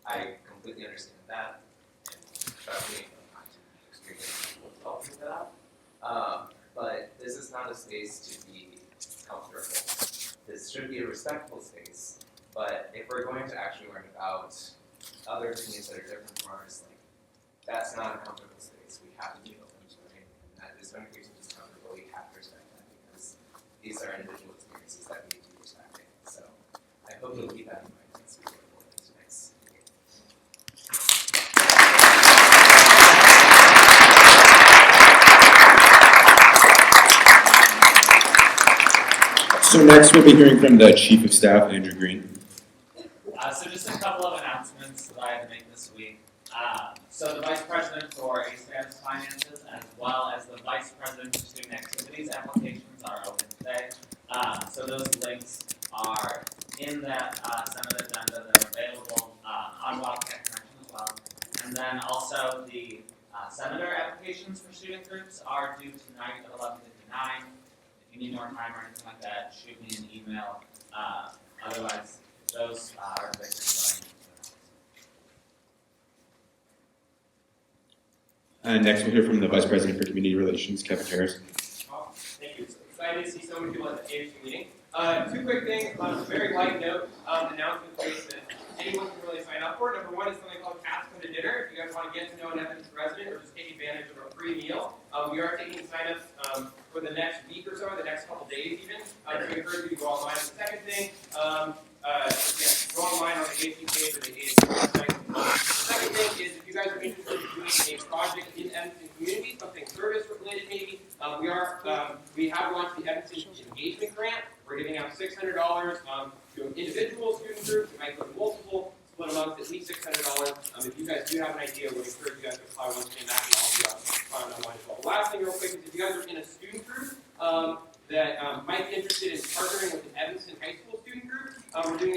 I completely understand that, and trust me, I'm not experienced with talking to that. But this is not a space to be comfortable. This should be a respectful space, but if we're going to actually learn about other opinions that are different from ours, like, that's not a comfortable space. We have to be open to it, and that is when we can just comfortable, we have to respect that, because these are individual experiences that we need to be respecting. So I hope you'll keep that in mind as we go forward into next. So next we'll be hearing from the Chief of Staff, Andrew Green. So just a couple of announcements that I had to make this week. So the Vice President for ASPAN's finances, as well as the Vice President for student activities applications are open today. So those links are in that Senate agenda that are available on Wildcat Connection as well. And then also the Senator applications for student groups are due tonight at 11:59. If you need more time or anything like that, shoot me an email. Otherwise, those are the things And next we'll hear from the Vice President for Community Relations, Kevin Harris. Oh, thank you. So excited to see so many people at the AHU meeting. Two quick things on a very light note. Announcements that anyone can really sign up for. Number one is something called Ask for the Dinner. If you guys want to get to know an Evanston resident or just take advantage of a free meal, we are taking sign-ups for the next week or so, the next couple days even. So we encourage you to go online. The second thing, go online on the AHU page or the AHU website. The second thing is if you guys are interested in doing a project in Evanston community, something service related maybe, we have launched the Evanston Engagement Grant. We're giving out $600 to an individual student group. It might go to multiple, split amongst at least $600. If you guys do have an idea, we'll encourage you guys to apply once again. That can all be found online as well. The last thing real quick is if you guys are in a student group that might be interested in partnering with an Evanston High School student group, we're doing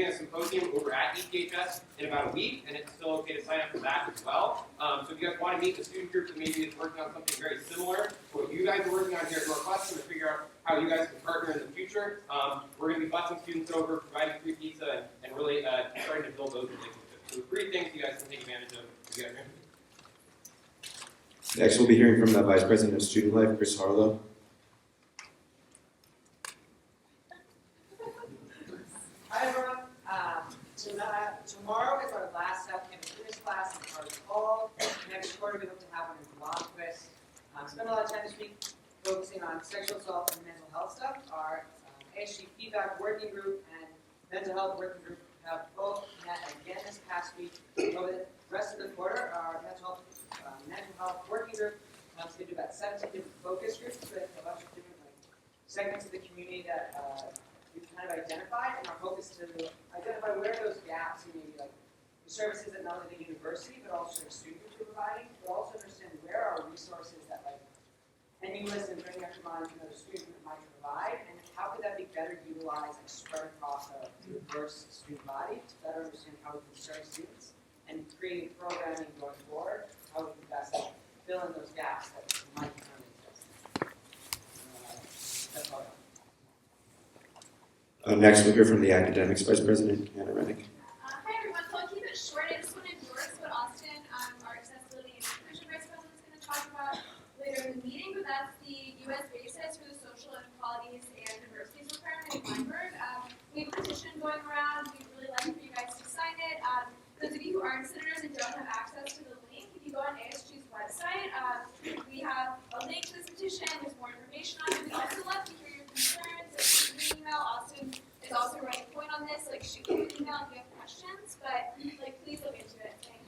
a symposium over at ETHS in about a week, and it's still okay to sign up for that as well. So if you guys want to meet the student group that maybe is working on something very similar to what you guys are working on here at Northwestern to figure out how you guys can partner in the future, we're going to be busing students over, providing free pizza, and really starting to build those relationships. So 3 things you guys can take advantage of. You guys ready? Next we'll be hearing from the Vice President of Student Life, Chris Harlow. Hi everyone. Tomorrow is our last upcoming quiz class in Parag Hall. Next quarter we hope to have one in Blomquist. Spent a lot of time this week focusing on sexual assault and mental health stuff. Our ASG feedback working group and mental health working group have both met again this past week. Over the rest of the quarter, our mental health working group is going to do about 17 different focus groups with a bunch of different segments of the community that we've kind of identified, and our hope is to identify where those gaps in maybe like the services that not only the university but also the students are providing, but also understand where are resources that like NUS and Bring Extra Minds and other students might provide, and how could that be better utilized and spread across a diverse student body to better understand how we can serve students and create programming going forward, how we can best fill in those gaps that might currently exist. That's all I have. Next we'll hear from the Academics Vice President, Hannah Rennick. Hi everyone, so I'll keep it short. I just want to endorse what Austin, our Accessibility and Inclusion Vice President, is going to talk about later in the meeting, but that's the U.S. basis for the Social Inequalities and Diversities Requirement in Weinberg. We have a petition going around. We'd really like for you guys to sign it. Those of you who aren't senators and don't have access to the link, if you go on ASG's website, we have a link to this petition. There's more information on it. We'd also love to hear your concerns. Shoot me an email. Austin is also writing a point on this. Like, shoot me an email if you have questions. But like, please look into it. Thanks.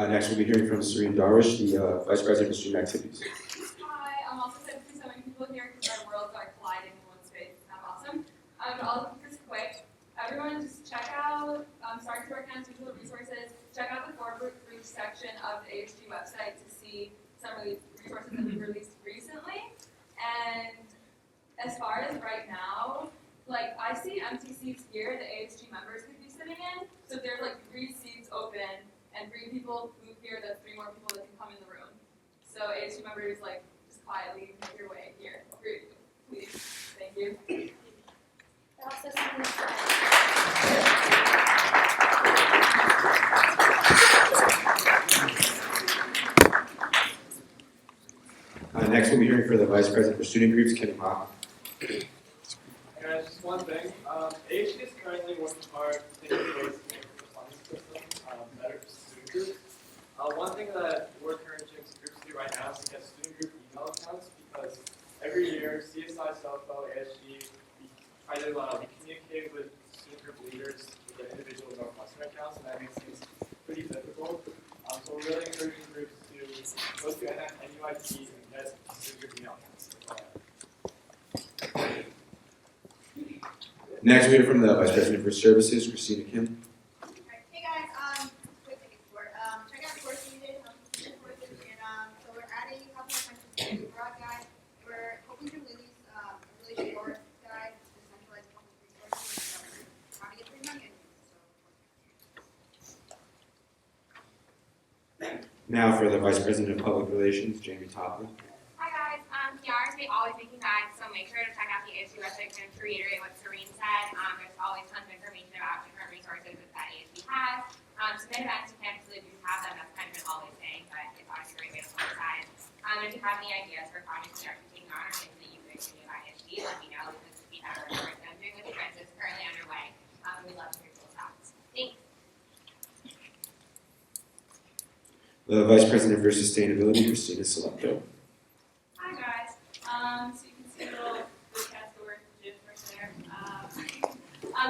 Next we'll be hearing from Serene, the Vice President of Student Activities. Hi, I'm also excited to see so many people here because our worlds are colliding in one space. It's kind of awesome. I'll keep this quick. Everyone just check out, sorry to work on digital resources, check out the forward group section of the AHG website to see some of the resources that we've released recently. And as far as right now, like I see empty seats here that AHG members could be sitting in. So if there's like 3 seats open and 3 people move here, that's 3 more people that can come in the room. So AHG members, like, just quietly make your way here. Great. Please. Thank you. Also, something Next, we'll be hearing from the Vice President for Student Groups, Kenny Ma. Hey guys, just one thing. AHD is currently working hard to take place in the funding system better for student groups. One thing that we're encouraging groups to do right now is to get student group email accounts because every year, CSI, SOFO, AHD, we try to communicate with student group leaders with their individual Northwestern accounts, and that makes things pretty difficult. So we're really encouraging groups to go to NUIT and get student group email accounts. Next, we hear from the Vice President for Services, Christina Kim. Hey guys, quick thing for check out the course we did, courses, and so we're adding a couple of questions to the Parag guide. We're hoping to release a really short guide to centralize public resources, how to get free money. Now for the Vice President of Public Relations, Jamie Topley. Hi guys, PRs may always making guides, so make sure to check out the ASU website and to reiterate what Serene said. There's always tons of information about different resources that ASU has. Submit events to campus so that you have them, that's kind of been always saying, but it's obviously a great way to publicize. If you have any ideas for projects you are taking on or things that you could continue at ASU, let me know because we have our work done doing with the grants is currently underway. We'd love to hear people's thoughts. Thanks. The Vice President for Sustainability, Christina Selecto. Hi guys. So you can see a little blue cat door gym right there.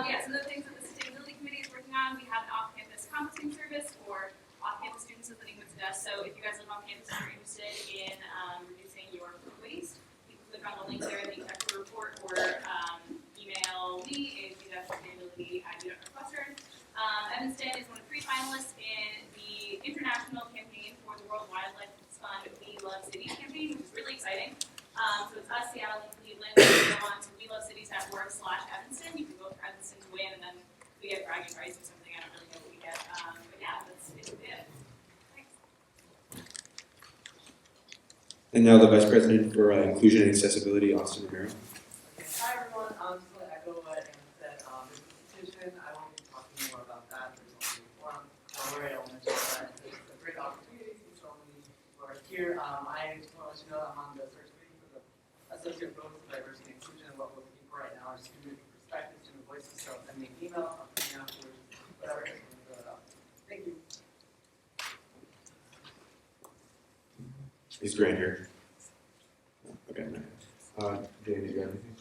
Yeah, some of the things that the Sustainability Committee is working on, we have an off-campus composting service for off-campus students as the name suggests. So if you guys live on campus and are interested in reducing your food waste, you can click on the link there in the expert report or email me, sustainability@Northwestern. Evanston is one of 3 finalists in the international campaign for the World Wildlife Fund We Love Cities campaign, which is really exciting. So it's us, Seattle, and Cleveland. You can go on to welovecities.org/Evanston. You can vote for Evanston to win, and then we get bragging rights or something. I don't really know what we get. But yeah, that's basically it. Thanks. And now the Vice President for Inclusion and Accessibility, Austin Romero. Hi everyone, just to echo what Anna said, this petition, I won't be talking more about that, there's only one, however, I'll mention that it's a great opportunity since so many people are here. I just want to let you know I'm on the search committee for the Associate Votes for Diversity and Inclusion, and what we're looking for right now are student perspectives, student voices, so send me an email, I'll put it afterwards, whatever, and we'll fill it out. Thank you. Is Grant here? Okay. Dave, you got anything?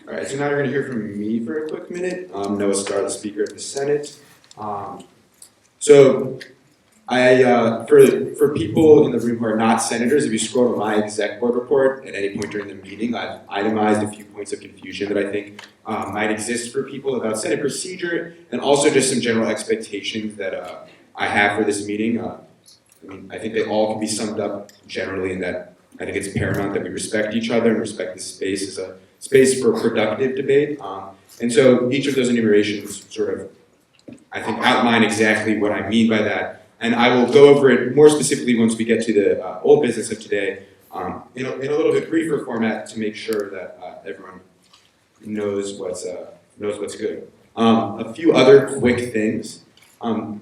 All right, so now we're going to hear from me for a quick minute. Noah Starr, the Speaker of the Senate. So for people in the room who are not senators, if you scroll to my exec board report at any point during the meeting, I've itemized a few points of confusion that I think might exist for people about Senate procedure, and also just some general expectations that I have for this meeting. I think they all can be summed up generally in that I think it's paramount that we respect each other and respect this space as a space for productive debate. And so each of those enumerations sort of, I think, outline exactly what I mean by that. And I will go over it more specifically once we get to the old business of today in a little bit briefer format to make sure that everyone knows what's good. A few other quick things.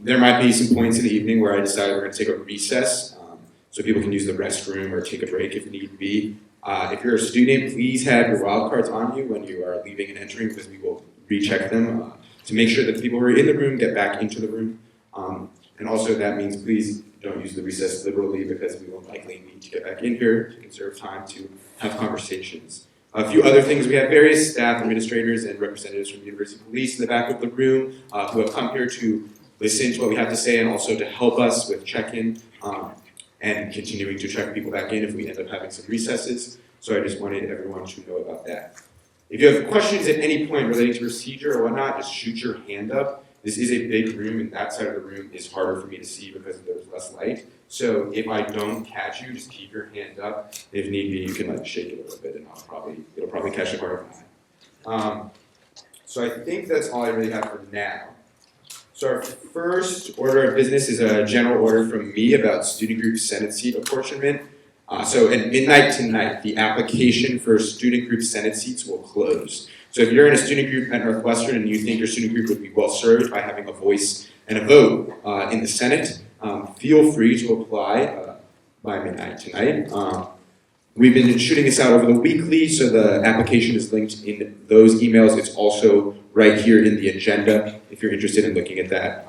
There might be some points in the evening where I decided we're going to take a recess so people can use the restroom or take a break if need be. If you're a student, please have your wildcards on you when you are leaving and entering because we will recheck them to make sure that the people who are in the room get back into the room. And also that means please don't use the recess liberally because we will likely need to get back in here to conserve time to have conversations. A few other things, we have various staff, administrators, and representatives from the University Police in the back of the room who have come here to listen to what we have to say and also to help us with check-in and continuing to check people back in if we end up having some recesses. So I just wanted everyone to know about that. If you have questions at any point relating to procedure or whatnot, just shoot your hand up. This is a big room, and that side of the room is harder for me to see because there's less light. So if I don't catch you, just keep your hand up. If need be, you can shake it a little bit, and it'll probably catch it harder than that. So I think that's all I really have for now. So our first order of business is a general order from me about student group Senate seat apportionment. So at midnight tonight, the application for student group Senate seats will close. So if you're in a student group at Northwestern and you think your student group would be well served by having a voice and a vote in the Senate, feel free to apply by midnight tonight. We've been shooting this out over the weekly, so the application is linked in those emails. It's also right here in the agenda if you're interested in looking at that.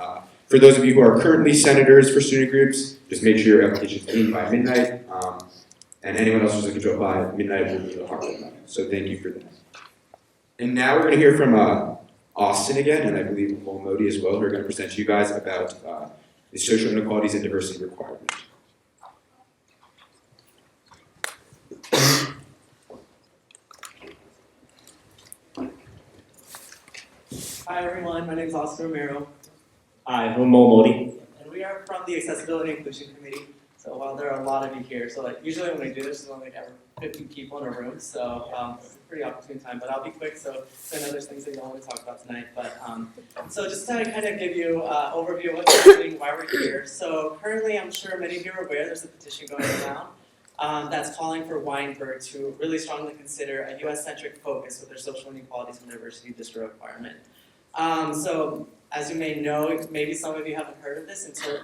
For those of you who are currently senators for student groups, just make sure your application is in by midnight. And anyone else who's looking to apply, midnight will be the hard deadline. So thank you for that. And now we're going to hear from Austin again, and I believe Lowell Modi as well, who are going to present to you guys about the social inequalities and diversity requirement. Hi everyone, my name is Austin Romero, Hi, I'm Modi. and we are from the Accessibility and Inclusion Committee. So while there are a lot of you here, so like usually when we do this, there's only like 50 people in a room, so it's a pretty opportune time. But I'll be quick, so I know there's things that you all want to talk about tonight. But so just to kind of give you an overview of what's happening, why we're here. So currently, I'm sure many of you are aware there's a petition going around that's calling for Weinberg to really strongly consider a U.S.-centric focus with their social inequalities and diversity district requirement. So as you may know, maybe some of you haven't heard of this until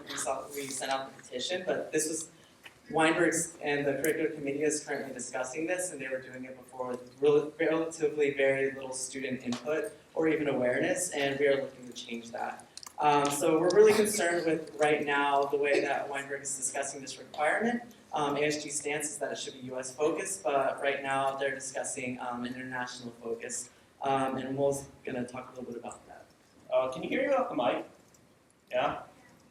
we sent out the petition, but this was Weinberg's and the curricular committee is currently discussing this, and they were doing it before with relatively very little student input or even awareness, and we are looking to change that. So we're really concerned with right now the way that Weinberg is discussing this requirement. ASG's stance is that it should be U.S. focused, but right now they're discussing an international focus, and Will's going to talk a little bit about that. Can you hear me off the mic? Yeah?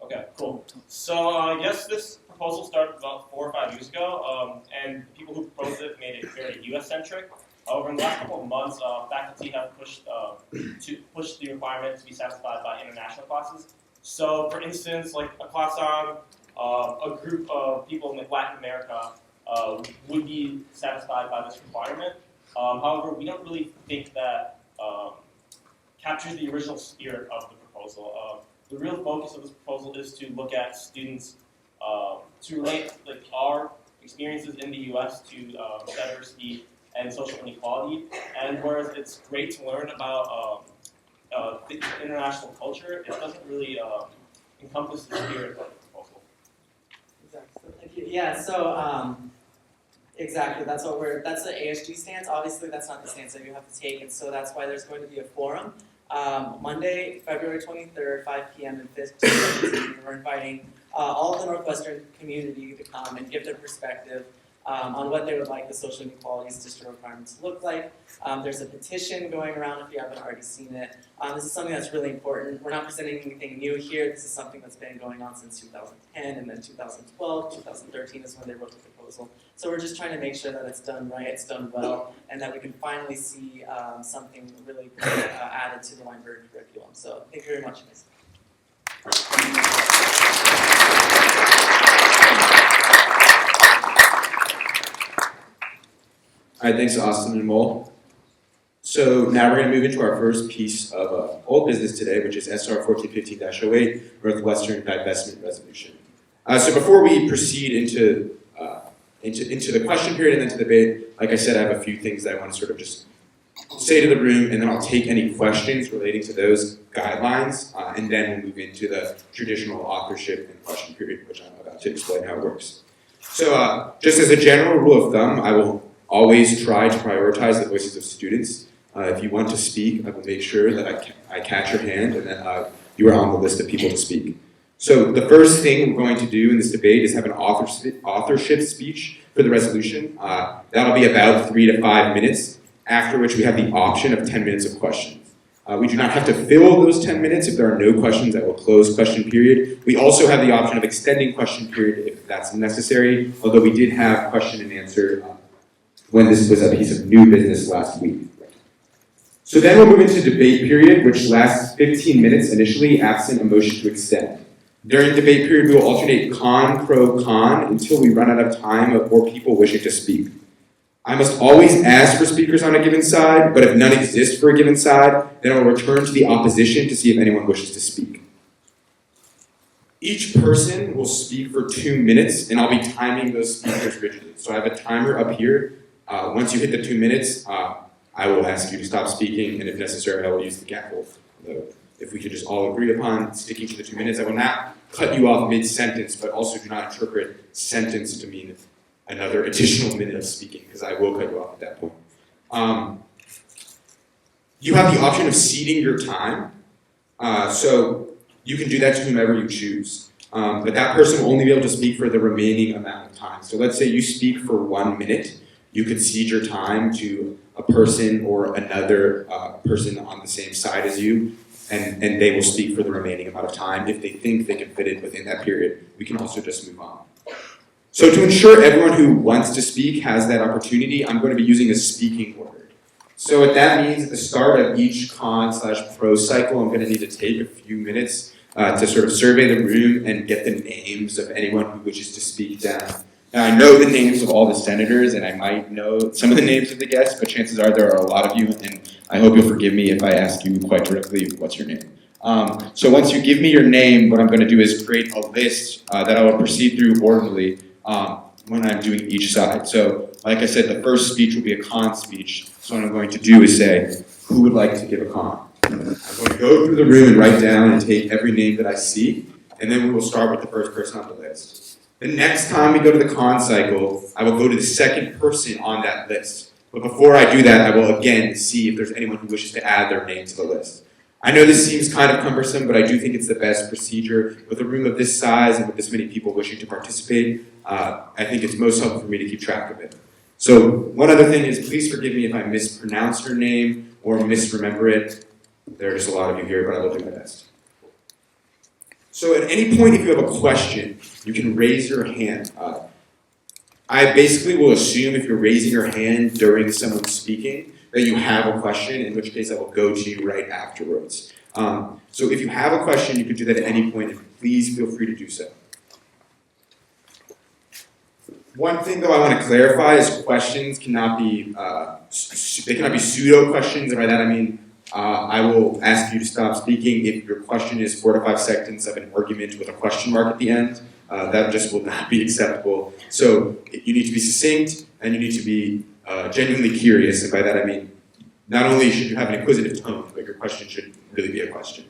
Okay, cool. So yes, this proposal started about 4 or 5 years ago, and people who proposed it made it very US-centric. However, in the last couple of months, faculty have pushed the requirement to be satisfied by international classes. So, for instance, like a class on a group of people in like Latin America would be satisfied by this requirement. However, we don't really think that captures the original spirit of the proposal. The real focus of this proposal is to look at students to relate like our experiences in the U.S. to diversity and social inequality. And whereas it's great to learn about the international culture, it doesn't really encompass the spirit of the proposal. Exactly. Thank you. Yeah. So exactly. That's the ASG stance. Obviously, that's not the stance that you have to take, and so that's why there's going to be a forum. Monday, February 23rd, 5 p.m. in 5th. We're inviting all of the Northwestern community to come and give their perspective on what they would like the social inequalities district requirements to look like. There's a petition going around if you haven't already seen it. This is something that's really important. We're not presenting anything new here. This is something that's been going on since 2010, and then 2012, 2013 is when they wrote the proposal. So we're just trying to make sure that it's done right, it's done well, and that we can finally see something really added to the Weinberg curriculum. So thank you very much, guys. All right, thanks Austin and Mole. So now we're going to move into our first piece of old business today, which is SR 1415-08, Northwestern Divestment Resolution. So before we proceed into the question period and then to debate, like I said, I have a few things that I want to sort of just say to the room, and then I'll take any questions relating to those guidelines, and then we'll move into the traditional authorship and question period, which I'm about to explain how it works. So just as a general rule of thumb, I will always try to prioritize the voices of students. If you want to speak, I will make sure that I catch your hand and that you are on the list of people to speak. So the first thing we're going to do in this debate is have an authorship speech for the resolution. That'll be about 3 to 5 minutes, after which we have the option of 10 minutes of questions. We do not have to fill those 10 minutes. If there are no questions, I will close question period. We also have the option of extending question period if that's necessary, although we did have question and answer when this was a piece of new business last week. So then we'll move into debate period, which lasts 15 minutes initially, absent a motion to extend. During debate period, we will alternate con, pro, con until we run out of time or people wishing to speak. I must always ask for speakers on a given side, but if none exist for a given side, then I'll return to the opposition to see if anyone wishes to speak. Each person will speak for 2 minutes, and I'll be timing those speakers rigidly. So I have a timer up here. Once you hit the 2 minutes, I will ask you to stop speaking, and if necessary, I will use the gavel. So if we could just all agree upon sticking to the 2 minutes, I will not cut you off mid-sentence, but also do not interpret sentence to mean another additional minute of speaking, because I will cut you off at that point. You have the option of ceding your time, so you can do that to whomever you choose. But that person will only be able to speak for the remaining amount of time. So let's say you speak for 1 minute, you could cede your time to a person or another person on the same side as you, and they will speak for the remaining amount of time if they think they can fit it within that period. We can also just move on. So to ensure everyone who wants to speak has that opportunity, I'm going to be using a speaking order. So what that means, at the start of each con/pro cycle, I'm going to need to take a few minutes to sort of survey the room and get the names of anyone who wishes to speak down. Now, I know the names of all the senators, and I might know some of the names of the guests, but chances are there are a lot of you, and I hope you'll forgive me if I ask you quite directly, what's your name? So once you give me your name, what I'm going to do is create a list that I will proceed through orderly when I'm doing each side. So, like I said, the first speech will be a con speech. So what I'm going to do is say, who would like to give a con? I'm going to go through the room and write down and take every name that I see, and then we will start with the first person on the list. The next time we go to the con cycle, I will go to the second person on that list. But before I do that, I will again see if there's anyone who wishes to add their name to the list. I know this seems kind of cumbersome, but I do think it's the best procedure. With a room of this size and with this many people wishing to participate, I think it's most helpful for me to keep track of it. So one other thing is, please forgive me if I mispronounce your name or misremember it. There are just a lot of you here, but I will do my best. So at any point, if you have a question, you can raise your hand. I basically will assume if you're raising your hand during someone speaking, that you have a question, in which case I will go to you right afterwards. So if you have a question, you can do that at any point, and please feel free to do so. One thing, though, I want to clarify is questions cannot be, they cannot be pseudo questions, and by that I mean I will ask you to stop speaking if your question is 4 to 5 seconds of an argument with a question mark at the end. That just will not be acceptable. So you need to be succinct, and you need to be genuinely curious, and by that I mean not only should you have an inquisitive tone, but your question should really be a question.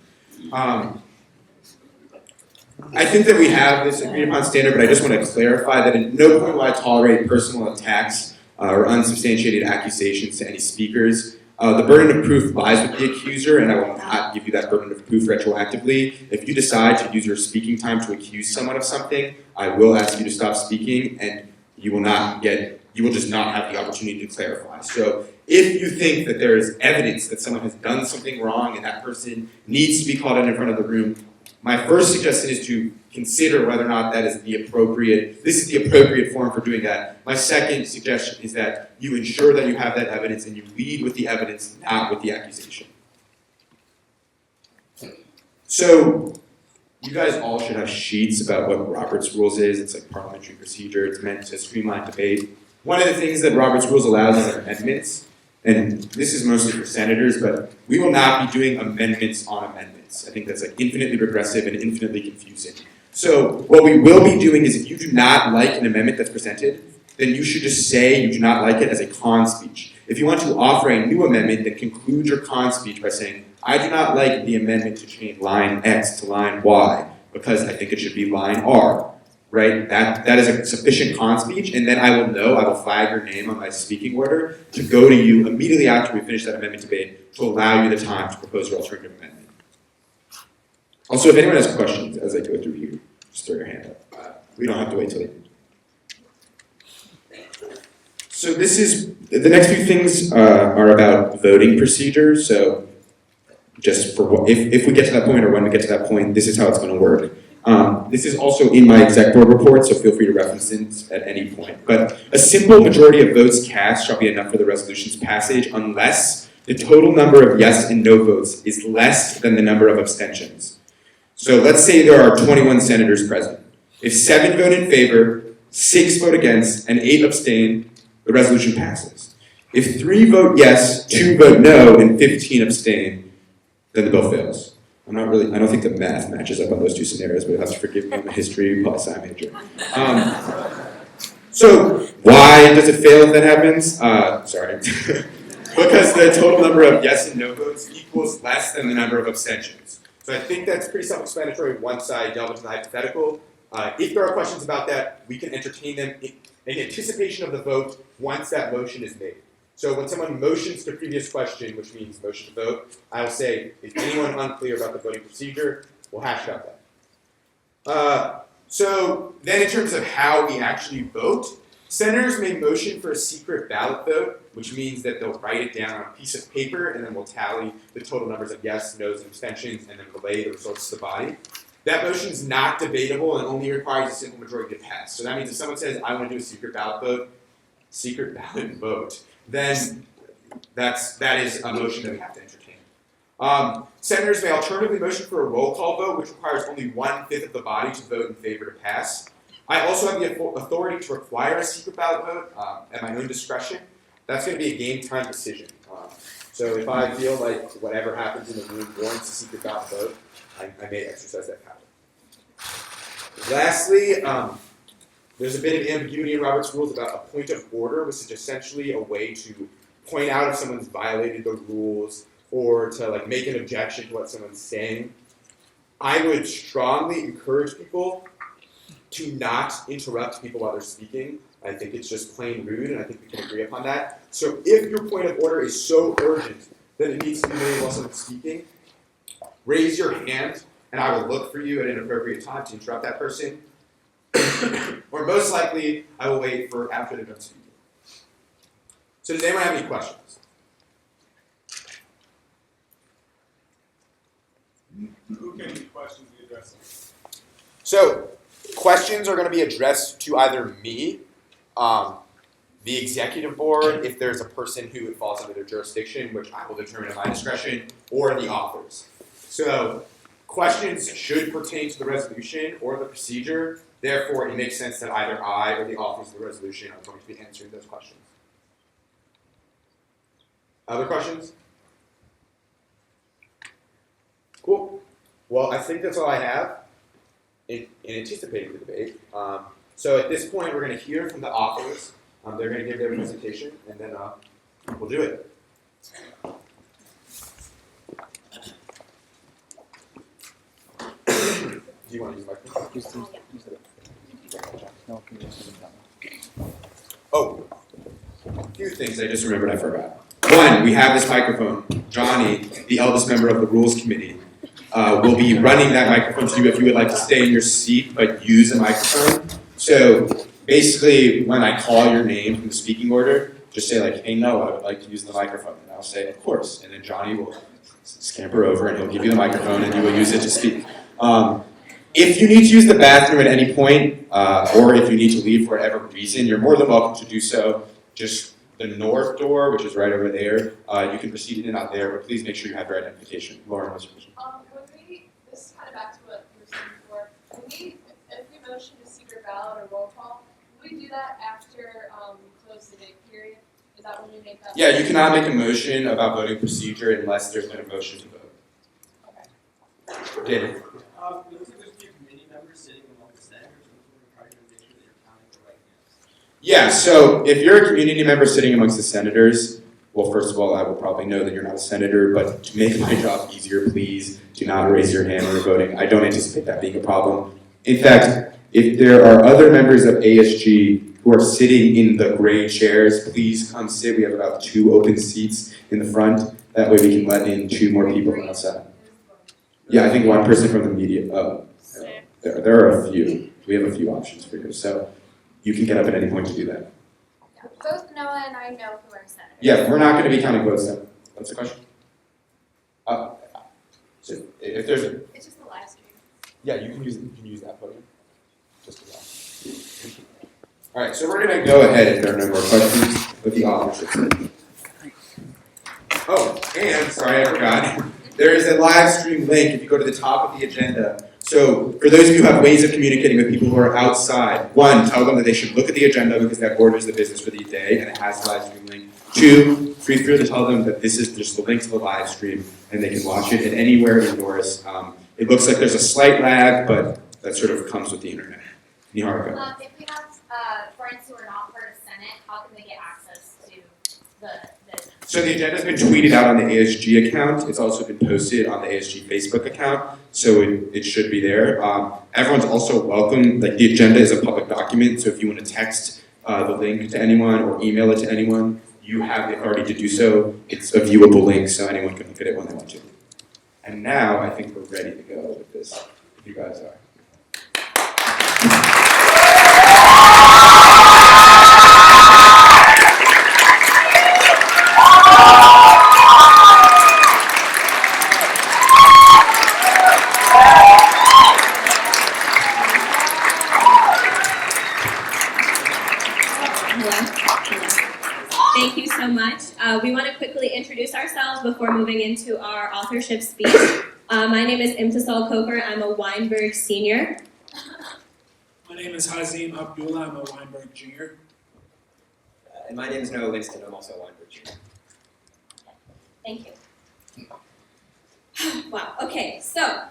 I think that we have this agreed upon standard, but I just want to clarify that at no point will I tolerate personal attacks or unsubstantiated accusations to any speakers. The burden of proof lies with the accuser, and I will not give you that burden of proof retroactively. If you decide to use your speaking time to accuse someone of something, I will ask you to stop speaking, and you will just not have the opportunity to clarify. So if you think that there is evidence that someone has done something wrong and that person needs to be called in front of the room, my first suggestion is to consider whether or not this is the appropriate form for doing that. My second suggestion is that you ensure that you have that evidence and you lead with the evidence, not with the accusation. So you guys all should have sheets about what Robert's Rules is. It's like parliamentary procedure. It's meant to streamline debate. One of the things that Robert's Rules allows is amendments. And this is mostly for senators, but we will not be doing amendments on amendments. I think that's like infinitely regressive and infinitely confusing. So what we will be doing is if you do not like an amendment that's presented, then you should just say you do not like it as a con speech. If you want to offer a new amendment, then conclude your con speech by saying, I do not like the amendment to change line X to line Y because I think it should be line R. Right? That is a sufficient con speech, and then I will flag your name on my speaking order to go to you immediately after we finish that amendment debate to allow you the time to propose your alternative amendment. Also, if anyone has questions as I go through here, just throw your hand up. We don't have to wait till the end. So the next few things are about voting procedure. So just for if we get to that point or when we get to that point, this is how it's going to work. This is also in my exec board report, so feel free to reference it at any point. But a simple majority of votes cast shall be enough for the resolution's passage unless the total number of yes and no votes is less than the number of abstentions. So let's say there are 21 senators present. If 7 vote in favor, 6 vote against, and 8 abstain, the resolution passes. If 3 vote yes, 2 vote no, and 15 abstain, then the bill fails. I don't think the math matches up on those two scenarios, but you'll have to forgive me. I'm a history poli-sci major. So why does it fail if that happens? Sorry. Because the total number of yes and no votes equals less than the number of abstentions. So I think that's pretty self-explanatory once I delve into the hypothetical. If there are questions about that, we can entertain them in anticipation of the vote once that motion is made. So when someone motions to previous question, which means motion to vote, I will say, is anyone unclear about the voting procedure? We'll hash out that. So then in terms of how we actually vote, senators may motion for a secret ballot vote, which means that they'll write it down on a piece of paper and then we'll tally the total numbers of yes, no's, and abstentions and then relay the results to the body. That motion is not debatable and only requires a simple majority to pass. So that means if someone says, I want to do a secret ballot vote, then that is a motion that we have to entertain. Senators may alternatively motion for a roll call vote, which requires only 1/5 of the body to vote in favor to pass. I also have the authority to require a secret ballot vote at my own discretion. That's going to be a game time decision. So if I feel like whatever happens in the room warrants a secret ballot vote, I may exercise that power. Lastly, there's a bit of ambiguity in Robert's rules about a point of order, which is essentially a way to point out if someone's violated the rules or to make an objection to what someone's saying. I would strongly encourage people to not interrupt people while they're speaking. I think it's just plain rude, and I think we can agree upon that. So if your point of order is so urgent that it needs to be made while someone's speaking, raise your hand, and I will look for you at an appropriate time to interrupt that person. Or most likely, I will wait for after they're done speaking. So does anyone have any questions? Who can the questions be addressed? So questions are going to be addressed to either me, the executive board, if there's a person who it falls under their jurisdiction, which I will determine at my discretion, or the authors. So questions should pertain to the resolution or the procedure. Therefore, it makes sense that either I or the authors of the resolution are going to be answering those questions. Other questions? Cool. Well, I think that's all I have in anticipating the debate. So at this point, we're going to hear from the authors. They're going to give their presentation, and then we'll do it. Do you want to use my microphone? Oh, a few things I just remembered I forgot. One, we have this microphone. Johnny, the eldest member of the Rules Committee, will be running that microphone to you if you would like to stay in your seat but use a microphone. So basically, when I call your name from the speaking order, just say hey, no, I would like to use the microphone. And I'll say, of course. And then Johnny will scamper over and he'll give you the microphone and you will use it to speak. If you need to use the bathroom at any point, or if you need to leave for whatever reason, you're more than welcome to do so. Just the north door, which is right over there, you can proceed in and out there, but please make sure you have your identification. Lauren, what's your question? This is kind of back to what you were saying before. If we motion to secret ballot or roll call, will we do that after we close the debate period? Is that when we make that? Yeah, you cannot make a motion about voting procedure unless there's been a motion to vote. Okay. David? It looks like there's a few committee members sitting among the senators, and we're trying to make sure that you're counting the right names. Yeah, so if you're a community member sitting amongst the senators, well, first of all, I will probably know that you're not a senator, but to make my job easier, please do not raise your hand when you're voting. I don't anticipate that being a problem. In fact, if there are other members of ASG who are sitting in the gray chairs, please come sit. We have about 2 open seats in the front. That way we can let in 2 more people from outside. Yeah, I think 1 person from the media. There are a few. We have a few options for you. So you can get up at any point to do that. Yeah, both Noah and I know who are senators. Yeah, we're not going to be counting votes then. What's the question? So if there's a... It's just the live stream. Yeah, you can use that podium. Just as well. All right, so we're going to go ahead if there are no more questions with the authorship. Oh, and sorry, I forgot. There is a live stream link if you go to the top of the agenda. So for those of you who have ways of communicating with people who are outside, one, tell them that they should look at the agenda because that orders the business for the day and it has the live stream link. Two, feel free to tell them that this is just the link to the live stream and they can watch it anywhere indoors. It looks like there's a slight lag, but that sort of comes with the internet. Niharika. If we have friends who are not part of Senate, how can they get access to the So the agenda's been tweeted out on the ASG account. It's also been posted on the ASG Facebook account, so it should be there. Everyone's also welcome. Like the agenda is a public document, so if you want to text the link to anyone or email it to anyone, you have the authority to do so. It's a viewable link, so anyone can look at it when they want to. And now I think we're ready to go with this, if you guys are. Thank you so much. We want to quickly introduce ourselves before moving into our authorship speech. My name is Imtisal. I'm a Weinberg senior. My name is Hazim. I'm a Weinberg junior. And my name is Noah Winston. I'm also a Weinberg junior. Thank you. Wow, okay, so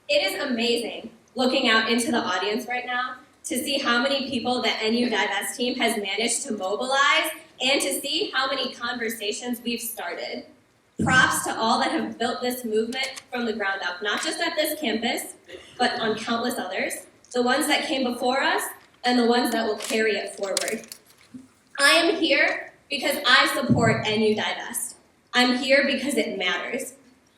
it is amazing looking out into the audience right now to see how many people the NU Divest team has managed to mobilize and to see how many conversations we've started. Props to all that have built this movement from the ground up, not just at this campus, but on countless others, the ones that came before us and the ones that will carry it forward. I am here because I support NU Divest. I'm here because it matters.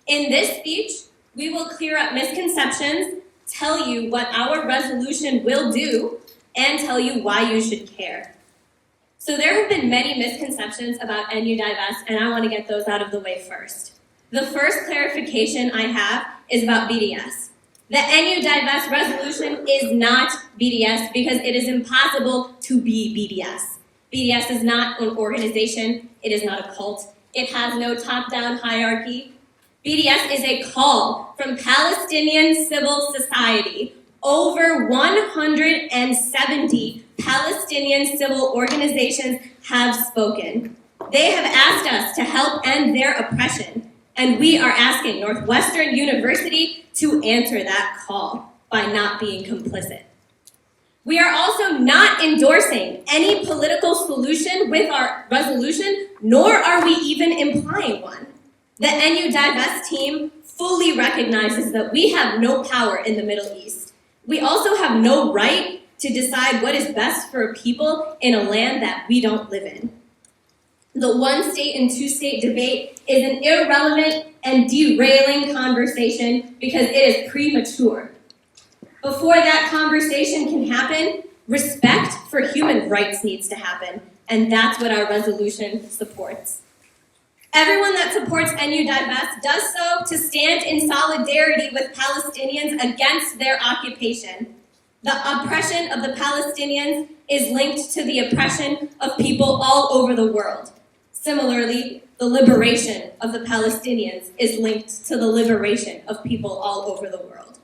In this speech, we will clear up misconceptions, tell you what our resolution will do, and tell you why you should care. So there have been many misconceptions about NU Divest, and I want to get those out of the way first. The first clarification I have is about BDS. The NU Divest resolution is not BDS because it is impossible to be BDS. BDS is not an organization, it is not a cult, it has no top-down hierarchy. BDS is a call from Palestinian civil society. Over 170 Palestinian civil organizations have spoken. They have asked us to help end their oppression, and we are asking Northwestern University to answer that call by not being complicit. We are also not endorsing any political solution with our resolution, nor are we even implying one. The NU Divest team fully recognizes that we have no power in the Middle East. We also have no right to decide what is best for a people in a land that we don't live in. The one-state and two-state debate is an irrelevant and derailing conversation because it is premature. Before that conversation can happen, respect for human rights needs to happen, and that's what our resolution supports. Everyone that supports NU Divest does so to stand in solidarity with Palestinians against their occupation. The oppression of the Palestinians is linked to the oppression of people all over the world. Similarly, the liberation of the Palestinians is linked to the liberation of people all over the world.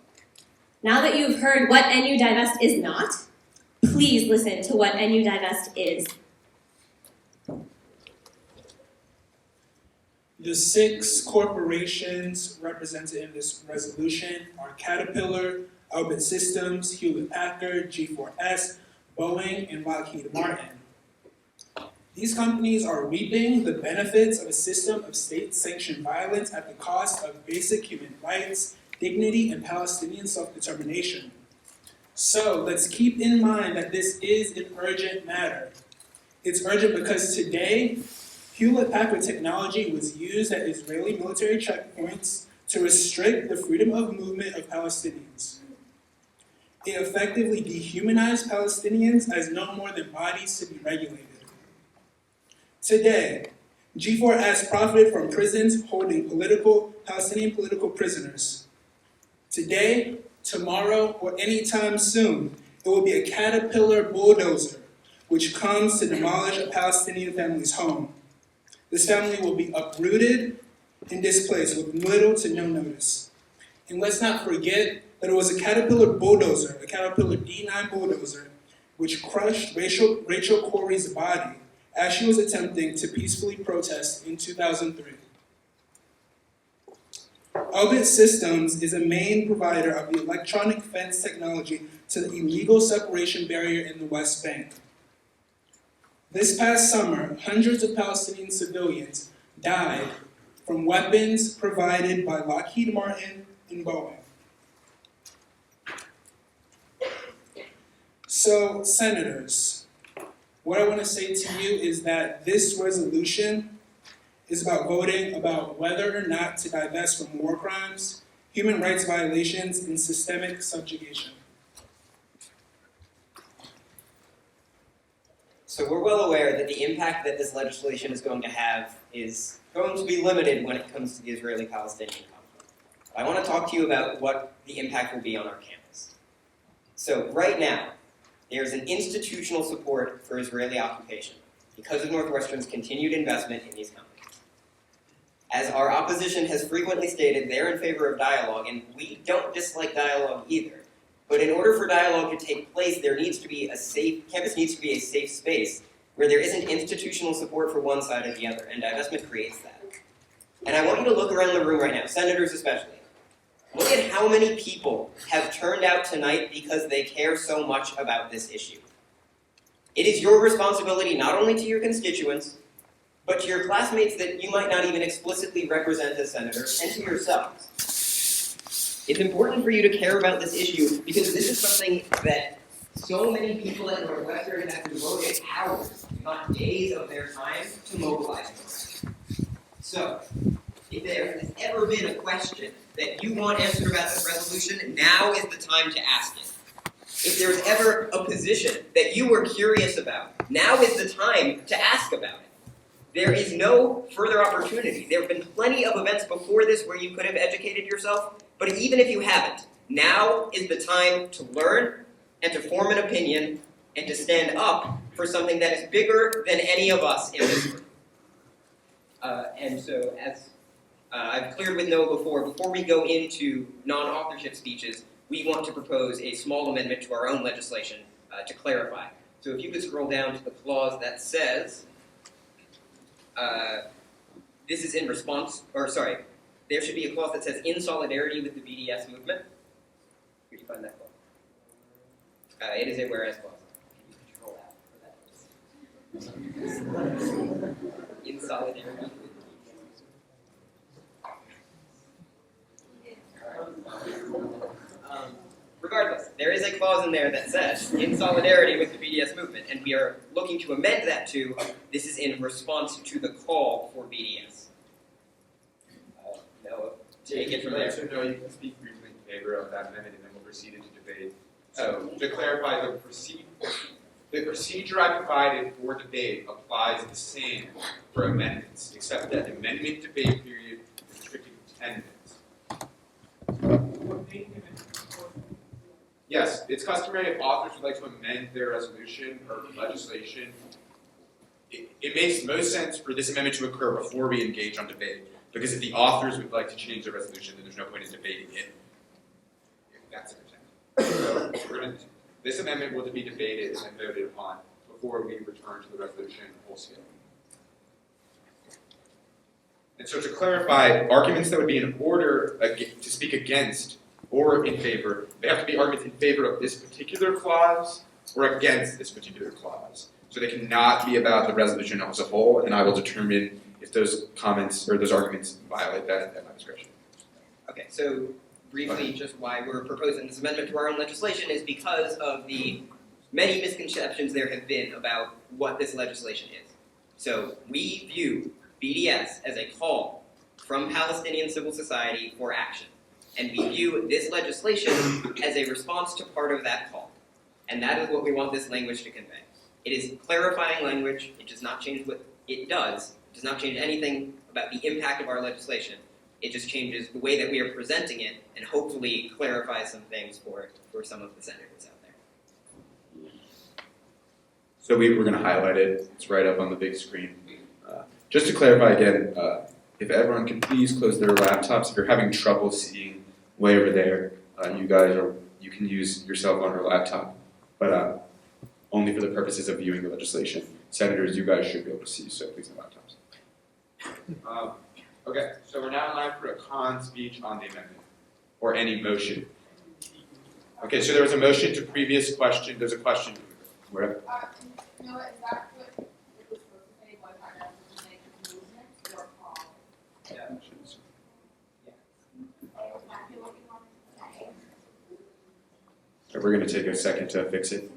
Now that you've heard what NU Divest is not, please listen to what NU Divest is. The 6 corporations represented in this resolution are Caterpillar, Elbit Systems, Hewlett-Packard, G4S, Boeing, and Lockheed Martin. These companies are reaping the benefits of a system of state-sanctioned violence at the cost of basic human rights, dignity, and Palestinian self-determination. So let's keep in mind that this is an urgent matter. It's urgent because today, Hewlett-Packard technology was used at Israeli military checkpoints to restrict the freedom of movement of Palestinians. It effectively dehumanized Palestinians as no more than bodies to be regulated. Today, G4S profited from prisons holding Palestinian political prisoners. Today, tomorrow, or anytime soon, it will be a Caterpillar bulldozer which comes to demolish a Palestinian family's home. This family will be uprooted and displaced with little to no notice. And let's not forget that it was a Caterpillar bulldozer, a Caterpillar D9 bulldozer, which crushed Rachel Corey's body as she was attempting to peacefully protest in 2003. Elbit Systems is a main provider of the electronic fence technology to the illegal separation barrier in the West Bank. This past summer, hundreds of Palestinian civilians died from weapons provided by Lockheed Martin and Boeing. So, senators, what I want to say to you is that this resolution is about voting about whether or not to divest from war crimes, human rights violations, and systemic subjugation. So we're well aware that the impact that this legislation is going to have is going to be limited when it comes to the Israeli-Palestinian conflict. I want to talk to you about what the impact will be on our campus. So right now, there's an institutional support for Israeli occupation because of Northwestern's continued investment in these companies. As our opposition has frequently stated, they're in favor of dialogue, and we don't dislike dialogue either. But in order for dialogue to take place, campus needs to be a safe space where there isn't institutional support for one side or the other, and divestment creates that. And I want you to look around the room right now, senators especially. Look at how many people have turned out tonight because they care so much about this issue. It is your responsibility not only to your constituents, but to your classmates that you might not even explicitly represent as senators, and to yourselves. It's important for you to care about this issue because this is something that so many people at Northwestern have devoted hours, not days of their time, to mobilize for. So, if there has ever been a question that you want answered about this resolution, now is the time to ask it. If there's ever a position that you were curious about, now is the time to ask about it. There is no further opportunity. There have been plenty of events before this where you could have educated yourself, but even if you haven't, now is the time to learn and to form an opinion and to stand up for something that is bigger than any of us in this room. And so, as I've cleared with Noah before we go into non-authorship speeches, we want to propose a small amendment to our own legislation to clarify. So if you could scroll down to the clause that says, this is in response, there should be a clause that says, in solidarity with the BDS movement. Could you find that clause? It is a whereas clause. Can you control that for that? In solidarity. Regardless, there is a clause in there that says, in solidarity with the BDS movement, and we are looking to amend that to, this is in response to the call for BDS. Noah, take it from there. So no, you can speak briefly in favor of that amendment, and then we'll proceed into debate. So to clarify, the procedure I provided for debate applies the same for amendments, except that the amendment debate period is restricted to 10 minutes. Yes, it's customary if authors would like to amend their resolution or legislation. It makes most sense for this amendment to occur before we engage on debate, because if the authors would like to change their resolution, then there's no point in debating it. If that's their intent. So this amendment will be debated and voted upon before we return to the resolution full scale. And so to clarify, arguments that would be in order to speak against or in favor, they have to be arguments in favor of this particular clause or against this particular clause. So they cannot be about the resolution as a whole, and I will determine if those comments or those arguments violate that at my discretion. Okay, so briefly, just why we're proposing this amendment to our own legislation is because of the many misconceptions there have been about what this legislation is. So we view BDS as a call from Palestinian civil society for action. And we view this legislation as a response to part of that call. And that is what we want this language to convey. It is clarifying language. It does not change what it does. It does not change anything about the impact of our legislation. It just changes the way that we are presenting it and hopefully clarifies some things for some of the senators out there. So we're going to highlight it. It's right up on the big screen. Just to clarify again, if everyone can please close their laptops. If you're having trouble seeing way over there, you can use your cell phone or laptop, but only for the purposes of viewing the legislation. Senators, you guys should be able to see, so please no laptops. Okay, so we're now in line for a con speech on the amendment, or any motion. Okay, so there was a motion to previous question. There's a question. Where? No, is that what it was supposed to say? What part of the movement or call? Yeah. Exactly what you wanted to say. So we're going to take a second to fix it.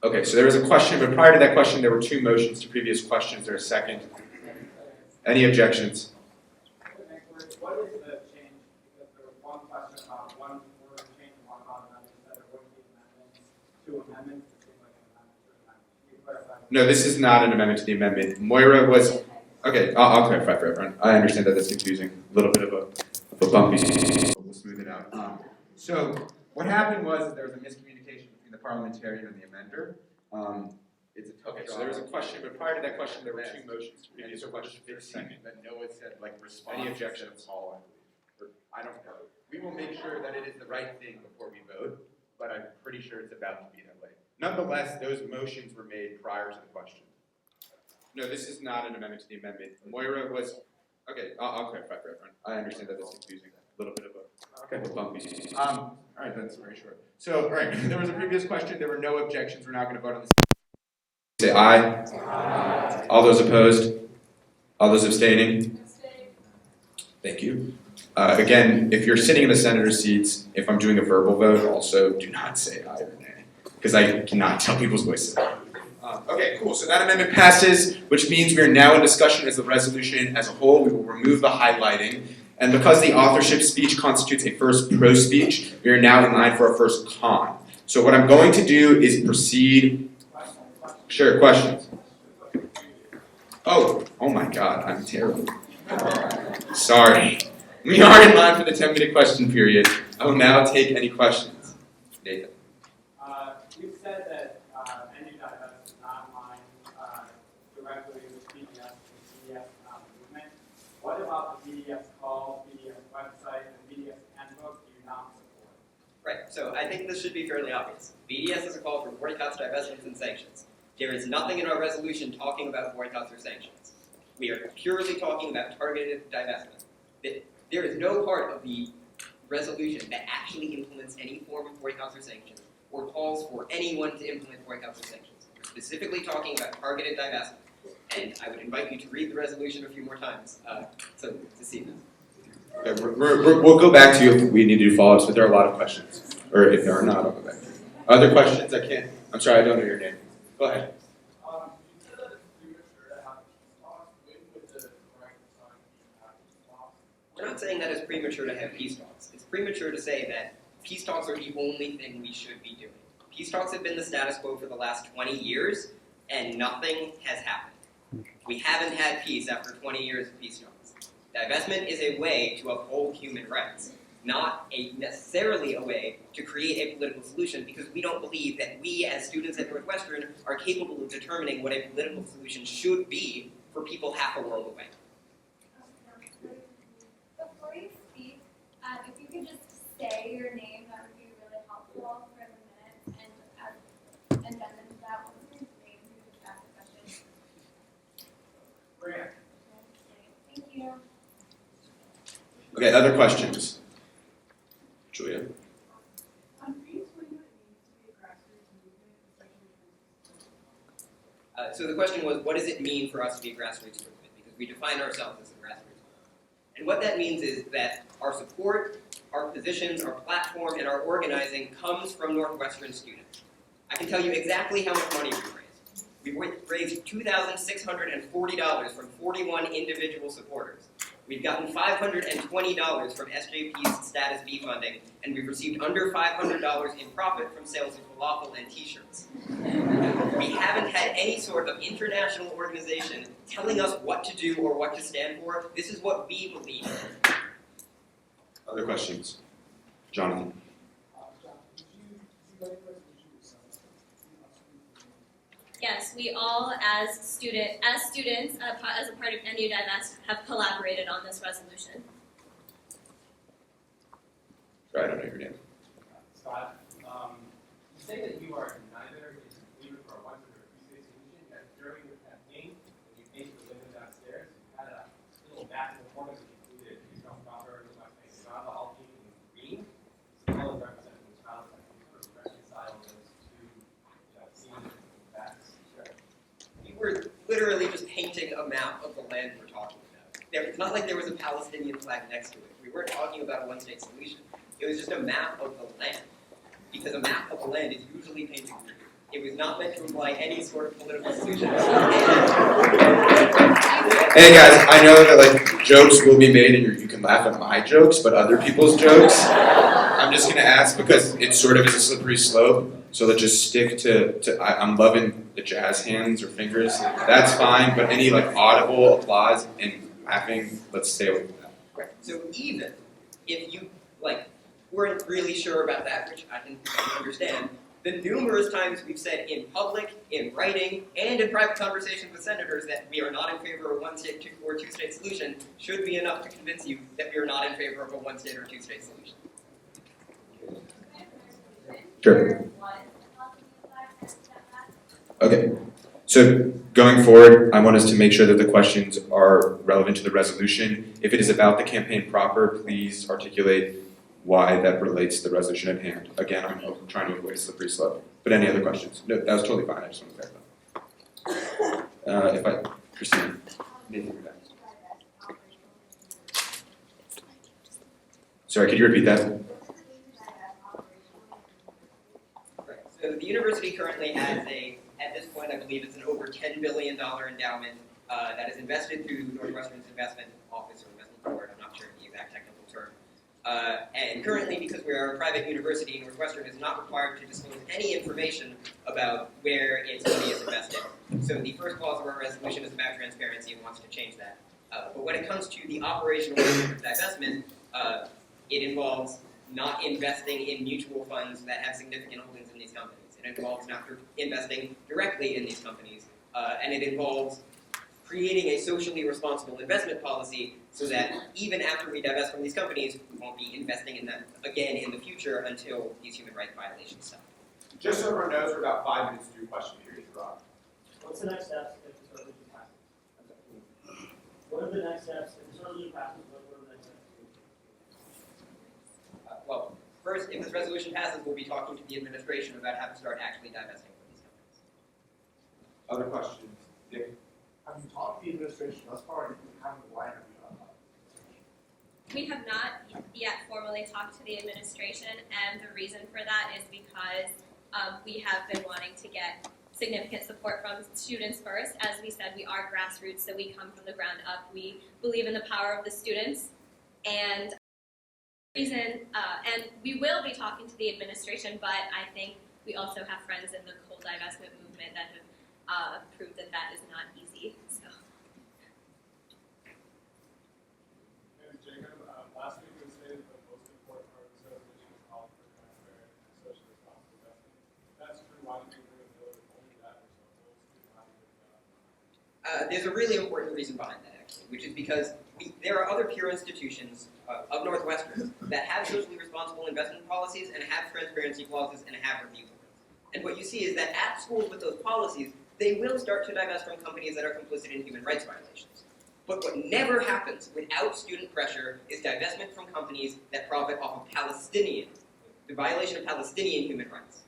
Okay, so there was a question, but prior to that question, there were two motions to previous questions. There's a second. Any objections? What is the change? Because there was one question about one word change and one about amendments that are going to be amendments to amendments. It seems like an amendment to amendment. Can you clarify? No, this is not an amendment to the amendment. Moira was, okay, I'll clarify for everyone. I understand that that's confusing. A little bit of a bumpy, we'll smooth it out. So what happened was there was a miscommunication between the parliamentarian and the amender. Okay, so there was a question, but prior to that question, there were two motions to previous questions. That Noah said, like, response. Any objections? I don't know. We will make sure that it is the right thing before we vote, but I'm pretty sure it's about to be that way. Nonetheless, those motions were made prior to the question. No, this is not an amendment to the amendment. Moira was, okay, I'll clarify for everyone. I understand that that's confusing. A little bit of a bumpy. All right, that's very short. So, all right, there was a previous question. There were no objections. We're now going to vote on this. Say aye. Aye. All those opposed? All those abstaining? Thank you. Again, if you're sitting in the senator's seats, if I'm doing a verbal vote, also do not say aye or nay, because I cannot tell people's voices. Okay, cool. So that amendment passes, which means we are now in discussion as the resolution as a whole. We will remove the highlighting. And because the authorship speech constitutes a first pro speech, we are now in line for our first con. So what I'm going to do is proceed. Sure, questions? Oh my God, I'm terrible. Sorry. We are in line for the 10-minute question period. I will now take any questions. Nathan. You said that any divestment is not in line directly with BDS and BDS movement. What about the BDS call, BDS website, and BDS handbook do you not support? Right, so I think this should be fairly obvious. BDS is a call for boycotts, divestments, and sanctions. There is nothing in our resolution talking about boycotts or sanctions. We are purely talking about targeted divestment. There is no part of the resolution that actually implements any form of boycotts or sanctions or calls for anyone to implement boycotts or sanctions. We're specifically talking about targeted divestment. And I would invite you to read the resolution a few more times to see this. Okay, we'll go back to you if we need to do follow-ups, but there are a lot of questions. Or if there are not, I'll go back to you. Other questions? I can't. I'm sorry, I don't know your name. Go ahead. You said that it's premature to have peace talks. When would the correct time be to have peace talks? We're not saying that it's premature to have peace talks. It's premature to say that peace talks are the only thing we should be doing. Peace talks have been the status quo for the last 20 years, and nothing has happened. We haven't had peace after 20 years of peace talks. Divestment is a way to uphold human rights, not necessarily a way to create a political solution, because we don't believe that we as students at Northwestern are capable of determining what a political solution should be for people half a world away. Before you speak, if you could just say your name, that would be really helpful for the minutes, and as addendum to that, what was your name? Who just asked the question? Grant. Thank you. Okay, other questions? Julia? So the question was, what does it mean for us to be a grassroots movement? Because we define ourselves as a grassroots movement. And what that means is that our support, our positions, our platform, and our organizing comes from Northwestern students. I can tell you exactly how much money we've raised. We've raised $2,640 from 41 individual supporters. We've gotten $520 from SJP's Status B funding, and we've received under $500 in profit from sales of falafel and t-shirts. We haven't had any sort of international organization telling us what to do or what to stand for. This is what we believe in. Other questions? Jonathan? John, did you write the resolution yourself? Yes, we all as students, as a part of NU Divest, have collaborated on this resolution. Sorry, I don't know your name. Scott, you say that you are neither in agreement for a one or a two-state solution, yet during the campaign, when you came to the window downstairs, you had a little map performance that included Israel proper, Gaza, all pink and green, as well as representing Palestine. You sort of reconcile those two, scenes and facts. We were literally just painting a map of the land we're talking about. It's not like there was a Palestinian flag next to it. We weren't talking about a one-state solution. It was just a map of the land, because a map of the land is usually painted green. It was not meant to imply any sort of political solution. Hey guys, I know that like jokes will be made and you can laugh at my jokes, but other people's jokes, I'm just gonna ask because it sort of is a slippery slope. So let's just stick to I'm loving the jazz hands or fingers. That's fine, but any like audible applause and laughing, let's stay away from that. Right. So even if you weren't really sure about that, which I can understand, the numerous times we've said in public, in writing, and in private conversations with senators that we are not in favor of a one-state or two-state solution should be enough to convince you that we are not in favor of a one-state or two-state solution. Sure. Okay. So going forward, I want us to make sure that the questions are relevant to the resolution. If it is about the campaign proper, please articulate why that relates to the resolution at hand. Again, I'm trying to avoid a slippery slope. But any other questions? No, that was totally fine. I just want to clarify. Christina, Nathan, you're next. Sorry, could you repeat that? Right. So the university currently has at this point, I believe it's an over $10 billion endowment that is invested through Northwestern's investment office or investment board. I'm not sure the exact technical term. And currently, because we are a private university, Northwestern is not required to disclose any information about where its money is invested. So the first clause of our resolution is about transparency and wants to change that. But when it comes to the operational divestment, it involves not investing in mutual funds that have significant holdings in these companies. It involves not investing directly in these companies. And it involves creating a socially responsible investment policy so that even after we divest from these companies, we won't be investing in them again in the future until these human rights violations stop. Just so everyone knows, we're about 5 minutes through question period, Rob. What's the next steps if the resolution passes? What are the next steps if the resolution passes? What are the next steps? Well, first, if this resolution passes, we'll be talking to the administration about how to start actually divesting from these companies. Other questions? Nick? Have you talked to the administration thus far, and why have you done that? We have not yet formally talked to the administration, and the reason for that is because we have been wanting to get significant support from students first. As we said, we are grassroots, so we come from the ground up. We believe in the power of the students, and and we will be talking to the administration, but I think we also have friends in the coal divestment movement that have proved that that is not easy. So. And Jacob, last week we stated that the most important part of this resolution is calling for transparent and socially responsible investment. If that's true, why do you think we're going to do only that or something? There's a really important reason behind that, actually, which is because there are other peer institutions of Northwestern that have socially responsible investment policies and have transparency clauses and have review boards. And what you see is that at schools with those policies, they will start to divest from companies that are complicit in human rights violations. But what never happens without student pressure is divestment from companies that profit off of the violation of Palestinian human rights.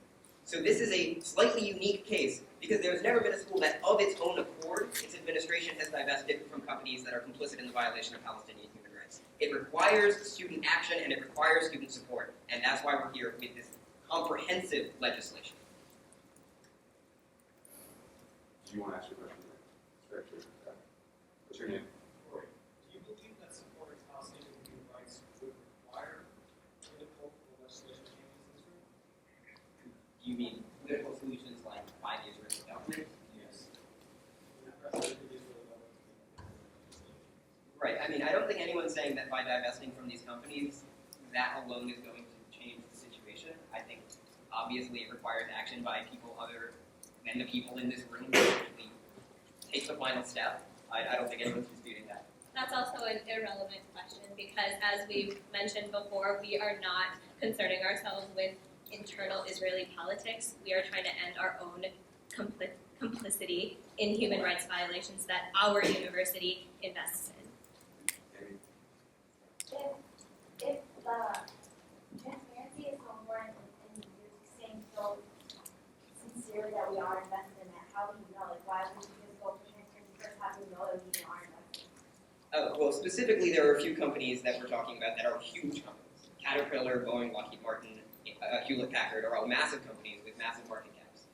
So this is a slightly unique case because there's never been a school that of its own accord, its administration has divested from companies that are complicit in the violation of Palestinian human rights. It requires student action and it requires student support, and that's why we're here with this comprehensive legislation. Do you want to ask your question? What's your name? Do you believe that supporting Palestinian human rights would require political legislation changes in Israel? Do you mean political solutions like 5 years worth of government? Yes. Right. I mean, I don't think anyone's saying that by divesting from these companies, that alone is going to change the situation. I think obviously it requires action by people other then the people in this room actually take the final step. I don't think anyone's disputing that. That's also an irrelevant question because, as we've mentioned before, we are not concerning ourselves with internal Israeli politics. We are trying to end our own complicity in human rights violations that our university invests in. If transparency is so important and you're saying so sincerely that we are invested in that, how do you know? Like, why would you just go for transparency first? How do you know that we even are invested? Well, specifically, there are a few companies that we're talking about that are huge companies. Caterpillar, Boeing, Lockheed Martin, Hewlett-Packard are all massive companies with massive market caps.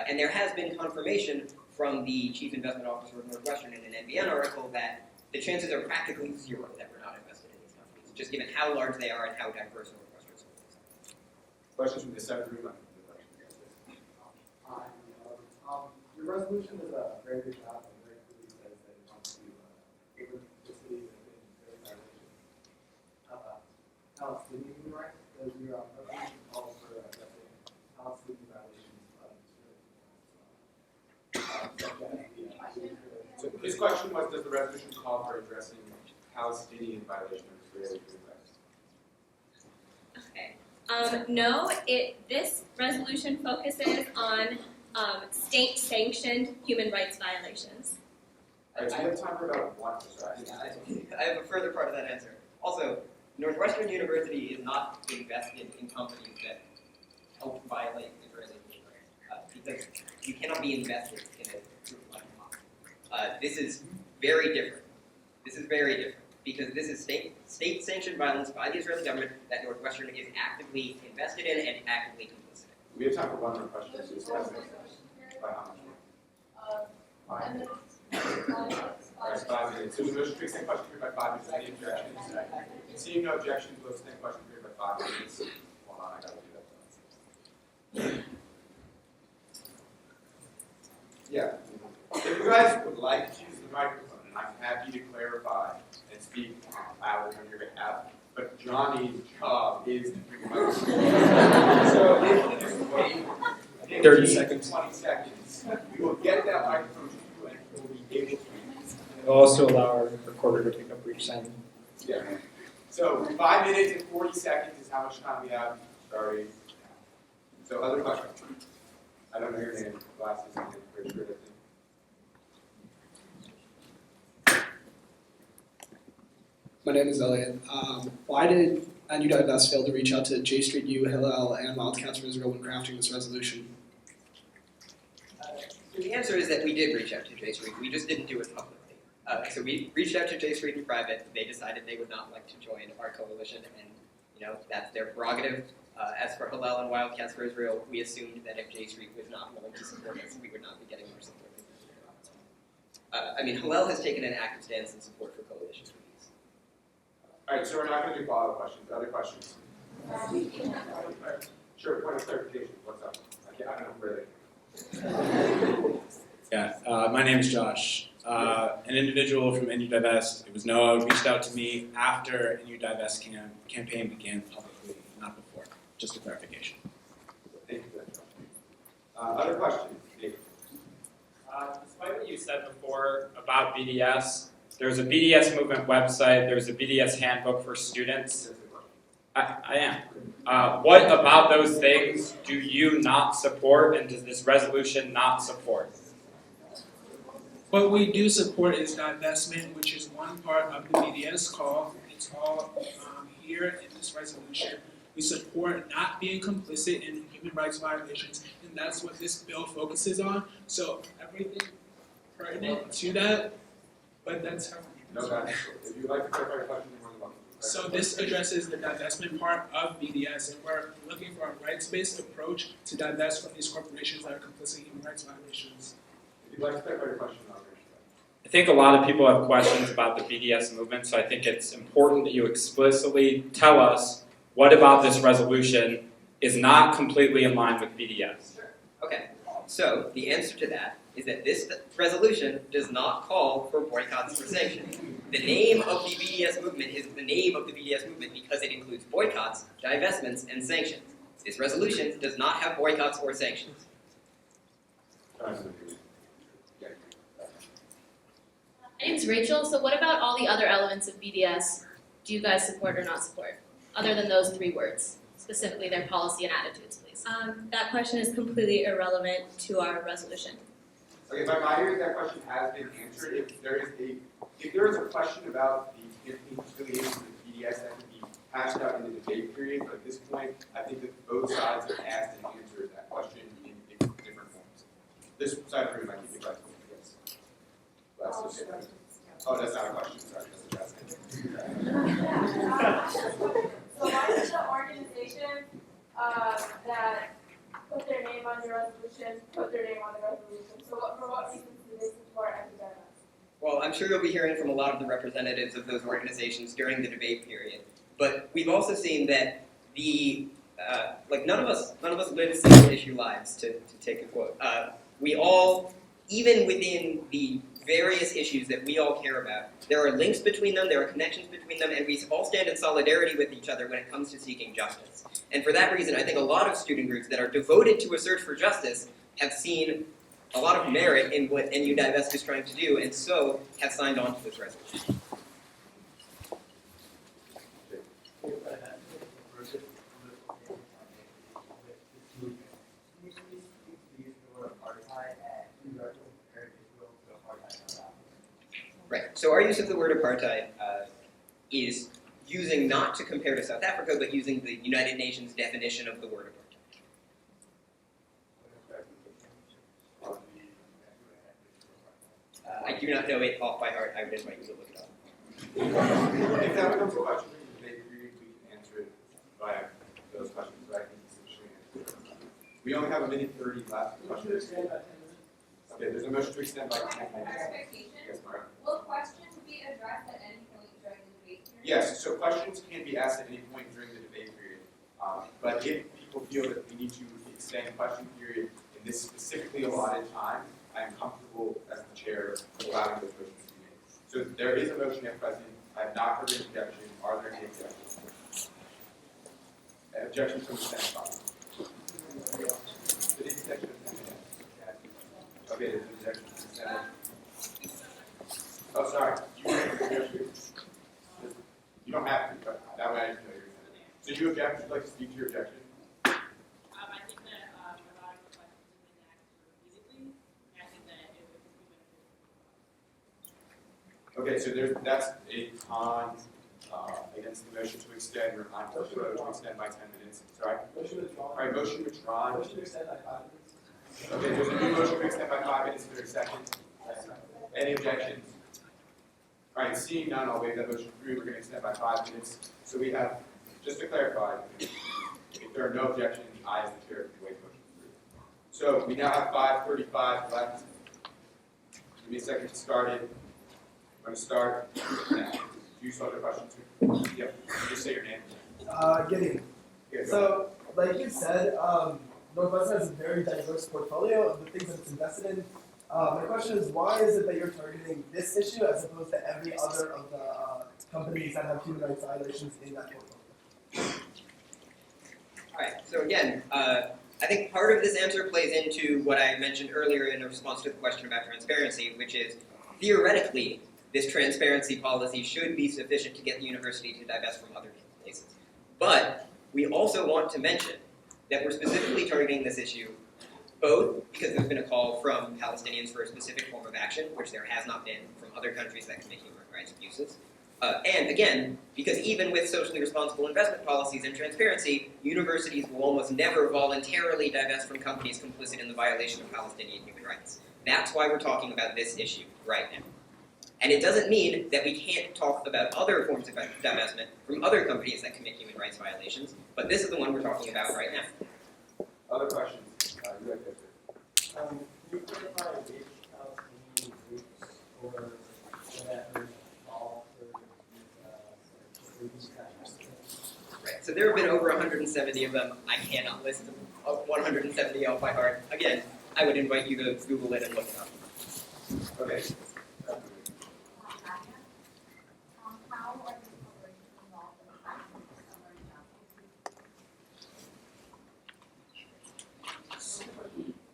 And there has been confirmation from the chief investment officer of Northwestern in an NBN article that the chances are practically zero that we're not invested in these companies, just given how large they are and how diverse Northwestern's holdings are. Questions from the second room? Your resolution is a very good job and very clearly says that it wants to give the city that have been very violations. Palestinian human rights, as your resolution calls for addressing Palestinian violations of So his question was, does the resolution call for addressing Palestinian violation of Israeli human rights? Okay. No, this resolution focuses on state-sanctioned human rights violations. All right, so you have time for about one. I have a further part of that answer. Also, Northwestern University is not invested in companies that help violate Israeli human rights, because you cannot be invested in a group like Hamas. This is very different. Because this is state-sanctioned violence by the Israeli government that Northwestern is actively invested in and actively complicit in. We have time for one more question. By how much? 5 minutes. All right, 5 minutes. So the motion to extend question period by 5 minutes. Any objections? Seeing no objections, we'll extend question period by 5 minutes. Hold on, I gotta do that. Yeah. If you guys would like to use the microphone, and I'm happy to clarify and speak loudly on your behalf, but Johnny's job is to bring the microphone. So if you just wait 30 seconds. 20 seconds, we will get that microphone to you and we'll be able to We'll also allow our recorder to pick up what you're saying. Yeah. So 5 minutes and 40 seconds is how much time we have starting. So other questions? I don't know your name. Glasses and Richard, I think. My name is Elliot. Why did Divest fail to reach out to J Street U, Hillel, and Wildcats for Israel when crafting this resolution? So the answer is that we did reach out to J Street. We just didn't do it publicly. So we reached out to J Street in private. They decided they would not like to join our coalition, and that's their prerogative. As for Hillel and Wildcats for Israel, we assumed that if J Street was not willing to support us, we would not be getting more support. Hillel has taken an active stance in support for coalitions. All right, so we're not going to do follow-up questions. Other questions? Sure, point of clarification. What's up? I don't know really. Yeah, my name is Josh. An individual from NU Divest, it was Noah, reached out to me after NU Divest campaign began publicly, not before. Just a clarification. Thank you for that, Josh. Other questions? Despite what you said before about BDS, there's a BDS movement website, there's a BDS handbook for students. I am. What about those things do you not support and does this resolution not support? What we do support is divestment, which is one part of the BDS call. It's all here in this resolution. We support not being complicit in human rights violations, and that's what this bill focuses on. So everything pertinent to that, but that's how we No, guys. If you'd like to clarify your question, you're more than welcome. So this addresses the divestment part of BDS, and we're looking for a rights-based approach to divest from these corporations that are complicit in human rights violations. If you'd like to clarify your question, I think a lot of people have questions about the BDS movement, so I think it's important that you explicitly tell us what about this resolution is not completely in line with BDS. Sure. Okay, so the answer to that is that this resolution does not call for boycotts or sanctions. The name of the BDS movement is the name of the BDS movement because it includes boycotts, divestments, and sanctions. This resolution does not have boycotts or sanctions. My name's Rachel. So what about all the other elements of BDS do you guys support or not support, other than those 3 words, specifically their policy and attitudes, please? That question is completely irrelevant to our resolution. Okay, by my ears, that question has been answered. If there is a question about the campaign affiliations with BDS that can be hashed out in the debate period, but at this point, I think that both sides have asked and answered that question in different forms. This side of the room, I keep it right. Yes. Oh, that's not a question. Sorry, that's a question. So why did the organization that put their name on your resolution put their name on the resolution? So for what reasons do they support anti-Divestment? Well, I'm sure you'll be hearing from a lot of the representatives of those organizations during the debate period. But we've also seen that none of us live single issue lives, to take a quote. We all, even within the various issues that we all care about, there are links between them, there are connections between them, and we all stand in solidarity with each other when it comes to seeking justice. And for that reason, I think a lot of student groups that are devoted to a search for justice have seen a lot of merit in what NU Divest is trying to do, and so have signed on to this resolution. Right. So our use of the word apartheid is using not to compare to South Africa, but using the United Nations definition of the word apartheid. I do not know it off by heart. I would invite you to look it up. If that becomes a question in the debate period, we can answer it via those questions, but I think it's sufficiently answered. We only have 1:30 left. Okay, there's a motion to extend by 10 minutes. Yes, Nora. Will questions be addressed at any point during the debate period? Yes, so questions can be asked at any point during the debate period. But if people feel that we need to extend question period in this specifically allotted time, I am comfortable as the chair allowing those motions to be made. So there is a motion at present. I have not heard an objection. Are there any objections? An objection from the Senate body. The extension of 10 minutes. Okay, there's an objection from the Senate. Oh, sorry. You don't have to, but that way I know you're going to. So you object? Would you like to speak to your objection? I think that a lot of questions have been asked repeatedly, and I think that it would be beneficial. Okay, so that's a con against the motion to extend. We're on to extend by 10 minutes. Sorry? Motion withdrawn. All right, motion withdrawn. Motion to extend by 5 minutes. Okay, there's a new motion to extend by 5 minutes. Is there a second? Any objections? All right, seeing none, I'll waive that motion through. We're going to extend by 5 minutes. So we have, just to clarify, if there are no objections, I, as the chair, can waive the motion through. So we now have 5:35 left. Give me a second to start it. I'm going to start now. Do you still have a question too? Yep. Just say your name. Gideon. Yeah, So, like you said, Northwestern has a very diverse portfolio of the things that it's invested in. My question is, why is it that you're targeting this issue as opposed to every other of the companies that have human rights violations in that portfolio? All right, so again, I think part of this answer plays into what I mentioned earlier in response to the question about transparency, which is, theoretically, this transparency policy should be sufficient to get the university to divest from other places. But we also want to mention that we're specifically targeting this issue both because there's been a call from Palestinians for a specific form of action, which there has not been from other countries that commit human rights abuses. And again, because even with socially responsible investment policies and transparency, universities will almost never voluntarily divest from companies complicit in the violation of Palestinian human rights. That's why we're talking about this issue right now. And it doesn't mean that we can't talk about other forms of divestment from other companies that commit human rights violations, but this is the one we're talking about right now. Other questions? You have to Can you clarify which Palestinian groups or whatever involved for these guys? Right, so there have been over 170 of them. I cannot list them 170 off by heart. Again, I would invite you to Google it and look it up. Okay.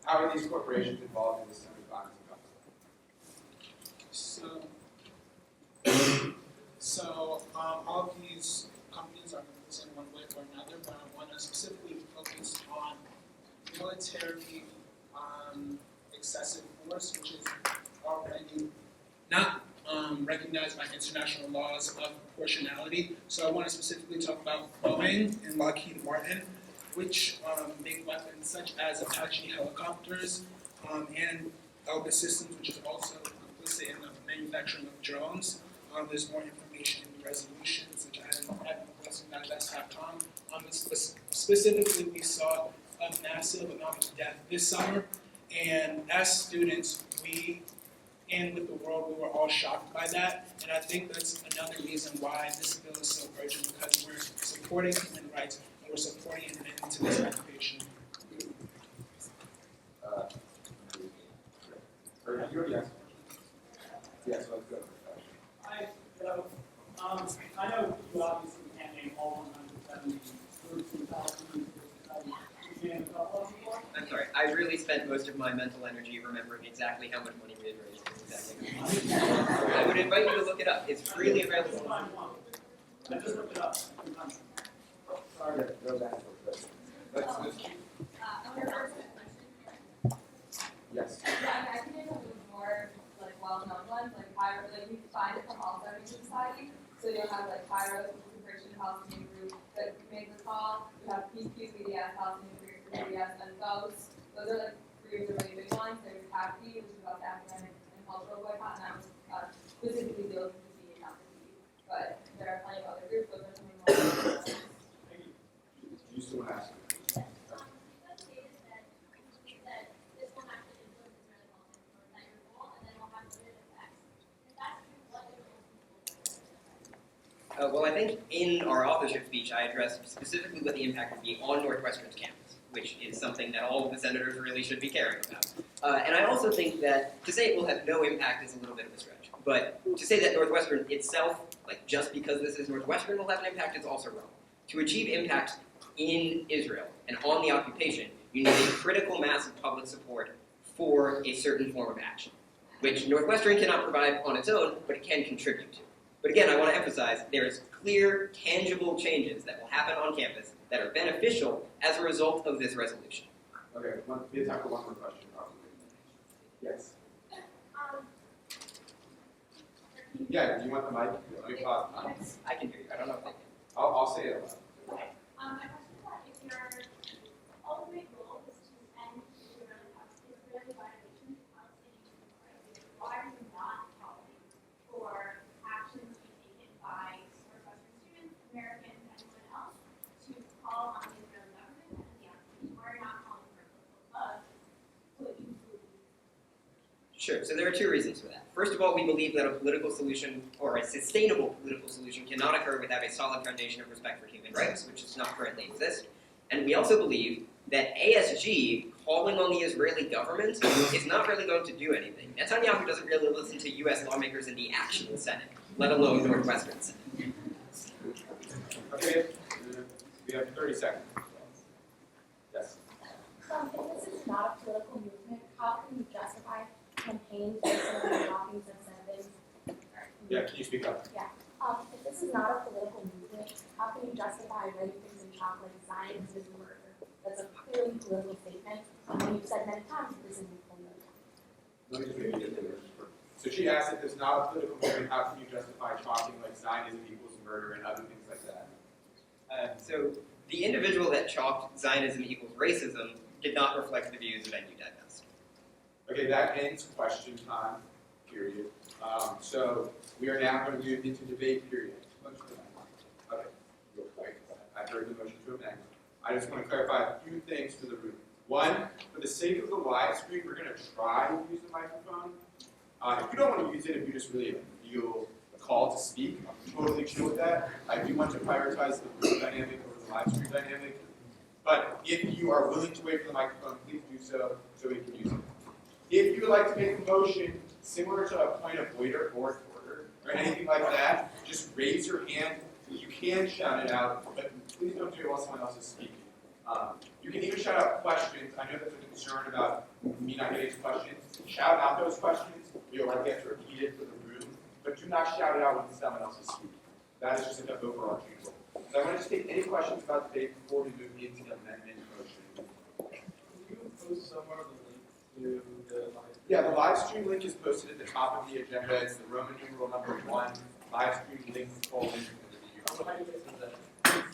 How how are these corporations involved in this type of violence and conflict? So all of these companies are complicit in one way or another, but I want to specifically focus on military excessive force, which is already not recognized by international laws of proportionality. So I want to specifically talk about Boeing and Lockheed Martin, which make weapons such as Apache helicopters and Elbit Systems, which is also complicit in the manufacturing of drones. There's more information in the resolutions, which I have at northwestern.divest.com. Specifically, we saw a massive amount of death this summer, and as students, and with the world, we were all shocked by that, and I think that's another reason why this bill is so urgent, because we're supporting human rights and we're supporting an end to this occupation. Yes, let's go. Hi, so, I know you obviously can't name all 170 groups in Palestine. I'm sorry, I really spent most of my mental energy remembering exactly how much money we had raised. Exactly. I would invite you to look it up. It's freely available. I just looked it up. Sorry. Yes. Yeah, I think it's a more like well-known ones, like you find it from all Southern society. So you'll have like Pyros, which is a Christian Palestinian group that made the call. You have PQBDS, Palestinian group, BDS, and those. Those are like three of the really big ones. There's CAFD, which is about the academic and cultural boycott, and that was specifically deals with the CD and not the CD. But there are plenty of other groups. Those are some of the more. You still want to ask? Well, I think in our authorship speech, I addressed specifically what the impact would be on Northwestern's campus, which is something that all of the senators really should be caring about. And I also think that to say it will have no impact is a little bit of a stretch. But to say that Northwestern itself, like just because this is Northwestern will have an impact, is also wrong. To achieve impact in Israel and on the occupation, you need a critical mass of public support for a certain form of action, which Northwestern cannot provide on its own, but it can contribute to. But again, I want to emphasize there's clear, tangible changes that will happen on campus that are beneficial as a result of this resolution. Okay, we have time for one more question, probably. Yes. Yeah, do you want the mic? Let me pause the mic. I can hear you. I don't know if I can. I'll say it aloud. Okay. My question is that if your ultimate goal is to end Israeli violation of Palestinian rights, why are you not calling for actions being taken by Northwestern students, Americans, anyone else, to call on the Israeli government and the occupation? Why are you not calling for a political buzz so that you believe? Sure, so there are two reasons for that. First of all, we believe that a political solution, or a sustainable political solution, cannot occur without a solid foundation of respect for human rights, which does not currently exist. And we also believe that ASG calling on the Israeli government is not really going to do anything. Netanyahu doesn't really listen to U.S. lawmakers in the actual Senate, let alone Northwestern Senate. Okay, we have 30 seconds. Yes. If this is not a political movement, how can you justify campaigns based on the copies and senators? Yeah, can you speak up? Yeah. If this is not a political movement, how can you justify writing things in chalk like Zionism is murder? That's a clearly political statement, and you've said many times that this is a political movement. Let me just repeat it. So she asked if there's not a political movement, how can you justify talking like Zionism equals murder and other things like that? So the individual that chalked Zionism equals racism did not reflect the views of Divest. Okay, that ends question time, period. So we are now going to move into debate period. Okay, real quick. I've heard the motion to amend. I just want to clarify a few things to the room. One, for the sake of the live stream, we're going to try to use the microphone. If you don't want to use it, if you just really feel a call to speak, I'm totally chill with that. I do want to prioritize the room dynamic over the live stream dynamic. But if you are willing to wait for the microphone, please do so we can use it. If you would like to make a motion similar to a point of order or anything like that, just raise your hand. You can shout it out, but please don't do it while someone else is speaking. You can even shout out questions. I know there's a concern about me not getting to questions. Shout out those questions. You'll likely have to repeat it for the room, but do not shout it out when someone else is speaking. That is just an overarching rule. So I want to just take any questions about the debate before we move into the amendment motion. Can you post somewhere the link to the live? Yeah, the live stream link is posted at the top of the agenda. It's the Roman numeral number 1. Live stream link colon.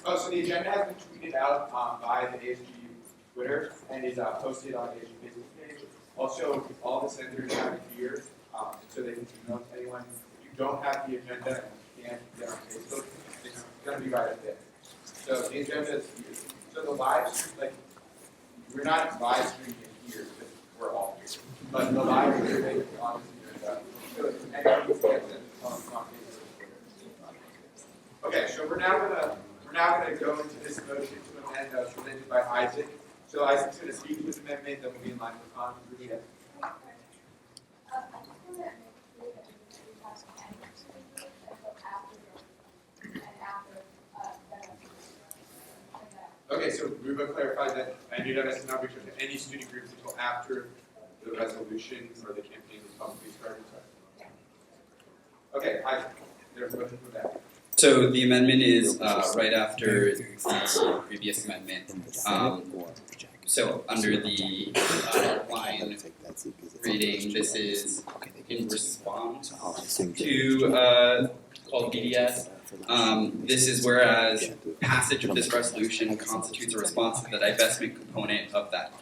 Oh, so the agenda has been tweeted out by the ASG Twitter and is posted on the ASG Facebook page. Also, all the senators have it here, so they can email to anyone. If you don't have the agenda and can't get on Facebook, it's going to be right up there. So the agenda is here. So the live stream, like, we're not live streaming it here because we're all here. But the live stream is on the agenda. So anyone can get it on Facebook. Okay, so we're now gonna go into this motion to amend that was presented by Isaac. So Isaac's gonna speak to this amendment that will be in line with Congress. Okay, so Ruba clarified that NUW has not reached out to any student groups until after the resolution or the campaign was publicly started. Okay, Isaac, there's a motion for that. So the amendment is right after the previous amendment. So under the line reading, this is in response to called BDS. This is whereas passage of this resolution constitutes a response to the divestment component of that.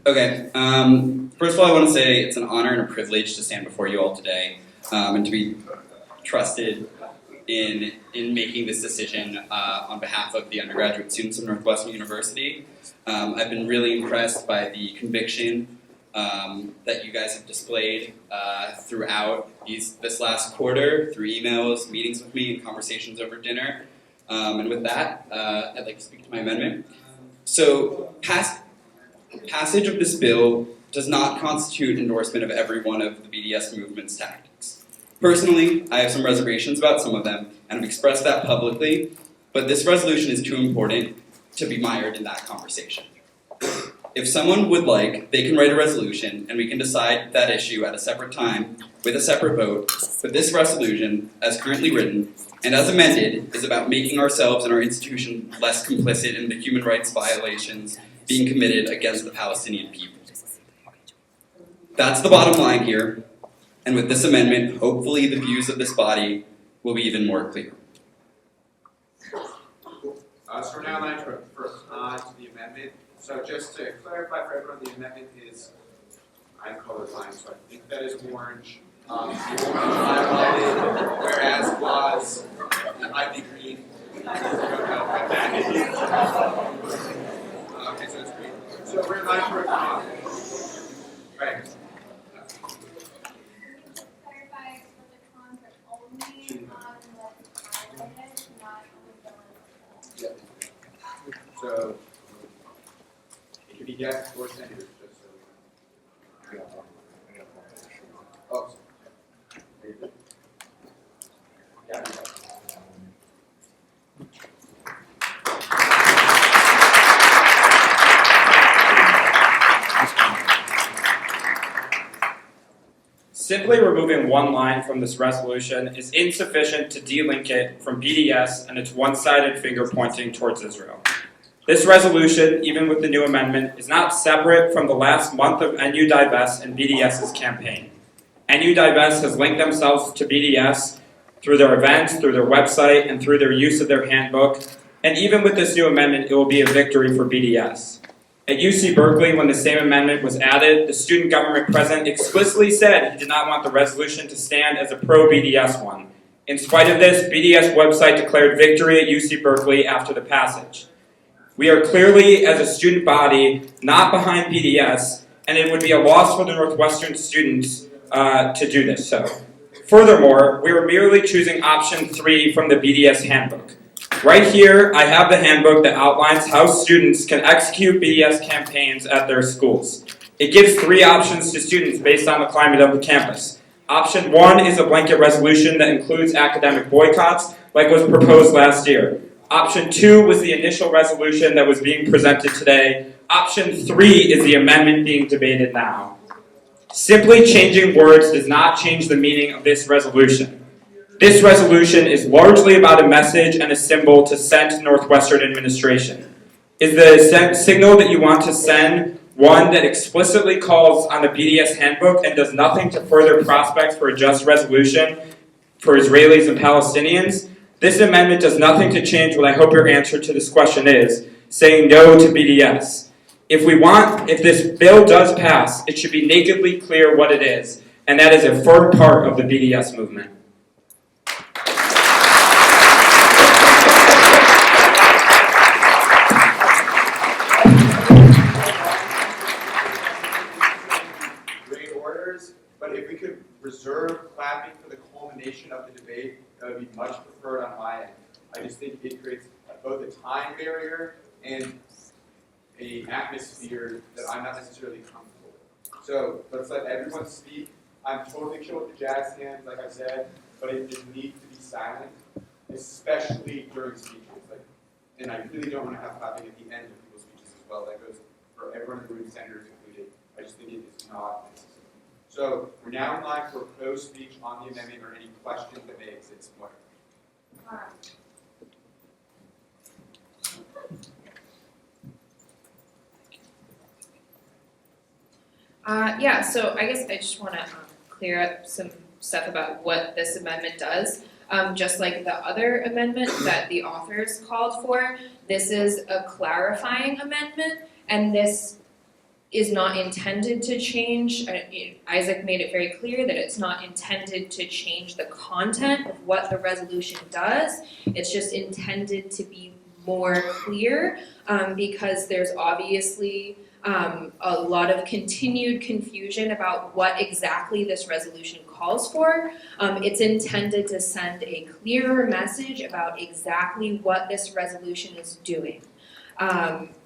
Okay, first of all, I want to say it's an honor and a privilege to stand before you all today and to be trusted in making this decision on behalf of the undergraduate students of Northwestern University. I've been really impressed by the conviction that you guys have displayed throughout this last quarter, through emails, meetings with me, and conversations over dinner. And with that, I'd like to speak to my amendment. So, passage of this bill does not constitute endorsement of every one of the BDS movement's tactics. Personally, I have some reservations about some of them, and have expressed that publicly, but this resolution is too important to be mired in that conversation. If someone would like, they can write a resolution, and we can decide that issue at a separate time with a separate vote, but this resolution, as currently written, and as amended, is about making ourselves and our institution less complicit in the human rights violations being committed against the Palestinian people. That's the bottom line here, and with this amendment, hopefully the views of this body will be even more clear. So we're now in line for a con to the amendment. So just to clarify for everyone, the amendment is, I'm colorblind, so I think that is orange. The orange highlighted, whereas was, it might be green. I don't know what that is. Okay, so it's green. So we're in line for a con. Right. So it could be yes or senators, just so we know. Oh, sorry. Yeah. Simply removing one line from this resolution is insufficient to delink it from BDS and its one-sided finger pointing towards Israel. This resolution, even with the new amendment, is not separate from the last month of NU Divest and BDS's campaign. NU Divest has linked themselves to BDS through their events, through their website, and through their use of their handbook. And even with this new amendment, it will be a victory for BDS. At UC Berkeley, when the same amendment was added, the student government president explicitly said he did not want the resolution to stand as a pro-BDS one. In spite of this, BDS website declared victory at UC Berkeley after the passage. We are clearly, as a student body, not behind BDS, and it would be a loss for the Northwestern students to do this so. Furthermore, we are merely choosing option 3 from the BDS handbook. Right here, I have the handbook that outlines how students can execute BDS campaigns at their schools. It gives 3 options to students based on the climate of the campus. Option 1 is a blanket resolution that includes academic boycotts, like was proposed last year. Option 2 was the initial resolution that was being presented today. Option 3 is the amendment being debated now. Simply changing words does not change the meaning of this resolution. This resolution is largely about a message and a symbol to send to Northwestern administration. Is the signal that you want to send one that explicitly calls on the BDS handbook and does nothing to further prospects for a just resolution for Israelis and Palestinians? This amendment does nothing to change what I hope your answer to this question is, saying no to BDS. If this bill does pass, it should be nakedly clear what it is, and that is a firm part of the BDS movement. Great orders, but if we could reserve clapping for the culmination of the debate, that would be much preferred on my end. I just think it creates both a time barrier and an atmosphere that I'm not necessarily comfortable with. So let's let everyone speak. I'm totally chill with the jazz hands, like I said, but it just needs to be silent, especially during speeches. And I really don't want to have clapping at the end of people's speeches as well. That goes for everyone in the room, senators included. I just think it is not necessary. So we're now in line for a closed speech on the amendment or any questions that may exist. What? Yeah, so I guess I just want to clear up some stuff about what this amendment does. Just like the other amendment that the authors called for, this is a clarifying amendment, and this is not intended to change. Isaac made it very clear that it's not intended to change the content of what the resolution does. It's just intended to be more clear because there's obviously a lot of continued confusion about what exactly this resolution calls for. It's intended to send a clearer message about exactly what this resolution is doing.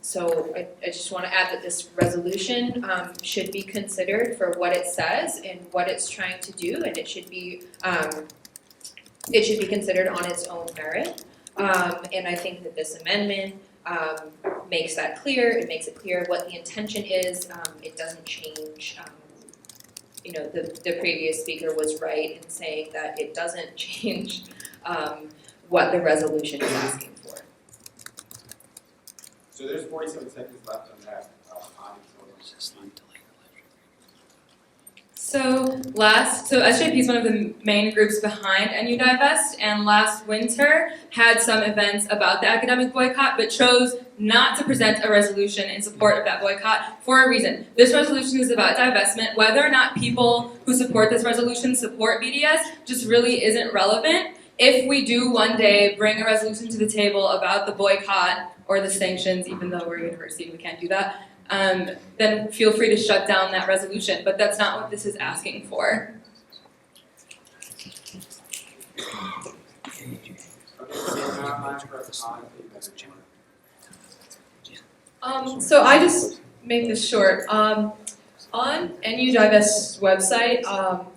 So I just want to add that this resolution should be considered for what it says and what it's trying to do, and it should be considered on its own merit. And I think that this amendment makes that clear. It makes it clear what the intention is. It doesn't change. The previous speaker was right in saying that it doesn't change what the resolution is asking for. So there's 47 seconds left on that. So SJP is one of the main groups behind NU Divest, and last winter had some events about the academic boycott, but chose not to present a resolution in support of that boycott for a reason. This resolution is about divestment. Whether or not people who support this resolution support BDS just really isn't relevant. If we do one day bring a resolution to the table about the boycott or the sanctions, even though we're a university, we can't do that, then feel free to shut down that resolution, but that's not what this is asking for. So I just make this short. On NU Divest's website,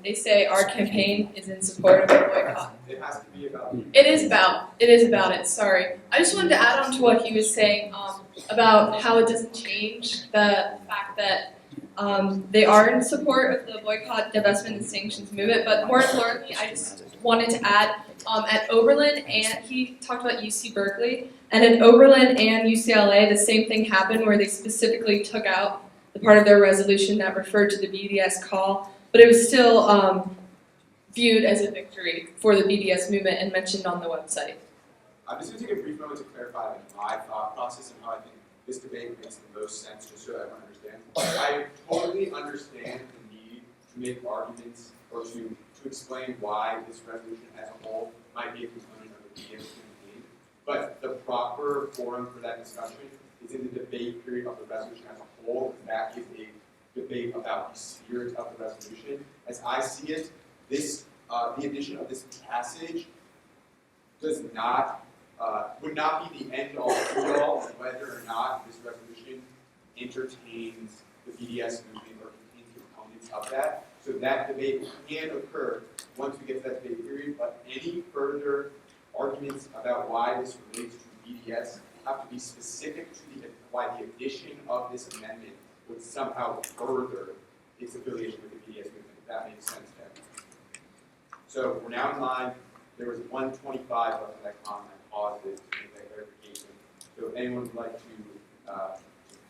they say our campaign is in support of the boycott. It has to be about. It is about it. Sorry. I just wanted to add on to what he was saying about how it doesn't change the fact that they are in support of the boycott, divestment, and sanctions movement. But more importantly, I just wanted to add at Oberlin, and he talked about UC Berkeley, and at Oberlin and UCLA, the same thing happened where they specifically took out the part of their resolution that referred to the BDS call, but it was still viewed as a victory for the BDS movement and mentioned on the website. I'm just going to take a brief moment to clarify my thought process and how I think this debate makes the most sense, just so that everyone understands. I totally understand the need to make arguments or to explain why this resolution as a whole might be a component of the BDS campaign, but the proper forum for that discussion is in the debate period of the resolution as a whole. That is a debate about the spirit of the resolution. As I see it, this the addition of this passage does not would not be the end all be all of whether or not this resolution entertains the BDS movement or contain components of that. So that debate can occur once we get to that debate period, but any further arguments about why this relates to BDS have to be specific to why the addition of this amendment would somehow further its affiliation with the BDS movement, if that makes sense to everyone. So we're now in line. There was 125 left in that comment. I paused it to make that clarification. So if anyone would like to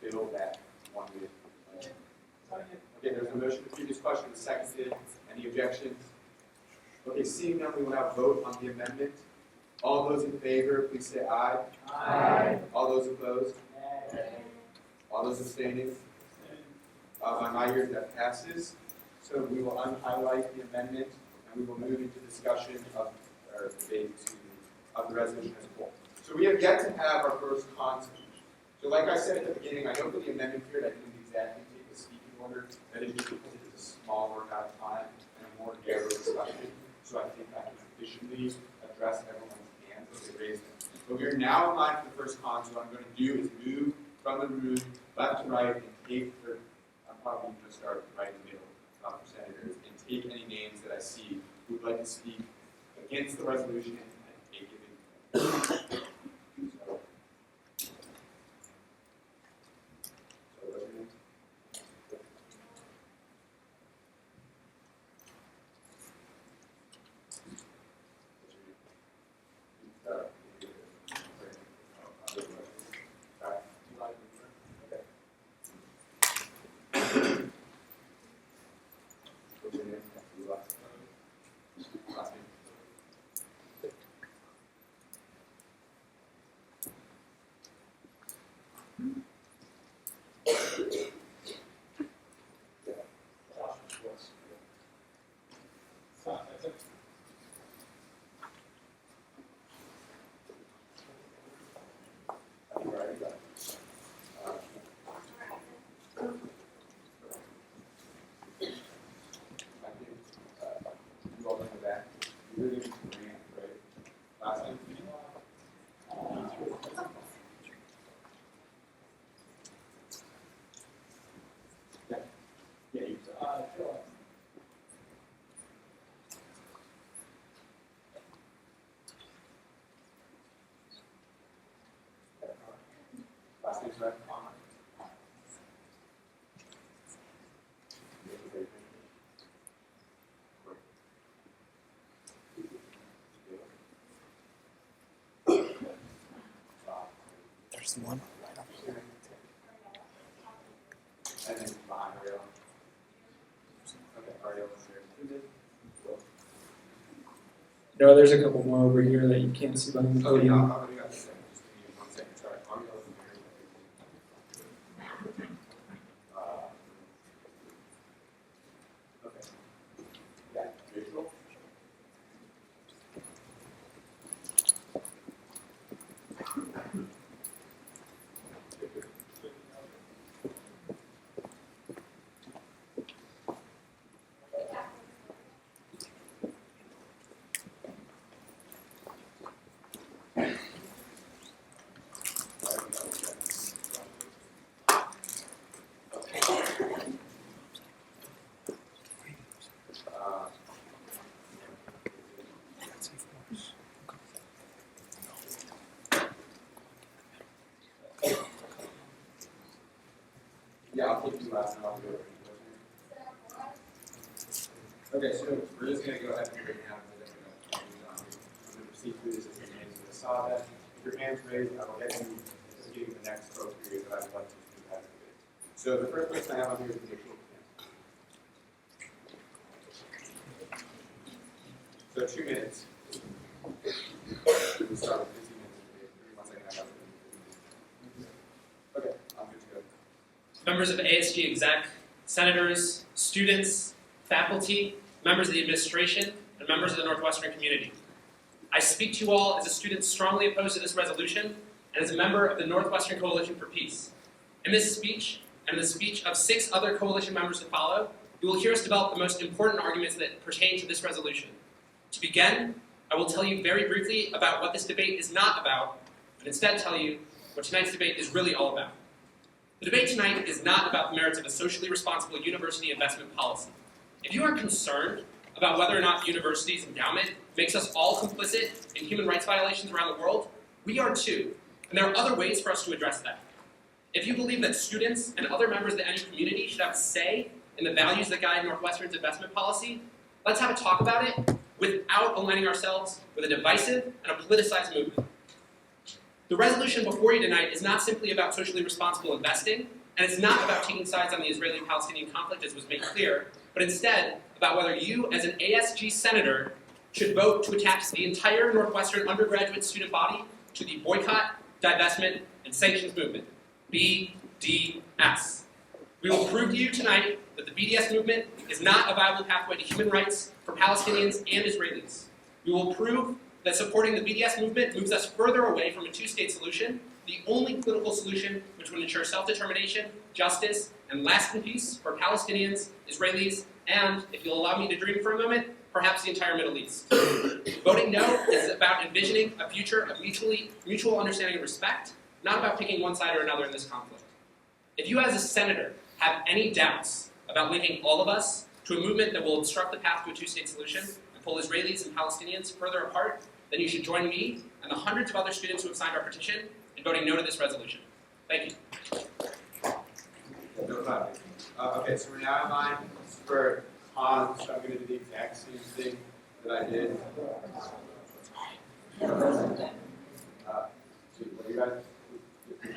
fill that 1 minute. Okay, there's a motion. The previous question was seconded. Any objections? Okay, seeing none, we will now vote on the amendment. All those in favor, please say aye. Aye. All those opposed? Nay. All those abstaining? By my ears, that passes. So we will unhighlight the amendment, and we will move into discussion of our debate of the resolution as a whole. So we have yet to have our first concept. So like I said at the beginning, I know for the amendment period, I didn't exactly take the speaking order. That is just because it is a small amount of time and a more narrow discussion. So I think I can sufficiently address everyone's hands as they raise them. But we are now in line for the first con, so what I'm going to do is move from the room left to right and take, I'm probably going to start right in the middle for senators, and take any names that I see who would like to speak against the resolution at a given. There's one right up here. And then behind Ariel. Okay, Ariel is there. No, there's a couple more over here that you can't see behind the Oh, yeah, podium. I'll be back. Just give me 1 second. Sorry, Ariel is there. Okay. Yeah, visual. Yeah, I'll take you last and I'll go over. Okay, so we're just going to go ahead and bring down the I'm going to proceed through this as your names with Asada. If your hand's raised, I will get you to give you the next vote period that I would like to do that. So the first person I have on here is the initial camp. So 2 minutes. We start with 15 minutes. 1 second, I have it. Okay, I'm good to go. Members of ASG exec, senators, students, faculty, members of the administration, and members of the Northwestern community. I speak to you all as a student strongly opposed to this resolution and as a member of the Northwestern Coalition for Peace. In this speech, and in the speech of 6 other coalition members to follow, you will hear us develop the most important arguments that pertain to this resolution. To begin, I will tell you very briefly about what this debate is not about, but instead tell you what tonight's debate is really all about. The debate tonight is not about the merits of a socially responsible university investment policy. If you are concerned about whether or not the university's endowment makes us all complicit in human rights violations around the world, we are too, and there are other ways for us to address that. If you believe that students and other members of the NU community should have a say in the values that guide Northwestern's investment policy, let's have a talk about it without aligning ourselves with a divisive and a politicized movement. The resolution before you tonight is not simply about socially responsible investing, and it's not about taking sides on the Israeli-Palestinian conflict, as was made clear, but instead about whether you, as an ASG senator, should vote to attach the entire Northwestern undergraduate student body to the boycott, divestment, and sanctions movement, BDS. We will prove to you tonight that the BDS movement is not a viable pathway to human rights for Palestinians and Israelis. We will prove that supporting the BDS movement moves us further away from a two-state solution, the only political solution which would ensure self-determination, justice, and lasting peace for Palestinians, Israelis, and, if you'll allow me to dream for a moment, perhaps the entire Middle East. Voting no is about envisioning a future of mutual understanding and respect, not about picking one side or another in this conflict. If you as a senator have any doubts about linking all of us to a movement that will obstruct the path to a two-state solution and pull Israelis and Palestinians further apart, then you should join me and the hundreds of other students who have signed our petition in voting no to this resolution. Thank you. Okay, so we're now in line for cons, so I'm going to do the exact same thing that I did. What are you guys?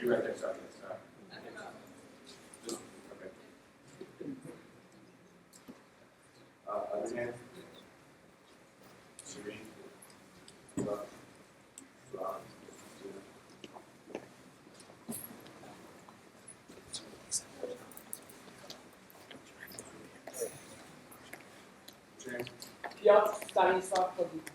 You right there, sorry. Okay. Other hand? Serene. Ruba. Piotr Stanisław Kozicki.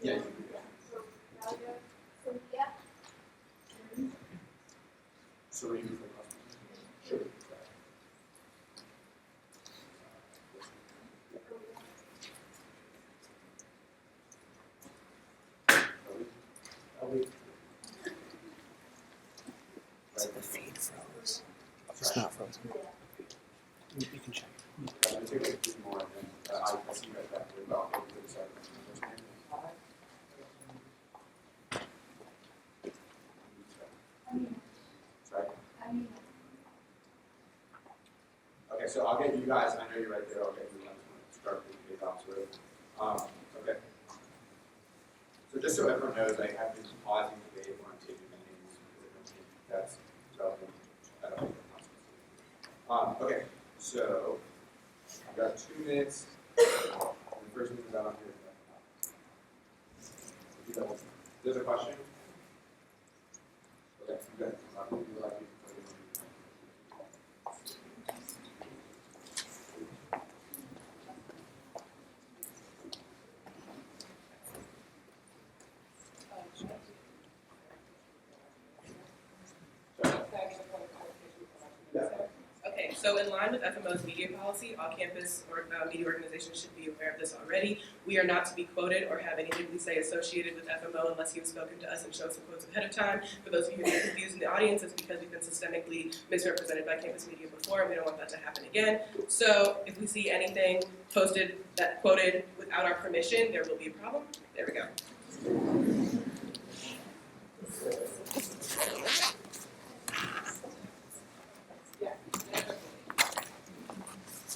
Yeah. Serene. Sure. The feed froze. It's not frozen. You can check. I'm going to take a few more, and then I see you guys back there. Well, I'll go to the side. Okay, so I'll get you guys, I know you're right there, I'll get you guys to start the debate off with. Okay. So just so everyone knows, I have been pausing the debate when I'm taking the names, because I don't think that's relevant. I don't think that's okay, so I've got 2 minutes. And the first thing is out here. There's a question? Okay, good. Okay, so in line with FMO's media policy, all campus or media organizations should be aware of this already. We are not to be quoted or have anything we say associated with FMO unless you have spoken to us and shown some quotes ahead of time. For those of you who are confused in the audience, it's because we've been systemically misrepresented by campus media before, and we don't want that to happen again. So if we see anything posted that quoted without our permission, there will be a problem. There we go.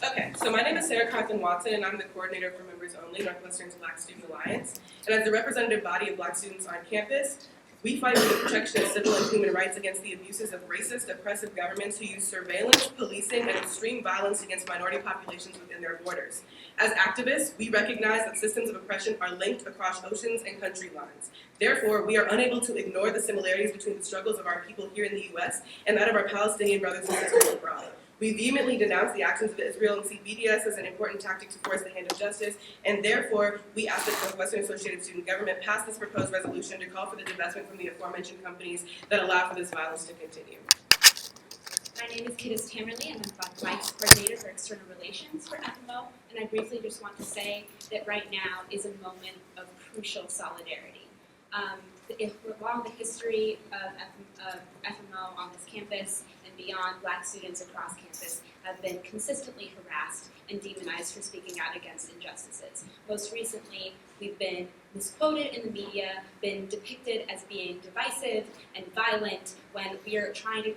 Okay, so my name is Sarah Watson, and I'm the coordinator for Members Only, Northwestern's Black Student Alliance. And as the representative body of Black students on campus, We fight for the protection of civil and human rights against the abuses of racist, oppressive governments who use surveillance, policing, and extreme violence against minority populations within their borders. As activists, we recognize that systems of oppression are linked across oceans and country lines. Therefore, we are unable to ignore the similarities between the struggles of our people here in the U.S. and that of our Palestinian brothers and sisters abroad. We vehemently denounce the actions of Israel and see BDS as an important tactic to force the hand of justice, and therefore, we ask that the Northwestern Associated Student Government pass this proposed resolution to call for the divestment from the aforementioned companies that allow for this violence to continue. My name is Kittis Tamerly, and I'm the Vice Coordinator for External Relations for FMO, and I briefly just want to say that right now is a moment of crucial solidarity. While the history of FMO on this campus and beyond, Black students across campus have been consistently harassed and demonized for speaking out against injustices. Most recently, we've been misquoted in the media, been depicted as being divisive and violent when we are trying to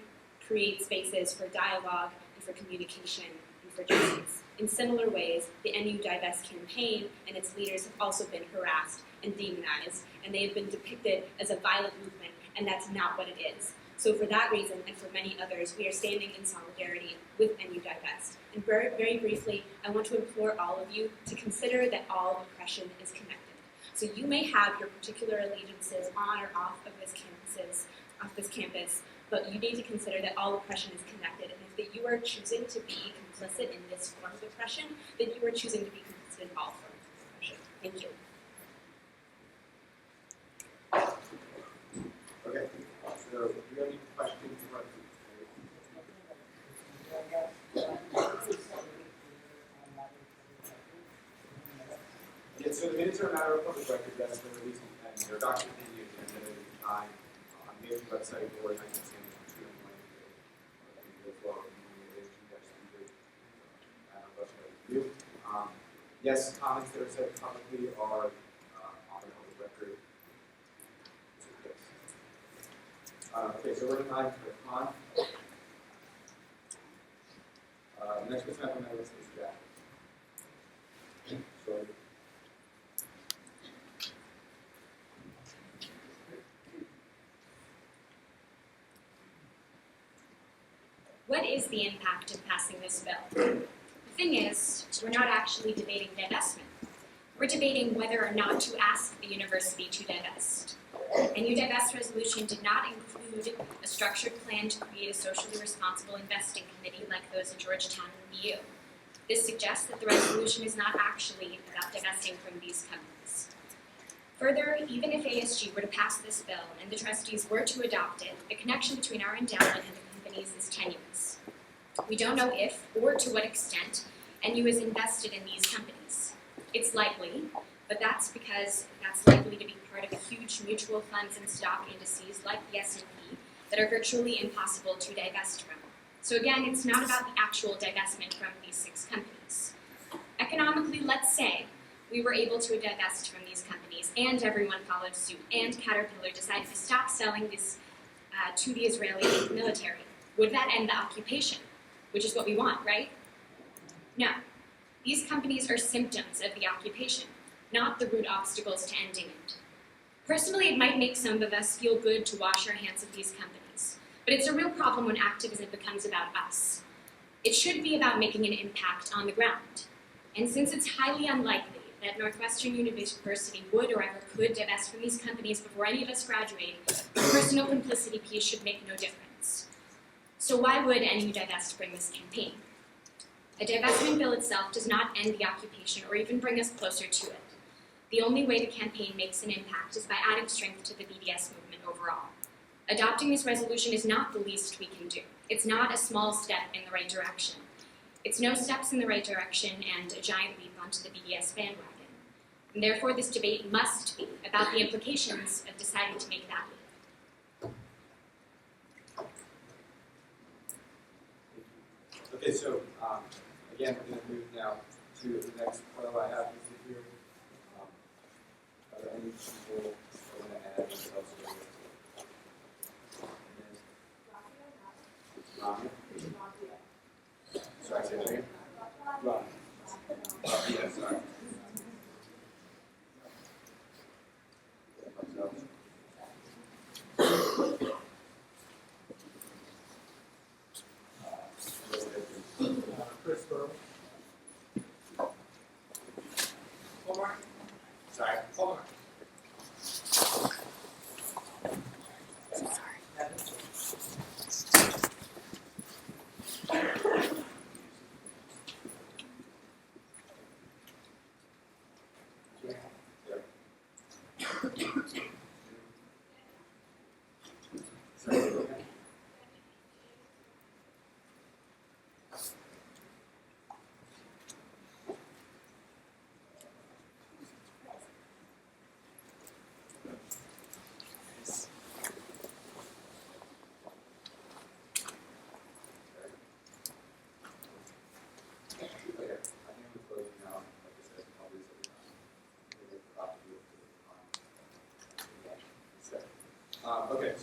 create spaces for dialogue and for communication and for justice. In similar ways, the NU Divest campaign and its leaders have also been harassed and demonized, and they have been depicted as a violent movement, and that's not what it is. So for that reason, and for many others, we are standing in solidarity with NU Divest. And very, very briefly, I want to implore all of you to consider that all oppression is connected. So you may have your particular allegiances on or off of this campus, but you need to consider that all oppression is connected, and if you are choosing to be complicit in this form of oppression, then you are choosing to be complicit in all forms of oppression. Thank you. Okay, so do you have any questions about yes, so the minutes are a matter of public record that has been released and they're documented in the agenda at any time on the Naib website or I can send them to you as well. Yes, comments that are said publicly are on the public record. Okay, so we're going to dive into the con. The next person I have on my list is Jack. So, What is the impact of passing this bill? The thing is, we're not actually debating divestment. We're debating whether or not to ask the university to divest. And your divest resolution did not include a structured plan to create a socially responsible investing committee like those at Georgetown and BU. This suggests that the resolution is not actually about divesting from these companies. Further, even if ASG were to pass this bill and the trustees were to adopt it, the connection between our endowment and the companies is tenuous. We don't know if or to what extent NU is invested in these companies. It's likely, but that's because that's likely to be part of a huge mutual funds and stock indices like the S&P that are virtually impossible to divest from. So again, it's not about the actual divestment from these 6 companies. Economically, let's say we were able to divest from these companies and everyone followed suit and Caterpillar decided to stop selling this to the Israeli military. Would that end the occupation? Which is what we want, right? No. These companies are symptoms of the occupation, not the root obstacles to ending it. Personally, it might make some of us feel good to wash our hands of these companies, but it's a real problem when activism becomes about us. It should be about making an impact on the ground. And since it's highly unlikely that Northwestern University would or ever could divest from these companies before any of us graduate, the personal complicity piece should make no difference. So why would NU divest bring this campaign? A divestment bill itself does not end the occupation or even bring us closer to it. The only way the campaign makes an impact is by adding strength to the BDS movement overall. Adopting this resolution is not the least we can do. It's not a small step in the right direction. It's no steps in the right direction and a giant leap onto the BDS bandwagon. And therefore, this debate must be about the implications of deciding to make that leap. okay, so again, we're going to move now to the next photo I have listed here. Are there any people that want to add themselves to this? Sorry, say that again. Ron. Yeah, sorry.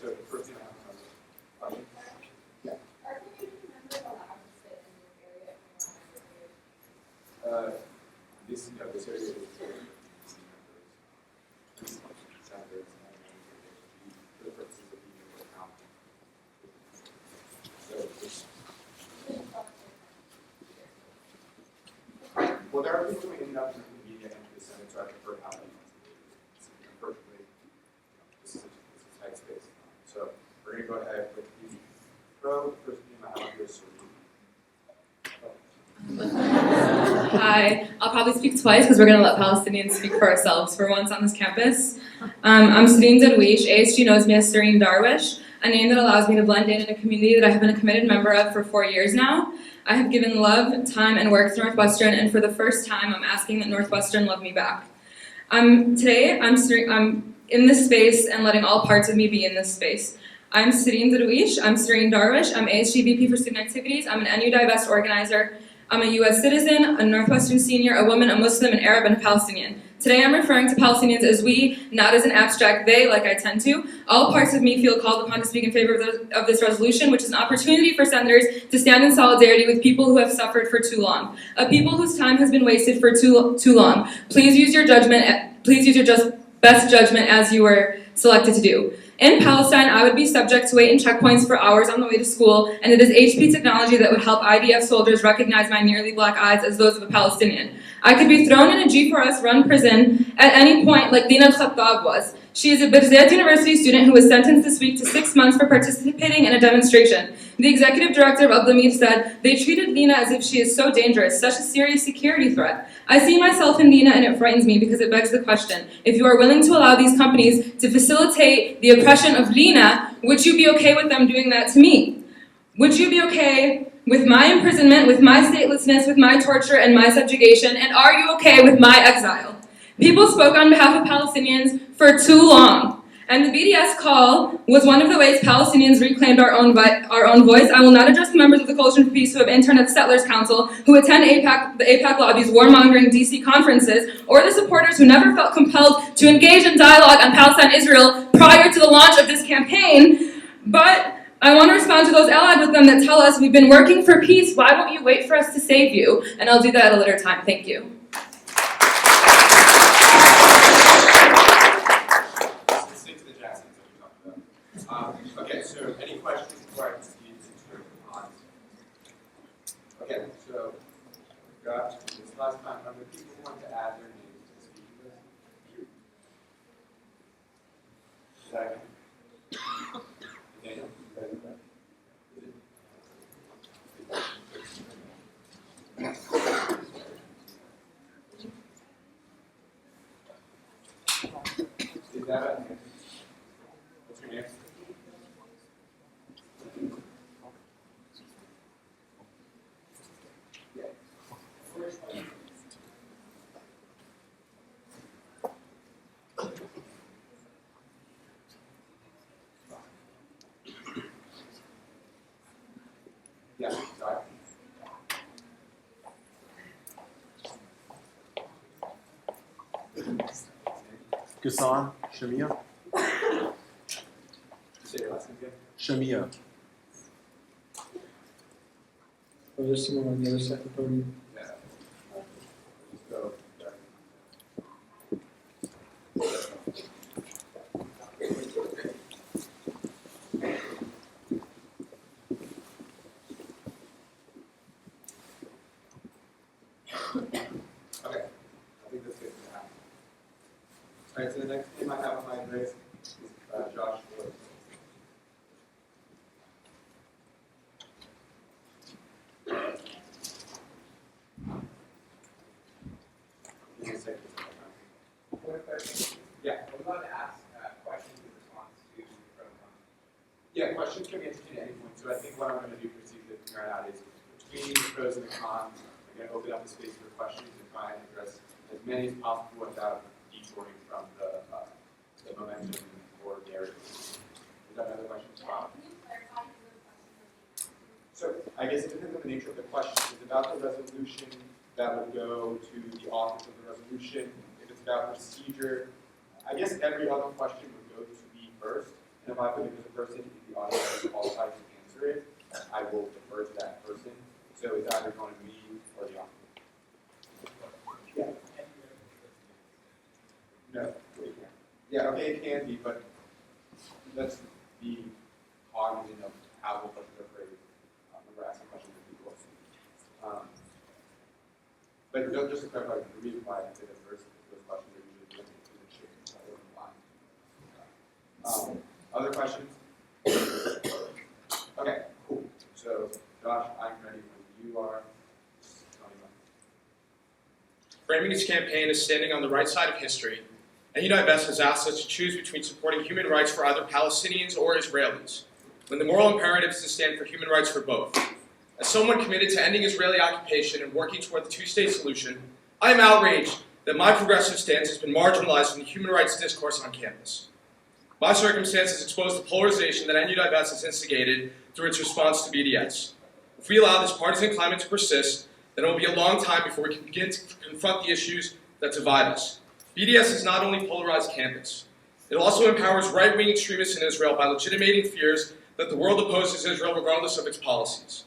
so Christina, question? Yeah. Are community members allowed to sit in this area if they want to? This area is for the purposes of being able to count. Well, there are people who end up in the media and the Senate, so I prefer how they perfectly. This is a tight space. So we're going to go ahead with the pro. First name I have here is Serene. Hi, I'll probably speak twice because we're going to let Palestinians speak for ourselves for once on this campus. I'm Serene Darwish. ASG knows me as Serene Darwish, a name that allows me to blend in a community that I have been a committed member of for 4 years now. I have given love, time, and work to Northwestern, and for the first time, I'm asking that Northwestern love me back. Today, I'm in this space and letting all parts of me be in this space. I'm Serene Darwish. I'm Serene Darwish. I'm ASG VP for Student Activities. I'm an NU Divest organizer. I'm a U.S. citizen, a Northwestern senior, a woman, a Muslim, an Arab, and a Palestinian. Today I'm referring to Palestinians as we, not as an abstract they, like I tend to. All parts of me feel called upon to speak in favor of this resolution, which is an opportunity for senators to stand in solidarity with people who have suffered for too long, a people whose time has been wasted for too long. Please use your judgment. Please use your best judgment as you were selected to do. In Palestine, I would be subject to wait in checkpoints for hours on the way to school, and it is HP technology that would help IDF soldiers recognize my nearly black eyes as those of a Palestinian. I could be thrown in a G4S-run prison at any point like Dina Khattab was. She is a Birzeit University student who was sentenced this week to 6 months for participating in a demonstration. The executive director of Al-Damir said, "They treated Lina as if she is so dangerous, such a serious security threat. I see myself in Lina and it frightens me because it begs the question, if you are willing to allow these companies to facilitate the oppression of Lina, would you be okay with them doing that to me? Would you be okay with my imprisonment, with my statelessness, with my torture and my subjugation, and are you okay with my exile?" People spoke on behalf of Palestinians for too long, and the BDS call was one of the ways Palestinians reclaimed our own voice. I will not address the members of the Coalition for Peace who have interned at the Settlers Council, who attend the AIPAC lobbies, warmongering DC conferences, or the supporters who never felt compelled to engage in dialogue on Palestine-Israel prior to the launch of this campaign, but I want to respond to those allied with them that tell us we've been working for peace, why won't you wait for us to save you? And I'll do that at a later time. Thank you. Okay, so any questions before I proceed on? Okay, so we've got this last time. Are there people who want to add their names to the speaking list? Second. Daniel? Is that a name? What's your name? Yeah, sorry. Ghassan Shamia. Say your last name again. Shamia. Oh, there's someone on the other side of the podium. Yeah. So, okay, I think that's good for now. All right, so the next name I have on my list is Josh Woods. Yeah. I would love to ask questions in response to from. Yeah, questions can be entertained at any point. So I think what I'm going to do for Steve to figure out is between the pros and the cons, I'm going to open up the space for questions and try and address as many as possible without detouring from the momentum or narrative. Is that another question? So I guess it depends on the nature of the question. If it's about the resolution, that would go to the authors of the resolution. If it's about procedure, I guess every other question would go to me first, and And if I put it as a person, if the audience is qualified to answer it, I will defer to that person. So it's either going to me or the audience. Yeah. No, it can't. Yeah, okay, it can be, but let's be cognizant of how we'll questions are phrased when we're asking questions of people. But just to clarify, the reason why I say that first is those questions are usually limited to the shape. So I wasn't blind. Other questions? Okay, cool. So, Josh, I'm ready when you are. Framing its campaign as standing on the right side of history, Divestment has asked us to choose between supporting human rights for either Palestinians or Israelis, when the moral imperative is to stand for human rights for both. As someone committed to ending Israeli occupation and working toward the two-state solution, I am outraged that my progressive stance has been marginalized from the human rights discourse on campus. My circumstances expose the polarization that Divestment has instigated through its response to BDS. If we allow this partisan climate to persist, then it will be a long time before we can begin to confront the issues that divide us. BDS has not only polarized campus, it also empowers right-wing extremists in Israel by legitimating fears that the world opposes Israel regardless of its policies.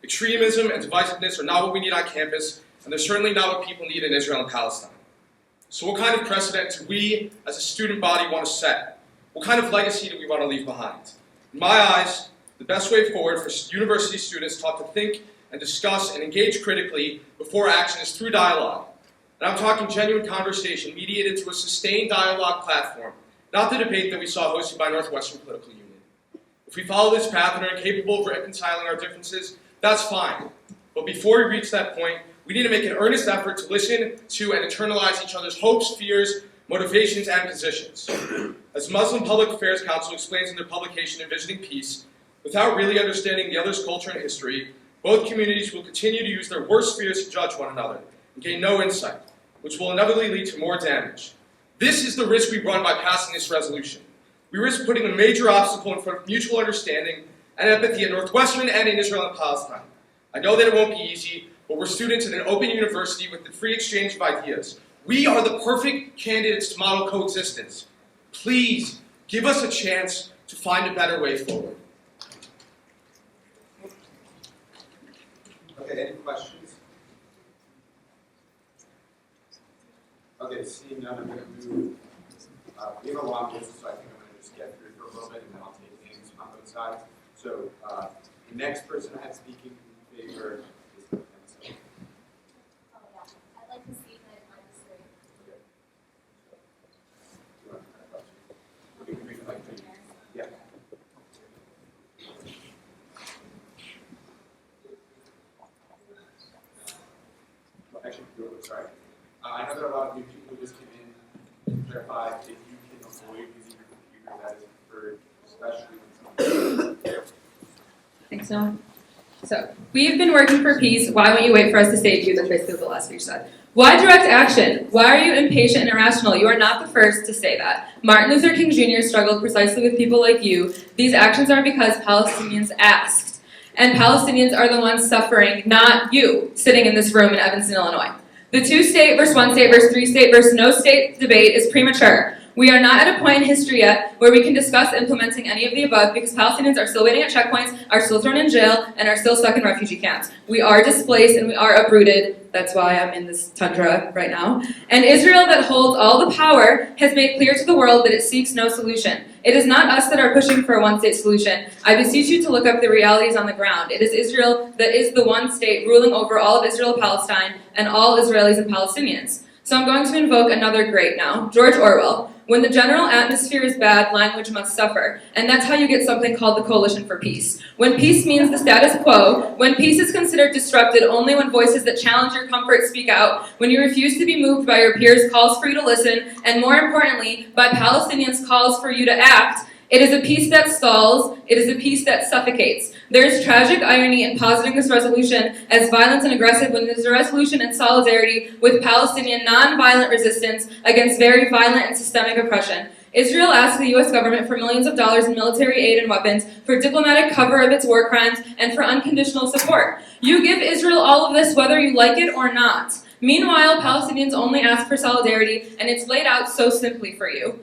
Extremism and divisiveness are not what we need on campus, and they're certainly not what people need in Israel and Palestine. So what kind of precedent do we, as a student body, want to set? What kind of legacy do we want to leave behind? In my eyes, the best way forward for university students taught to think and discuss and engage critically before action is through dialogue. And I'm talking genuine conversation mediated through a sustained dialogue platform, not the debate that we saw hosted by Northwestern Political Union. If we follow this path and are incapable of reconciling our differences, that's fine. But before we reach that point, we need to make an earnest effort to listen to and internalize each other's hopes, fears, motivations, and positions. As Muslim Public Affairs Council explains in their publication Envisioning Peace, without really understanding the other's culture and history, both communities will continue to use their worst fears to judge one another and gain no insight, which will inevitably lead to more damage. This is the risk we run by passing this resolution. We risk putting a major obstacle in front of mutual understanding and empathy at Northwestern and in Israel and Palestine. I know that it won't be easy, but we're students in an open university with the free exchange of ideas. We are the perfect candidates to model coexistence. Please, give us a chance to find a better way forward. Okay, any questions? Okay, seeing none, I'm going to move. We have a long list, so I think I'm going to just get through for a little bit, and then I'll take names on both sides. So the next person I have speaking in favor is Aneesa. Oh yeah, I'd like to see that legislate. Okay. Do you want to ask a question? We can make it like this. Yeah. Well, actually, sorry. I know there are a lot of new people who just came in. Clarify if you can avoid using your computer, that is preferred, especially when someone. Thanks, Noah. So, we've been working for peace. Why won't you wait for us to save you? That's basically what the last speech said. Why direct action? Why are you impatient and irrational? You are not the first to say that. Martin Luther King Jr. struggled precisely with people like you. These actions are because Palestinians asked. And Palestinians are the ones suffering, not you, sitting in this room in Evanston, Illinois. The two-state versus one-state versus three-state versus no-state debate is premature. We are not at a point in history yet where we can discuss implementing any of the above because Palestinians are still waiting at checkpoints, are still thrown in jail, and are still stuck in refugee camps. We are displaced and we are uprooted. That's why I'm in this tundra right now. And Israel, that holds all the power, has made clear to the world that it seeks no solution. It is not us that are pushing for a one-state solution. I beseech you to look up the realities on the ground. It is Israel that is the one state ruling over all of Israel, Palestine, and all Israelis and Palestinians. So I'm going to invoke another great now, George Orwell. When the general atmosphere is bad, language must suffer. And that's how you get something called the Coalition for Peace. When peace means the status quo, when peace is considered disrupted only when voices that challenge your comfort speak out, when you refuse to be moved by your peers' calls for you to listen, and more importantly, by Palestinians' calls for you to act, it is a peace that stalls, it is a peace that suffocates. There is tragic irony in positing this resolution as violent and aggressive when it is a resolution in solidarity with Palestinian non-violent resistance against very violent and systemic oppression. Israel asked the U.S. government for millions of dollars in military aid and weapons, for diplomatic cover of its war crimes, and for unconditional support. You give Israel all of this whether you like it or not. Meanwhile, Palestinians only ask for solidarity, and it's laid out so simply for you.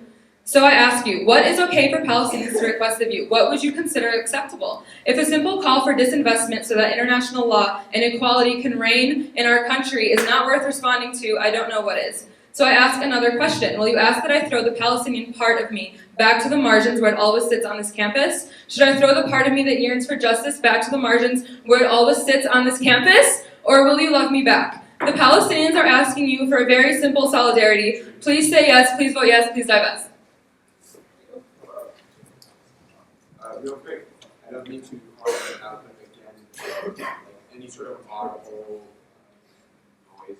So I ask you, what is okay for Palestinians to request of you? What would you consider acceptable? If a simple call for disinvestment so that international law and equality can reign in our country is not worth responding to, I don't know what is. So I ask another question. Will you ask that I throw the Palestinian part of me back to the margins where it always sits on this campus? Should I throw the part of me that yearns for justice back to the margins where it always sits on this campus? Or will you love me back? The Palestinians are asking you for a very simple solidarity. Please say yes, please vote yes, please divest. Real quick, I don't mean to harp on them again, like any sort of audible noise,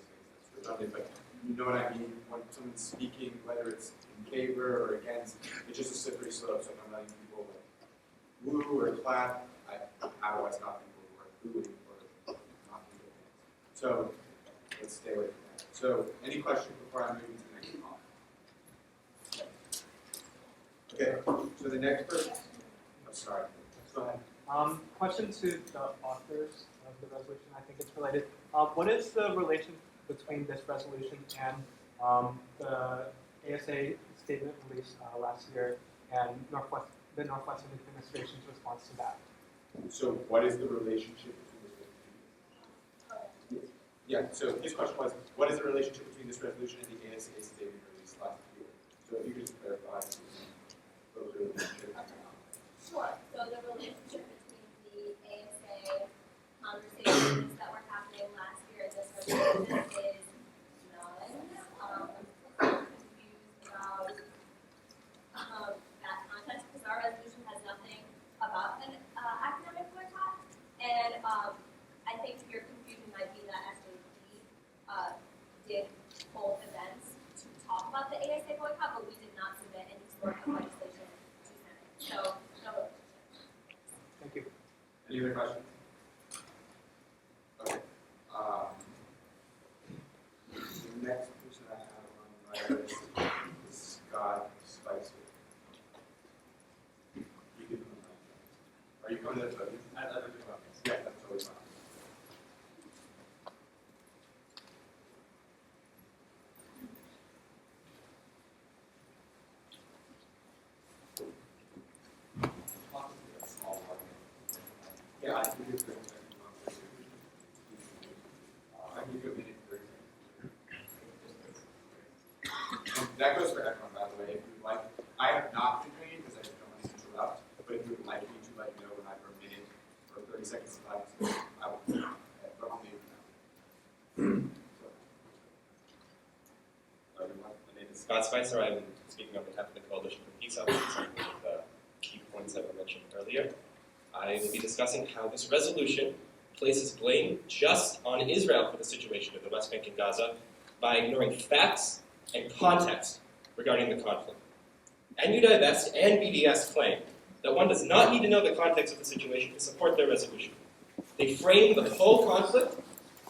that's redundant, but you know what I mean? When someone's speaking, whether it's in favor or against, it's just a slippery slope, so I'm letting people like woo or clap. I otherwise stop people who are booing or not people. So let's stay away from that. So any questions before I move into the next call? Okay, so the next person. Sorry. Go ahead. Question to the authors of the resolution. I think it's related. What is the relation between this resolution and the ASA statement released last year and the Northwestern administration's response to that? So, what is the relationship between this resolution? Yeah. So his question was, what is the relationship between this resolution and the ASA statement released last year? So, if you could just clarify those relationships. Sure. So the relationship between the ASA conversations that were happening last year and this resolution is none. I'm confused about that context because our resolution has nothing about an academic boycott, and I think your confusion might be that SAP did hold events to talk about the ASA boycott, but we did not submit any sort of legislation to Senate. So. Thank you. Any other questions? Okay. The next person I have on my list is Scott Spicer. You give him the mic. Are you coming to the podium? I'd love to do that. Yeah, that's totally fine. Yeah, I can do 30 seconds. I can do a minute 30 seconds. And that goes for everyone, by the way. If you'd like, I have not been doing it because I don't want to interrupt, but if you would like me to let you know when I have a minute or 30 seconds left, I will do that. But I'll leave it now. My name is Scott Spicer. I'm speaking on behalf of the Coalition for Peace. I'll be some of the key points that were mentioned earlier. I will be discussing how this resolution places blame just on Israel for the situation in the West Bank and Gaza by ignoring facts and context regarding the conflict. Divest and BDS claim that one does not need to know the context of the situation to support their resolution. They frame the whole conflict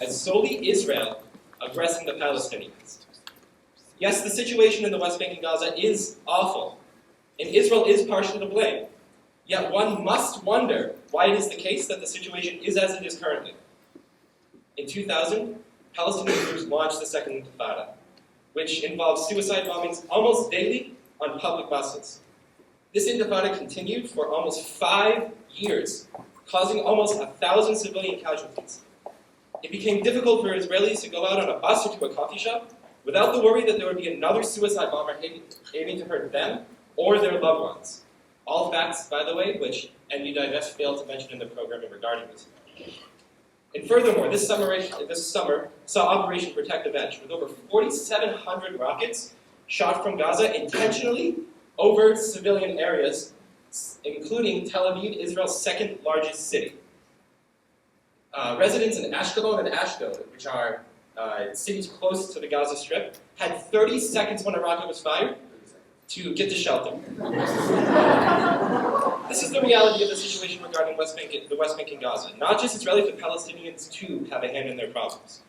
as solely Israel aggressing the Palestinians. Yes, the situation in the West Bank and Gaza is awful, and Israel is partially to blame. Yet one must wonder why it is the case that the situation is as it is currently. In 2000, Palestinian groups launched the Second Intifada, which involved suicide bombings almost daily on public buses. This Intifada continued for almost 5 years, causing almost 1,000 civilian casualties. It became difficult for Israelis to go out on a bus or to a coffee shop without the worry that there would be another suicide bomber aiming to hurt them or their loved ones. All facts, by the way, which Divest failed to mention in the programming regarding this. And furthermore, this summer saw Operation Protective Edge, with over 4,700 rockets shot from Gaza intentionally over civilian areas, including Tel Aviv, Israel's second largest city. Residents in Ashkelon and Ashdod, which are cities close to the Gaza Strip, had 30 seconds when a rocket was fired to get to shelter. This is the reality of the situation regarding the West Bank and Gaza. Not just Israelis, but Palestinians too have a hand in their problems.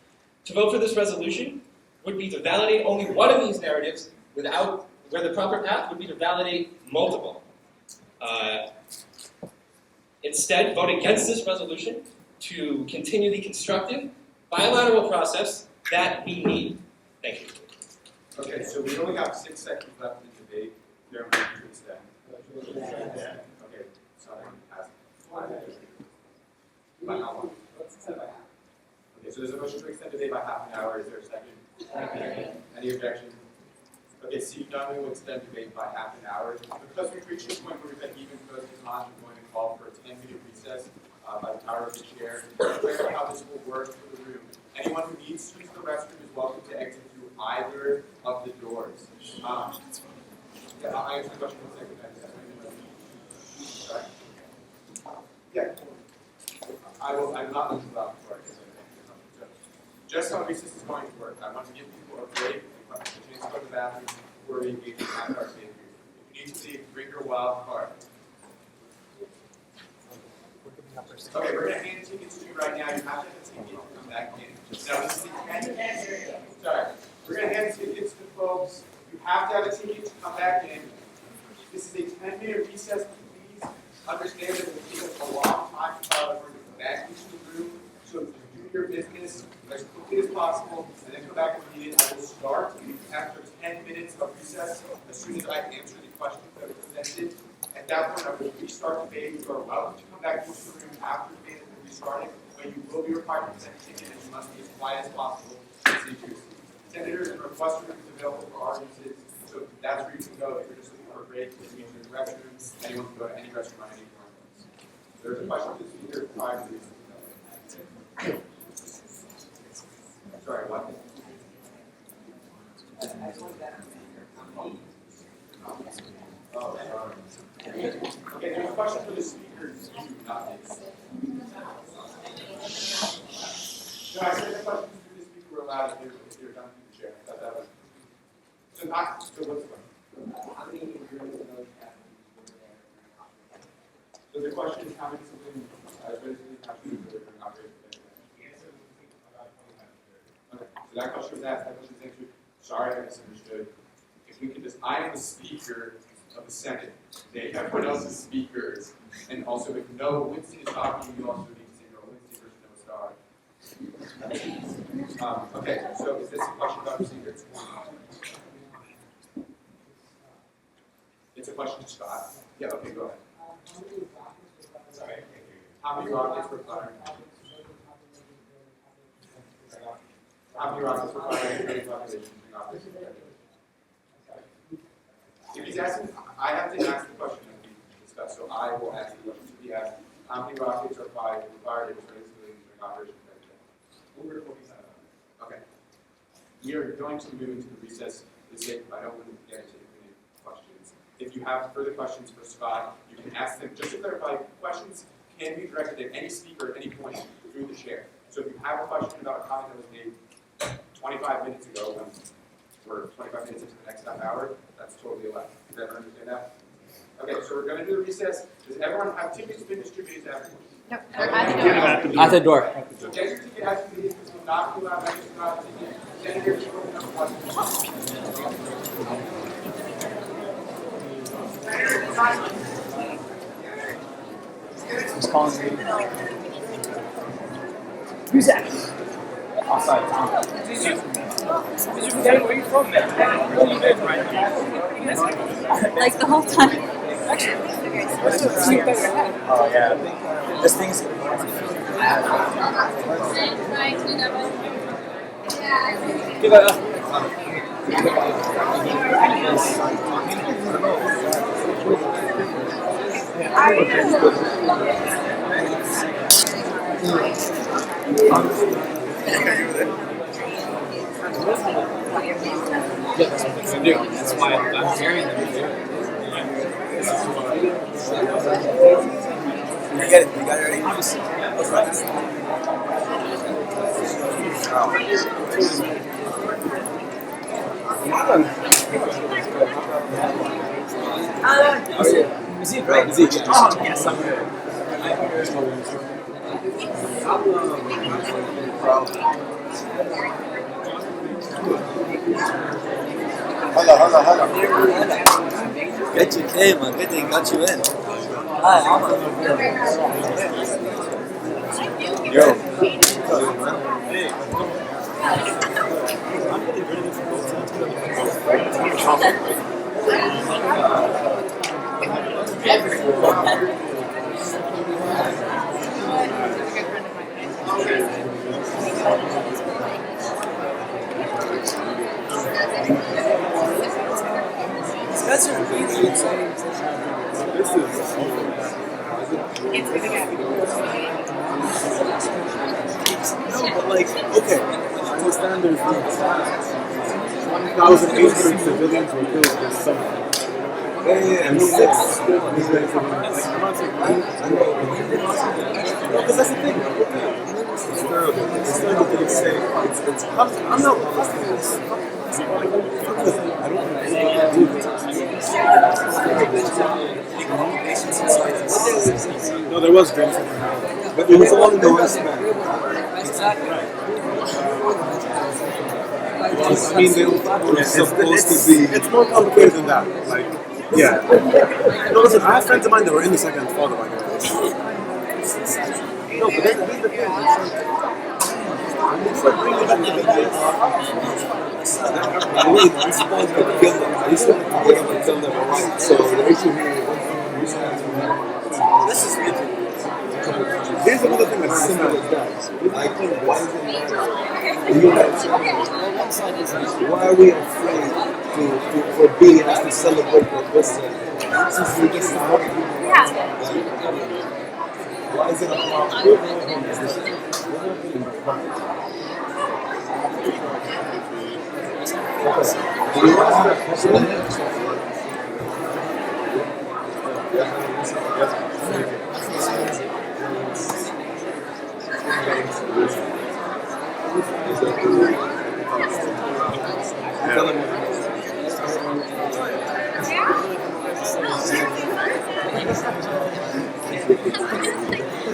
To vote for this resolution would be to validate only one of these narratives, where the proper path would be to validate multiple. Instead, vote against this resolution to continue the constructive, bilateral process that we need. Thank you. Okay, so we only have 6 seconds left in the debate. There are motion to extend. Okay, someone has 5 minutes. By how long? Okay, so there's a motion to extend today by half an hour. Is there a second? Any objections? Okay, seeing none, we will extend debate by half an hour. Because we've reached the point where we've had even close to time, I'm going to call for a 10-minute recess by the power of the chair. Clear how this will work for the room. Anyone who needs to use the restroom is welcome to exit through either of the doors. Yeah, I'll answer the question in a second. Sorry? Yeah. I'm not looking about before I get so just how recess is going to work. I want to give people a break, a chance to go to the bathroom before we engage in our behavior. If you need to leave, bring your wild card. Okay, we're going to hand tickets to you right now. You have to have a ticket to come back in. Now, this is the sorry. We're going to hand tickets to folks. You have to have a ticket to come back in. This is a 10-minute recess. Please understand that it will take us a long time to come back into the room. So do your business as quickly as possible, and then come back and read it. I will start after 10 minutes of recess as soon as I answer the questions that are presented. At that point, I will restart debate. You are welcome to come back into the room after the debate has been restarted, but you will be required to present a ticket, and you must be as quiet as possible. Senators and Northwestern is available for audiences, so that's where you can go if you're just looking for a break, if you need to the restroom, anyone can go to any restroom on any point. There's a question to the speaker prior to this. Sorry, what? Oh, sorry. Okay, there's a question for the speakers, you, not me. No, I said the question for the speaker were allowed if you're done with the chair. I thought that was. So what's the question? How many rooms of those so the question is how many civilian residents have to be during operation? Okay, so that question was asked, that question was answered. Sorry, I misunderstood. If we could just, I am the speaker of the Senate. Everyone else is speakers. And also, if no Winston is talking, you also need to say no Winston versus no Star. Okay, so is this a question about procedures? It's a question to Scott. Yeah, okay, go ahead. Sorry. How many rockets were fired? How many rockets were fired in the population during Operation Petros? If he's asking, I have to ask the question that we discussed, so I will ask the question to be asked. How many rockets are fired in Israeli civilians during Operation Petros? Over 47. Okay. We are going to move into the recess. I don't want to get into any questions. If you have further questions for Scott, you can ask them. Just to clarify, questions can be directed at any speaker at any point through the chair. So if you have a question about a comment that was made 25 minutes ago, when we're 25 minutes into the next half hour, that's totally allowed. Does everyone understand that? Okay, so we're going to do the recess. Does everyone have tickets been distributed to everyone? No. At the door. So get your ticket as you leave, because we'll not be allowed to not ticket. Senators, you will have one. He's calling me. Who's that? Outside town. Where are you from, man? Where you live right now? Like the whole time. Oh, yeah. This thing's. Give it up. That's why I'm hearing them. You got it ready? Is he great? Is he good? Oh, yes, I'm good. Hold on. Good you came, man. Good thing got you in. Hi, Ahmad. Yo. Hey. I'm getting rid of this. like, okay, I understand there's 1,800 civilians were killed this summer. And 6 Israeli civilians. Like, I'm not saying, I know. Because that's the thing. It's terrible. It's terrible to say. I'm not fucking this. I don't do this. No, there was drinks in my house. But it was all in the West Bank. Exactly. I mean, it's supposed to be. It's more complicated than that. Like, yeah. No, listen, I have friends of mine that were in the second intifada, by the way. No, but here's the thing. It's like bringing back the BDS. I mean, I'm supposed to kill them. I used to get them and tell them, alright, so the issue here is this is here's another thing that's similar to that. Like, why is it why are we afraid for BDS to celebrate their birthday? Since we just support people. Why is it a problem? Do you want to have a question?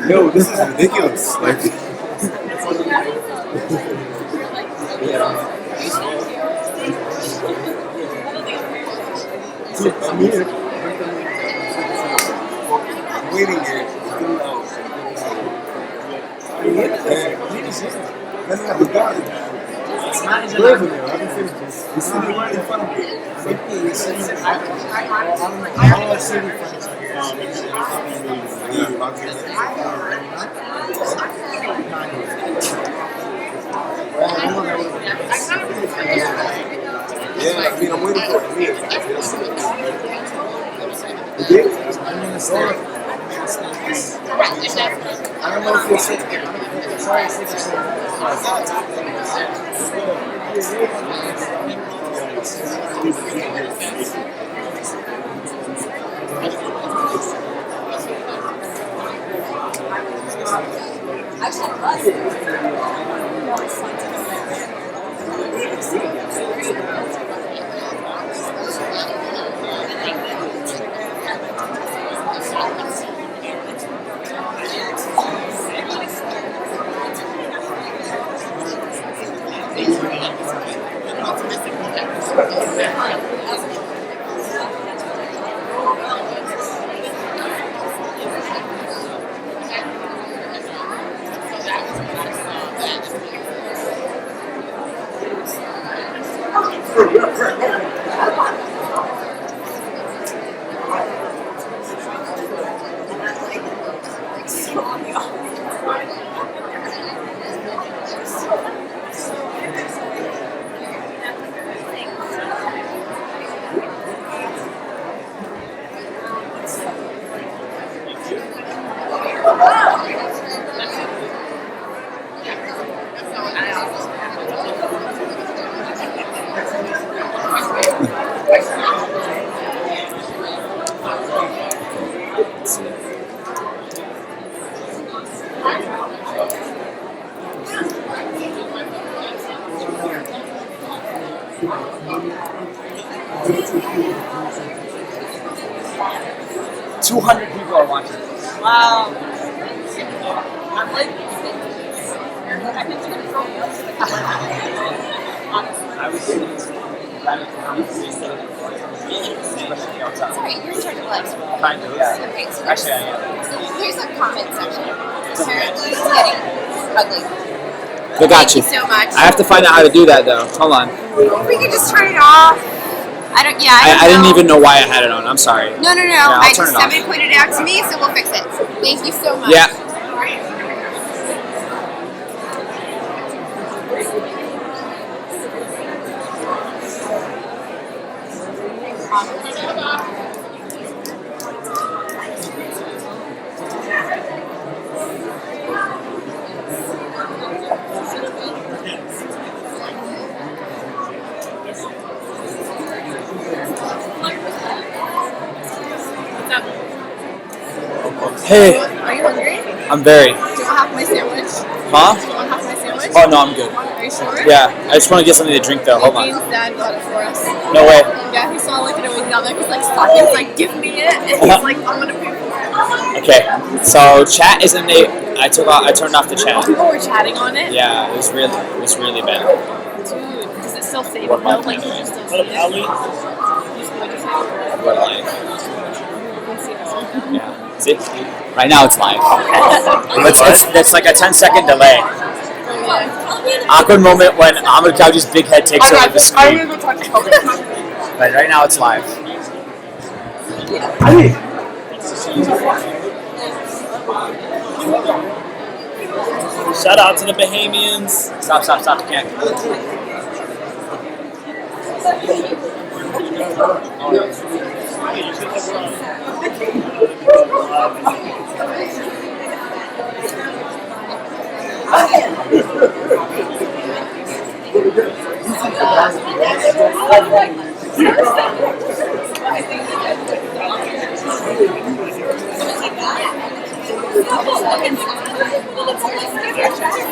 Yo, this is ridiculous. Like, I'm here. I'm waiting here. Then I have a gun. We're over there. I haven't finished this. He's sitting right in front of me. Yeah, I mean, I'm waiting for it. You did? I don't know if you're sick. Wow. I was Sorry, you're in charge of what? Kind of, yeah. Okay, so Actually, I am. there's a comment section. Apparently it's getting ugly. I got Thank you so much. I have to find out how to do that though. Hold on. We could just turn it off. I didn't even know why I had it on. I'm sorry. No. Yeah, I'll turn it off. Somebody pointed it out to me, so we'll fix it. Thank you so much. Yeah. Hey, Are you hungry? I'm very. Do you want half my sandwich? Huh? Do you want half my sandwich? Oh no, I'm good. Are you sure? Yeah, I just want to get something to drink though. Hold on. Dean's dad got it for us. No way. Yeah, he saw like it was down there. He's like, stop it. He's like, give me it. And he's like, I'm gonna pay for it. Okay, so chat is in the. I turned off the chat. People were chatting on it. Yeah, it was really bad. Dude, does it still save it though? Like, you can still see it. What live? Yeah. See? Right now it's live. It's like a 10-second delay. Awkward moment when Ahmad Hammad's big head takes over the screen. But right now it's live. Shout out to the Bahamians. Stop, you can't.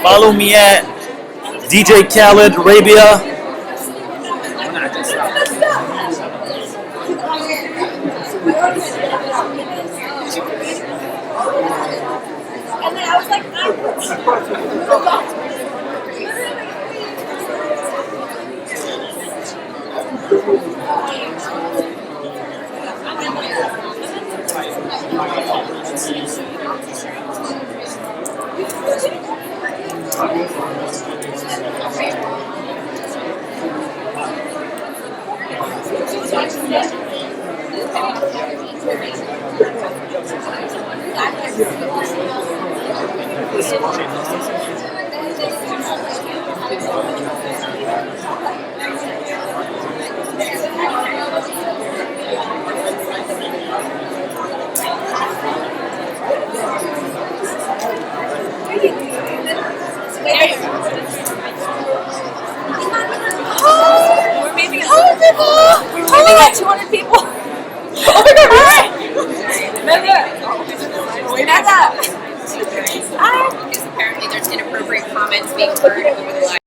Follow me at DJ Khaled Arabia. And then I was like, we're maybe at 200 people. Oh my god, Because apparently there's inappropriate comments being heard over the live.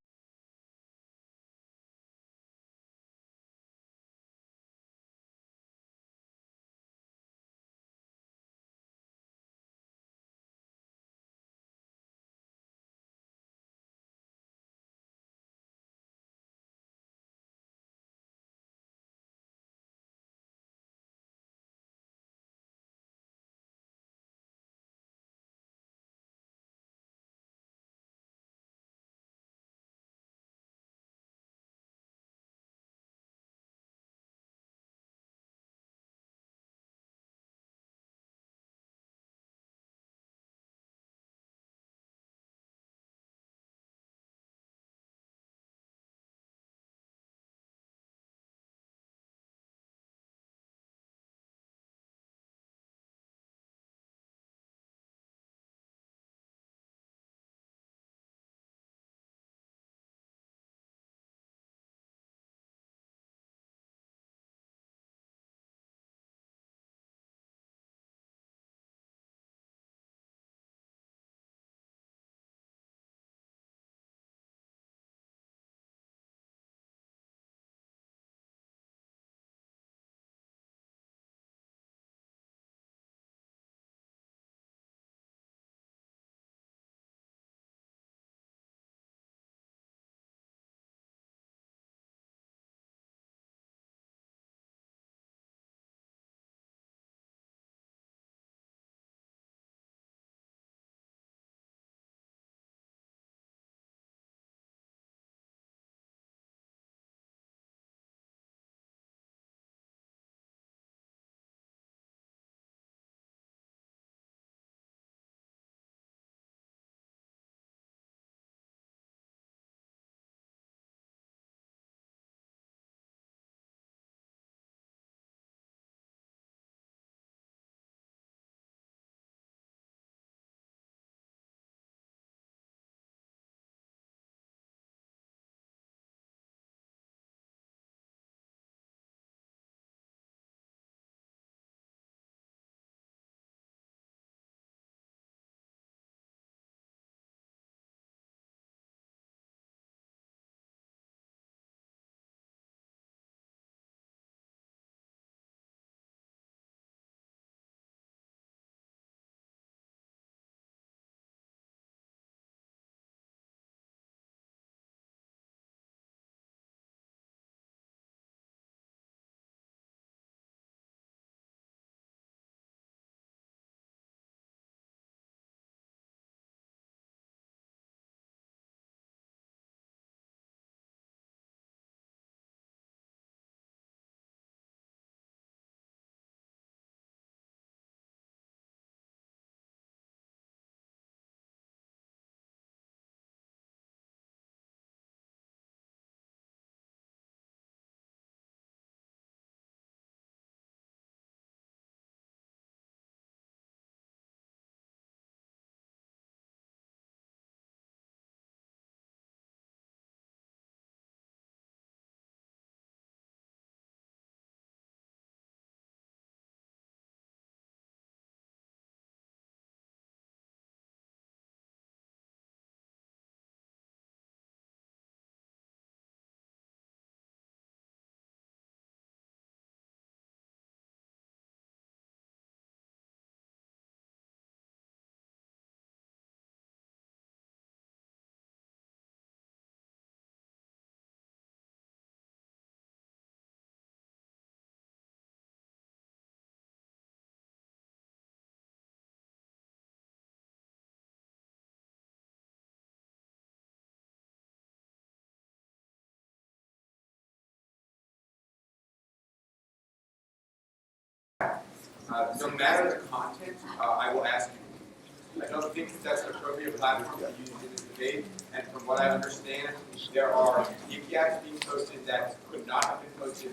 no matter the content, I will ask you. I don't think that's an appropriate platform to use in this debate, and from what I understand, there are IPACs being posted that could not have been posted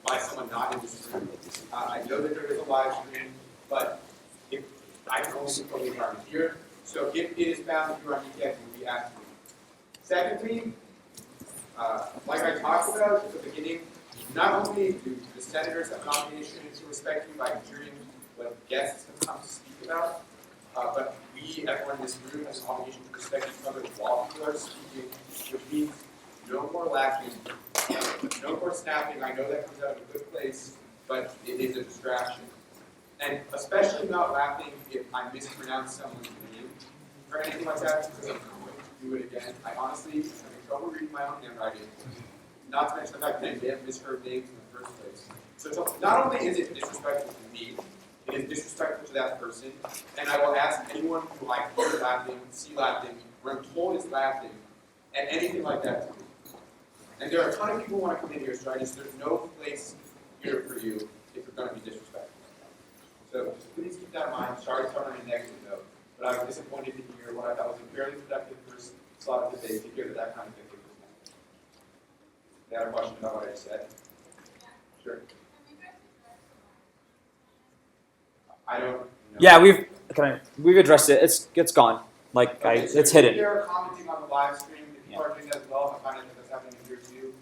by someone not in this room. I know that there is a live stream, but if I can only control the environment here, so if it is found through our IPAC, it will be asked. Secondly, like I talked about at the beginning, not only do the senators have an obligation to respect you by hearing what guests have come to speak about, but we, everyone in this room, has an obligation to respect each other while people are speaking, which means no more laughing, no more snapping. I know that comes out of a good place, but it is a distraction. And especially not laughing if I mispronounce someone's name or anything like that, because I'm going to do it again. I honestly am in trouble reading my own handwriting, not to mention the fact that I may have misheard names in the first place. So not only is it disrespectful to me, it is disrespectful to that person, and I will ask anyone who I hear laughing, see laughing, or I'm told is laughing, at anything like that to do. And there are a ton of people who want to come in here, so there's no place here for you if you're going to be disrespectful. So please keep that in mind. Sorry to start on a negative note, but I was disappointed to hear what I thought was a fairly productive first slot of the day to hear that kind of thing was happening. You had a question about what I just said? Sure. I don't know. Yeah, we've addressed it. It's gone. Like Okay, so it's hidden. If you're commenting on the live stream, if you are doing that as well, I find that that's happening here too.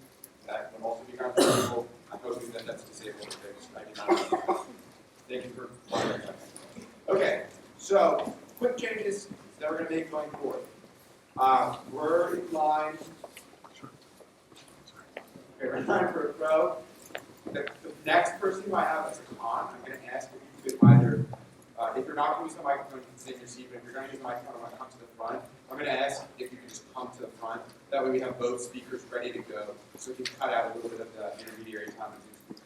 That would also be controversial. I'm hoping that that's disabled or fixed. I do not. Thank you for following that. Okay, so quick changes that we're going to make going forward. We're in line. Okay, we're in line for a pro. The next person who I have as a con, I'm going to ask if you could either, if you're not going to use the microphone, you can stay in your seat, but if you're going to use the microphone, I want to come to the front. I'm going to ask if you could just come to the front. That way we have both speakers ready to go, so we can cut out a little bit of the intermediary time between speakers.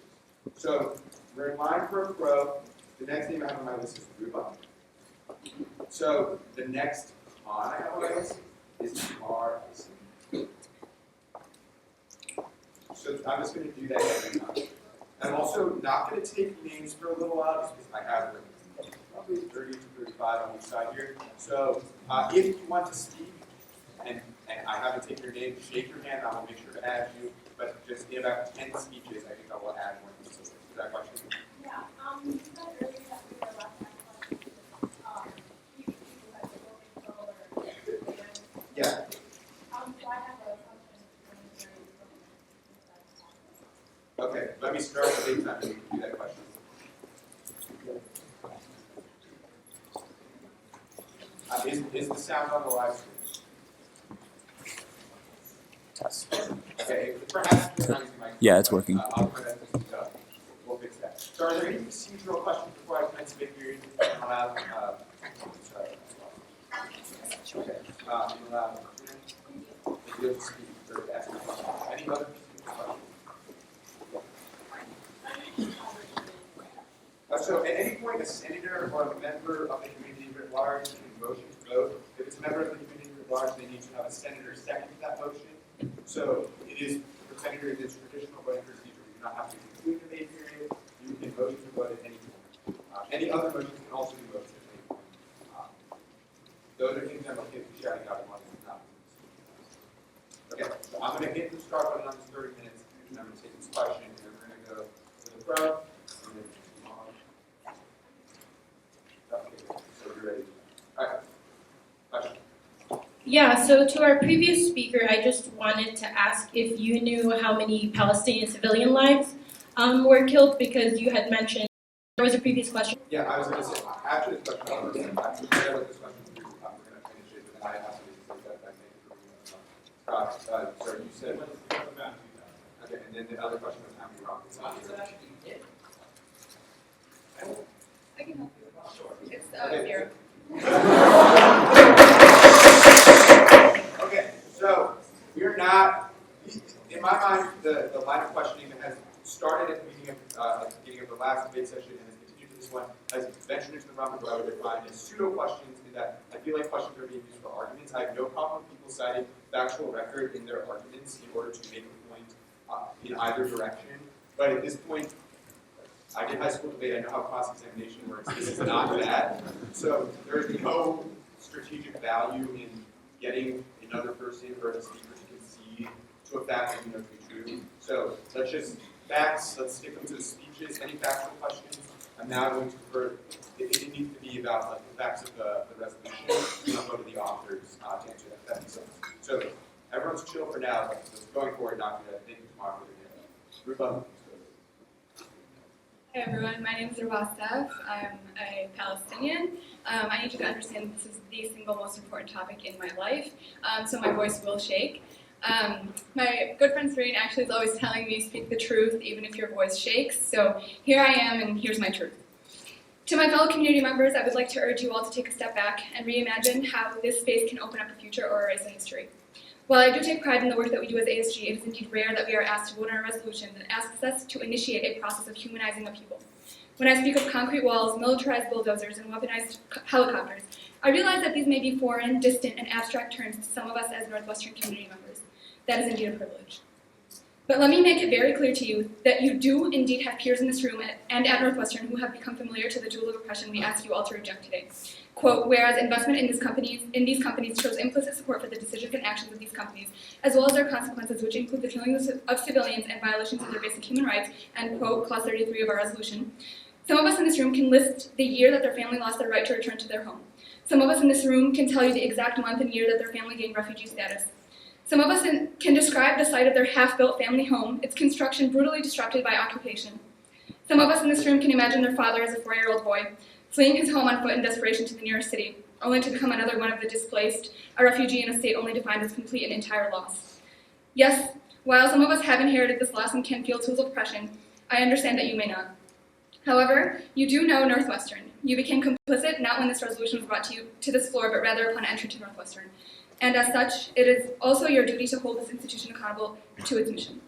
So we're in line for a pro. The next name I have on my list is Ruba. So the next con I have on my list is Nora. So I'm just going to do that every time. I'm also not going to take names for a little while just because I have probably 30 to 35 on each side here. So if you want to speak and I haven't taken your name, shake your hand. I will make sure to add you. But just in about 10 speeches, I think I will add more specifics. Is that question? Yeah. You said earlier that we were last time few people that will control or Yeah. So I have a question. Okay, let me start at the same time and you can do that question. Is the sound on the live stream? Test. Okay, perhaps you're not using my. Yeah, it's working. I'll go ahead and we'll fix that. So are there any procedural questions before I commence the period? I'll have, sorry. Okay, you'll have, if you have to speak or ask a question. Any other procedural questions? So at any point, a senator or a member of the community writ large can motion to vote. If it's a member of the community writ large, they need to have a senator second to that motion. So it is, for senators, it's traditional voting procedure. You do not have to conclude the debate period. You can motion to vote at any point. Any other motions can also be voted at any point. Those are things I'm okay with shouting out once it's not. Okay, so I'm going to hit the start button on this 30 minutes, and I'm going to take this question, and then we're going to go to the crowd. So you're ready. All right. Question. Yeah, so to our previous speaker, I just wanted to ask if you knew how many Palestinian civilian lives were killed, because you had mentioned, there was a previous question. Yeah, I was going to say, after this question, I'm going to let this question through. We're going to finish it, but then I have to say that back in. Sorry, you said. Okay, and then the other question was how many rockets? I can help you with that. Sure. It's Okay. 0. Okay, so we're not, in my mind, the line of questioning that has started at the beginning of the last debate session and has continued to this one has ventured into the realm of what I would define as pseudo questions, in that I feel like questions are being used for arguments. I have no problem with people citing factual record in their arguments in order to make a point in either direction. But at this point, I did high school debate, I know how cross-examination works. This is not that. So there is no strategic value in getting another person or a speaker to concede to a fact that we know to be true. So let's just facts, let's stick them to the speeches. Any factual questions? I'm now going to refer, it needs to be about like, the facts of the resolution, and I'll go to the authors to answer that. That makes sense. So everyone's chill for now, but going forward, not going to think tomorrow. Ruba. Hey everyone, my name is Ruba. I'm a Palestinian. I need you to understand this is the single most important topic in my life, so my voice will shake. My good friend Serene actually is always telling me, speak the truth even if your voice shakes, so here I am and here's my truth. To my fellow community members, I would like to urge you all to take a step back and reimagine how this space can open up a future or erase a history. While I do take pride in the work that we do as ASG, it is indeed rare that we are asked to vote on a resolution that asks us to initiate a process of humanizing a people. When I speak of concrete walls, militarized bulldozers, and weaponized helicopters, I realize that these may be foreign, distant, and abstract terms to some of us as Northwestern community members. That is indeed a privilege. But let me make it very clear to you that you do indeed have peers in this room and at Northwestern who have become familiar to the jewel of oppression we ask you all to reject today. Quote, whereas investment in these companies shows implicit support for the decisions and actions of these companies, as well as their consequences, which include the killing of civilians and violations of their basic human rights, and quote, clause 33 of our resolution. Some of us in this room can list the year that their family lost their right to return to their home. Some of us in this room can tell you the exact month and year that their family gained refugee status. Some of us can describe the site of their half-built family home, its construction brutally disrupted by occupation. Some of us in this room can imagine their father as a 4-year-old boy, fleeing his home on foot in desperation to the nearest city, only to become another one of the displaced, a refugee in a state only defined as complete and entire loss. Yes, while some of us have inherited this loss and can feel tools of oppression, I understand that you may not. However, you do know Northwestern. You became complicit not when this resolution was brought to you to this floor, but rather upon entry to Northwestern. And as such, it is also your duty to hold this institution accountable to its mission.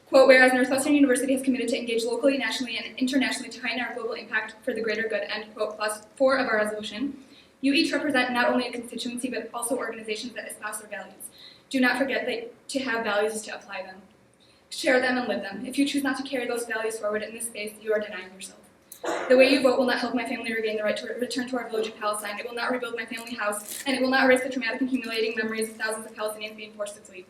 Quote, whereas Northwestern University has committed to engage locally, nationally, and internationally to heighten our global impact for the greater good, end quote, clause 4 of our resolution, you each represent not only a constituency, but also organizations that espouse their values. Do not forget that to have values is to apply them. Share them and live them. If you choose not to carry those values forward in this space, you are denying yourself. The way you vote will not help my family regain the right to return to our village in Palestine. It will not rebuild my family house, and it will not erase the traumatic and humiliating memories of thousands of Palestinians being forced to flee.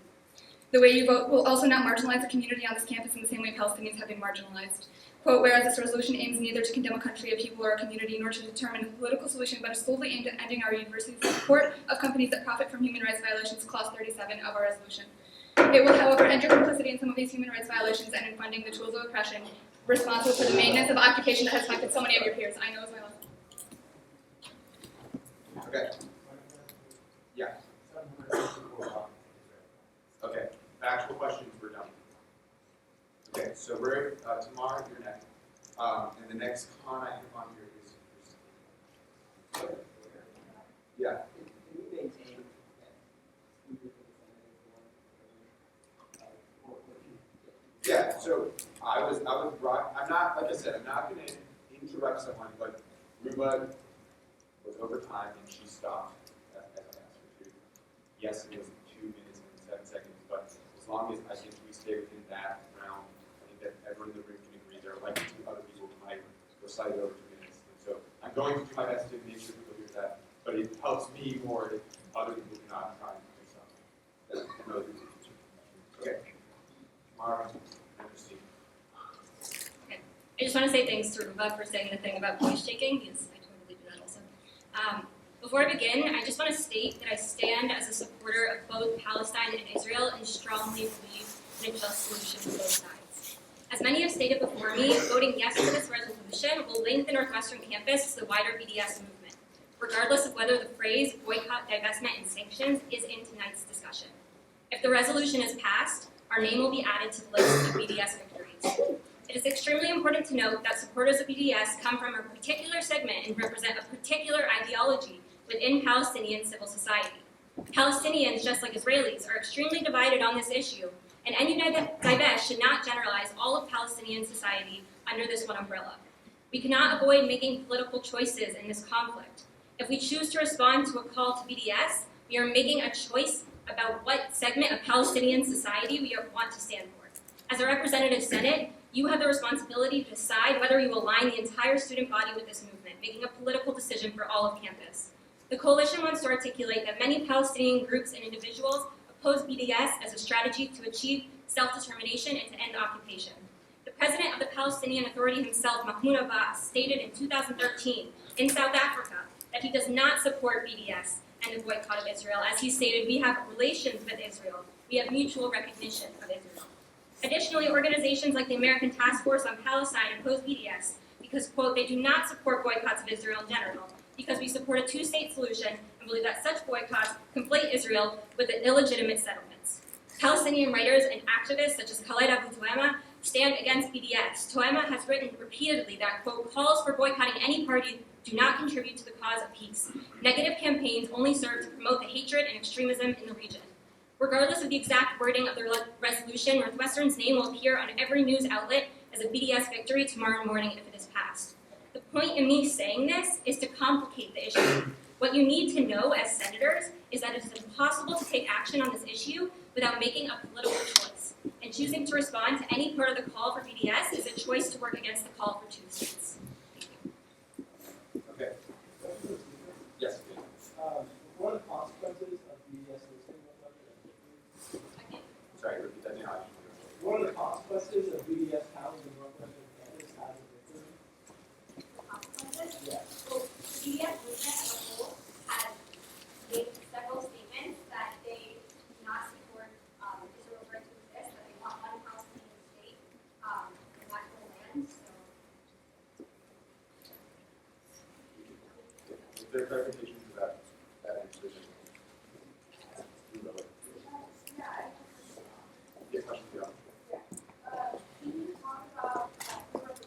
The way you vote will also not marginalize the community on this campus in the same way Palestinians have been marginalized. Quote, whereas this resolution aims neither to condemn a country, a people, or a community, nor to determine a political solution, but is solely aimed at ending our university's support of companies that profit from human rights violations, clause 37 of our resolution. It will, however, end your complicity in some of these human rights violations and in funding the tools of oppression responsible for the maintenance of occupation that has affected so many of your peers. I know as my last. Okay. Yeah. Okay. Factual questions, we're done. Okay, so we're tomorrow, you're next. And the next con I have on here is yeah. Yeah, so I was brought, I'm not, like I said, I'm not going to interrupt someone, but Ruba was over time and she stopped as I asked her to. Yes, it was 2 minutes and 7 seconds, but as long as I think we stay within that realm, I think that everyone in the room can agree. There are likely to be other people who might recite over 2 minutes. And so I'm going to do my best to make sure people hear that, but it helps me more if other people cannot try and do something. Okay. Tomorrow. I just want to say thanks to Ruba for saying the thing about voice shaking, because I totally do that also. Before I begin, I just want to state that I stand as a supporter of both Palestine and Israel and strongly believe in a just solution for both sides. As many have stated before me, voting yes to this resolution will link the Northwestern campus to the wider BDS movement, regardless of whether the phrase boycott, divestment, and sanctions is in tonight's discussion. If the resolution is passed, our name will be added to the list of BDS victories. It is extremely important to note that supporters of BDS come from a particular segment and represent a particular ideology within Palestinian civil society. Palestinians, just like Israelis, are extremely divided on this issue, and any divest should not generalize all of Palestinian society under this one umbrella. We cannot avoid making political choices in this conflict. If we choose to respond to a call to BDS, we are making a choice about what segment of Palestinian society we want to stand for. As a representative Senate, You have the responsibility to decide whether you align the entire student body with this movement, making a political decision for all of campus. The coalition wants to articulate that many Palestinian groups and individuals oppose BDS as a strategy to achieve self-determination and to end occupation. The president of the Palestinian Authority himself, Mahmoud Abbas, stated in 2013 in South Africa that he does not support BDS and the boycott of Israel. As he stated, we have relations with Israel. We have mutual recognition of Israel. Additionally, organizations like the American Task Force on Palestine oppose BDS because, quote, they do not support boycotts of Israel in general, because we support a two-state solution and believe that such boycotts conflate Israel with the illegitimate settlements. Palestinian writers and activists such as Khaled Abu Tuama stand against BDS. Tuama has written repeatedly that, quote, calls for boycotting any party do not contribute to the cause of peace. Negative campaigns only serve to promote the hatred and extremism in the region. Regardless of the exact wording of the resolution, Northwestern's name will appear on every news outlet as a BDS victory tomorrow morning if it is passed. The point in me saying this is to complicate the issue. What you need to know as senators is that it is impossible to take action on this issue without making a political choice. And choosing to respond to any part of the call for BDS is a choice to work against the call for two states. Okay. Yes. What are the consequences of BDS listing? Sorry, repeat that now. What are the consequences of BDS counting the Northwestern campus as a victory? Consequences? Yeah. So the BDS movement as a whole has made several statements that they do not support Israel's right to exist, that they want one Palestinian state in that whole land. So Is there clarification to that answer? Yes, question to you. Can you talk about who are the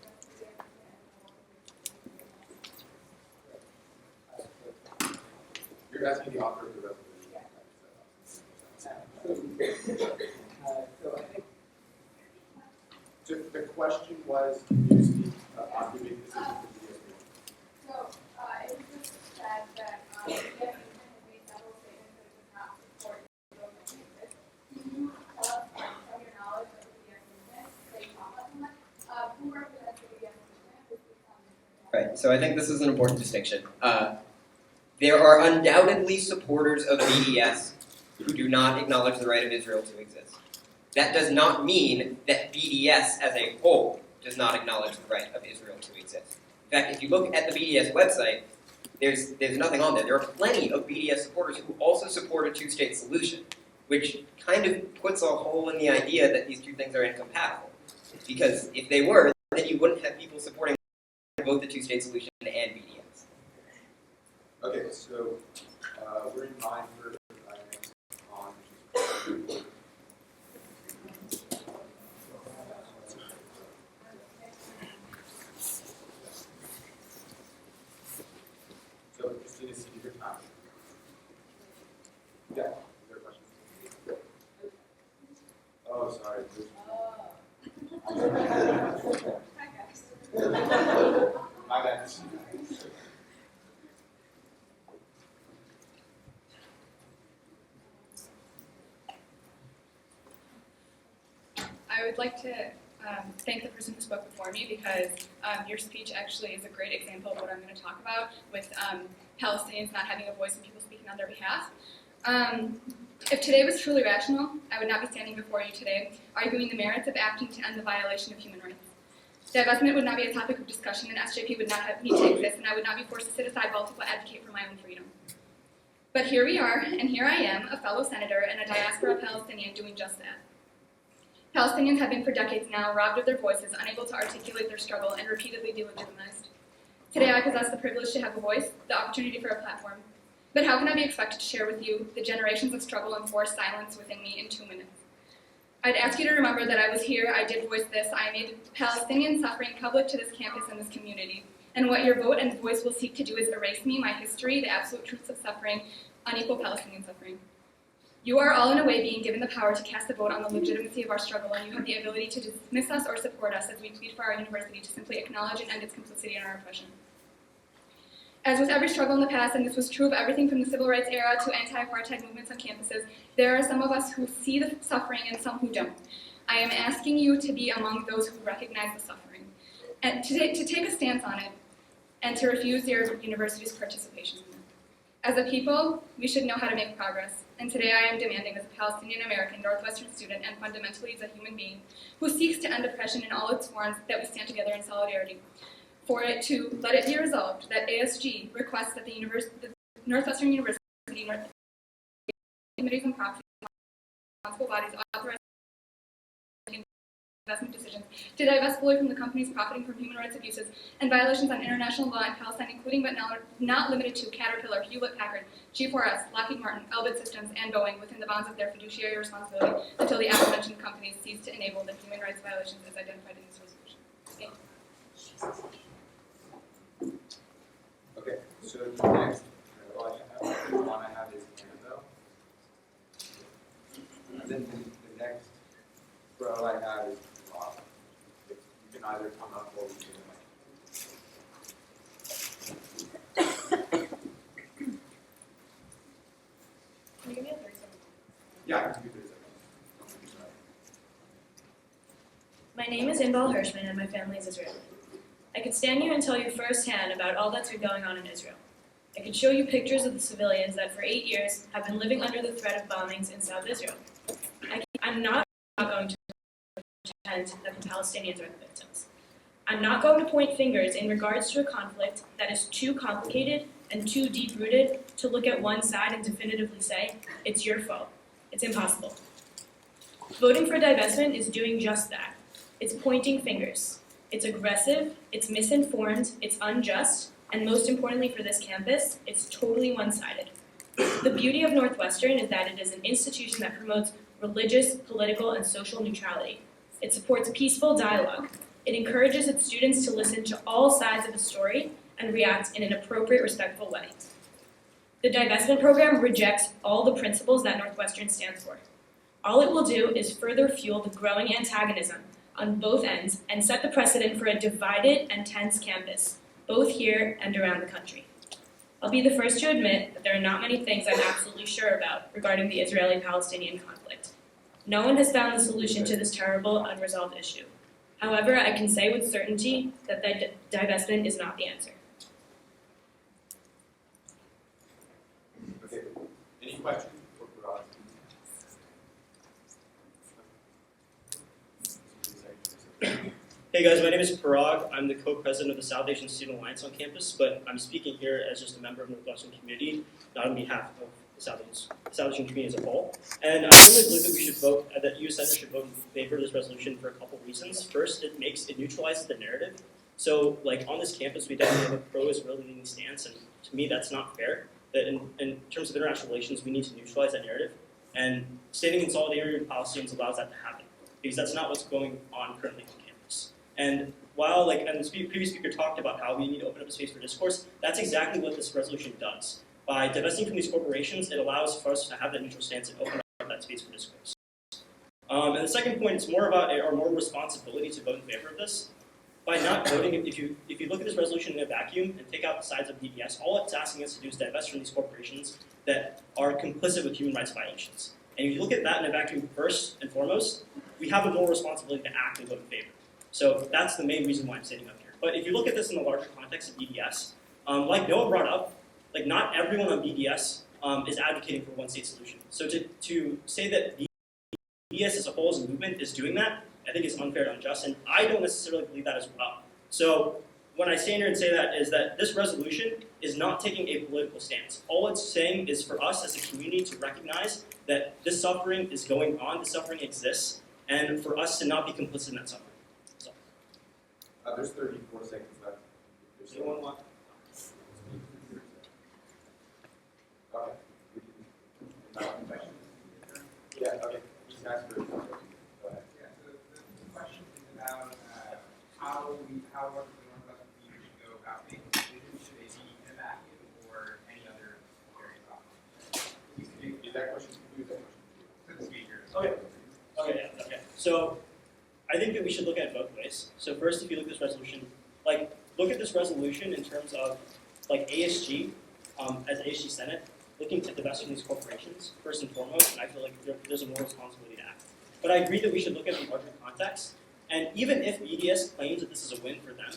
You're asking the author of the resolution. So I think The question was, can you speak on the big decision for the So, it was just said that BDS movement has made several statements that it does not support Israel against it. Can you tell us, from your knowledge of the BDS movement, that you talk about so much, who represents the BDS movement? Right, so I think this is an important distinction. There are undoubtedly supporters of BDS who do not acknowledge the right of Israel to exist. That does not mean that BDS as a whole does not acknowledge the right of Israel to exist. In fact, if you look at the BDS website, there's nothing on there. There are plenty of BDS supporters who also support a two-state solution, which kind of puts a hole in the idea that these two things are incompatible. Because if they were, then you wouldn't have people supporting both the two-state solution and BDS. Okay, so we're in line for on. So, Christina, see your time. Yeah, is there a question? Oh, sorry. My bad. I would like to thank the person who spoke before me because your speech actually is a great example of what I'm going to talk about with Palestinians not having a voice and people speaking on their behalf. If today was truly rational, I would not be standing before you today arguing the merits of acting to end the violation of human rights. Divestment would not be a topic of discussion and SJP would not need to exist and I would not be forced to sit aside while people advocate for my own freedom. But here we are, and here I am, a fellow senator and a diaspora Palestinian doing just that. Palestinians have been for decades now robbed of their voices, unable to articulate their struggle, and repeatedly delegitimized. Today I possess the privilege to have a voice, the opportunity for a platform. But how can I be expected to share with you the generations of struggle and forced silence within me in 2 minutes? I'd ask you to remember that I was here, I did voice this, I made Palestinian suffering public to this campus and this community. And what your vote and voice will seek to do is erase me, my history, the absolute truths of suffering, unequal Palestinian suffering. You are all in a way being given the power to cast a vote on the legitimacy of our struggle, and you have the ability to dismiss us or support us as we plead for our university to simply acknowledge and end its complicity in our oppression. As with every struggle in the past, and this was true of everything from the civil rights era to anti-apartheid movements on campuses, there are some of us who see the suffering and some who don't. I am asking you to be among those who recognize the suffering, and to take a stance on it, and to refuse your university's participation in it. As a people, we should know how to make progress, and today I am demanding as a Palestinian-American Northwestern student and fundamentally as a human being who seeks to end oppression in all its forms that we stand together in solidarity. For it to let it be resolved that ASG requests that the Northwestern University committees and proxies responsible bodies authorize investment decisions to divest fully from the companies profiting from human rights abuses and violations on international law in Palestine, including but not limited to Caterpillar, Hewlett-Packard, G4S, Lockheed Martin, Elbit Systems, and Boeing within the bounds of their fiduciary responsibility until the aforementioned companies cease to enable the human rights violations as identified in this resolution. Thank you. Okay, so next, all I have is Isabel. And then the next row I have is Rob. You can either come up or we can Can you give me a 30 second? Yeah, I can do 30 seconds. My name is Inbal Hirschman and my family is Israeli. I could stand here and tell you firsthand about all that's been going on in Israel. I could show you pictures of the civilians that for 8 years have been living under the threat of bombings in South Israel. I'm not going to pretend that the Palestinians are the victims. I'm not going to point fingers in regards to a conflict that is too complicated and too deep-rooted to look at one side and definitively say, it's your fault. It's impossible. Voting for divestment is doing just that. It's pointing fingers. It's aggressive, it's misinformed, it's unjust, and most importantly for this campus, it's totally one-sided. The beauty of Northwestern is that it is an institution that promotes religious, political, and social neutrality. It supports peaceful dialogue. It encourages its students to listen to all sides of the story and react in an appropriate, respectful way. The divestment program rejects all the principles that Northwestern stands for. All it will do is further fuel the growing antagonism on both ends and set the precedent for a divided and tense campus, both here and around the country. I'll be the first to admit that there are not many things I'm absolutely sure about regarding the Israeli-Palestinian conflict. No one has found the solution to this terrible, unresolved issue. However, I can say with certainty that divestment is not the answer. Okay, any questions for Parag? Hey guys, my name is Parag. I'm the co-president of the South Asian Student Alliance on campus, but I'm speaking here as just a member of the Northwestern community, not on behalf of the South Asian community as a whole. And I firmly believe that we should vote, that U.S. Senators should vote in favor of this resolution for a couple reasons. First, it neutralizes the narrative. So, like on this campus, we definitely have a pro-Israeli stance, and to me, that's not fair. That in terms of international relations, we need to neutralize that narrative. And standing in solidarity with Palestinians allows that to happen, because that's not what's going on currently on campus. And while, and the previous speaker talked about how we need to open up a space for discourse, that's exactly what this resolution does. By divesting from these corporations, it allows for us to have that neutral stance and open up that space for discourse. And the second point is more about our moral responsibility to vote in favor of this. By not voting, if you look at this resolution in a vacuum and take out the sides of BDS, all it's asking us to do is divest from these corporations that are complicit with human rights violations. And if you look at that in a vacuum first and foremost, we have a moral responsibility to act and vote in favor. So that's the main reason why I'm sitting up here. But if you look at this in the larger context of BDS, like Noah brought up, not everyone on BDS is advocating for a one-state solution. So to say that BDS as a whole as a movement is doing that, I think is unfair and unjust, and I don't necessarily believe that as well. So when I stand here and say that is that this resolution is not taking a political stance. All it's saying is for us as a community to recognize that this suffering is going on, this suffering exists, and for us to not be complicit in that suffering. There's 34 seconds left. There's anyone left? Okay. Yeah, okay. Just ask for it. Go ahead. Yeah, so the question is about how the Northwestern community should go about making decisions. Should they be in a vacuum or any other various options? Is that question to the speaker? Okay. So I think that we should look at it both ways. So first, if you look at this resolution, look at this resolution in terms of ASG, as ASG Senate, looking to divest from these corporations, first and foremost, and I feel like there's a moral responsibility to act. But I agree that we should look at the larger context. And even if BDS claims that this is a win for them,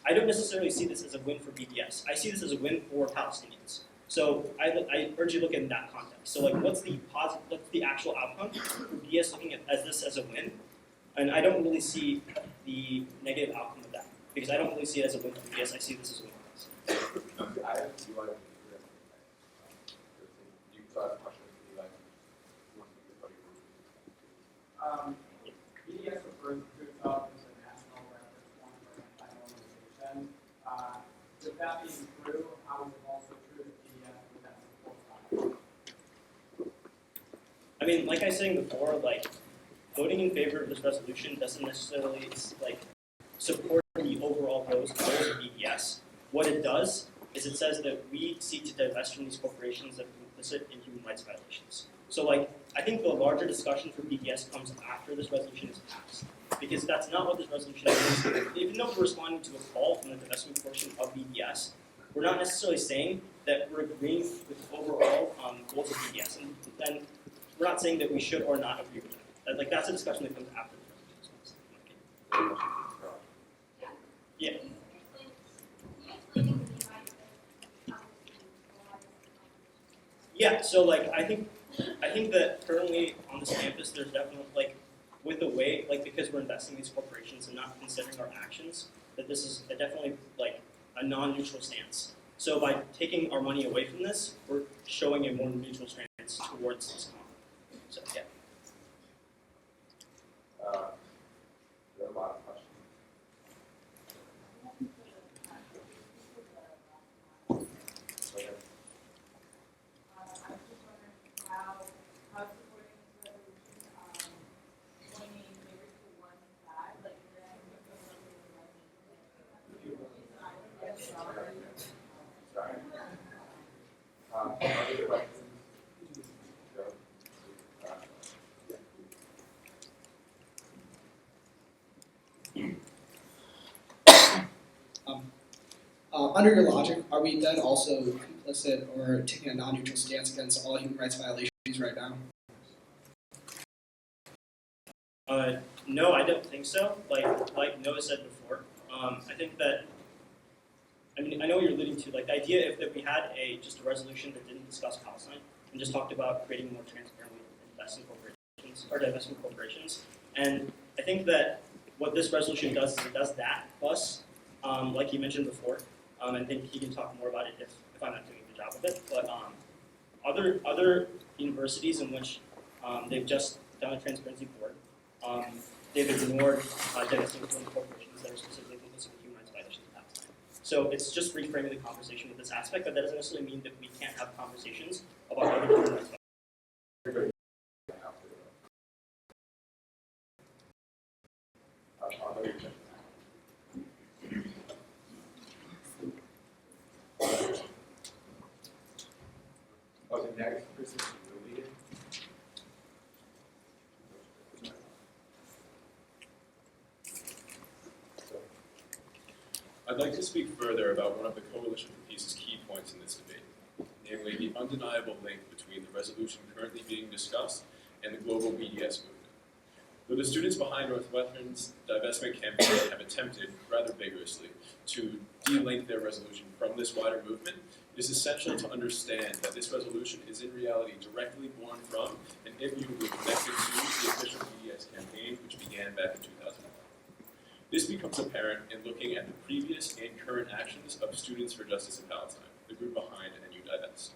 I don't necessarily see this as a win for BDS. I see this as a win for Palestinians. So I urge you to look in that context. So like, what's the actual outcome for BDS looking at this as a win? And I don't really see the negative outcome of that because I don't really see it as a win for BDS. I see this as a win for us. I have two items. You thought a question, Eli. BDS refers to itself as a national reference point for anti-normalization. With that being true, how is it also true that BDS would have support? I mean, like I was saying before, like voting in favor of this resolution doesn't necessarily like support the overall goals of BDS. What it does is it says that we seek to divest from these corporations that are complicit in human rights violations. So like, I think the larger discussion for BDS comes after this resolution is passed, because that's not what this resolution is. Even though we're responding to a call from the divestment portion of BDS, we're not necessarily saying that we're agreeing with the overall goals of BDS, and then we're not saying that we should or not agree with them. Like that's a discussion that comes after the resolution. Yeah. Yeah, so like I think that currently on this campus there's definitely like with the way like because we're investing in these corporations and not considering our actions, that this is definitely like a non-neutral stance. So by taking our money away from this, we're showing a more neutral stance towards this conflict. So yeah. There are a lot of questions. Under your logic, are we then also complicit or taking a non-neutral stance against all human rights violations right now? No, I don't think so. Like Noah said before, I think that. I mean, I know what you're alluding to. Like the idea if that we had just a resolution that didn't discuss Palestine and just talked about creating more transparent divestment corporations. And I think that what this resolution does is it does that. Plus, like you mentioned before, I think he can talk more about it if I'm not doing a good job of it. But other universities in which they've just done a transparency board, they've ignored divesting from corporations that are specifically complicit with human rights violations in Palestine. So it's just reframing the conversation with this aspect, but that doesn't necessarily mean that we can't have conversations about other human rights violations. I'd like to speak further about one of the Coalition for Peace's key points in this debate, namely the undeniable link between the resolution currently being discussed and the global BDS movement. Though the students behind Northwestern's divestment campaign have attempted, rather vigorously, to de-link their resolution from this wider movement, it is essential to understand that this resolution is in reality directly born from and immutably connected to the official BDS campaign, which began back in 2001. This becomes apparent in looking at the previous and current actions of Students for Justice in Palestine, the group behind NU Divest.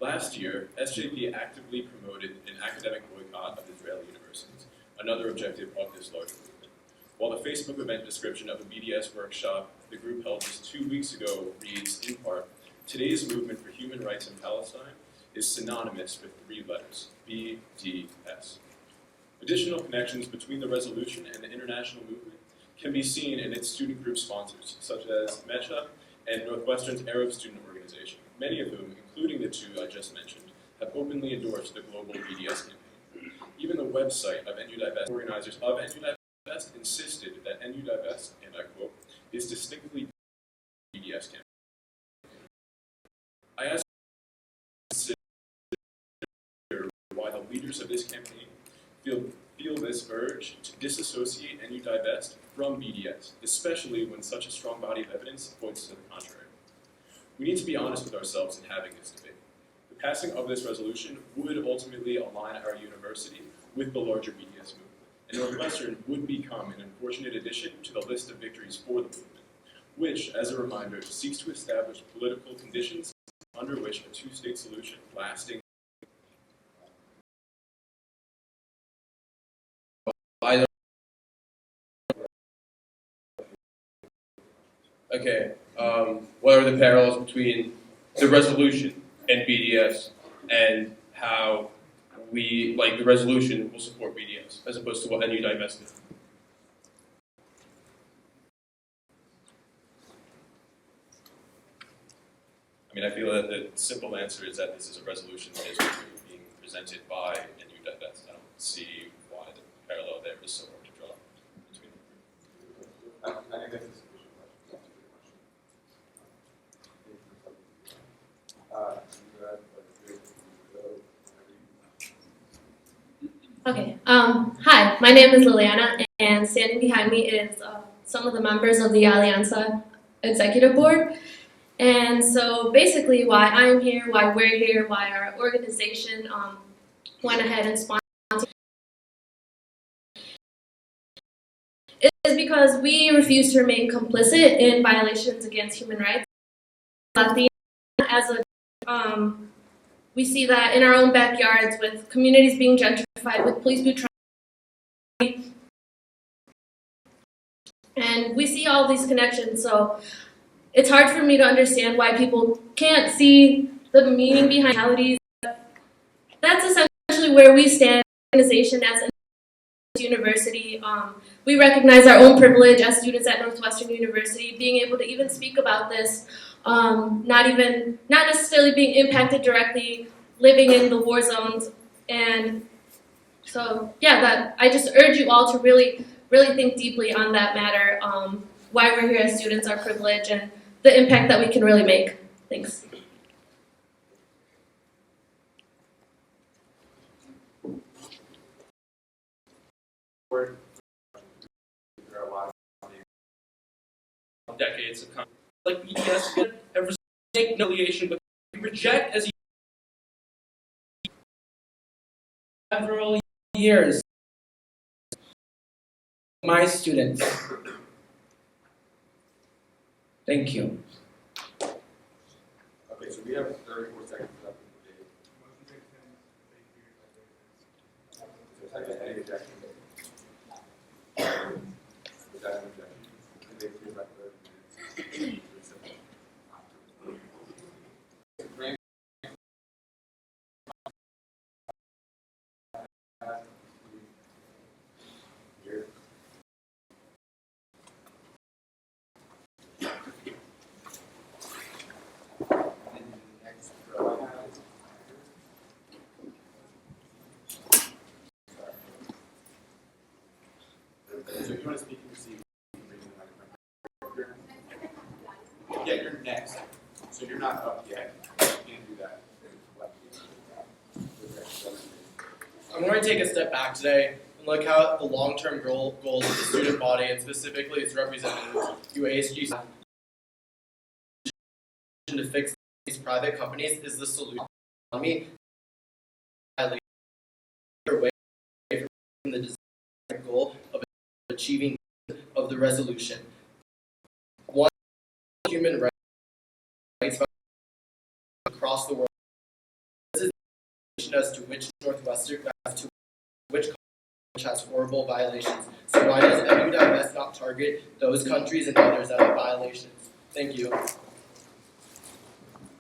Last year, SJP actively promoted an academic boycott of Israeli universities, another objective of this larger movement. While the Facebook event description of a BDS workshop the group held just 2 weeks ago reads, in part, "Today's movement for human rights in Palestine is synonymous with 3 letters, BDS." Additional connections between the resolution and the international movement can be seen in its student group sponsors, such as MECHA and Northwestern's Arab Student Organization, many of whom, including the 2 I just mentioned, have openly endorsed the global BDS campaign. Even the website of NU Divest, organizers of NU Divest, insisted that NU Divest, and I quote, is distinctly BDS campaign. I ask you to consider why the leaders of this campaign feel this urge to disassociate and divest from BDS, especially when such a strong body of evidence points to the contrary. We need to be honest with ourselves in having this debate. The passing of this resolution would ultimately align our university with the larger BDS movement, and Northwestern would become an unfortunate addition to the list of victories for the movement, which, as a reminder, seeks to establish political conditions under which a two-state solution lasting. Okay, what are the parallels between the resolution and BDS, and how we, like the resolution, will support BDS as opposed to what NU divested? I mean, I feel that the simple answer is that this is a resolution that is being presented by NU divest. I don't see why the parallel there is so hard to draw between the two. I think that's a sufficient question. Okay. Hi, my name is Liliana, and standing behind me is some of the members of the Alianza Executive Board. And so basically why I'm here, why we're here, why our organization went ahead and sponsored is because we refuse to remain complicit in violations against human rights. As a we see that in our own backyards with communities being gentrified, with police brutality, and we see all these connections. So it's hard for me to understand why people can't see the meaning behind realities. That's essentially where we stand as an organization, as a university. We recognize our own privilege as students at Northwestern University, being able to even speak about this. Not necessarily being impacted directly, living in the war zones, and so yeah, I just urge you all to really think deeply on that matter. Why we're here as students, our privilege, and the impact that we can really make. Thanks. Decades of like BDS ever take no affiliation, but we reject as Several years. My students. Thank you. Okay, so we have 34 seconds left in the debate. So is there any objection? Is that an objection? And they feel like they're- So if you want to speak in your seat, yeah, you're next. So you're not up yet. You can't do that. I'm going to take a step back today and look how the long-term goals of the student body, and specifically its representatives, UASG, to fix these private companies is the solution. Away from the desired goal of achieving of the resolution. One, human rights across the world. This is as to which Northwestern, as to which college has horrible violations. So why does NU Divest not target those countries and others that have violations? Thank you.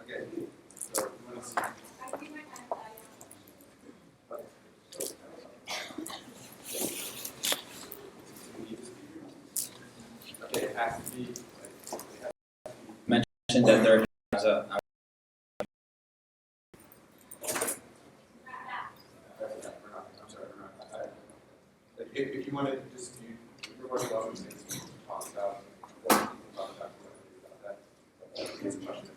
Okay. So you want to see. Okay, it has to be. Mentioned that there is a. If you want to just, you're more than welcome to talk about what you talk about that. It's a question.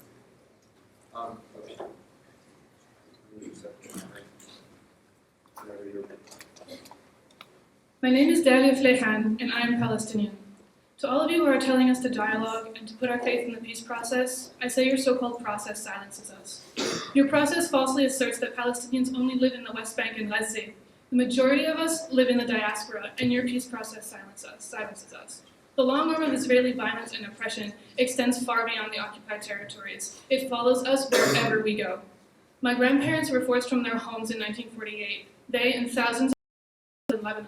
Okay. My name is Dalia and I am Palestinian. To all of you who are telling us to dialogue and to put our faith in the peace process, I say your so-called process silences us. Your process falsely asserts that Palestinians only live in the West Bank and Gaza. The majority of us live in the diaspora, and your peace process silences us. The long arm of Israeli violence and oppression extends far beyond the occupied territories. It follows us wherever we go. My grandparents were forced from their homes in 1948. They and thousands in Lebanon.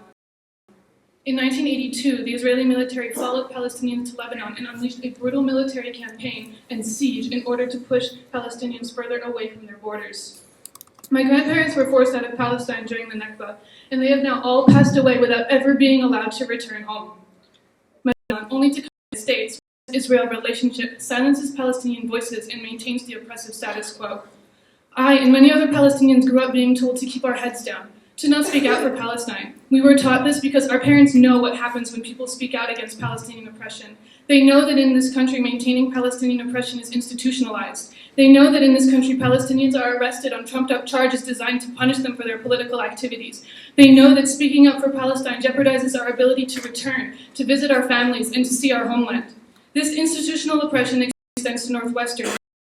In 1982, the Israeli military followed Palestinians to Lebanon and unleashed a brutal military campaign and siege in order to push Palestinians further away from their borders. My grandparents were forced out of Palestine during the Nakba, and they have now all passed away without ever being allowed to return home. Only to come to the States, Israel relationship silences Palestinian voices and maintains the oppressive status quo. I and many other Palestinians grew up being told to keep our heads down, to not speak out for Palestine. We were taught this because our parents know what happens when people speak out against Palestinian oppression. They know that in this country, maintaining Palestinian oppression is institutionalized. They know that in this country, Palestinians are arrested on trumped-up charges designed to punish them for their political activities. They know that speaking up for Palestine jeopardizes our ability to return, to visit our families, and to see our homeland. This institutional oppression extends to Northwestern,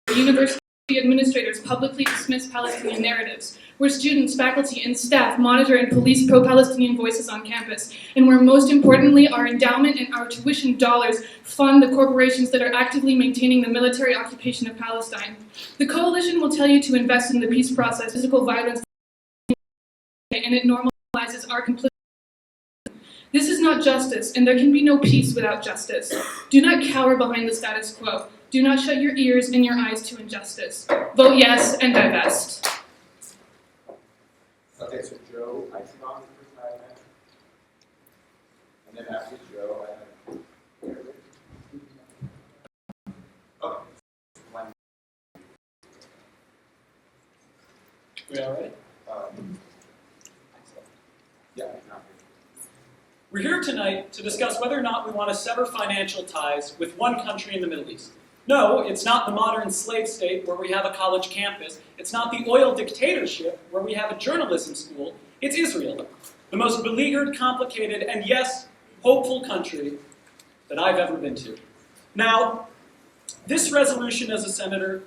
where university administrators publicly dismiss Palestinian narratives, where students, faculty, and staff monitor and police pro-Palestinian voices on campus, and where most importantly, our endowment and our tuition dollars fund the corporations that are actively maintaining the military occupation of Palestine. The coalition will tell you to invest in the peace process, physical violence, and it normalizes our complicity. This is not justice, and there can be no peace without justice. Do not cower behind the status quo. Do not shut your ears and your eyes to injustice. Vote yes and divest. Okay, so Joe, I see on the first I have. And then after Joe, I have. Okay. One. We all right? Yeah. We're here tonight to discuss whether or not we want to sever financial ties with one country in the Middle East. No, it's not the modern slave state where we have a college campus. It's not the oil dictatorship where we have a journalism school. It's Israel, the most beleaguered, complicated, and yes, hopeful country that I've ever been to. Now, this resolution as a senator,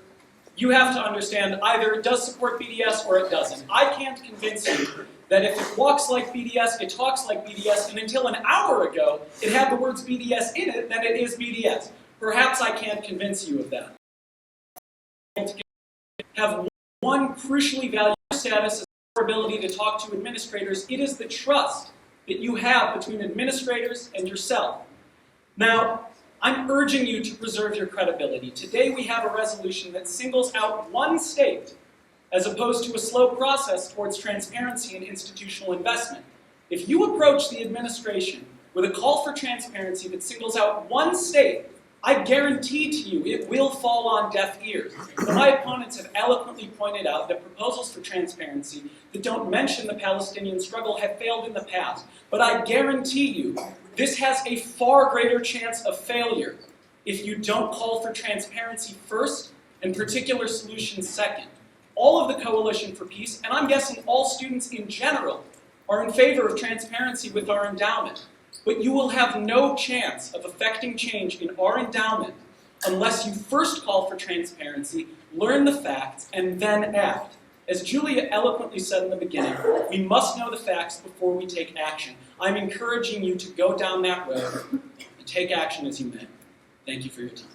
you have to understand either it does support BDS or it doesn't. I can't convince you that if it walks like BDS, it talks like BDS, and until an hour ago, it had the words BDS in it, then it is BDS. Perhaps I can't convince you of that. Have one crucially valued status as your ability to talk to administrators. It is the trust that you have between administrators and yourself. Now, I'm urging you to preserve your credibility. Today we have a resolution that singles out one state as opposed to a slow process towards transparency and institutional investment. If you approach the administration with a call for transparency that singles out one state, I guarantee to you it will fall on deaf ears. But my opponents have eloquently pointed out that proposals for transparency that don't mention the Palestinian struggle have failed in the past. But I guarantee you, this has a far greater chance of failure if you don't call for transparency first and particular solutions second. All of the Coalition for Peace, and I'm guessing all students in general, are in favor of transparency with our endowment. But you will have no chance of affecting change in our endowment unless you first call for transparency, learn the facts, and then act. As Julia eloquently said in the beginning, we must know the facts before we take action. I'm encouraging you to go down that road and take action as you may. Thank you for your time.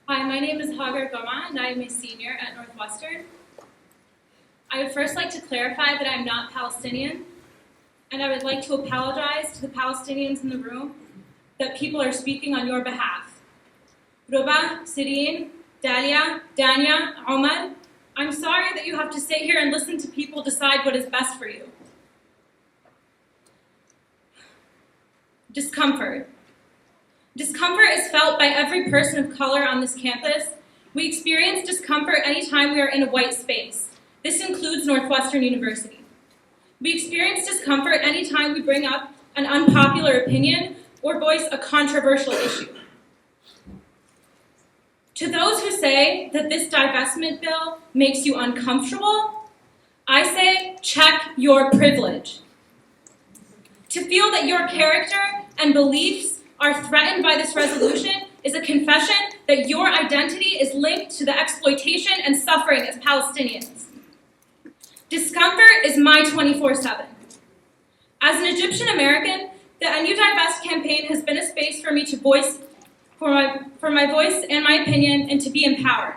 Hi, my name is Hagar and I am a senior at Northwestern. I would first like to clarify that I'm not Palestinian, and I would like to apologize to the Palestinians in the room that people are speaking on your behalf. Ruba, Serene, Dalia, Dania, Ahmad, I'm sorry that you have to sit here and listen to people decide what is best for you. Discomfort. Discomfort is felt by every person of color on this campus. We experience discomfort anytime we are in a white space. This includes Northwestern University. We experience discomfort anytime we bring up an unpopular opinion or voice a controversial issue. To those who say that this divestment bill makes you uncomfortable, I say check your privilege. To feel that your character and beliefs are threatened by this resolution is a confession that your identity is linked to the exploitation and suffering as Palestinians. Discomfort is my 24/7. As an Egyptian American, the NU Divest campaign has been a space for me to voice for my voice and my opinion and to be empowered.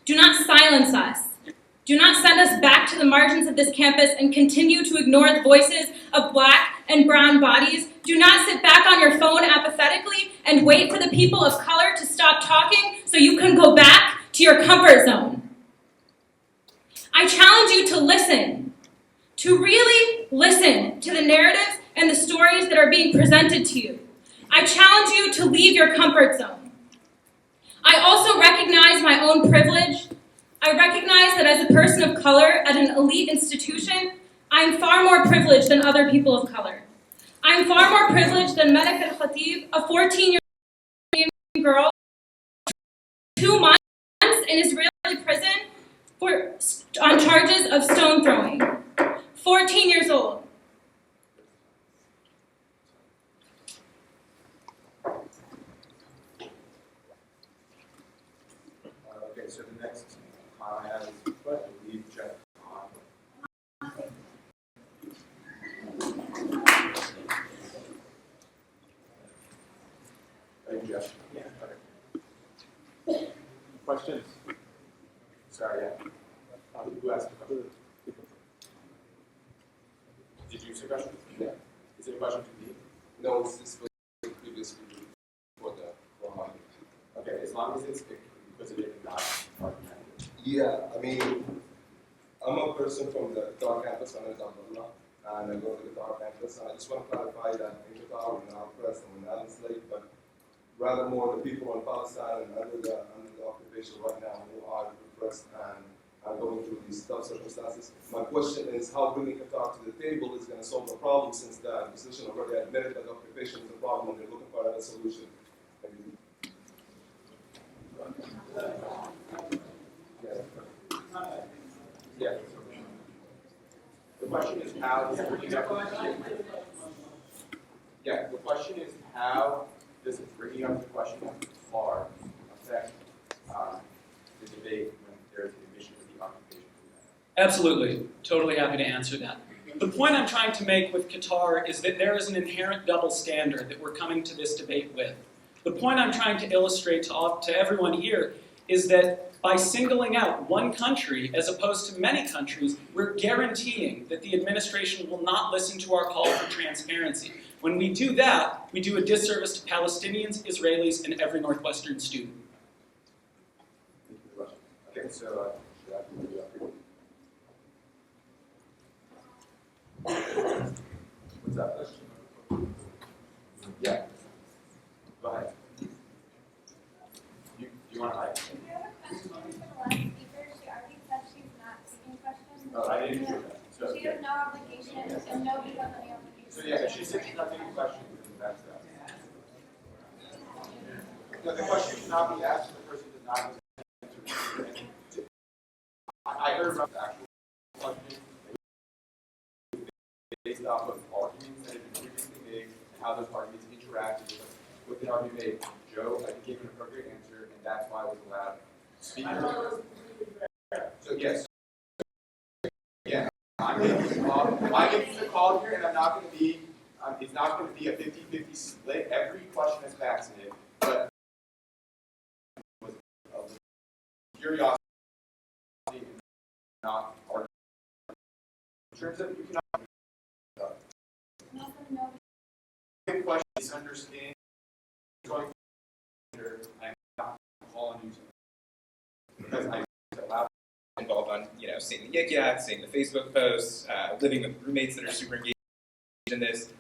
Do not silence us. Do not send us back to the margins of this campus and continue to ignore the voices of black and brown bodies. Do not sit back on your phone apathetically and wait for the people of color to stop talking so you can go back to your comfort zone. I challenge you to listen, to really listen to the narratives and the stories that are being presented to you. I challenge you to leave your comfort zone. I also recognize my own privilege. I recognize that as a person of color at an elite institution, I am far more privileged than other people of color. I am far more privileged than Melek al-Khatib, a 14-year-old girl, 2 months in Israeli prison on charges of stone throwing. 14 years old. Okay, so the next I have is I believe Jeff on. Hey, Jeff. Yeah. Okay. Questions? Sorry, yeah. Who asked the question? Did you ask a question? Yeah. Is it a question to me? No, it's previously for the Ramadan. Okay, as long as it's because it is not argumentative. Yeah, I mean, I'm a person from the Qatar campus, my name is Abdullah, and I go to the Qatar campus, and I just want to clarify that in Qatar we're not oppressed and we're not enslaved, but rather more the people in Palestine and under the occupation right now who are oppressed and are going through these tough circumstances. My question is how bringing Qatar to the table is going to solve the problem, since the opposition already admitted that occupation is a problem and they're looking for another solution. Thank you. Yeah. The question is how does the question is how does bringing up the question of Qatar affect the debate when there is an admission of the occupation? Absolutely. Totally happy to answer that. The point I'm trying to make with Qatar is that there is an inherent double standard that we're coming to this debate with. The point I'm trying to illustrate to everyone here is that by singling out one country as opposed to many countries, we're guaranteeing that the administration will not listen to our call for transparency. When we do that, we do a disservice to Palestinians, Israelis, and every Northwestern student. Okay, so what's that? Yeah. Go ahead. You want to hide? Oh, I didn't hear that. So, she has no obligation and nobody has any obligation. So yeah, she said she's not taking questions. That's that. No, the question cannot be asked if the person does not answer. I heard about the actual question based off of arguments that have been previously made and how those arguments interacted with the argument made. Joe, I gave an appropriate answer, and that's why I was allowed to speak. So yes. Yeah, I'm making the call here, and I'm not going to be. It's not going to be a 50-50 split. Every question has facts in it, but curiosity, not argument. In terms of you cannot. The question is understand. Going I'm not calling you because I allowed involved on, seeing the yik-yak, seeing the Facebook posts, living with roommates that are super engaged in this.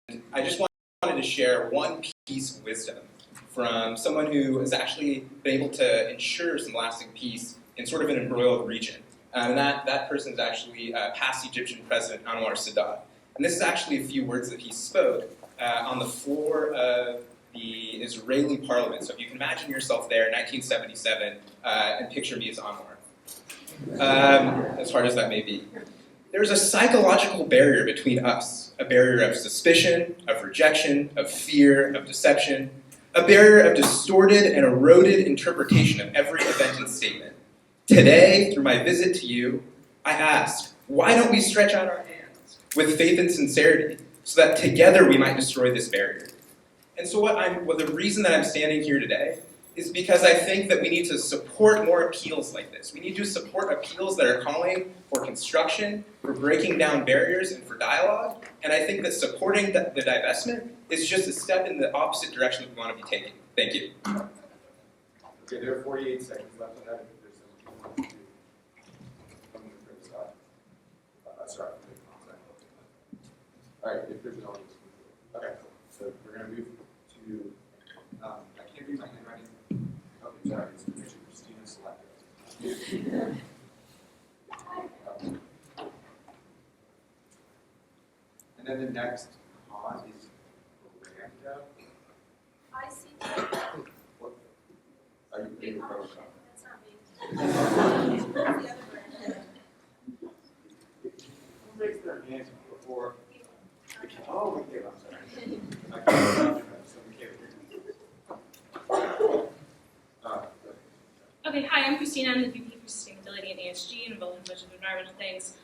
And I just wanted to share one piece of wisdom from someone who has actually been able to ensure some lasting peace in sort of an embroiled region. And that person is actually past Egyptian President Anwar Sadat. And this is actually a few words that he spoke on the floor of the Israeli parliament. So if you can imagine yourself there in 1977 and picture me as Anwar, as hard as that may be. There's a psychological barrier between us, a barrier of suspicion, of rejection, of fear, of deception, a barrier of distorted and eroded interpretation of every event and statement. Today, through my visit to you, I ask, why don't we stretch out our hands with faith and sincerity so that together we might destroy this barrier? And so the reason that I'm standing here today is because I think that we need to support more appeals like this. We need to support appeals that are calling for construction, for breaking down barriers, and for dialogue. And I think that supporting the divestment is just a step in the opposite direction that we want to be taking. Thank you. Okay, there are 48 seconds left on that. If there's someone from the side. Sorry. All right, if there's an audience. Okay, so we're going to move to, I can't read my handwriting. Okay, sorry, it's Commissioner Christina Selector. And then the next cause is Orlando. I see. What? Are you being a pro shop? That's not me. Who raised their hands before? Oh, Michaela, I'm sorry. Okay, hi, I'm Christina. I'm the VP for Sustainability at ESG, involved in a bunch of environmental things,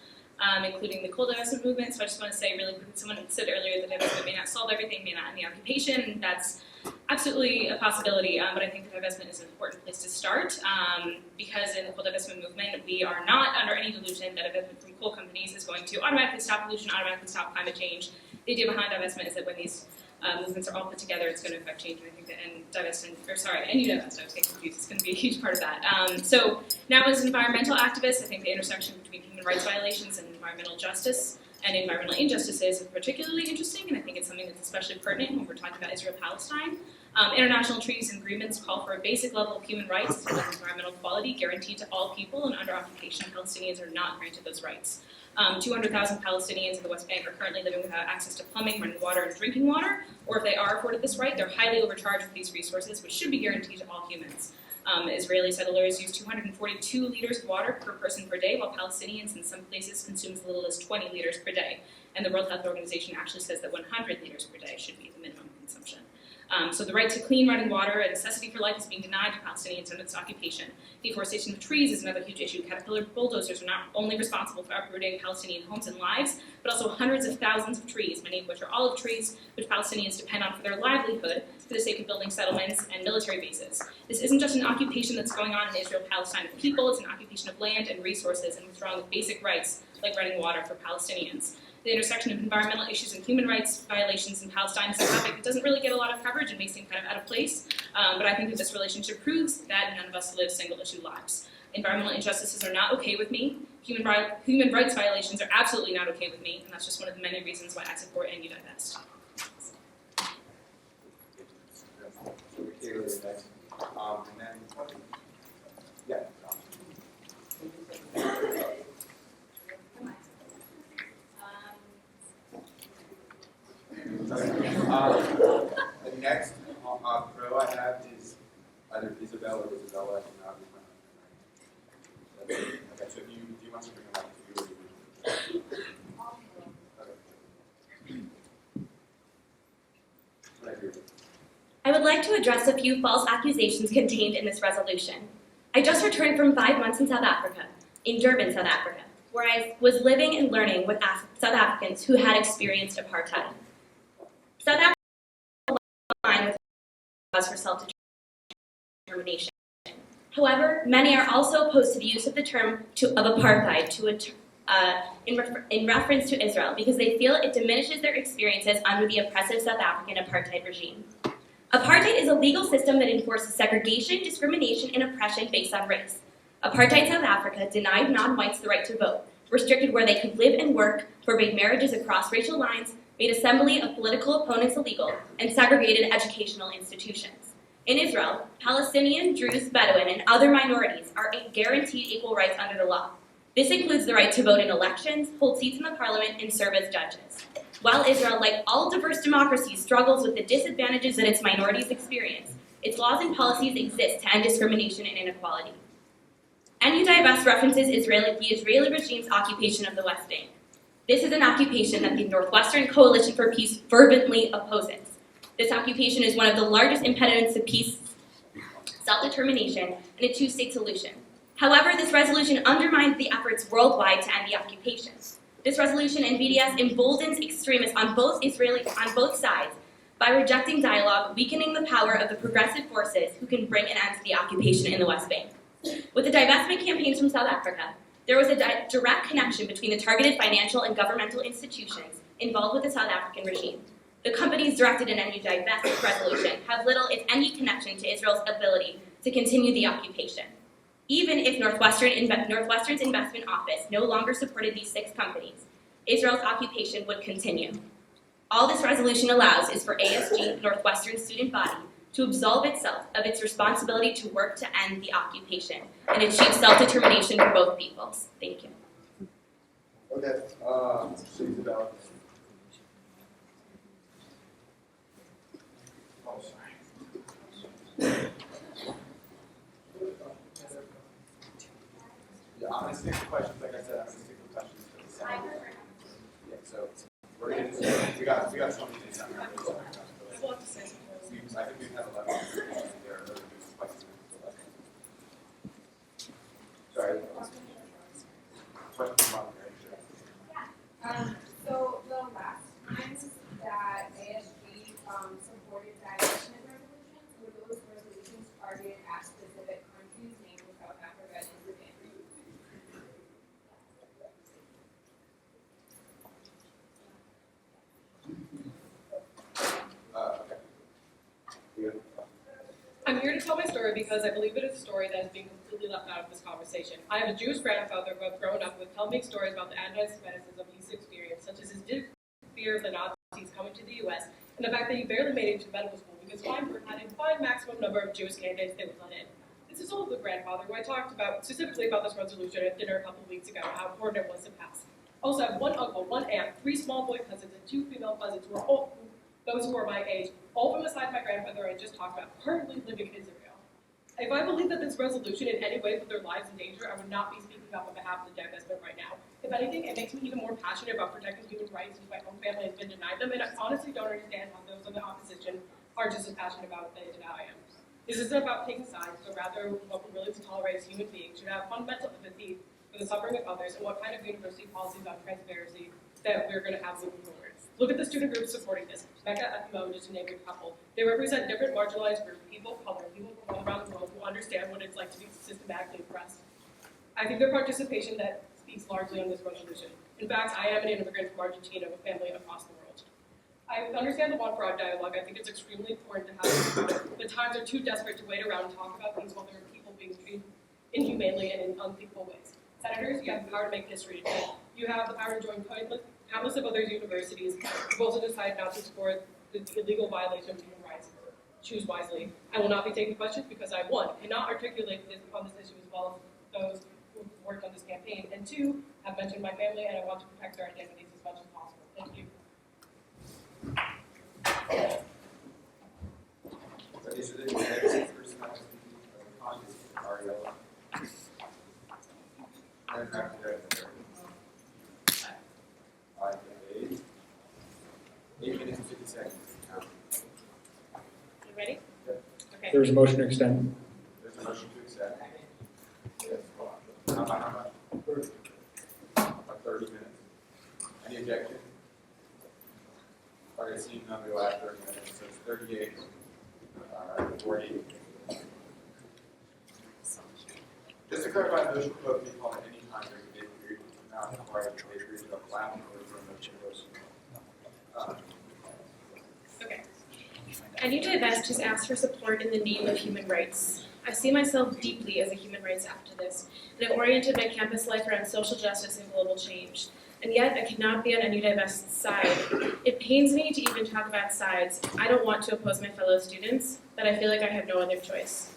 including the coal divestment movement. So I just want to say really quickly, someone said earlier that divestment may not solve everything, may not end the occupation. That's absolutely a possibility, but I think the divestment is an important place to start because in the coal divestment movement, we are not under any delusion that divestment from coal companies is going to automatically stop pollution, automatically stop climate change. The idea behind divestment is that when these movements are all put together, it's going to affect change. And I think that NU divest, I was getting confused, it's going to be a huge part of that. So now as an environmental activist, I think the intersection between human rights violations and environmental justice and environmental injustices is particularly interesting, and I think it's something that's especially pertinent when we're talking about Israel-Palestine. International treaties and agreements call for a basic level of human rights as well as environmental equality guaranteed to all people, and under occupation, Palestinians are not granted those rights. 200,000 Palestinians in the West Bank are currently living without access to plumbing, running water, and drinking water, or if they are afforded this right, they're highly overcharged with these resources, which should be guaranteed to all humans. Israeli settlers use 242 liters of water per person per day, while Palestinians in some places consume as little as 20 liters per day. And the World Health Organization actually says that 100 liters per day should be the minimum consumption. So the right to clean running water, a necessity for life, is being denied to Palestinians under this occupation. Deforestation of trees is another huge issue. Caterpillar bulldozers are not only responsible for uprooting Palestinian homes and lives, but also hundreds of thousands of trees, many of which are olive trees, which Palestinians depend on for their livelihood for the sake of building settlements and military bases. This isn't just an occupation that's going on in Israel-Palestine of people, it's an occupation of land and resources and withdrawing of basic rights like running water for Palestinians. The intersection of environmental issues and human rights violations in Palestine is a topic that doesn't really get a lot of coverage and may seem kind of out of place, but I think that this relationship proves that none of us live single-issue lives. Environmental injustices are not okay with me. Human rights violations are absolutely not okay with me, and that's just one of the many reasons why I support NU Divest. So Michaela is next. And then, yeah. The next pro I have is either Isabel or Isabella. Okay, so do you want to bring them up to you? Okay. I would like to address a few false accusations contained in this resolution. I just returned from 5 months in South Africa, in Durban, South Africa, where I was living and learning with South Africans who had experienced apartheid. South Africa aligned with laws for self-determination. However, many are also opposed to the use of the term of apartheid in reference to Israel because they feel it diminishes their experiences under the oppressive South African apartheid regime. Apartheid is a legal system that enforces segregation, discrimination, and oppression based on race. Apartheid South Africa denied non-whites the right to vote, restricted where they could live and work, forbade marriages across racial lines, made assembly of political opponents illegal, and segregated educational institutions. In Israel, Palestinian, Druze, Bedouin, and other minorities are guaranteed equal rights under the law. This includes the right to vote in elections, hold seats in the parliament, and serve as judges. While Israel, like all diverse democracies, struggles with the disadvantages that its minorities experience, its laws and policies exist to end discrimination and inequality. Divest references the Israeli regime's occupation of the West Bank. This is an occupation that the Northwestern Coalition for Peace fervently opposes. This occupation is one of the largest impediments to peace, self-determination, and a two-state solution. However, this resolution undermines the efforts worldwide to end the occupation. This resolution and BDS emboldens extremists on both sides by rejecting dialogue, weakening the power of the progressive forces who can bring an end to the occupation in the West Bank. With the divestment campaigns from South Africa, there was a direct connection between the targeted financial and governmental institutions involved with the South African regime. The companies directed in any divestment resolution have little, if any, connection to Israel's ability to continue the occupation. Even if Northwestern's investment office no longer supported these 6 companies, Israel's occupation would continue. All this resolution allows is for ASG, Northwestern's student body, to absolve itself of its responsibility to work to end the occupation and achieve self-determination for both peoples. Thank you. Okay, Isabel. Oh, sorry. Yeah, I'm going to stick to questions. Like I said, I'm going to stick to questions for the second. Yeah, so we're going to we got some of these. I think we've had 11 there. Sorry. Question from So the last times that ASG supported divestment resolutions, were those resolutions targeted at specific countries, namely South Africa and Sudan? I'm here to tell my story because I believe it is a story that is being completely left out of this conversation. I have a Jewish grandfather who I've grown up with tell me stories about the anti-Semitism he's experienced, such as his fear of the Nazis coming to the U.S. and the fact that he barely made it to medical school because Feinberg had a fine maximum number of Jewish candidates they would let in. This is also the grandfather who I talked about specifically about this resolution at dinner a couple of weeks ago, how important it was to pass. Also, I have one uncle, one aunt, 3 small boy cousins, and 2 female cousins who are all those who are my age, all from the side of my grandfather I just talked about, currently living in Israel. If I believe that this resolution in any way put their lives in danger, I would not be speaking up on behalf of the divestment right now. If anything, it makes me even more passionate about protecting human rights since my own family has been denied them, and I honestly don't understand how those in the opposition are just as passionate about it as I am. This isn't about taking sides, but rather what we're willing to tolerate as human beings should have fundamental empathy for the suffering of others and what kind of university policies on transparency that we're going to have moving forward. Look at the student groups supporting this. Mecca, FMO, just to name a couple. They represent different marginalized groups, people of color, people from all around the world who understand what it's like to be systematically oppressed. I think their participation that speaks largely on this resolution. In fact, I am an immigrant from Argentina with family across the world. I understand the want for our dialogue. I think it's extremely important to have it. The times are too desperate to wait around and talk about things while there are people being treated inhumanely and in unthinkable ways. Senators, you have the power to make history today. You have the power to join countless of other universities who've also decided not to support the illegal violation of human rights. Choose wisely. I will not be taking questions because I, 1, cannot articulate this on this issue as well as those who worked on this campaign, and 2, have mentioned my family and I want to protect their identities as much as possible. Thank you. Okay, so the next person I was speaking is Ariella. And after that, 8 minutes and 50 seconds. You ready? Yep. Okay. There's a motion to extend. There's a motion to accept. Yes. How much? 30. About 30 minutes. Any objection? Okay, seeing none, we'll add 30 minutes. So it's 38. 40. Just to clarify, the motion to vote can be called at any time during the debate period. Not required to debate period of the last or from the motion. Okay. Divest has asked for support in the name of human rights. I see myself deeply as a human rights activist, and have oriented my campus life around social justice and global change. And yet, I cannot be on any Divest's side. It pains me to even talk about sides. I don't want to oppose my fellow students, but I feel like I have no other choice.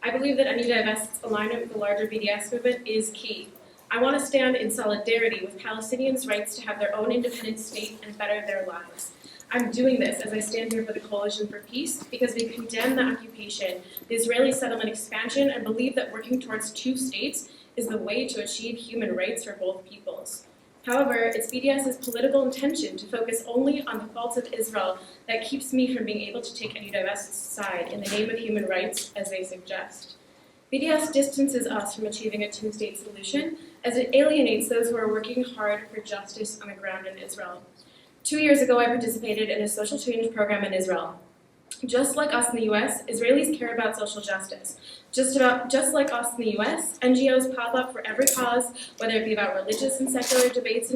I believe that any Divest's alignment with the larger BDS movement is key. I want to stand in solidarity with Palestinians' rights to have their own independent state and better their lives. I'm doing this as I stand here for the Coalition for Peace because we condemn the occupation, the Israeli settlement expansion, and believe that working towards two states is the way to achieve human rights for both peoples. However, it's BDS's political intention to focus only on the faults of Israel that keeps me from being able to take any Divest's side in the name of human rights, as they suggest. BDS distances us from achieving a two-state solution, as it alienates those who are working hard for justice on the ground in Israel. 2 years ago, I participated in a social change program in Israel. Just like us in the US, Israelis care about social justice. Just like us in the US, NGOs pop up for every cause, whether it be about religious and secular debates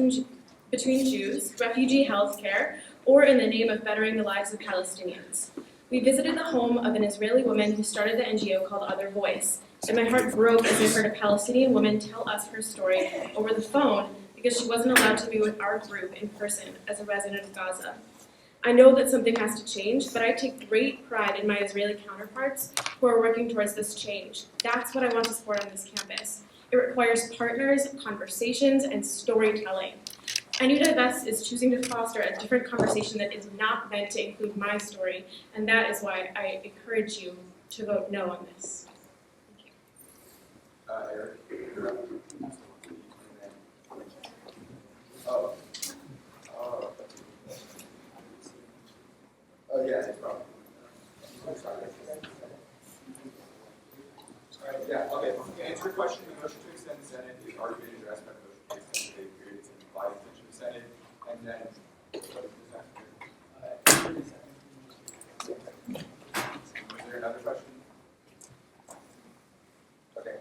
between Jews, refugee health care, or in the name of bettering the lives of Palestinians. We visited the home of an Israeli woman who started the NGO called Other Voice, and my heart broke as I heard a Palestinian woman tell us her story over the phone because she wasn't allowed to be with our group in person as a resident of Gaza. I know that something has to change, but I take great pride in my Israeli counterparts who are working towards this change. That's what I want to support on this campus. It requires partners, conversations, and storytelling. I knew Divest is choosing to foster a different conversation that is not meant to include my story, and that is why I encourage you to vote no on this. Thank you. Erik, you're up. Oh, yeah, no problem. Yeah, okay. To answer your question, the motion to extend the Senate is already been addressed by the motion to extend the period to imply extension of the Senate, and then was there another question? Okay.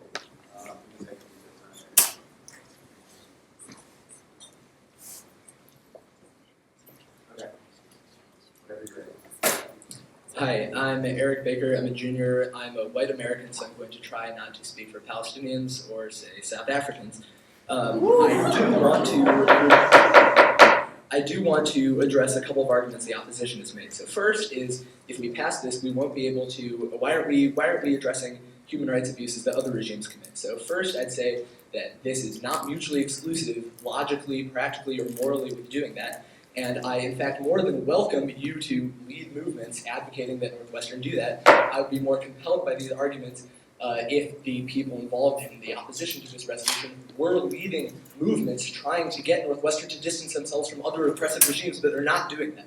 Hi, I'm Erik Baker. I'm a junior. I'm a white American, so I'm going to try not to speak for Palestinians or, say, South Africans. I do want to address a couple of arguments the opposition has made. So first is, if we pass this, we won't be able to. Why aren't we addressing human rights abuses that other regimes commit? So first, I'd say that this is not mutually exclusive, logically, practically, or morally with doing that. And I, in fact, more than welcome you to lead movements advocating that Northwestern do that. I would be more compelled by these arguments if the people involved in the opposition to this resolution were leading movements trying to get Northwestern to distance themselves from other oppressive regimes, but they're not doing that.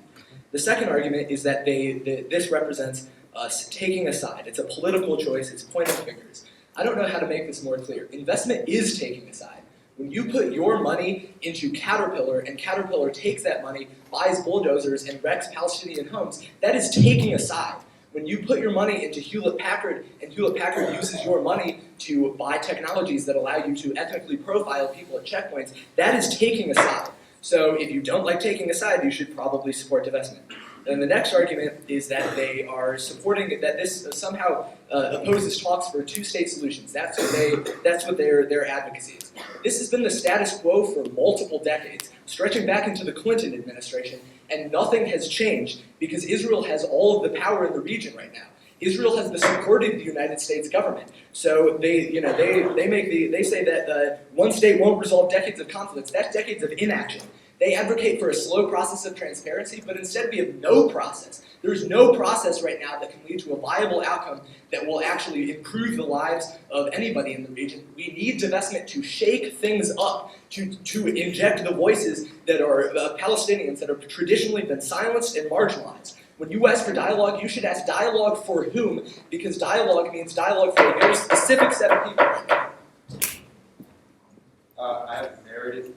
The second argument is that this represents us taking a side. It's a political choice. It's pointing fingers. I don't know how to make this more clear. Investment is taking a side. When you put your money into Caterpillar and Caterpillar takes that money, buys bulldozers, and wrecks Palestinian homes, that is taking a side. When you put your money into Hewlett-Packard and Hewlett-Packard uses your money to buy technologies that allow you to ethnically profile people at checkpoints, that is taking a side. So if you don't like taking a side, you should probably support divestment. And the next argument is that they are supporting that this somehow opposes talks for two-state solutions. That's what their advocacy is. This has been the status quo for multiple decades, stretching back into the Clinton administration, and nothing has changed because Israel has all of the power in the region right now. Israel has the support of the United States government. So they say that one state won't resolve decades of conflicts. That's decades of inaction. They advocate for a slow process of transparency, but instead we have no process. There's no process right now that can lead to a viable outcome that will actually improve the lives of anybody in the region. We need divestment to shake things up, to inject the voices that are Palestinians that have traditionally been silenced and marginalized. When you ask for dialogue, you should ask dialogue for whom, because dialogue means dialogue for a very specific set of people right now. I have Meredith.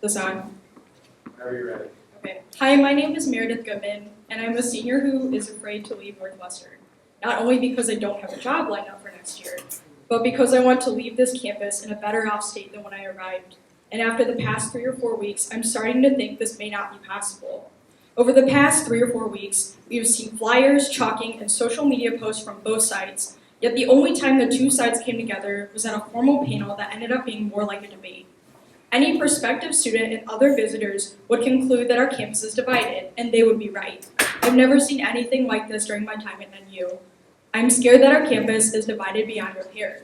This on? Whenever you're ready. Okay. Hi, my name is Meredith Goodman, and I'm a senior who is afraid to leave Northwestern. Not only because I don't have a job lined up for next year, but because I want to leave this campus in a better off state than when I arrived and after the past 3 or 4 weeks, I'm starting to think this may not be possible. Over the past 3 or 4 weeks, we have seen flyers, chalking, and social media posts from both sides, yet the only time the two sides came together was at a formal panel that ended up being more like a debate. Any prospective student and other visitors would conclude that our campus is divided, and they would be right. I've never seen anything like this during my time at NU. I'm scared that our campus is divided beyond repair.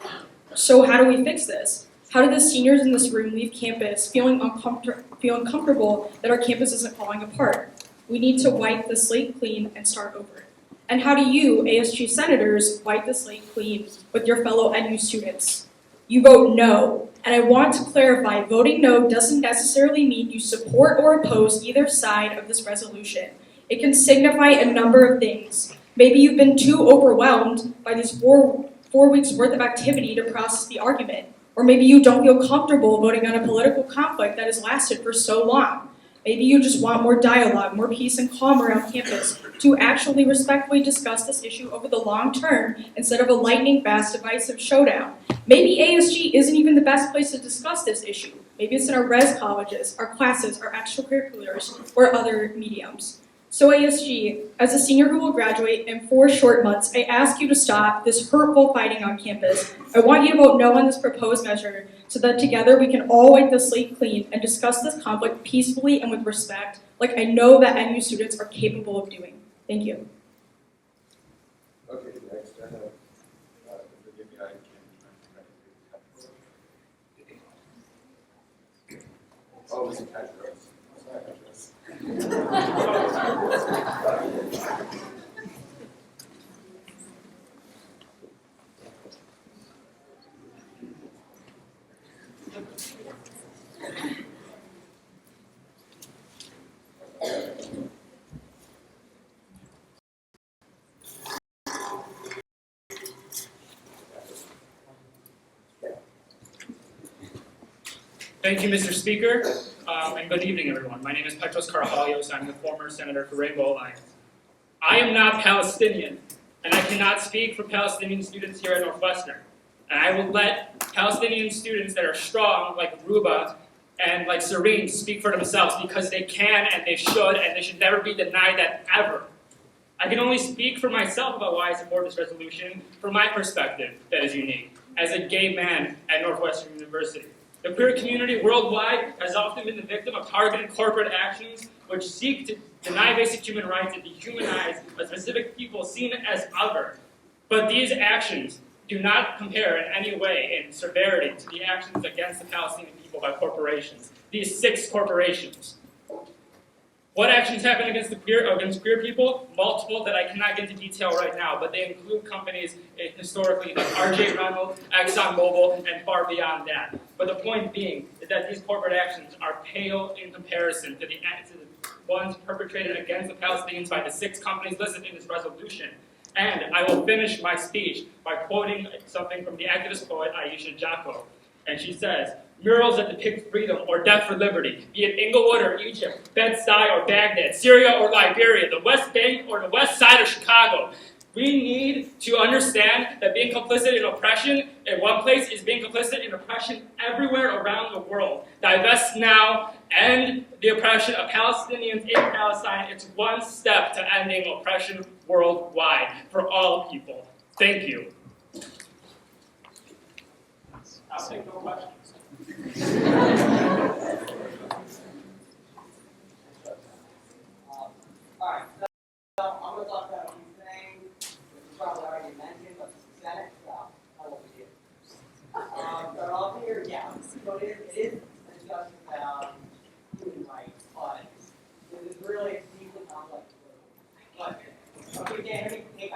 So how do we fix this? How do the seniors in this room leave campus feeling uncomfortable that our campus isn't falling apart? We need to wipe the slate clean and start over. And how do you, ASG senators, wipe the slate clean with your fellow NU students? You vote no, and I want to clarify, voting no doesn't necessarily mean you support or oppose either side of this resolution. It can signify a number of things. Maybe you've been too overwhelmed by these four weeks worth of activity to process the argument. Or maybe you don't feel comfortable voting on a political conflict that has lasted for so long. Maybe you just want more dialogue, more peace and calm around campus to actually respectfully discuss this issue over the long term instead of a lightning-fast, divisive showdown. Maybe ASG isn't even the best place to discuss this issue. Maybe it's in our res colleges, our classes, our extracurriculars, or other mediums. So ASG, as a senior who will graduate in 4 short months, I ask you to stop this hurtful fighting on campus. I want you to vote no on this proposed measure so that together we can all wipe the slate clean and discuss this conflict peacefully and with respect, like I know that NU students are capable of doing. Thank you. Okay, next I have, forgive me, I can't. Oh, it's Petros. Thank you, Mr. Speaker, and good evening, everyone. My name is Petros. I'm the former senator for Rainbow Alliance. I am not Palestinian, and I cannot speak for Palestinian students here at Northwestern. And I will let Palestinian students that are strong, like Ruba and like Serene, speak for themselves because they can and they should never be denied that ever. I can only speak for myself about why I support this resolution from my perspective that is unique, as a gay man at Northwestern University. The queer community worldwide has often been the victim of targeted corporate actions which seek to deny basic human rights and dehumanize a specific people seen as other. But these actions do not compare in any way in severity to the actions against the Palestinian people by corporations, these 6 corporations. What actions happen against queer people? Multiple that I cannot get into detail right now, but they include companies historically like RJ Reynolds, ExxonMobil, and far beyond that. But the point being is that these corporate actions are pale in comparison to the ones perpetrated against the Palestinians by the 6 companies listed in this resolution. And I will finish my speech by quoting something from the activist poet Aisha Jafo. And she says, "Murals that depict freedom or death for liberty, be it Inglewood or Egypt, Bed-Stuy or Baghdad, Syria or Liberia, the West Bank or the West Side of Chicago. We need to understand that being complicit in oppression in one place is being complicit in oppression everywhere around the world. Divest now, end the oppression of Palestinians in Palestine. It's one step to ending oppression worldwide for all people." Thank you. I'll take no questions. Alright, so I'm going to talk about a few things which you probably already mentioned, but it's the Senate, so I won't be here. Start off here, yeah, so it is a discussion about human rights, but it is really a deeply complex issue. But, okay, Dan, hey,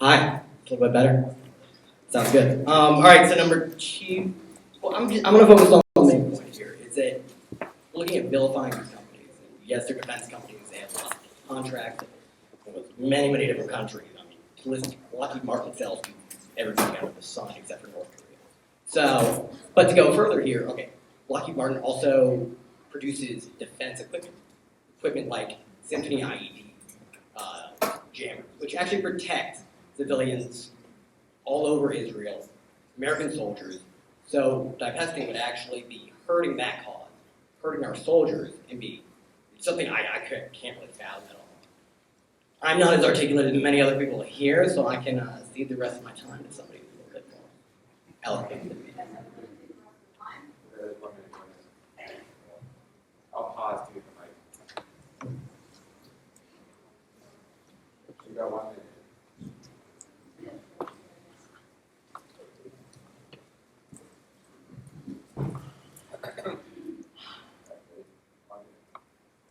Hi, a little bit better. Sounds good. All right, so number 2. Well, I'm going to focus on the main point here. Is that looking at vilifying these companies. Yes, they're defense companies. They have contracts with many, many different countries. I mean, Lockheed Martin sells to everything under the sun except for North Korea. So, but to go further here, okay, Lockheed Martin also produces defense equipment like Symphony IED, jammers, which actually protect civilians all over Israel, American soldiers, So divesting would actually be hurting that cause, hurting our soldiers, and be something I can't really fathom at all. I'm not as articulate as many other people here, so I can cede the rest of my time to somebody who's a little bit more eloquent than me. I'll pause to get the mic. You got 1 minute.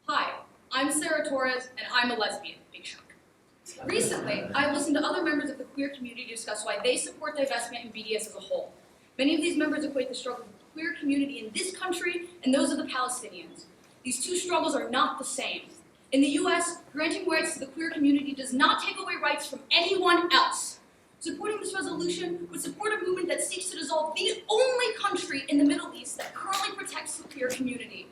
Hi, I'm Sarah Torres, and I'm a lesbian. Big shock. Recently, I listened to other members of the queer community discuss why they support divestment and BDS as a whole. Many of these members equate the struggle of the queer community in this country and those of the Palestinians. These two struggles are not the same. In the US, granting rights to the queer community does not take away rights from anyone else. Supporting this resolution would support a movement that seeks to dissolve the only country in the Middle East that currently protects the queer community.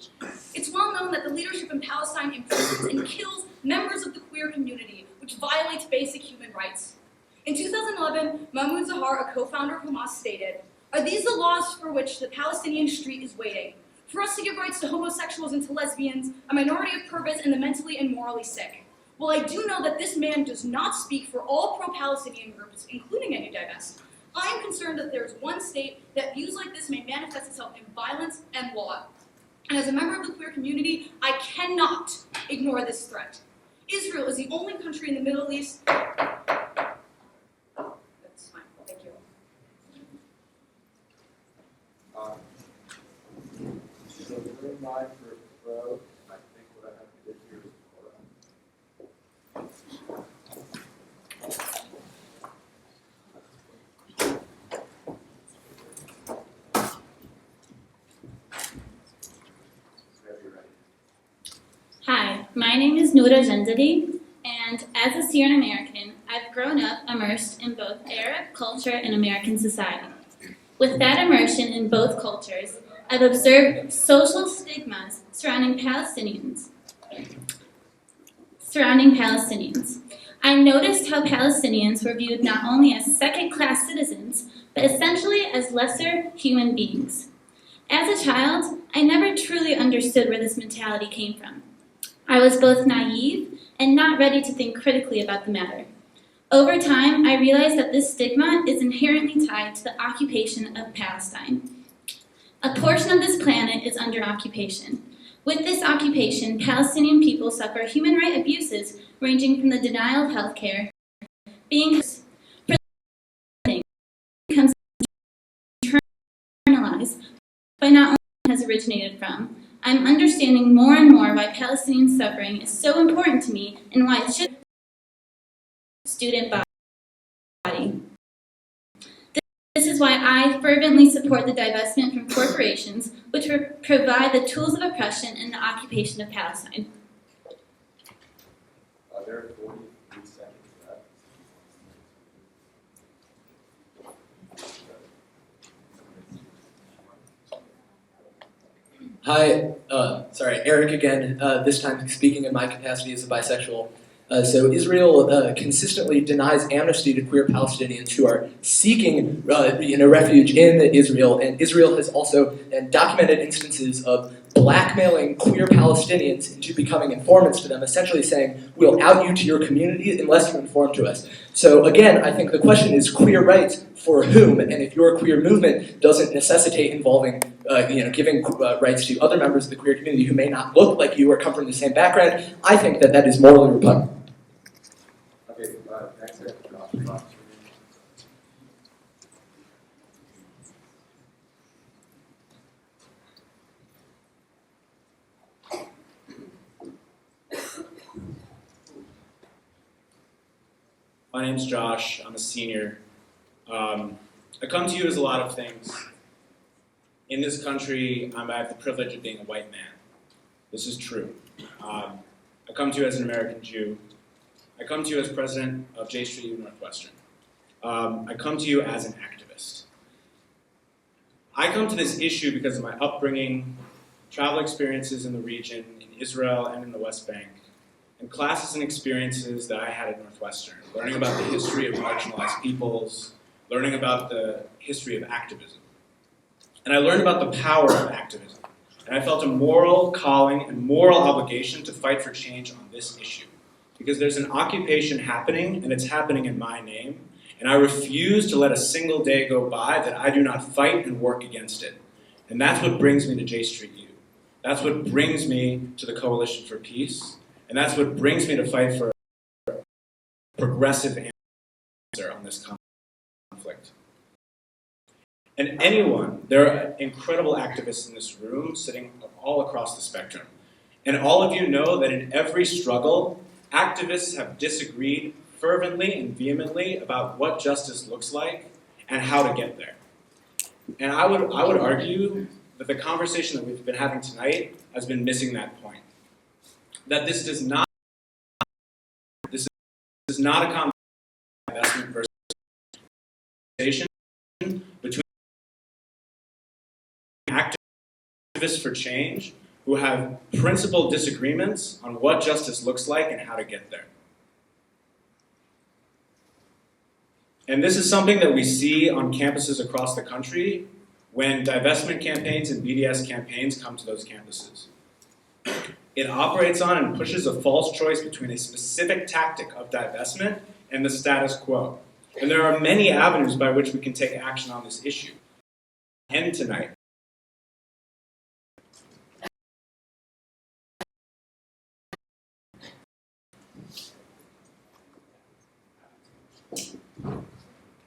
It's well known that the leadership in Palestine imprisons and kills members of the queer community, which violates basic human rights. In 2011, Mahmoud Zahar, a co-founder of Hamas, stated, "Are these the laws for which the Palestinian street is waiting? For us to give rights to homosexuals and to lesbians, a minority of perverts, and the mentally and morally sick?" Well, I do know that this man does not speak for all pro-Palestinian groups, including any divest. I am concerned that there is one state that views like this may manifest itself in violence and law. And as a member of the queer community, I cannot ignore this threat. Israel is the only country in the Middle East. That's fine, thank you. So green line for row. I think what I have to do here is Hi, my name is Nora, and as a Syrian American, I've grown up immersed in both Arab culture and American society. With that immersion in both cultures, I've observed social stigmas surrounding Palestinians. I noticed how Palestinians were viewed not only as second-class citizens, but essentially as lesser human beings. As a child, I never truly understood where this mentality came from. I was both naive and not ready to think critically about the matter. Over time, I realized that this stigma is inherently tied to the occupation of Palestine. A portion of this planet is under occupation. With this occupation, Palestinian people suffer human rights abuses ranging from the denial of health care, being becomes internalized by not only has originated from. I'm understanding more and more why Palestinian suffering is so important to me and why it should be student body. This is why I fervently support the divestment from corporations, which provide the tools of oppression in the occupation of Palestine. there are 43 seconds left. Hi, Erik again, this time speaking in my capacity as a bisexual. So Israel consistently denies amnesty to queer Palestinians who are seeking refuge in Israel, and Israel has also documented instances of blackmailing queer Palestinians into becoming informants to them, essentially saying, we'll out you to your community unless you inform to us. So again, I think the question is queer rights for whom? And if your queer movement doesn't necessitate involving, giving rights to other members of the queer community who may not look like you or come from the same background, I think that that is morally repugnant. Okay, next up, Josh. My name's Josh. I'm a senior. I come to you as a lot of things. In this country, I have the privilege of being a white man. This is true. I come to you as an American Jew. I come to you as president of J Street Northwestern. I come to you as an activist. I come to this issue because of my upbringing, travel experiences in the region, in Israel and in the West Bank, and classes and experiences that I had at Northwestern, learning about the history of marginalized peoples, learning about the history of activism. And I learned about the power of activism. And I felt a moral calling and moral obligation to fight for change on this issue. Because there's an occupation happening, and it's happening in my name, and I refuse to let a single day go by that I do not fight and work against it. And that's what brings me to J Street U. That's what brings me to the Coalition for Peace, and that's what brings me to fight for a progressive answer on this conflict. And there are incredible activists in this room sitting all across the spectrum. And all of you know that in every struggle, activists have disagreed fervently and vehemently about what justice looks like and how to get there. And I would argue that the conversation that we've been having tonight has been missing that point. That this is not a conversation versus conversation between activists for change who have principled disagreements on what justice looks like and how to get there. And this is something that we see on campuses across the country when divestment campaigns and BDS campaigns come to those campuses. It operates on and pushes a false choice between a specific tactic of divestment and the status quo. And there are many avenues by which we can take action on this issue. End tonight.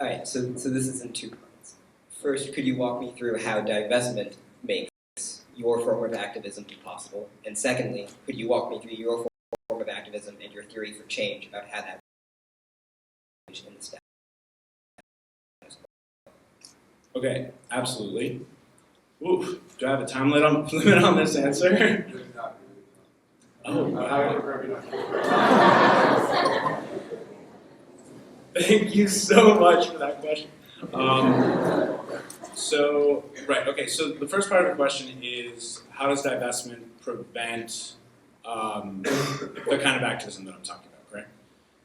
All right, so this is in two parts. First, could you walk me through how divestment makes your form of activism possible? And secondly, could you walk me through your form of activism and your theory for change about how that changed in the status quo? Okay, absolutely. Ooh, do I have a time limit on this answer? Oh, wow. Thank you so much for that question. So the first part of the question is, how does divestment prevent the kind of activism that I'm talking about, correct?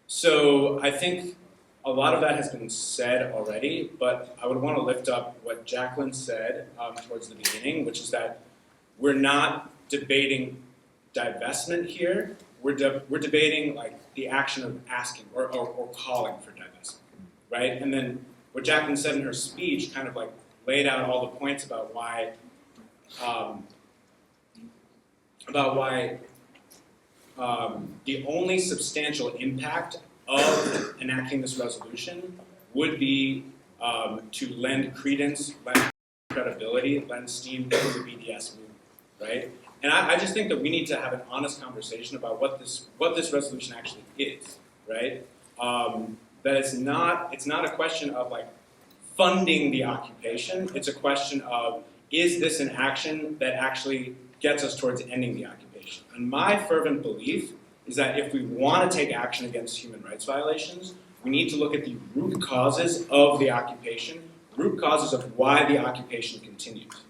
So I think a lot of that has been said already, but I would want to lift up what Jacqueline said towards the beginning, which is that we're not debating divestment here. We're debating like the action of asking or calling for divestment, right? And then what Jacqueline said in her speech kind of like laid out all the points about why the only substantial impact of enacting this resolution would be to lend credence, lend credibility, lend steam to the BDS movement, right? And I just think that we need to have an honest conversation about what this resolution actually is, right? That it's not a question of like funding the occupation. It's a question of, is this an action that actually gets us towards ending the occupation? And my fervent belief is that if we want to take action against human rights violations, we need to look at the root causes of the occupation, root causes of why the occupation continues.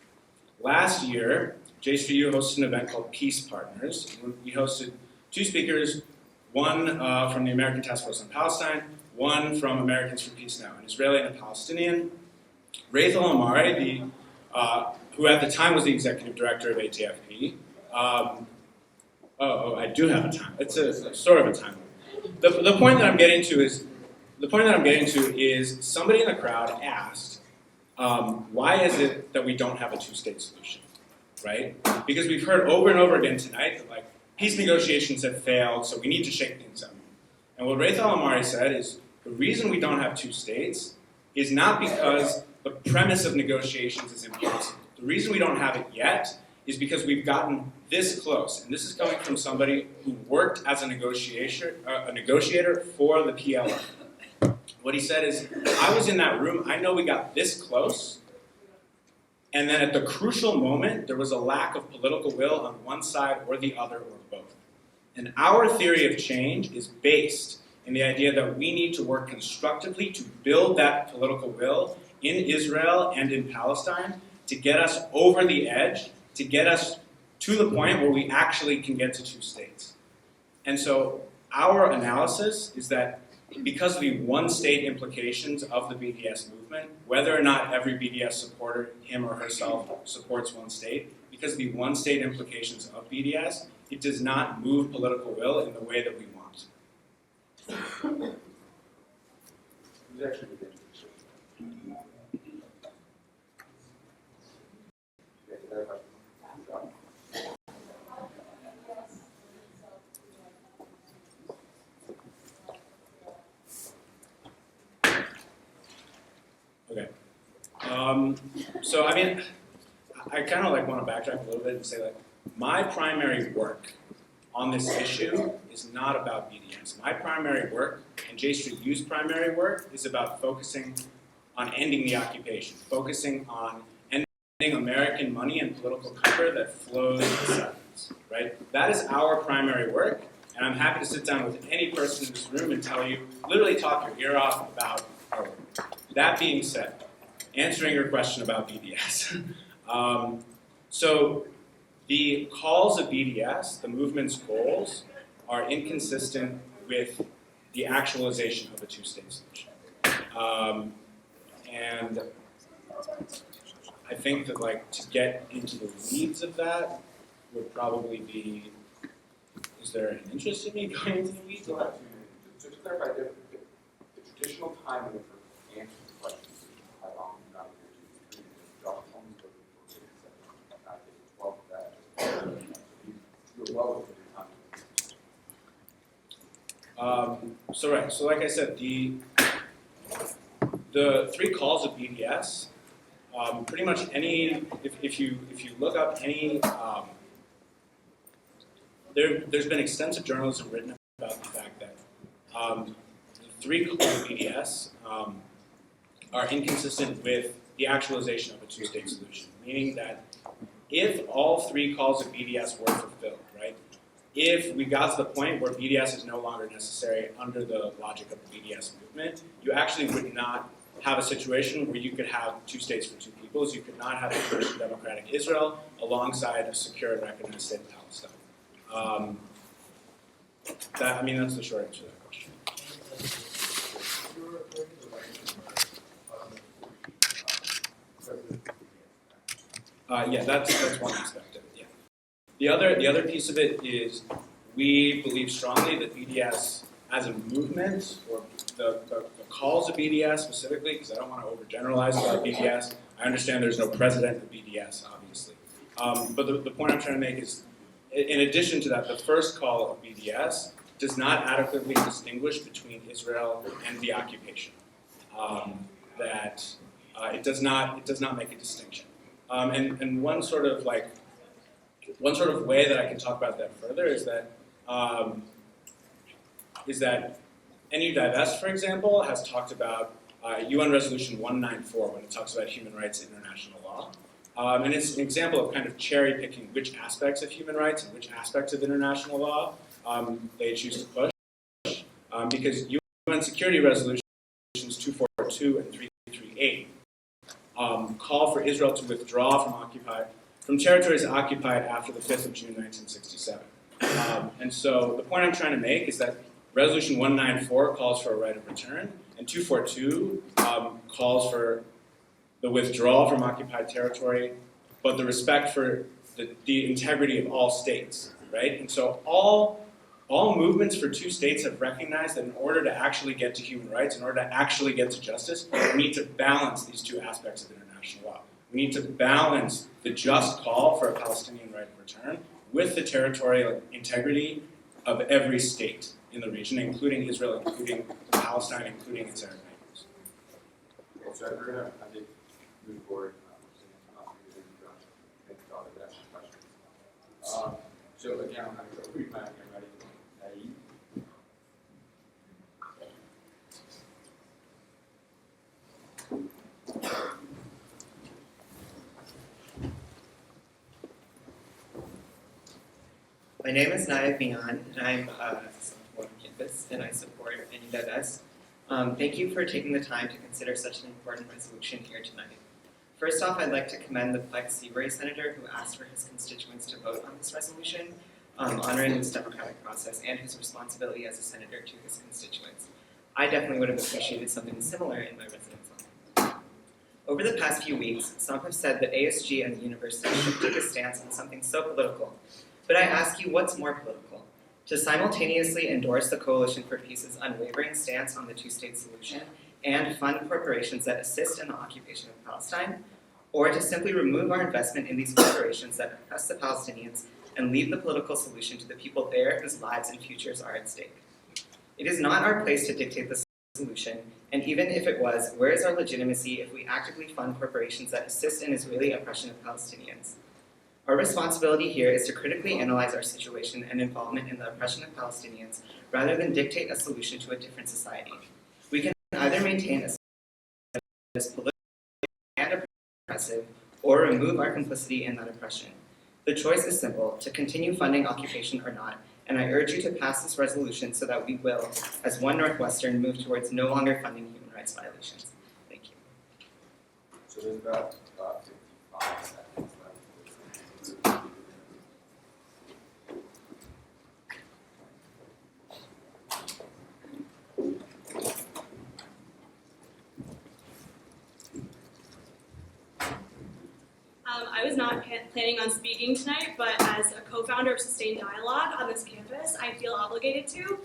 Last year, JSVU hosted an event called Peace Partners. We hosted two speakers, one from the American Task Force on Palestine, one from Americans for Peace Now, an Israeli and a Palestinian. Raith Al-Amari, who at the time was the executive director of ATFP. I do have a time. It's a sort of a time. The point that I'm getting to is somebody in the crowd asked, why is it that we don't have a two-state solution, right? Because we've heard over and over again tonight that like peace negotiations have failed, so we need to shake things up. And what Raith Al-Amari said is the reason we don't have two states is not because the premise of negotiations is impossible. The reason we don't have it yet is because we've gotten this close. And this is coming from somebody who worked as a negotiator for the PLO. What he said is, I was in that room, I know we got this close, and then at the crucial moment, there was a lack of political will on one side or the other or both. And our theory of change is based in the idea that we need to work constructively to build that political will in Israel and in Palestine to get us over the edge, to get us to the point where we actually can get to two states. And so our analysis is that because of the one-state implications of the BDS movement, whether or not every BDS supporter, him or herself, supports one state, because of the one-state implications of BDS, it does not move political will in the way that we want. Who's actually the Okay. So I mean, I kind of like want to backtrack a little bit and say like, my primary work on this issue is not about BDS. My primary work, and J Street U's primary work, is about focusing on ending the occupation, focusing on ending American money and political cover that flows in settlements, right? That is our primary work, and I'm happy to sit down with any person in this room and tell you, literally talk your ear off about our work. That being said, answering your question about BDS. So the calls of BDS, the movement's goals, are inconsistent with the actualization of a two-state solution. And I think that like to get into the weeds of that would probably be, is there an interest in me going into the weeds? To clarify, the traditional timing for answering the question is how long you're not here to drop homes for 6 7 not take 12 of that. You're well within your time. So like I said, the three calls of BDS, pretty much any, if you look up any, there's been extensive journalism written about the fact that the three calls of BDS are inconsistent with the actualization of a two-state solution, meaning that if all three calls of BDS were fulfilled, right? If we got to the point where BDS is no longer necessary under the logic of the BDS movement, you actually would not have a situation where you could have two states for two peoples. You could not have a Jewish democratic Israel alongside a secure and recognized state of Palestine. That's the short answer to that question. Yeah, that's one aspect of it. Yeah. The other piece of it is we believe strongly that BDS as a movement, or the calls of BDS specifically, because I don't want to overgeneralize about BDS. I understand there's no president of BDS, obviously. But the point I'm trying to make is, in addition to that, the first call of BDS does not adequately distinguish between Israel and the occupation. It does not make a distinction. And one sort of way that I can talk about that further is that NU Divest, for example, has talked about UN Resolution 194 when it talks about human rights and international law. And it's an example of kind of cherry picking which aspects of human rights and which aspects of international law they choose to push. Because UN Security Resolutions 242 and 338 call for Israel to withdraw from territories occupied after the 5th of June 1967. And so the point I'm trying to make is that Resolution 194 calls for a right of return, and 242 calls for the withdrawal from occupied territory, but the respect for the integrity of all states, right? And so all movements for two states have recognized that in order to actually get to human rights, in order to actually get to justice, we need to balance these two aspects of international law. We need to balance the just call for a Palestinian right of return with the territorial integrity of every state in the region, including Israel, including Palestine, including its Arab neighbors. So we're going to, I think, move forward. So again, I'm going to read my ready. Naib. My name is Naib, and I'm on campus, and I support NU Divest. Thank you for taking the time to consider such an important resolution here tonight. First off, I'd like to commend the Flex Seabury senator who asked for his constituents to vote on this resolution, honoring this democratic process and his responsibility as a senator to his constituents. I definitely would have appreciated something similar in my residence hall. Over the past few weeks, some have said that ASG and the university should take a stance on something so political. But I ask you, what's more political? To simultaneously endorse the Coalition for Peace's unwavering stance on the two-state solution and fund corporations that assist in the occupation of Palestine, or to simply remove our investment in these corporations that oppress the Palestinians and leave the political solution to the people there whose lives and futures are at stake. It is not our place to dictate the solution, and even if it was, where is our legitimacy if we actively fund corporations that assist in Israeli oppression of Palestinians? Our responsibility here is to critically analyze our situation and involvement in the oppression of Palestinians rather than dictate a solution to a different society. We can either maintain a society that is political and oppressive, or remove our complicity in that oppression. The choice is simple, to continue funding occupation or not, and I urge you to pass this resolution so that we will, as one Northwestern, move towards no longer funding human rights violations. Thank you. So there's about 55 seconds left. I was not planning on speaking tonight, but as a co-founder of Sustained Dialogue on this campus, I feel obligated to.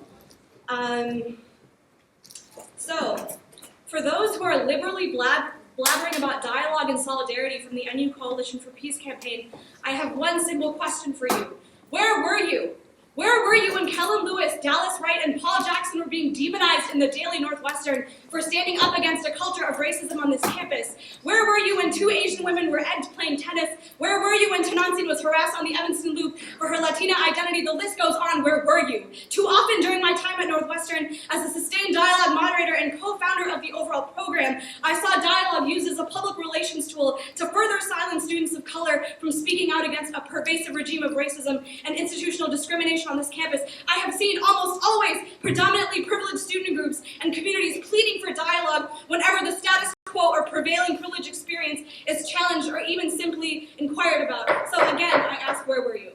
So, for those who are liberally blabbering about dialogue and solidarity from the NU Coalition for Peace campaign, I have one simple question for you. Where were you? Where were you when Kellen Lewis, Dallas Wright, and Paul Jackson were being demonized in the Daily Northwestern for standing up against a culture of racism on this campus? Where were you when two Asian women were egged playing tennis? Where were you when Tanansin was harassed on the Evanston Loop for her Latina identity? The list goes on. Where were you? Too often during my time at Northwestern, as a Sustained Dialogue moderator and co-founder of the overall program, I saw dialogue used as a public relations tool to further silence students of color from speaking out against a pervasive regime of racism and institutional discrimination on this campus. I have seen almost always predominantly privileged student groups and communities pleading for dialogue whenever the status quo or prevailing privilege experience is challenged or even simply inquired about. So again, I ask, where were you?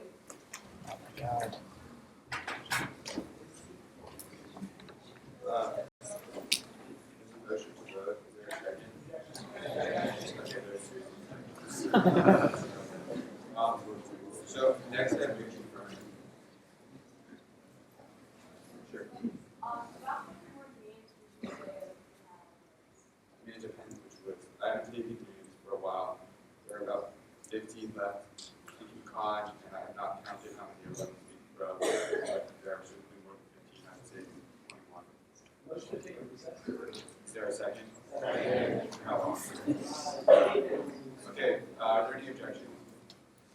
So next step, sure. It depends which woods. I haven't taken names for a while. There are about 15 left in UConn, and I have not counted how many are left in Ruba, but there are certainly more than 15. I would say 21. Motion to take a recess. Is there a second? Second. How long? Okay, are there any objections?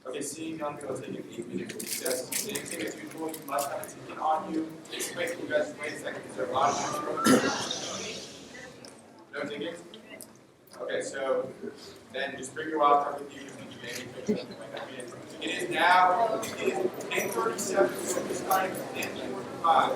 Okay, seeing none, we'll take an 8-minute recess. Same thing as usual, you must have a ticket on you. Just wait, you guys wait a second, because there are a lot of no tickets? Okay, so then just bring your wild card with you. It is now, it is 8:37, so this time it's 10:45.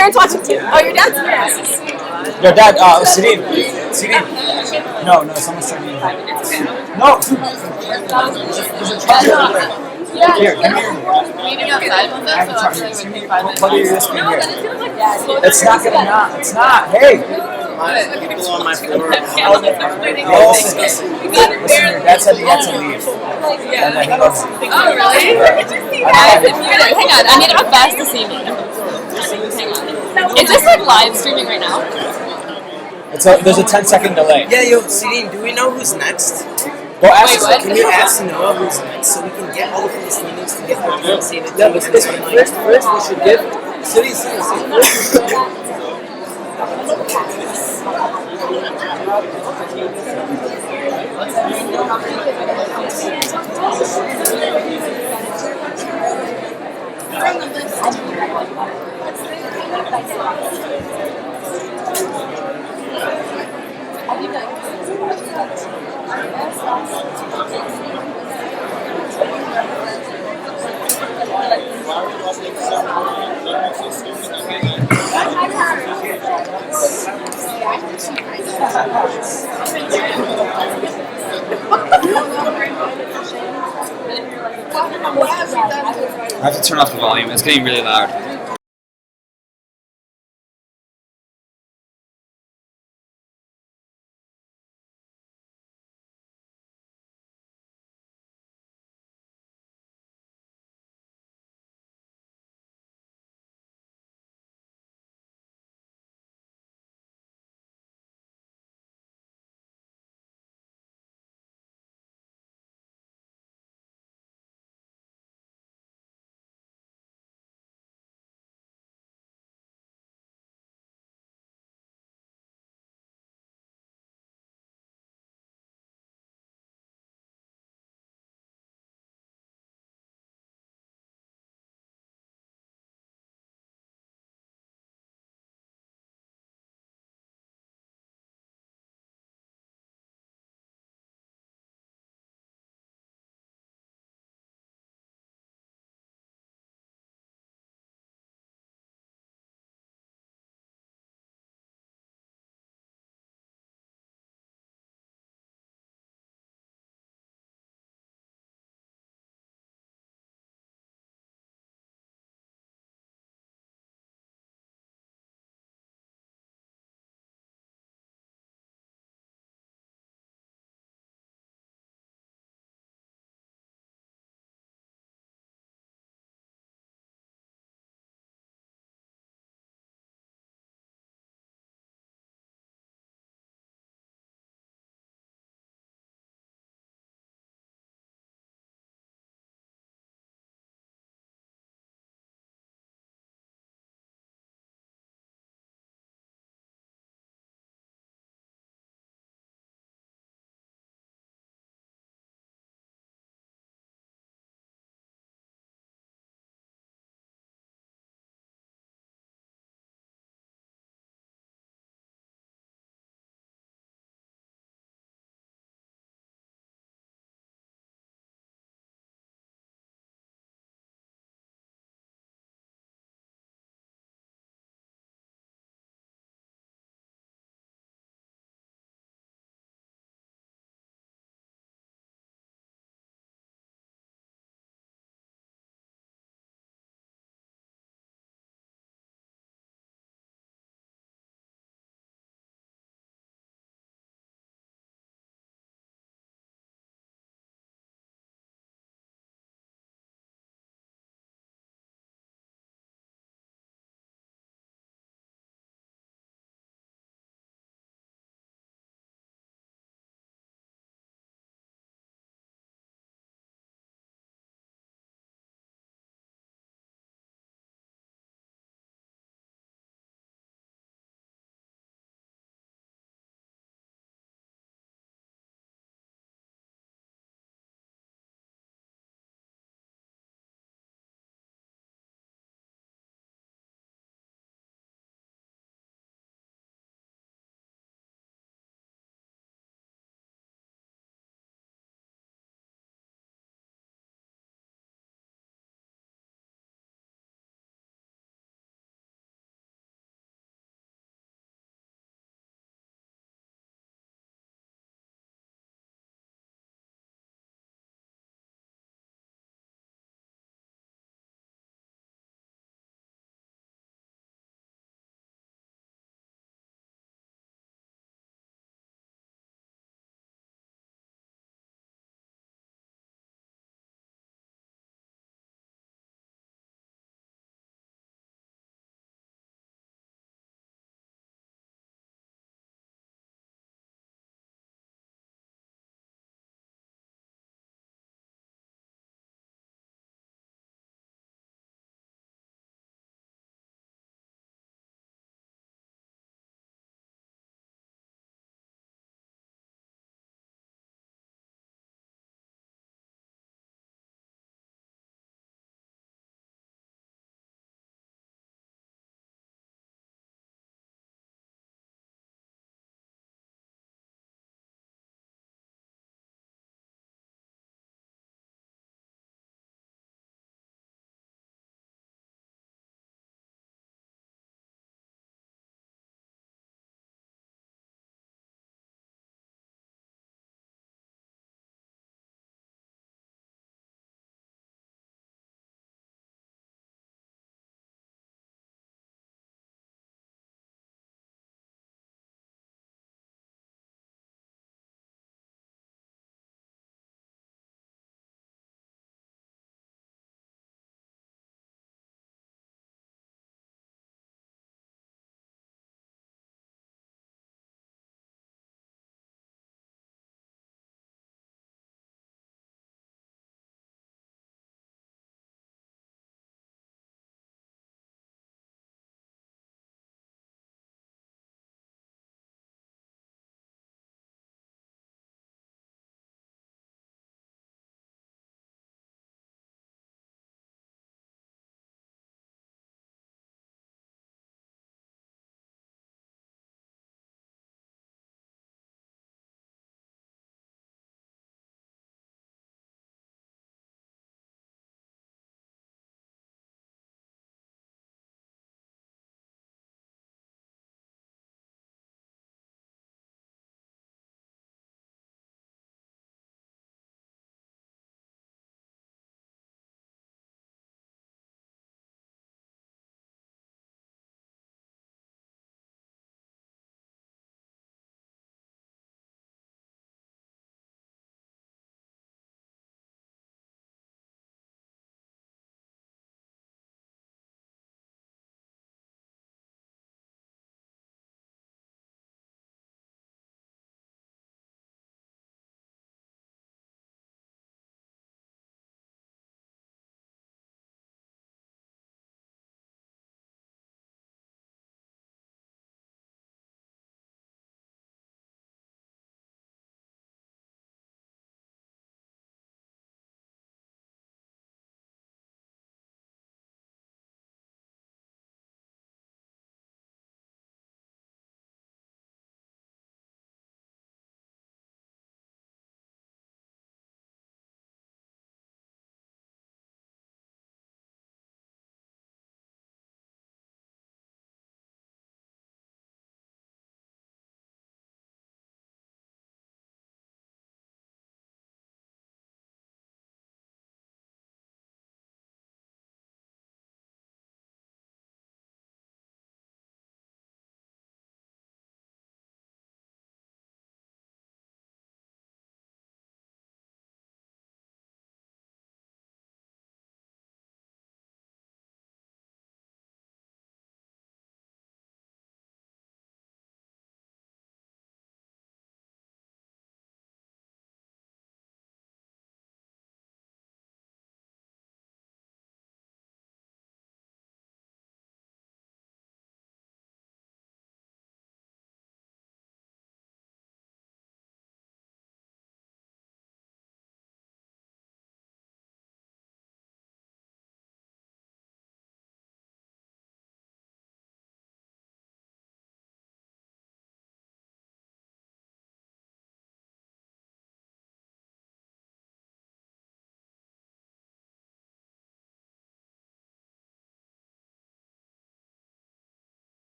parents watching too. Oh, your dad's there. Your dad, Serene. No, someone's trying to. No. There's a charger over there. Here, come here. Meeting outside with us, so actually would be 5 minutes. What are you listening No, here? but it feels like It's not gonna not. It's not. Hey. People on my floor. Listen, your dad said he had to leave. And then he goes. Oh, really? Guys, if you're there, hang on. I need a fast to see me. Hang on. Is this like live streaming right now? There's a 10-second delay. Yeah, yo, Serene, do we know who's next? Go ask Wait, what? Can you ask Noah who's next so we can get all the Palestinians to get their compensated? Yeah, but first we should give. City. I have to turn off the volume. It's getting really loud.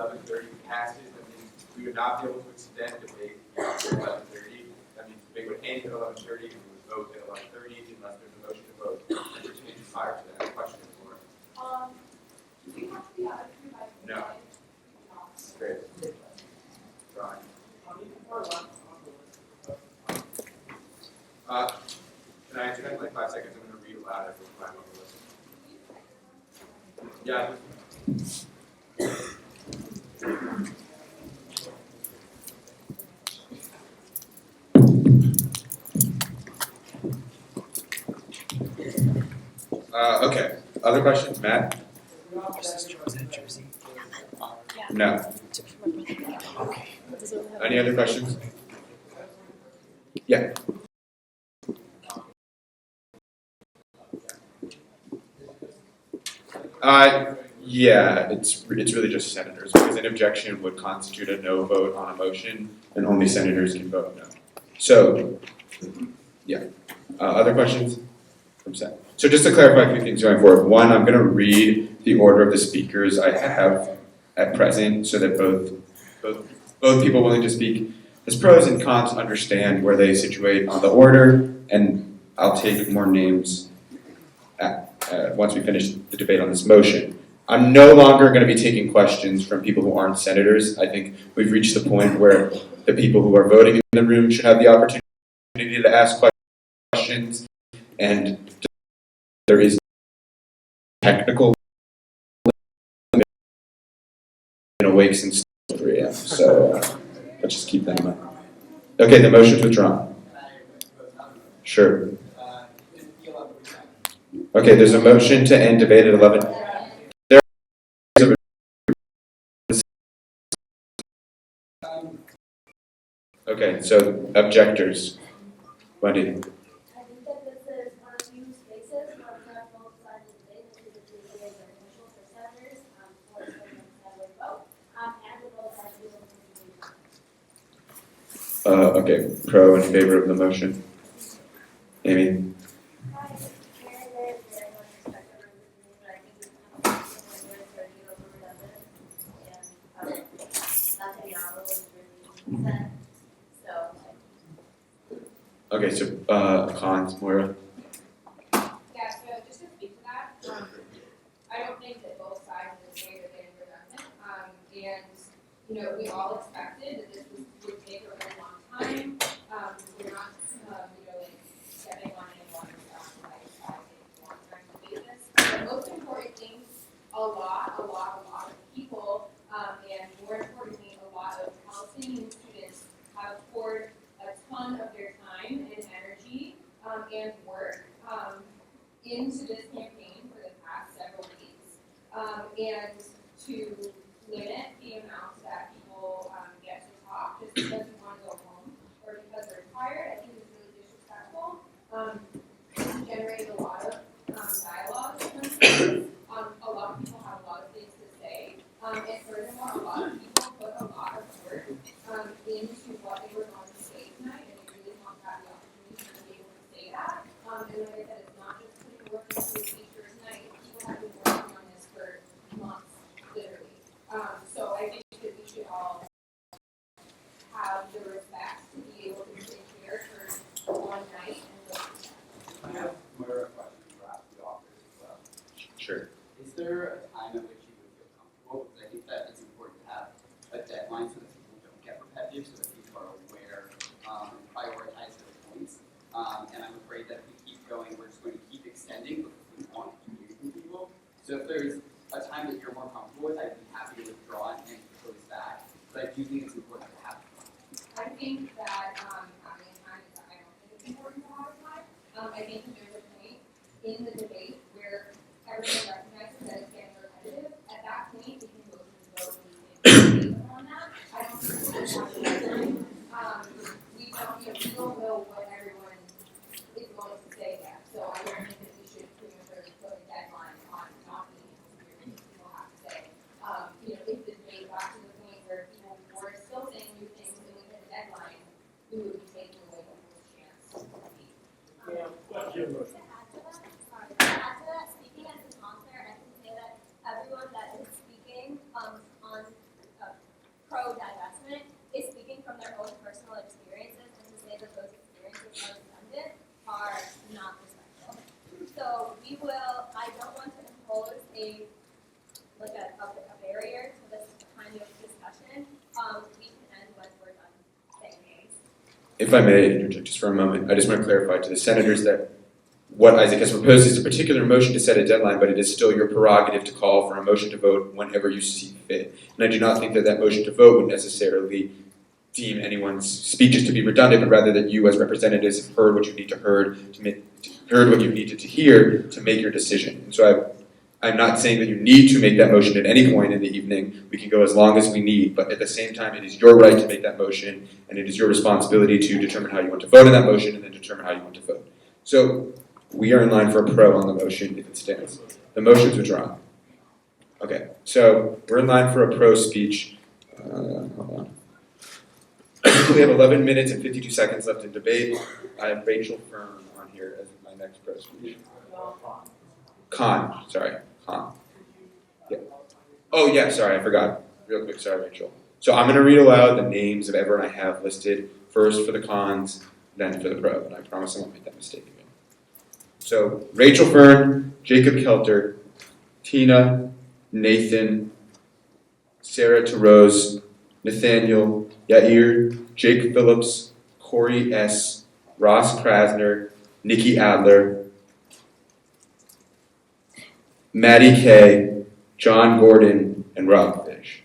11:30 passes, that means we would not be able to extend debate beyond 11:30. That means debate would end at 11:30 and we would vote at 11:30 unless there's a motion to vote. Entertained prior to that. Question for Do we have to be out of here by No. Great. Right. Can I answer that in like 5 seconds? I'm going to read aloud every time on the list. Yeah. Okay. Other questions, Matt? No. Any other questions? Yeah. Yeah, it's really just senators, because an objection would constitute a no vote on a motion, and only senators can vote no. So, yeah. Other questions from Sen? So just to clarify a few things going forward. One, I'm going to read the order of the speakers I have at present, so that both people willing to speak as pros and cons understand where they situate on the order, and I'll take more names once we finish the debate on this motion. I'm no longer going to be taking questions from people who aren't senators. I think we've reached the point where the people who are voting in the room should have the opportunity to ask questions, and there is technical limit. Been awake since 3 a.m. So let's just keep that in mind. Okay, the motion's withdrawn. Sure. Okay, there's a motion to end debate at 11. Okay, so objectors. Wendy. I think that this is one of few spaces where we have both sides of the debate, which is the debate of initial for senators, for senators that would vote, and with both sides of the debate. Okay, pro in favor of the motion. Amy. Okay, so cons, Moira. Yeah, so just to speak to that, I don't think that both sides of the debate are getting redundant. And, we all expected that this would take a very long time. We're not, stepping on anyone's taking a long time to do this. The most important thing, a lot of people, and more importantly, a lot of Palestinian students have poured a ton of their time and energy and work into this campaign for the past several weeks. And to limit the amount that people get to talk just because they want to go home or because they're tired, I think is really disrespectful. Generate a lot of dialogue. A lot of people have a lot of things to say. And furthermore, a lot of people put a lot of work into what they were going to say tonight, and they really want to have the opportunity to be able to say that. And like I said, it's not just putting work into a feature tonight. People have been working on this for months, literally. So I think that we should all have the respect to be able to sit here for one night and go through that. I have more questions for the authors as well. Sure. Is there a time at which you would feel comfortable? Because I think that it's important to have a deadline so that people don't get repetitive, so that people are aware and prioritize their points. And I'm afraid that if we keep going, we're just going to keep extending because we want to hear from people. So if there's a time that you're more comfortable with, I'd be happy to withdraw and propose that. But I do think it's important to have time. I think that having time is, I don't think it's important to have time. I think that there's a point in the debate where everyone recognizes that it's getting repetitive. At that point, we can go to the vote and on that. I don't think we have time. We don't know what everyone is going to say yet. So I don't think that we should prematurely put a deadline on not being able to hear what people have to say. If the debate got to the point where people were still saying new things and we hit a deadline, we would be taking away people's chance to speak. To add to that, speaking as a sponsor, if I may interject just for a moment, I just want to clarify to the senators that what Isaac has proposed is a particular motion to set a deadline, but it is still your prerogative to call for a motion to vote whenever you see fit. And I do not think that that motion to vote would necessarily deem anyone's speeches to be redundant, but rather that you as representatives have heard what you need to heard what you needed to hear to make your decision. And so I'm not saying that you need to make that motion at any point in the evening. We can go as long as we need, but at the same time, it is your right to make that motion, and it is your responsibility to determine how you want to vote on that motion and then determine how you want to vote. So we are in line for a pro on the motion if it stands. The motion's withdrawn. Okay, so we're in line for a pro speech. Hold on. We have 11 minutes and 52 seconds left in debate. I have Rachel Fern on here as my next pro speech. Con. Yeah. Oh yeah, sorry, I forgot. Real quick, sorry, Rachel. So I'm gonna read aloud the names of everyone I have listed, first for the cons, then for the pro, and I promise I won't make that mistake again. So Rachel Fern, Jacob Kelter, Tina, Nathan, Sarah Terose, Nathaniel, Yair, Jake Phillips, Corey S., Ross Krasner, Nikki Adler, Maddie K., John Gordon, and Rob Fish.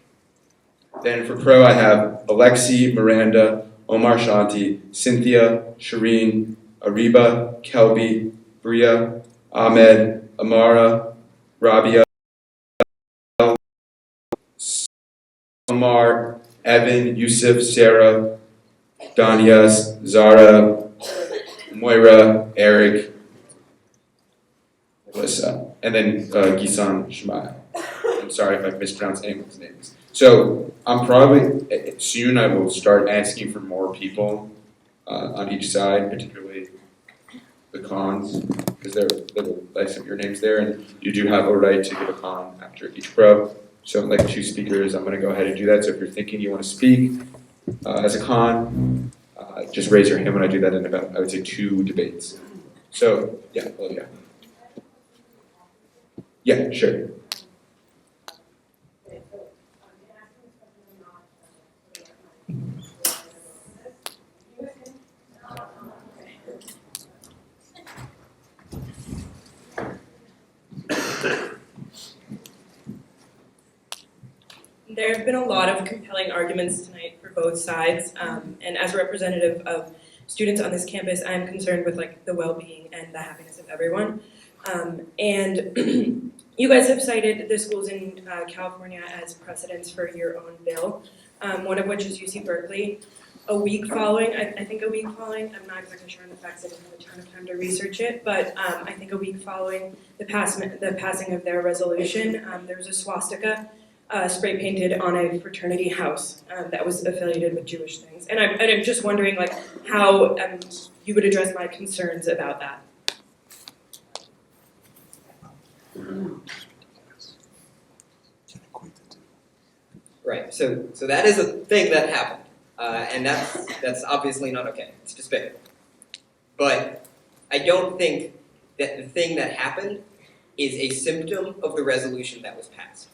Then for pro, I have Alexi, Miranda, Omar Shanti, Cynthia, Shireen, Ariba, Kelby, Bria, Ahmed, Amara, Rabia, Omar, Evan, Yusuf, Sarah, Dania, Zara, Moira, Eric, Alyssa, and then Gisan Shemaya. I'm sorry if I've mispronounced anyone's names. So I'm probably, soon I will start asking for more people on each side, particularly the cons, because there will like some of your names there, and you do have a right to give a con after each pro. So like 2 speakers, I'm going to go ahead and do that. So if you're thinking you want to speak as a con, just raise your hand when I do that in about, I would say, 2 debates. So yeah, well, yeah. Yeah, sure. There have been a lot of compelling arguments tonight for both sides, and as a representative of students on this campus, I'm concerned with the well-being and the happiness of everyone. And you guys have cited the schools in California as precedents for your own bill, one of which is UC Berkeley. A week following, I think a week following, I'm not exactly sure on the facts, I didn't have a ton of time to research it, but I think a week following the passing of their resolution, there was a swastika spray painted on a fraternity house that was affiliated with Jewish things. And I'm just wondering how you would address my concerns about that. Right, so that is a thing that happened, and that's obviously not okay. It's despicable. But I don't think that the thing that happened is a symptom of the resolution that was passed.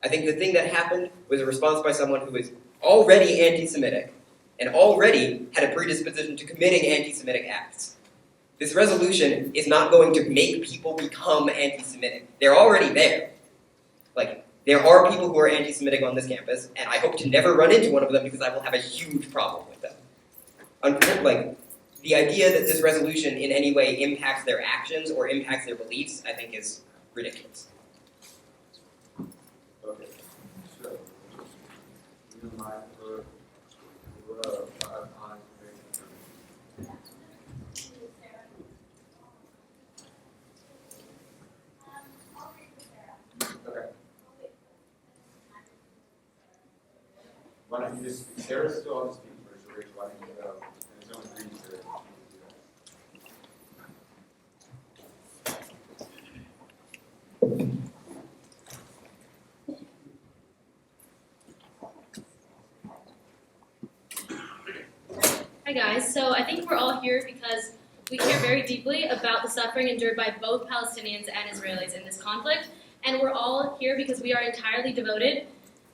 I think the thing that happened was a response by someone who is already anti-Semitic and already had a predisposition to committing anti-Semitic acts. This resolution is not going to make people become anti-Semitic. They're already there. There are people who are anti-Semitic on this campus, and I hope to never run into one of them because I will have a huge problem with them. The idea that this resolution in any way impacts their actions or impacts their beliefs, I think is ridiculous. Okay. So, you mind for okay. Why don't you just, Sarah's still on the speaker first, so Rachel, why don't you go? And it's only 3 minutes. Hi guys, so I think we're all here because we care very deeply about the suffering endured by both Palestinians and Israelis in this conflict, and we're all here because we are entirely devoted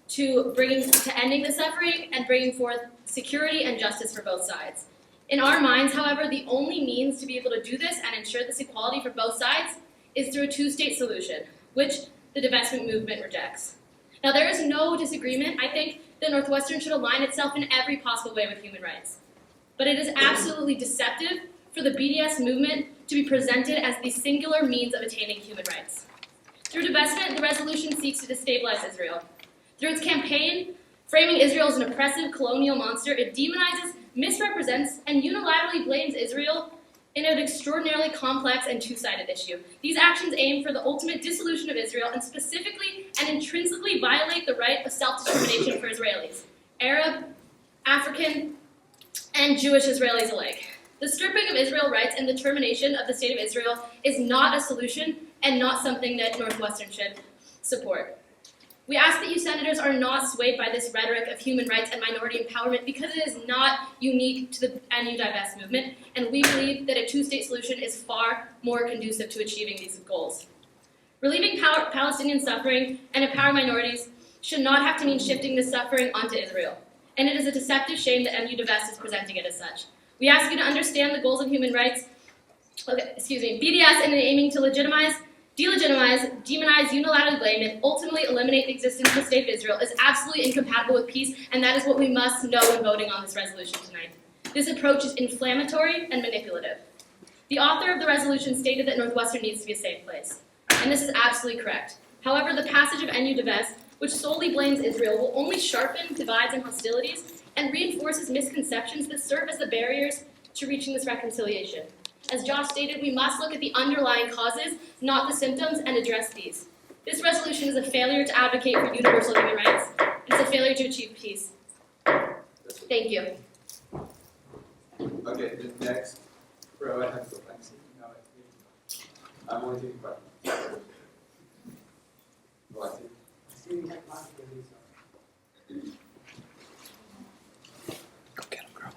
to ending the suffering and bringing forth security and justice for both sides. In our minds, however, the only means to be able to do this and ensure this equality for both sides is through a two-state solution, which the divestment movement rejects. Now, there is no disagreement. I think that Northwestern should align itself in every possible way with human rights. But it is absolutely deceptive for the BDS movement to be presented as the singular means of attaining human rights. Through divestment, the resolution seeks to destabilize Israel. Through its campaign, framing Israel as an oppressive colonial monster, it demonizes, misrepresents, and unilaterally blames Israel in an extraordinarily complex and two-sided issue. These actions aim for the ultimate dissolution of Israel and specifically and intrinsically violate the right of self-determination for Israelis, Arab, African, and Jewish Israelis alike. The stripping of Israel rights and the termination of the state of Israel is not a solution and not something that Northwestern should support. We ask that you senators are not swayed by this rhetoric of human rights and minority empowerment because it is not unique to the NU Divest movement, and we believe that a two-state solution is far more conducive to achieving these goals. Relieving Palestinian suffering and empowering minorities should not have to mean shifting this suffering onto Israel, and it is a deceptive shame that NU Divest is presenting it as such. We ask you to understand the goals of human rights, BDS, in aiming to delegitimize, demonize, unilaterally blame, and ultimately eliminate the existence of the State of Israel is absolutely incompatible with peace, and that is what we must know when voting on this resolution tonight. This approach is inflammatory and manipulative. The author of the resolution stated that Northwestern needs to be a safe place, and this is absolutely correct. However, the passage of NU Divest, which solely blames Israel, will only sharpen divides and hostilities and reinforces misconceptions that serve as the barriers to reaching this reconciliation. As Josh stated, we must look at the underlying causes, not the symptoms, and address these. This resolution is a failure to advocate for universal human rights. It's a failure to achieve peace. Thank you. Okay, the next row I have the next. I'm only taking questions. Go get him, girl.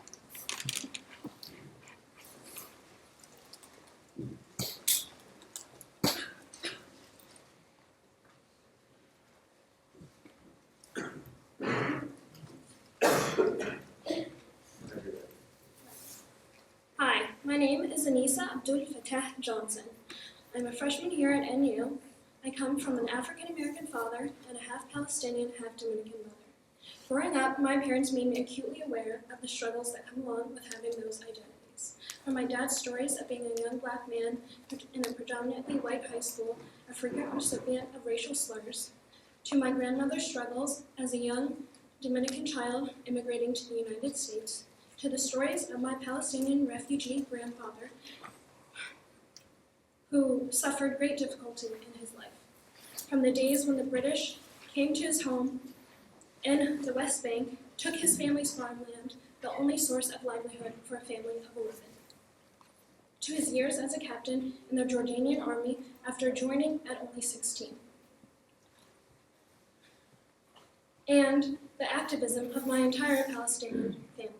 Hi, my name is Aneesa Abdul Fatah Johnson. I'm a freshman here at NU. I come from an African-American father and a half Palestinian, half Dominican mother. Growing up, my parents made me acutely aware of the struggles that come along with having those identities. From my dad's stories of being a young black man in a predominantly white high school, a frequent recipient of racial slurs, to my grandmother's struggles as a young Dominican child immigrating to the United States, to the stories of my Palestinian refugee grandfather who suffered great difficulty in his life. From the days when the British came to his home in the West Bank, took his family's farmland, the only source of livelihood for a family of 11. To his years as a captain in the Jordanian army after joining at only 16. And the activism of my entire Palestinian family.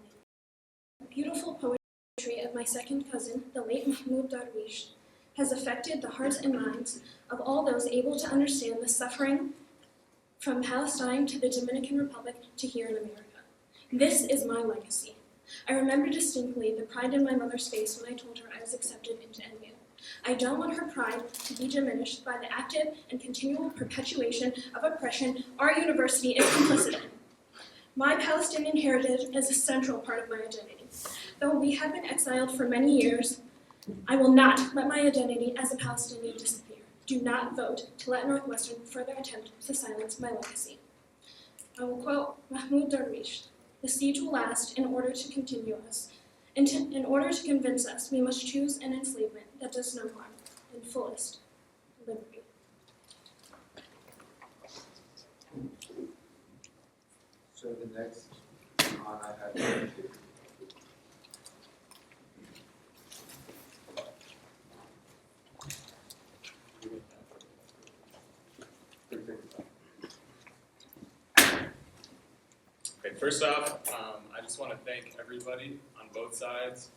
The beautiful poetry of my second cousin, the late Mahmoud Darwish, has affected the hearts and minds of all those able to understand the suffering from Palestine to the Dominican Republic to here in America. This is my legacy. I remember distinctly the pride in my mother's face when I told her I was accepted into NU. I don't want her pride to be diminished by the active and continual perpetuation of oppression our university is complicit in. My Palestinian heritage is a central part of my identity. Though we have been exiled for many years, I will not let my identity as a Palestinian disappear. Do not vote to let Northwestern further attempt to silence my legacy. I will quote Mahmoud Darwish, "The siege will last in order to continue us. In order to convince us, we must choose an enslavement that does no harm, in fullest liberty." So the next on I have Okay, first off, I just want to thank everybody on both sides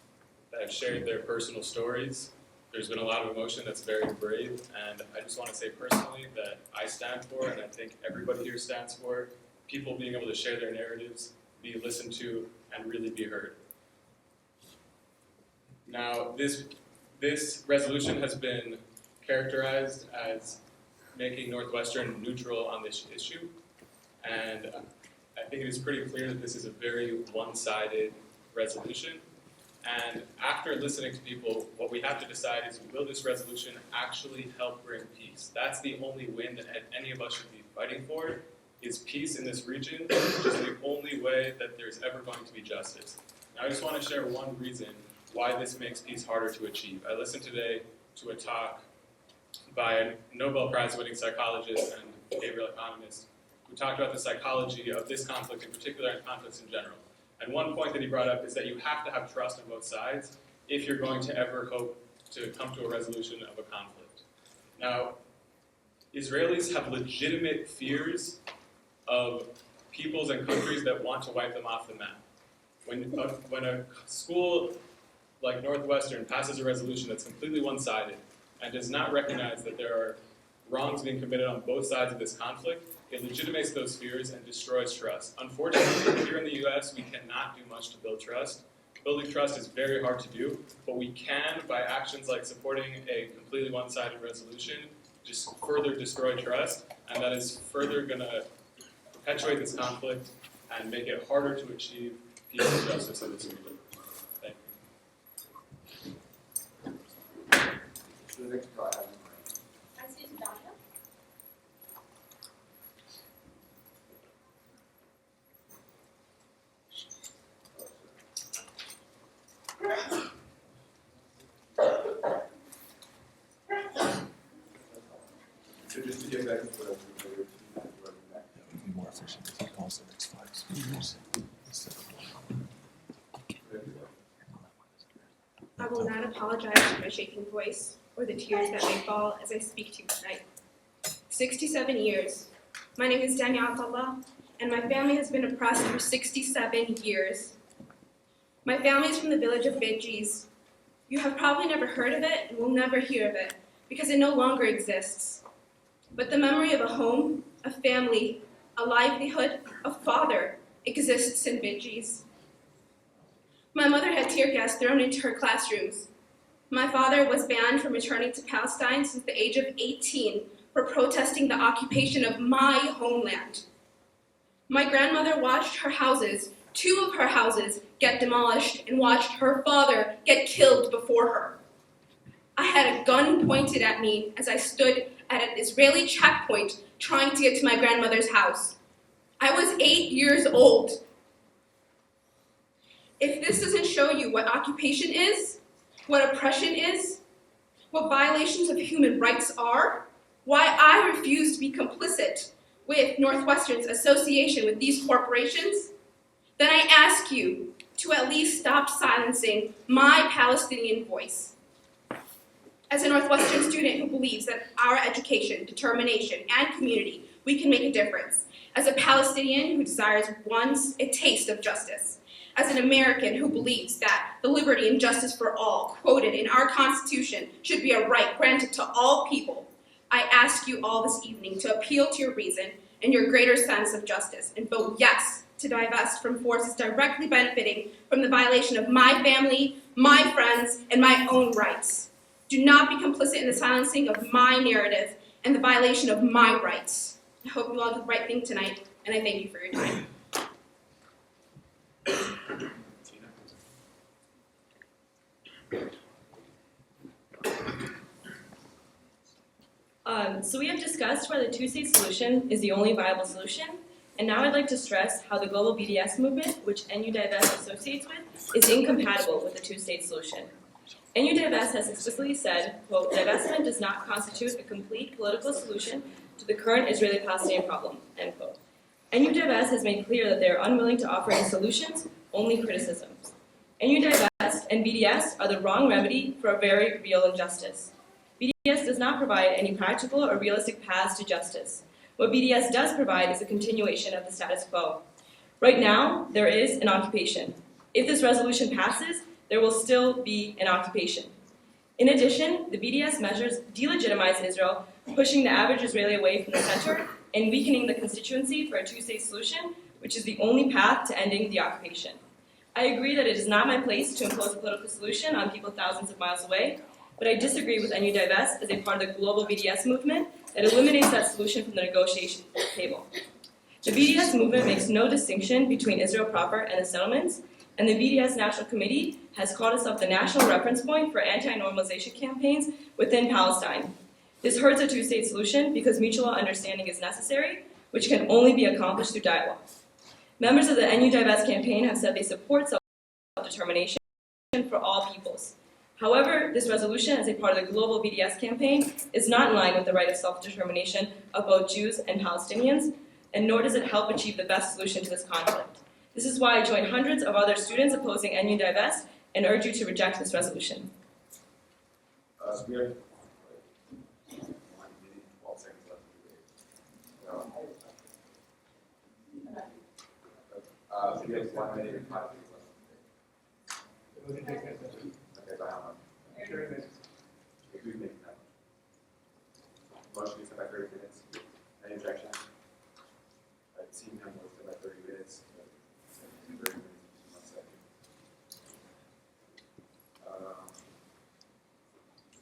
that have shared their personal stories. There's been a lot of emotion that's very brave, and I just want to say personally that I stand for, and I think everybody here stands for, people being able to share their narratives, be listened to, and really be heard. Now, this resolution has been characterized as making Northwestern neutral on this issue, and I think it is pretty clear that this is a very one-sided resolution. And after listening to people, what we have to decide is, will this resolution actually help bring peace? That's the only win that any of us should be fighting for, is peace in this region, which is the only way that there's ever going to be justice. Now, I just want to share one reason why this makes peace harder to achieve. I listened today to a talk by a Nobel Prize-winning psychologist and behavioral economist who talked about the psychology of this conflict in particular and conflicts in general. And one point that he brought up is that you have to have trust on both sides if you're going to ever hope to come to a resolution of a conflict. Now, Israelis have legitimate fears of peoples and countries that want to wipe them off the map. When a school like Northwestern passes a resolution that's completely one-sided and does not recognize that there are wrongs being committed on both sides of this conflict, it legitimates those fears and destroys trust. Unfortunately, here in the US, we cannot do much to build trust. Building trust is very hard to do, but we can, by actions like supporting a completely one-sided resolution, just further destroy trust, and that is further going to perpetuate this conflict and make it harder to achieve peace and justice in this region. Thank you. The next guy. I see Dalia. So just to get back to what I was Be more efficient if he calls the next 5 speakers instead of I will not apologize for my shaking voice or the tears that may fall as I speak to you tonight. 67 years. My name is Dania, and my family has been oppressed for 67 years. My family is from the village of Bidjis. You have probably never heard of it and will never hear of it because it no longer exists. But the memory of a home, a family, a livelihood, a father exists in Bidjis. My mother had tear gas thrown into her classrooms. My father was banned from returning to Palestine since the age of 18 for protesting the occupation of my homeland. My grandmother watched her houses, 2 of her houses, get demolished and watched her father get killed before her. I had a gun pointed at me as I stood at an Israeli checkpoint trying to get to my grandmother's house. I was 8 years old. If this doesn't show you what occupation is, what oppression is, what violations of human rights are, why I refuse to be complicit with Northwestern's association with these corporations, then I ask you to at least stop silencing my Palestinian voice. As a Northwestern student who believes that our education, determination, and community, we can make a difference. As a Palestinian who desires once a taste of justice. As an American who believes that the liberty and justice for all quoted in our Constitution should be a right granted to all people, I ask you all this evening to appeal to your reason and your greater sense of justice and vote yes to divest from forces directly benefiting from the violation of my family, my friends, and my own rights. Do not be complicit in the silencing of my narrative and the violation of my rights. I hope you all do the right thing tonight, and I thank you for your time. So we have discussed why the two-state solution is the only viable solution, and now I'd like to stress how the global BDS movement, which NU Divest associates with, is incompatible with the two-state solution. NU Divest has explicitly said, quote, divestment does not constitute a complete political solution to the current Israeli-Palestinian problem, end quote. NU Divest has made clear that they are unwilling to offer any solutions, only criticisms. NU Divest and BDS are the wrong remedy for a very real injustice. BDS does not provide any practical or realistic paths to justice. What BDS does provide is a continuation of the status quo. Right now, there is an occupation. If this resolution passes, there will still be an occupation. In addition, the BDS measures delegitimize Israel, pushing the average Israeli away from the center and weakening the constituency for a two-state solution, which is the only path to ending the occupation. I agree that it is not my place to impose a political solution on people thousands of miles away, but I disagree with NU Divest as a part of the global BDS movement that eliminates that solution from the negotiation table. The BDS movement makes no distinction between Israel proper and the settlements, and the BDS National Committee has called itself the national reference point for anti-normalization campaigns within Palestine. This hurts a two-state solution because mutual understanding is necessary, which can only be accomplished through dialogue. Members of the NU Divest campaign have said they support self-determination for all peoples. However, this resolution, as a part of the global BDS campaign, is not in line with the right of self-determination of both Jews and Palestinians, and nor does it help achieve the best solution to this conflict. This is why I joined hundreds of other students opposing NU Divest and urge you to reject this resolution. We have 12 seconds left. We have 1 minute and 5 seconds left. Okay, by how much? 30 minutes. Okay, who's making that? Motion is set by 30 minutes. Any objection? I've seen him was set by 30 minutes. 30 minutes, 1 second.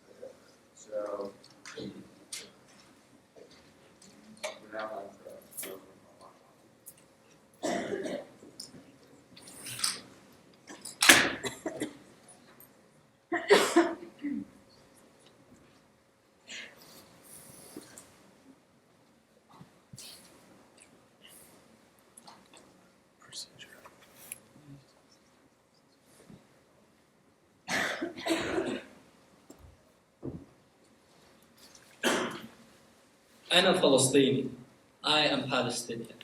Okay, so we're now on to أنا فلسطيني. I am Palestinian.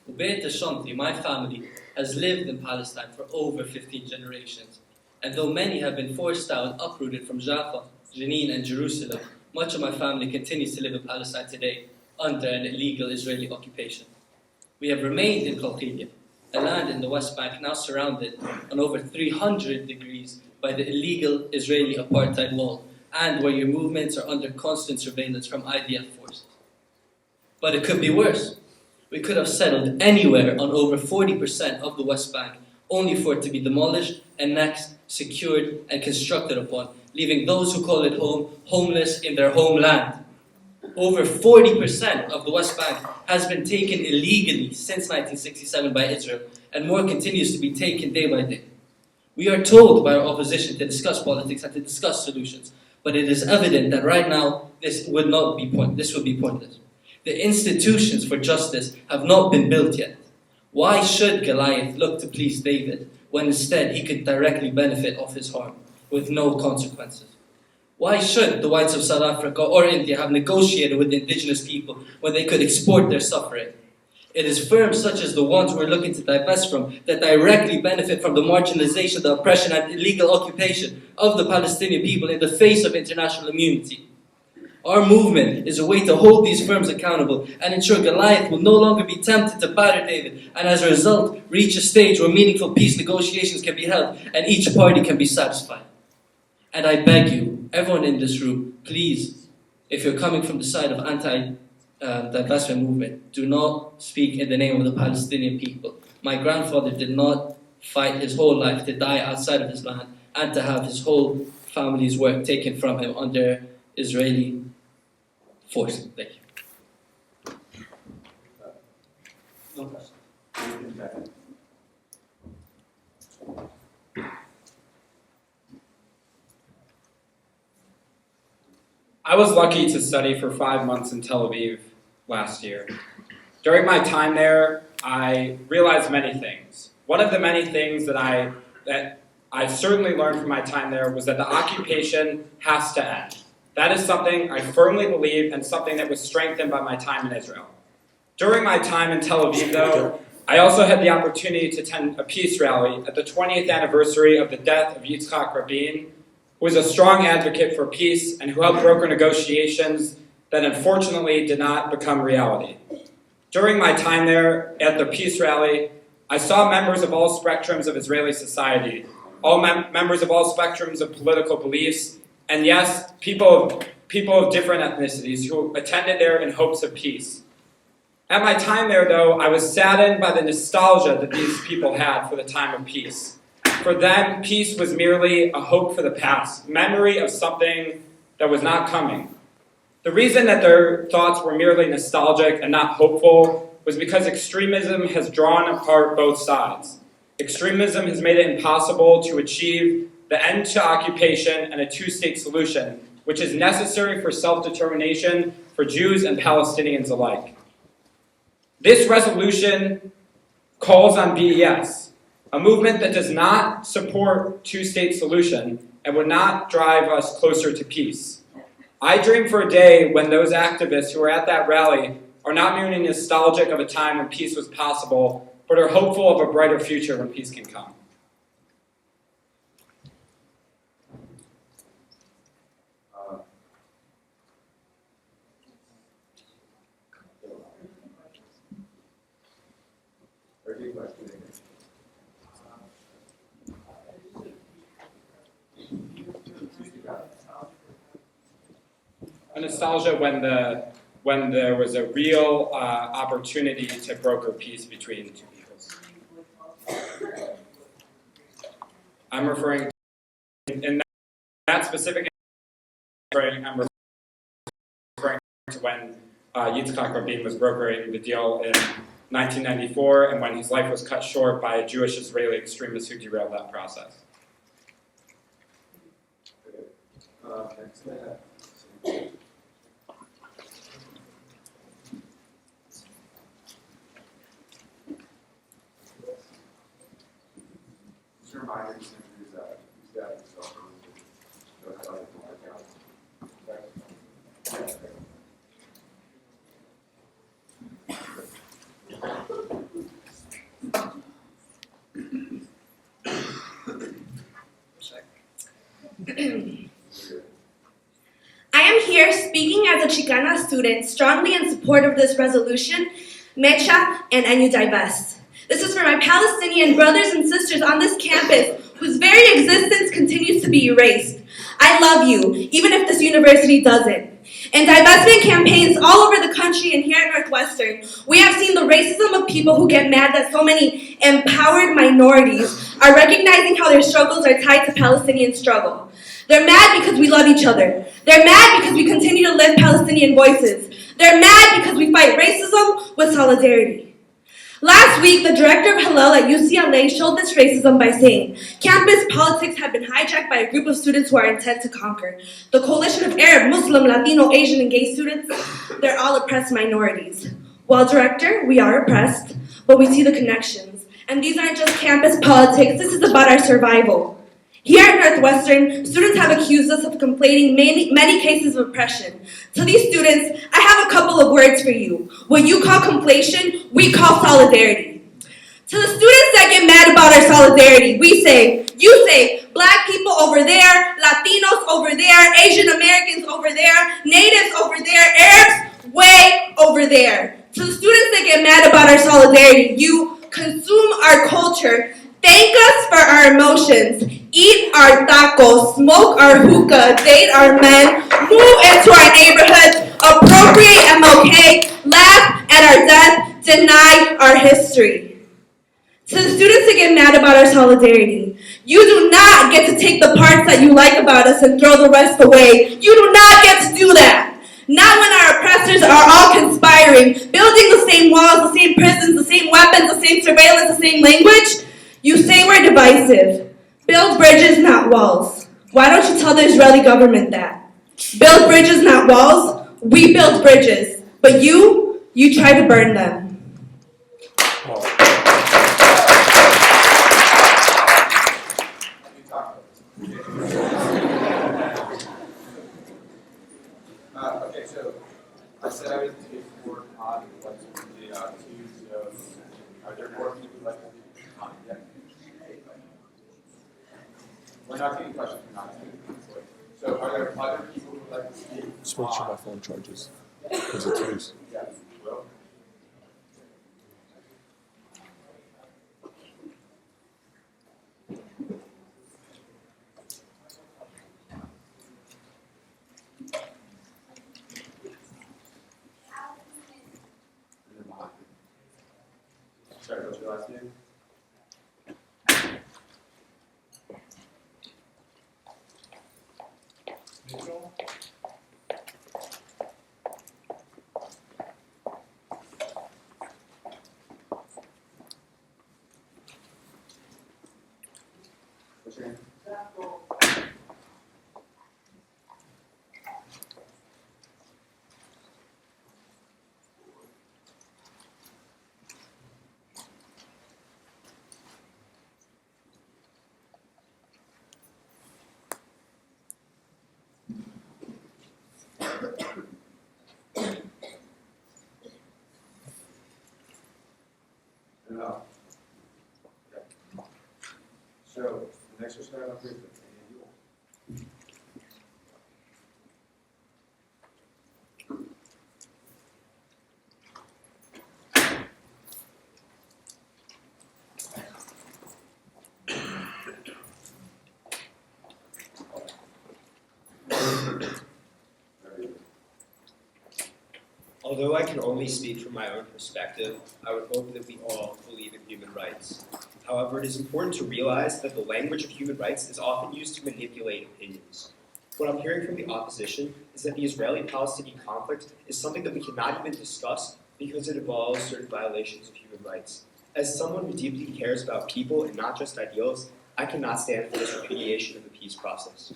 وبيت الشنطي, my family, has lived in Palestine for over 15 generations. And though many have been forced out, uprooted from Jaffa, Jenin, and Jerusalem, much of my family continues to live in Palestine today under an illegal Israeli occupation. We have remained in Qalqiyya, a land in the West Bank now surrounded on over 300 degrees by the illegal Israeli apartheid wall, and where your movements are under constant surveillance from IDF forces. But it could be worse. We could have settled anywhere on over 40% of the West Bank, only for it to be demolished, annexed, secured, and constructed upon, leaving those who call it home homeless in their homeland. Over 40% of the West Bank has been taken illegally since 1967 by Israel, and more continues to be taken day by day. We are told by our opposition to discuss politics and to discuss solutions, but it is evident that right now this would be pointless. The institutions for justice have not been built yet. Why should Goliath look to please David when instead he could directly benefit off his harm with no consequences? Why should the whites of South Africa or India have negotiated with the indigenous people when they could export their suffering? It is firms such as the ones we're looking to divest from that directly benefit from the marginalization, the oppression, and illegal occupation of the Palestinian people in the face of international immunity. Our movement is a way to hold these firms accountable and ensure Goliath will no longer be tempted to batter David, and as a result, reach a stage where meaningful peace negotiations can be held and each party can be satisfied. And I beg you, everyone in this room, please, if you're coming from the side of anti-divestment movement, do not speak in the name of the Palestinian people. My grandfather did not fight his whole life to die outside of his land and to have his whole family's work taken from him under Israeli force. Thank you. No question. I was lucky to study for 5 months in Tel Aviv last year. During my time there, I realized many things. One of the many things that I certainly learned from my time there was that the occupation has to end. That is something I firmly believe and something that was strengthened by my time in Israel. During my time in Tel Aviv, though, I also had the opportunity to attend a peace rally at the 20th anniversary of the death of Yitzhak Rabin, who was a strong advocate for peace and who helped broker negotiations that unfortunately did not become reality. During my time there at the peace rally, I saw members of all spectrums of Israeli society, members of all spectrums of political beliefs, and yes, people of different ethnicities who attended there in hopes of peace. At my time there, though, I was saddened by the nostalgia that these people had for the time of peace. For them, peace was merely a hope for the past, memory of something that was not coming. The reason that their thoughts were merely nostalgic and not hopeful was because extremism has drawn apart both sides. Extremism has made it impossible to achieve the end to occupation and a two-state solution, which is necessary for self-determination for Jews and Palestinians alike. This resolution calls on BDS, a movement that does not support two-state solution and would not drive us closer to peace. I dream for a day when those activists who are at that rally are not merely nostalgic of a time when peace was possible, but are hopeful of a brighter future when peace can come. A nostalgia when there was a real opportunity to broker peace between two peoples. I'm referring to, in that specific, I'm referring to when Yitzhak Rabin was brokering the deal in 1994 and when his life was cut short by a Jewish Israeli extremist who derailed that process. Just a reminder, who's that yourself. I am here speaking as a Chicana student strongly in support of this resolution, Mecha and Enu Divest. This is for my Palestinian brothers and sisters on this campus whose very existence continues to be erased. I love you, even if this university doesn't. In divestment campaigns all over the country and here at Northwestern, we have seen the racism of people who get mad that so many empowered minorities are recognizing how their struggles are tied to Palestinian struggle. They're mad because we love each other. They're mad because we continue to lift Palestinian voices. They're mad because we fight racism with solidarity. Last week, the director of Hillel at UCLA showed this racism by saying, campus politics have been hijacked by a group of students who are intent to conquer. The coalition of Arab, Muslim, Latino, Asian, and gay students, they're all oppressed minorities. Well, director, we are oppressed, but we see the connections. And these aren't just campus politics, this is about our survival. Here at Northwestern, students have accused us of conflating many cases of oppression. To these students, I have a couple of words for you. What you call conflation, we call solidarity. To the students that get mad about our solidarity, you say, black people over there, Latinos over there, Asian Americans over there, natives over there, Arabs way over there. To the students that get mad about our solidarity, you consume our culture, thank us for our emotions, eat our tacos, smoke our hookah, date our men, move into our neighborhoods, appropriate MLK, laugh at our death, deny our history. To the students that get mad about our solidarity, you do not get to take the parts that you like about us and throw the rest away. You do not get to do that. Not when our oppressors are all conspiring, building the same walls, the same prisons, the same weapons, the same surveillance, the same language. You say we're divisive. Build bridges, not walls. Why don't you tell the Israeli government that? Build bridges, not walls. We build bridges. But you try to burn them. Okay, so I said I was to speak for Ahmad, like the so are there more people who'd like to speak for Ahmad yet? We're not taking questions, we're not taking questions. So are there other people who would like to speak? Just make sure my phone charges. Because it's loose. Yeah, Will? Sorry, what's your last name? What's your name? Enough. Okay. So, the next person I have is Daniel. Although I can only speak from my own perspective, I would hope that we all believe in human rights. However, it is important to realize that the language of human rights is often used to manipulate opinions. What I'm hearing from the opposition is that the Israeli-Palestinian conflict is something that we cannot even discuss because it involves certain violations of human rights. As someone who deeply cares about people and not just ideals, I cannot stand for this repudiation of the peace process.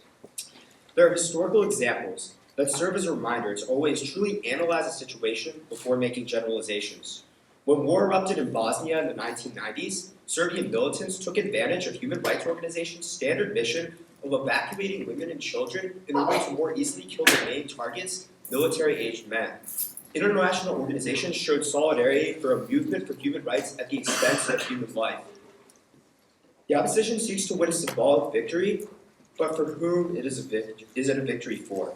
There are historical examples that serve as a reminder to always truly analyze a situation before making generalizations. When war erupted in Bosnia in the 1990s, Serbian militants took advantage of human rights organizations' standard mission of evacuating women and children in order to more easily kill their main targets, military-aged men. International organizations showed solidarity for a movement for human rights at the expense of human life. The opposition seeks to win a symbolic victory, but for whom is it a victory for?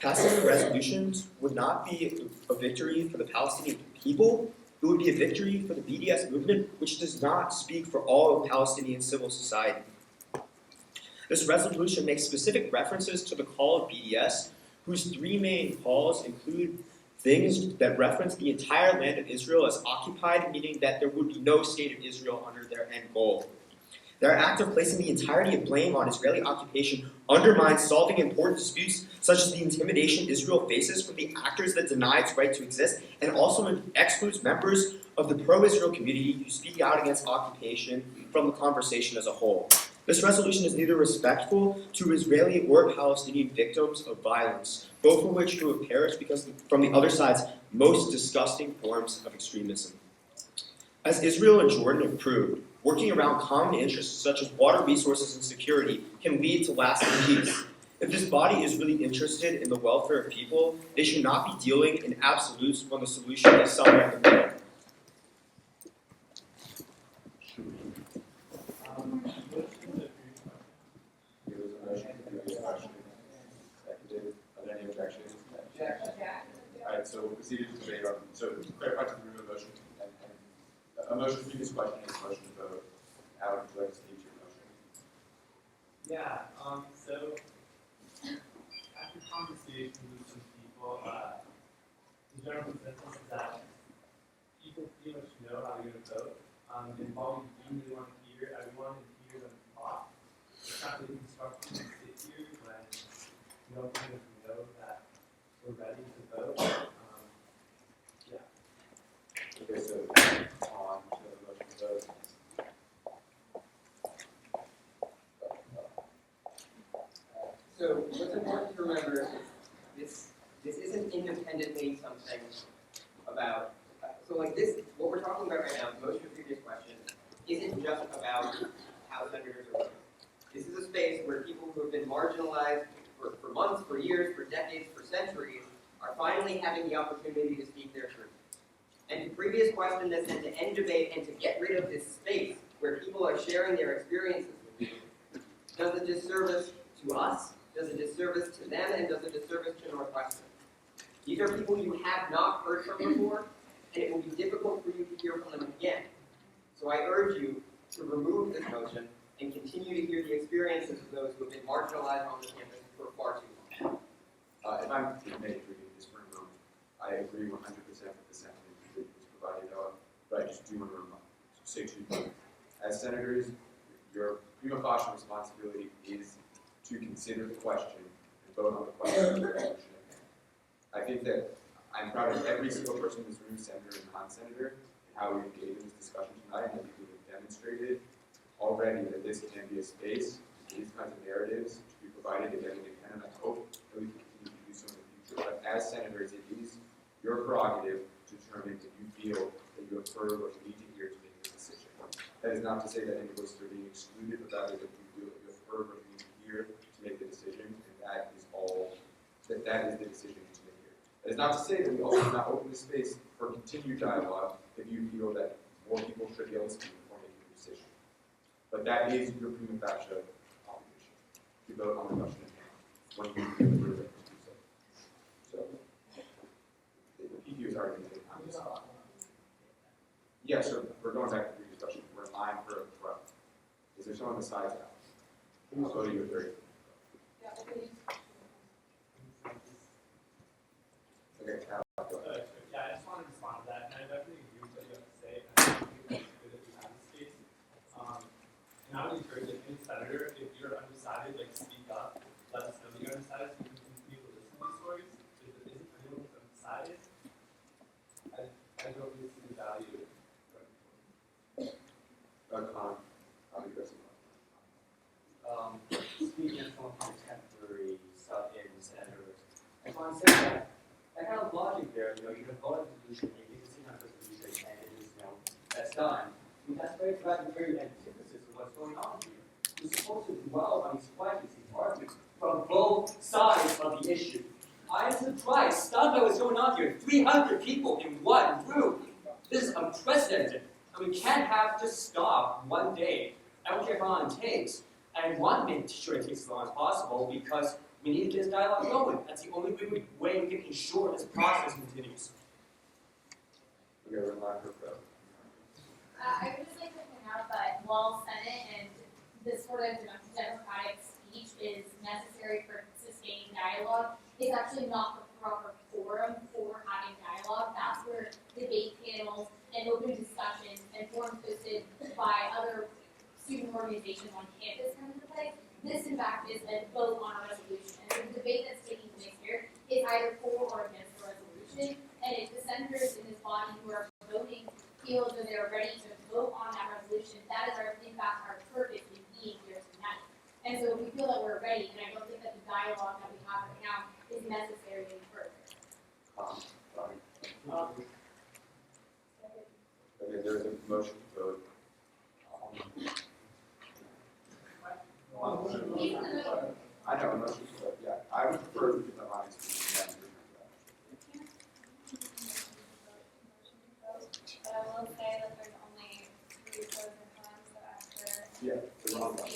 Passing the resolutions would not be a victory for the Palestinian people, it would be a victory for the BDS movement, which does not speak for all of Palestinian civil society. This resolution makes specific references to the call of BDS, whose three main calls include things that reference the entire land of Israel as occupied, meaning that there would be no state of Israel under their end goal. Their act of placing the entirety of blame on Israeli occupation undermines solving important disputes such as the intimidation Israel faces from the actors that deny its right to exist, and also excludes members of the pro-Israel community who speak out against occupation from the conversation as a whole. This resolution is neither respectful to Israeli or Palestinian victims of violence, both of which who have perished because from the other side's most disgusting forms of extremism. As Israel and Jordan have proved, working around common interests such as water resources and security can lead to lasting peace. If this body is really interested in the welfare of people, they should not be dealing in absolutes when the solution is somewhere in the middle. Alright, so we'll proceed to debate on, so to clarify to the room, motion. A motion to previous question is a motion to vote. Alex, would you like to speak to your motion? Yeah, so after conversations with some people, the general consensus is that people pretty much know how they're going to vote. And while we do really want to hear everyone and hear them talk, it's not really constructive to sit here when we don't kind of know that we're ready to vote. Yeah. Okay, so on to the motion to vote. So what's important to remember is this isn't independently something about, so like this, what we're talking about right now, the motion of previous question, isn't just about how senators are voting. This is a space where people who have been marginalized for months, for years, for decades, for centuries, are finally having the opportunity to speak their truth. And the previous question that said to end debate and to get rid of this space where people are sharing their experiences with you, does a disservice to us, does a disservice to them, and does a disservice to Northwestern. These are people you have not heard from before, and it will be difficult for you to hear from them again. So I urge you to remove this motion and continue to hear the experiences of those who have been marginalized on the campus for far too long. If I may read this for a moment, I agree 100% with the sentiment that was provided, but I just do want to say two things. As senators, your prima facie responsibility is to consider the question and vote on the question of the resolution. I think that I'm proud of every single person in this room, senator and non-senator, and how we engage in this discussion tonight. And I think we've demonstrated already that this can be a space for these kinds of narratives to be provided again and again. And I hope that we can continue to do so in the future. But as senators, it is your prerogative to determine if you feel that you have heard what you need to hear to make this decision. That is not to say that any voices are being excluded, but rather that you feel that you have heard what you need to hear to make the decision, and that is all. That is the decision to make here. That is not to say that we also do not open the space for continued dialogue if you feel that more people should be able to speak before making a decision. But that is your prima facie obligation to vote on the question at hand when you feel that you're ready to do so. So, the PQ is already taken on this. Yeah, sure. We're going back to the discussion. We're in line for a throw. Is there someone besides that? I'll go to you, Terry. Okay, Cal, go ahead. Yeah, I just wanted to respond to that, and I definitely agree with what you have to say. I think it's good that we have this space. And I would encourage any senator, if you're undecided, like speak up, let us know that you're undecided, so we can continue to listen to these stories. If there isn't anyone who's undecided, I don't really see the value in going forward. How do you guys Speaking of contemporary stuff in senators, I just want to say that kind of logic there, you have voted resolution, you can see how resolution, and it is, that's done. I mean, that's very antithesis of what's going on here. We're supposed to dwell on these questions, these arguments, from both sides of the issue. I am surprised, stunned by what's going on here. 300 people in one room. This is unprecedented. And we can't have just stop one day. I don't care how long it takes. I want to make sure it takes as long as possible because we need to get this dialogue going. That's the only way we can ensure this process continues. Okay, we're in line for a I would just like to point out that while Senate and this sort of democratic speech is necessary for sustaining dialogue, it's actually not the proper forum for having dialogue. That's where debate panels and open discussions and forums hosted by other student organizations on campus come into play. This, in fact, is a vote on a resolution. And the debate that's taking place here is either for or against the resolution. And if the senators in this body who are voting feel that they're ready to vote on that resolution, that is, in fact, our purpose in being here tonight. And so if we feel that we're ready, and I don't think that the dialogue that we have right now is necessary any further. Okay, there's a motion to vote. I know, a motion to vote, yeah. I would prefer to keep the line speaking. But I will say that there's only 3 pros and cons after Yeah, the wrong one. I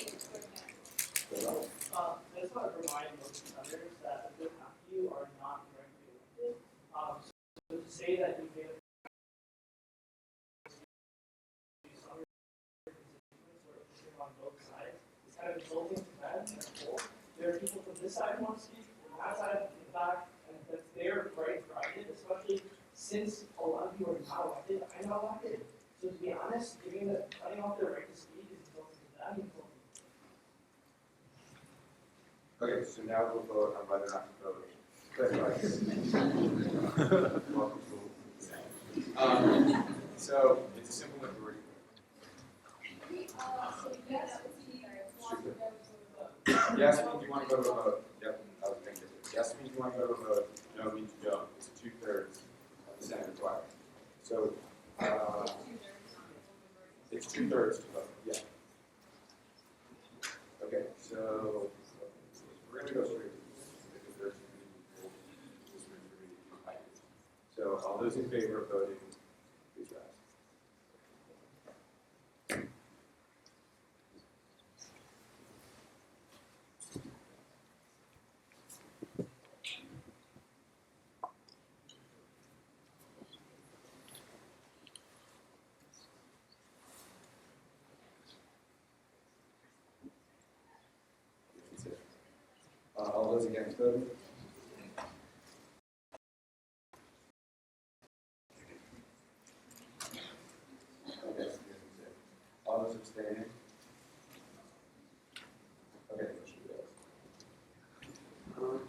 just want to remind most senators that the you are not directly elected. So to say that you get on both sides is kind of insulting to them as a whole. There are people from this side who want to speak, from that side, from the back, and that's their right prerogative, especially since a lot of you are not elected. I'm not elected. So to be honest, cutting off their right to speak is insulting to them. Okay, so now we'll vote on whether or not to vote. So it's a simple majority. Yes means you want to go to a vote. Yep, I was thinking. Yes means you want to go to a vote. No means you don't. It's a 2/3 of the Senate required. So it's 2/3 to vote. Yeah. Okay, so we're going to go straight to the So all those in favor of voting, please rise. All those against voting? Okay. All those abstaining? Okay, motion goes.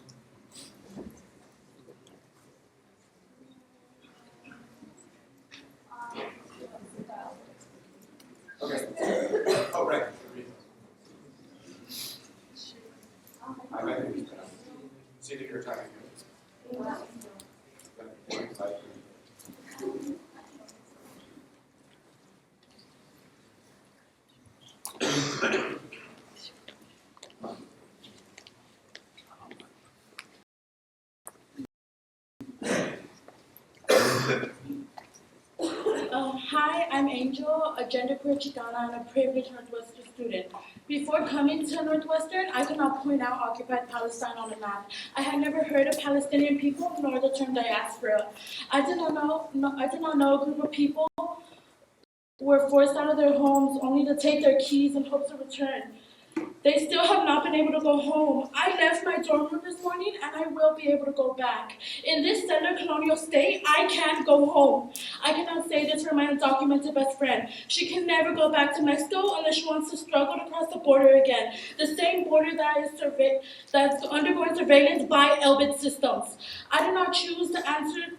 say that you're attacking him. Hi, I'm Angel, a genderqueer Chicana and a privileged Northwestern student. Before coming to Northwestern, I could not point out occupied Palestine on a map. I had never heard of Palestinian people nor the term diaspora. I did not know a group of people were forced out of their homes only to take their keys in hopes of return. They still have not been able to go home. I left my dorm room this morning and I will be able to go back. In this settler-colonial state, I can't go home. I cannot say this for my undocumented best friend. She can never go back to Mexico unless she wants to struggle to cross the border again. The same border that's undergoing surveillance by Elbit systems. I did not choose to answer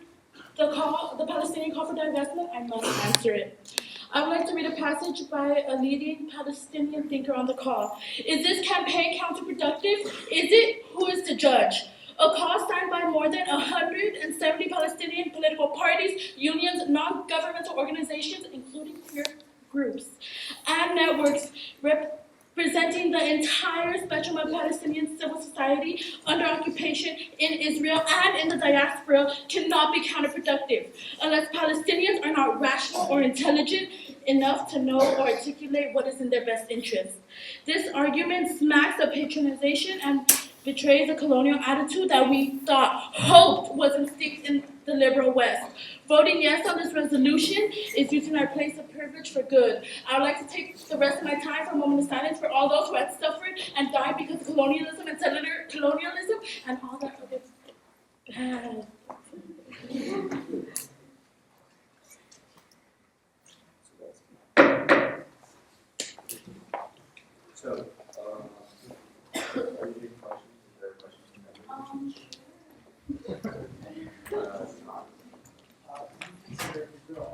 the Palestinian call for divestment. I must answer it. I would like to read a passage by a leading Palestinian thinker on the call. Is this campaign counterproductive? Is it? Who is to judge? A call signed by more than 170 Palestinian political parties, unions, non-governmental organizations, including peer groups, and networks representing the entire spectrum of Palestinian civil society under occupation in Israel and in the diaspora cannot be counterproductive unless Palestinians are not rational or intelligent enough to know or articulate what is in their best interest. This argument smacks of patronization and betrays a colonial attitude that we hoped was instinct in the liberal West. Voting yes on this resolution is using our place of privilege for good. I would like to take the rest of my time for a moment of silence for all those who had suffered and died because of colonialism and settler-colonialism and all that other bad. So, are you getting questions? Is there questions from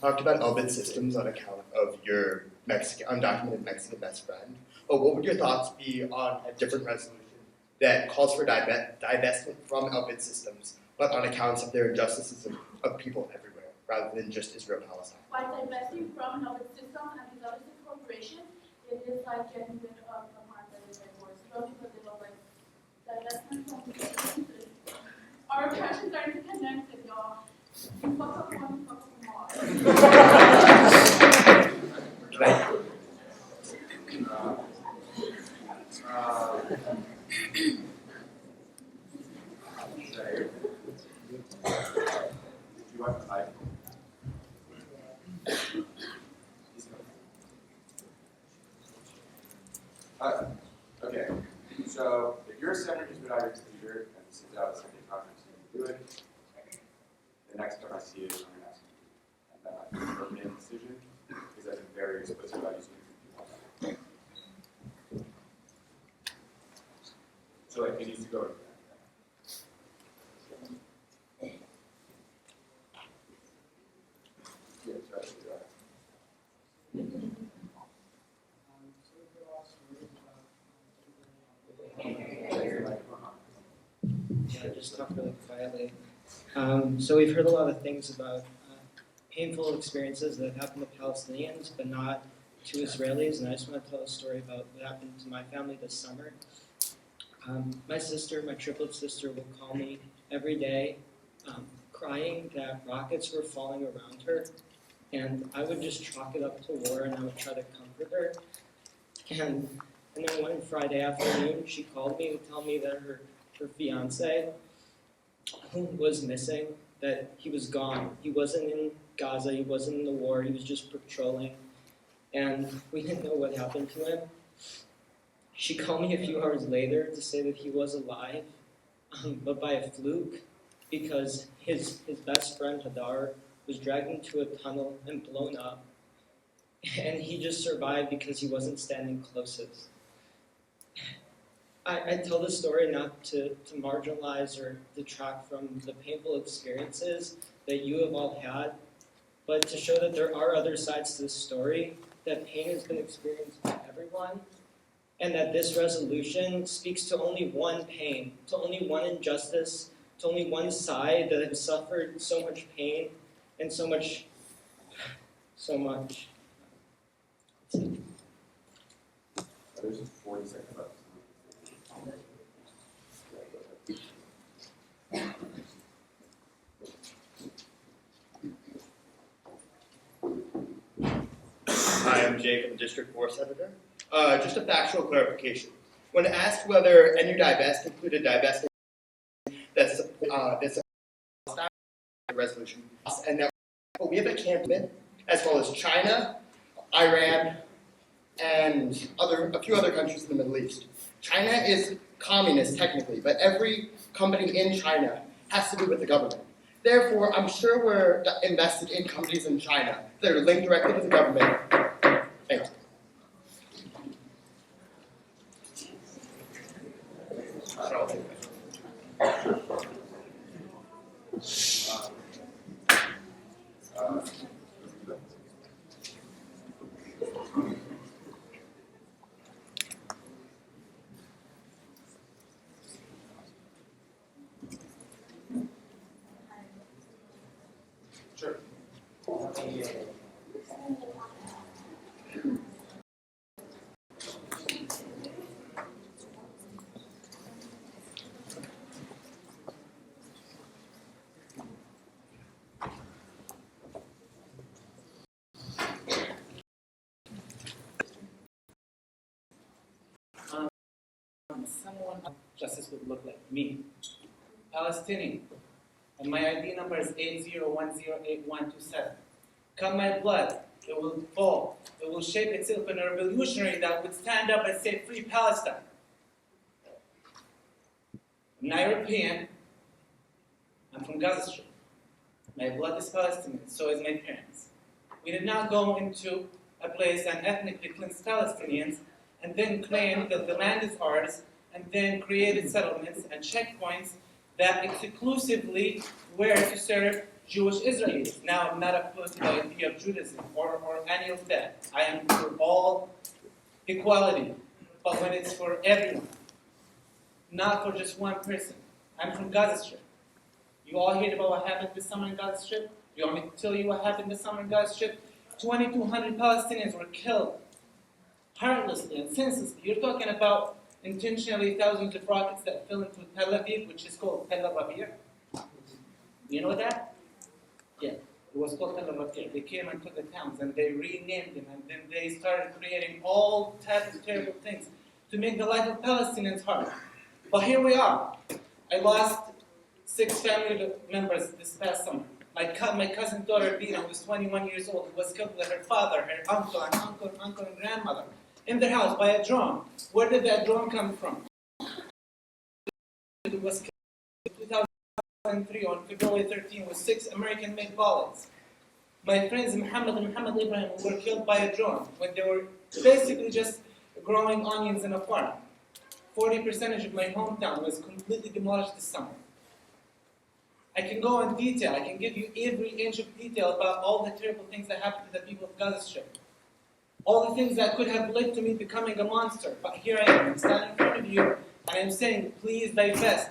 talked about Elbit systems on account of your undocumented Mexican best friend. What would your thoughts be on a different resolution that calls for divestment from Elbit systems, but on accounts of their injustices of people everywhere, rather than just Israel-Palestine? By divesting from Elbit systems and these other corporations, it is like getting rid of the part that is like worse. Because they don't like divestment from the systems. Our passions are interconnected, y'all. You fuck up one, you fuck up them all. Okay, so if you're a senator who's been out of your leader and sends out a second conference to do it, the next time I see it, I'm going to ask you. And then I think a permanent decision is that's a very explicit values. So like it needs to go. Yeah, right. Yeah, just talk really quietly. So we've heard a lot of things about painful experiences that have happened to Palestinians, but not to Israelis, and I just want to tell a story about what happened to my family this summer. My sister, my triplet sister, will call me every day crying that rockets were falling around her, and I would just chalk it up to war, and I would try to comfort her. And then one Friday afternoon, she called me to tell me that her fiance, who was missing, that he was gone. He wasn't in Gaza, he wasn't in the war, he was just patrolling, and we didn't know what happened to him. She called me a few hours later to say that he was alive, but by a fluke, because his best friend, Hagar, was dragged into a tunnel and blown up, and he just survived because he wasn't standing closest. I tell this story not to marginalize or detract from the painful experiences that you have all had, but to show that there are other sides to this story, that pain has been experienced by everyone, and that this resolution speaks to only one pain, to only one injustice, to only one side that has suffered so much pain and so much. There's 40 seconds left. Hi, I'm Jake. I'm District 4 Senator. Just a factual clarification. When asked whether NU Divest included divestment, that's a resolution, and that we have a campaign as well as China, Iran, and a few other countries in the Middle East. China is communist technically, but every company in China has to do with the government. Therefore, I'm sure we're invested in companies in China that are linked directly to the government. Thanks. Sure. Someone justice would look like me. Palestinian. And my ID number is 80108127. Come my blood, it will fall. It will shape itself in a revolutionary that would stand up and say, free Palestine. I'm not European. I'm from Gaza Strip. My blood is Palestinian, so is my parents. We did not go into a place and ethnically cleanse Palestinians and then claim that the land is ours and then created settlements and checkpoints that exclusively were to serve Jewish Israelis. Now, I'm not opposed to the idea of Judaism or any of that. I am for all equality, but when it's for everyone, not for just one person. I'm from Gaza Strip. You all heard about what happened this summer in Gaza Strip? You want me to tell you what happened this summer in Gaza Strip? 2,200 Palestinians were killed heartlessly and senselessly. You're talking about intentionally thousands of rockets that fell into Tel Aviv, which is called Tel Aviv. You know that? Yeah, it was called Tel Aviv. They came and took the towns and they renamed them and then they started creating all types of terrible things to make the life of Palestinians hard. But here we are. I lost 6 family members this past summer. My cousin's daughter, Dina, who was 21 years old, was killed with her father, her uncle, and grandmother in their house by a drone. Where did that drone come from? It was killed in 2003 on February 13 with 6 American-made bullets. My friends Muhammad and Muhammad Ibrahim were killed by a drone when they were basically just growing onions in a farm. 40% of my hometown was completely demolished this summer. I can go in detail. I can give you every inch of detail about all the terrible things that happened to the people of Gaza Strip. All the things that could have led to me becoming a monster. But here I am, standing in front of you, and I'm saying, please divest.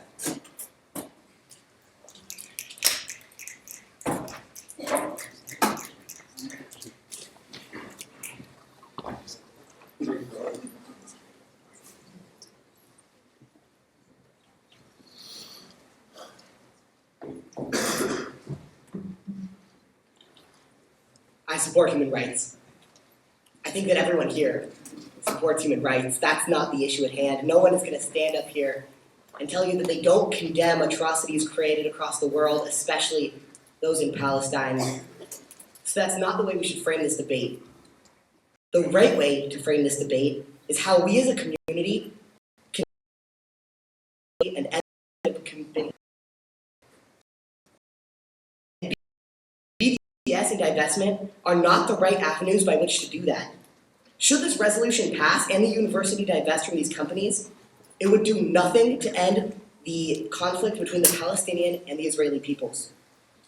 I support human rights. I think that everyone here supports human rights. That's not the issue at hand. No one is going to stand up here and tell you that they don't condemn atrocities created across the world, especially those in Palestine. So that's not the way we should frame this debate. The right way to frame this debate is how we as a community can and BDS and divestment are not the right avenues by which to do that. Should this resolution pass and the university divest from these companies, it would do nothing to end the conflict between the Palestinian and the Israeli peoples.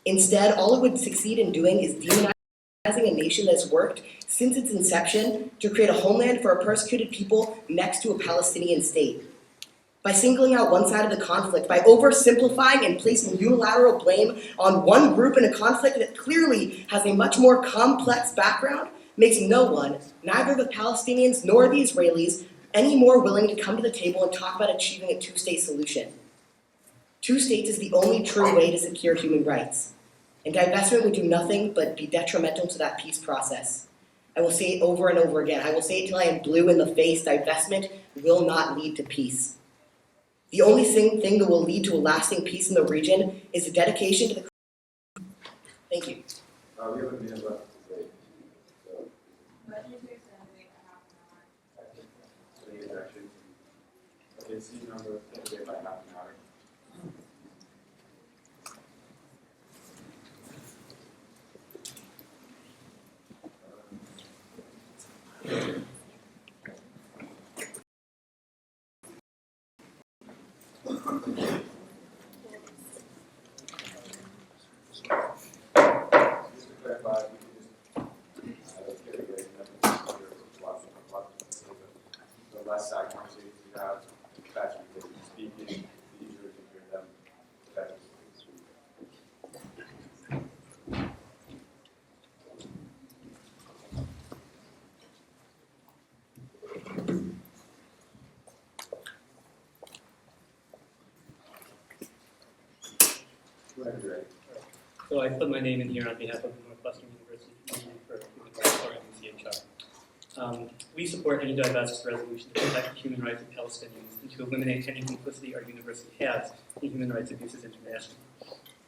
Instead, all it would succeed in doing is demonizing a nation that's worked since its inception to create a homeland for a persecuted people next to a Palestinian state. By singling out one side of the conflict, by oversimplifying and placing unilateral blame on one group in a conflict that clearly has a much more complex background, makes no one, neither the Palestinians nor the Israelis, any more willing to come to the table and talk about achieving a two-state solution. Two states is the only true way to secure human rights, and divestment would do nothing but be detrimental to that peace process. I will say it over and over again. I will say it till I am blue in the face. Divestment will not lead to peace. The only thing that will lead to a lasting peace in the region is a dedication to the... Thank you. We have a minute left to debate. So, any objections? Okay, seeing number of debate by half an hour. Just to clarify, we can just get a great the less side conversations you have, faster you can speak in, the easier to hear them, the better. So I put my name in here on behalf of the Northwestern University Community for Human Rights, or NCHR. We support any divest resolution to protect the human rights of Palestinians and to eliminate any complicity our university has in human rights abuses internationally.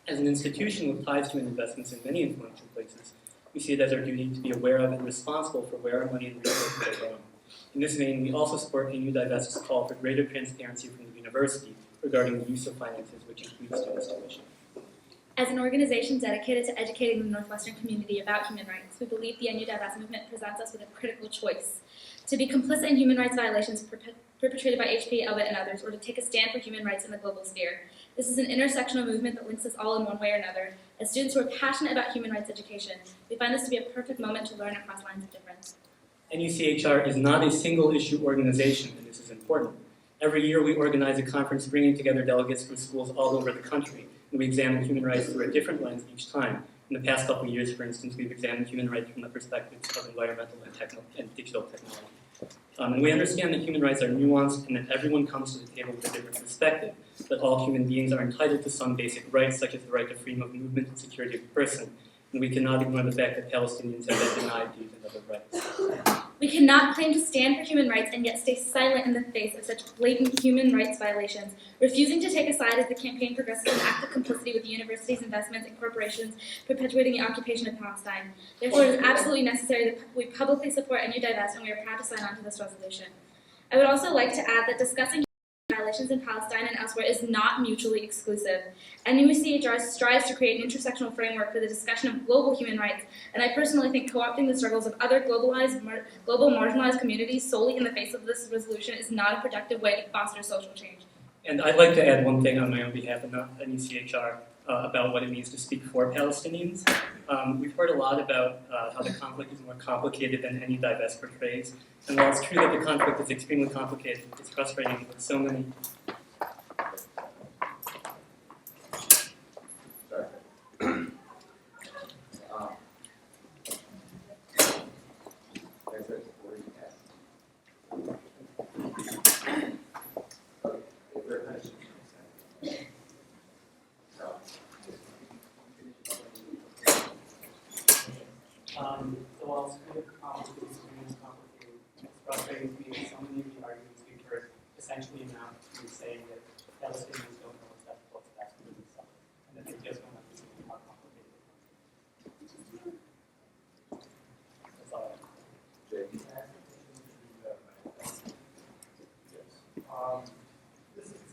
As an institution with ties to investments in many influential places, we see it as our duty to be aware of and responsible for where our money and resources are going. In this vein, we also support ANU Divest's call for greater transparency from the university regarding the use of finances, which includes students' tuition. As an organization dedicated to educating the Northwestern community about human rights, we believe the NU Divest movement presents us with a critical choice: to be complicit in human rights violations perpetrated by HP, Elbit, and others, or to take a stand for human rights in the global sphere. This is an intersectional movement that links us all in one way or another. As students who are passionate about human rights education, we find this to be a perfect moment to learn across lines of difference. NUCHR is not a single-issue organization, and this is important. Every year we organize a conference bringing together delegates from schools all over the country, and we examine human rights through a different lens each time. In the past couple of years, for instance, we've examined human rights from the perspectives of environmental and digital technology. And we understand that human rights are nuanced and that everyone comes to the table with a different perspective, that all human beings are entitled to some basic rights, such as the right to freedom of movement and security of the person, and we cannot ignore the fact that Palestinians have been denied these and other rights. We cannot claim to stand for human rights and yet stay silent in the face of such blatant human rights violations. Refusing to take a side as the campaign progresses in active complicity with the university's investments and corporations perpetuating the occupation of Palestine. Therefore, it is absolutely necessary that we publicly support NU Divest, and we are proud to sign on to this resolution. I would also like to add that discussing violations in Palestine and elsewhere is not mutually exclusive. NUCHR strives to create an intersectional framework for the discussion of global human rights, and I personally think co-opting the struggles of other global marginalized communities solely in the face of this resolution is not a productive way to foster social change. And I'd like to add one thing on my own behalf of NUCHR about what it means to speak for Palestinians. We've heard a lot about how the conflict is more complicated than any divest portrays. And while it's true that the conflict is extremely complicated, it's frustrating with so many. So while it's really complicated, it's frustrating to me that so many of the arguments we've heard essentially amount to saying that Palestinians don't know what's best for themselves, and that they just don't understand how complicated it is. That's all I have. This is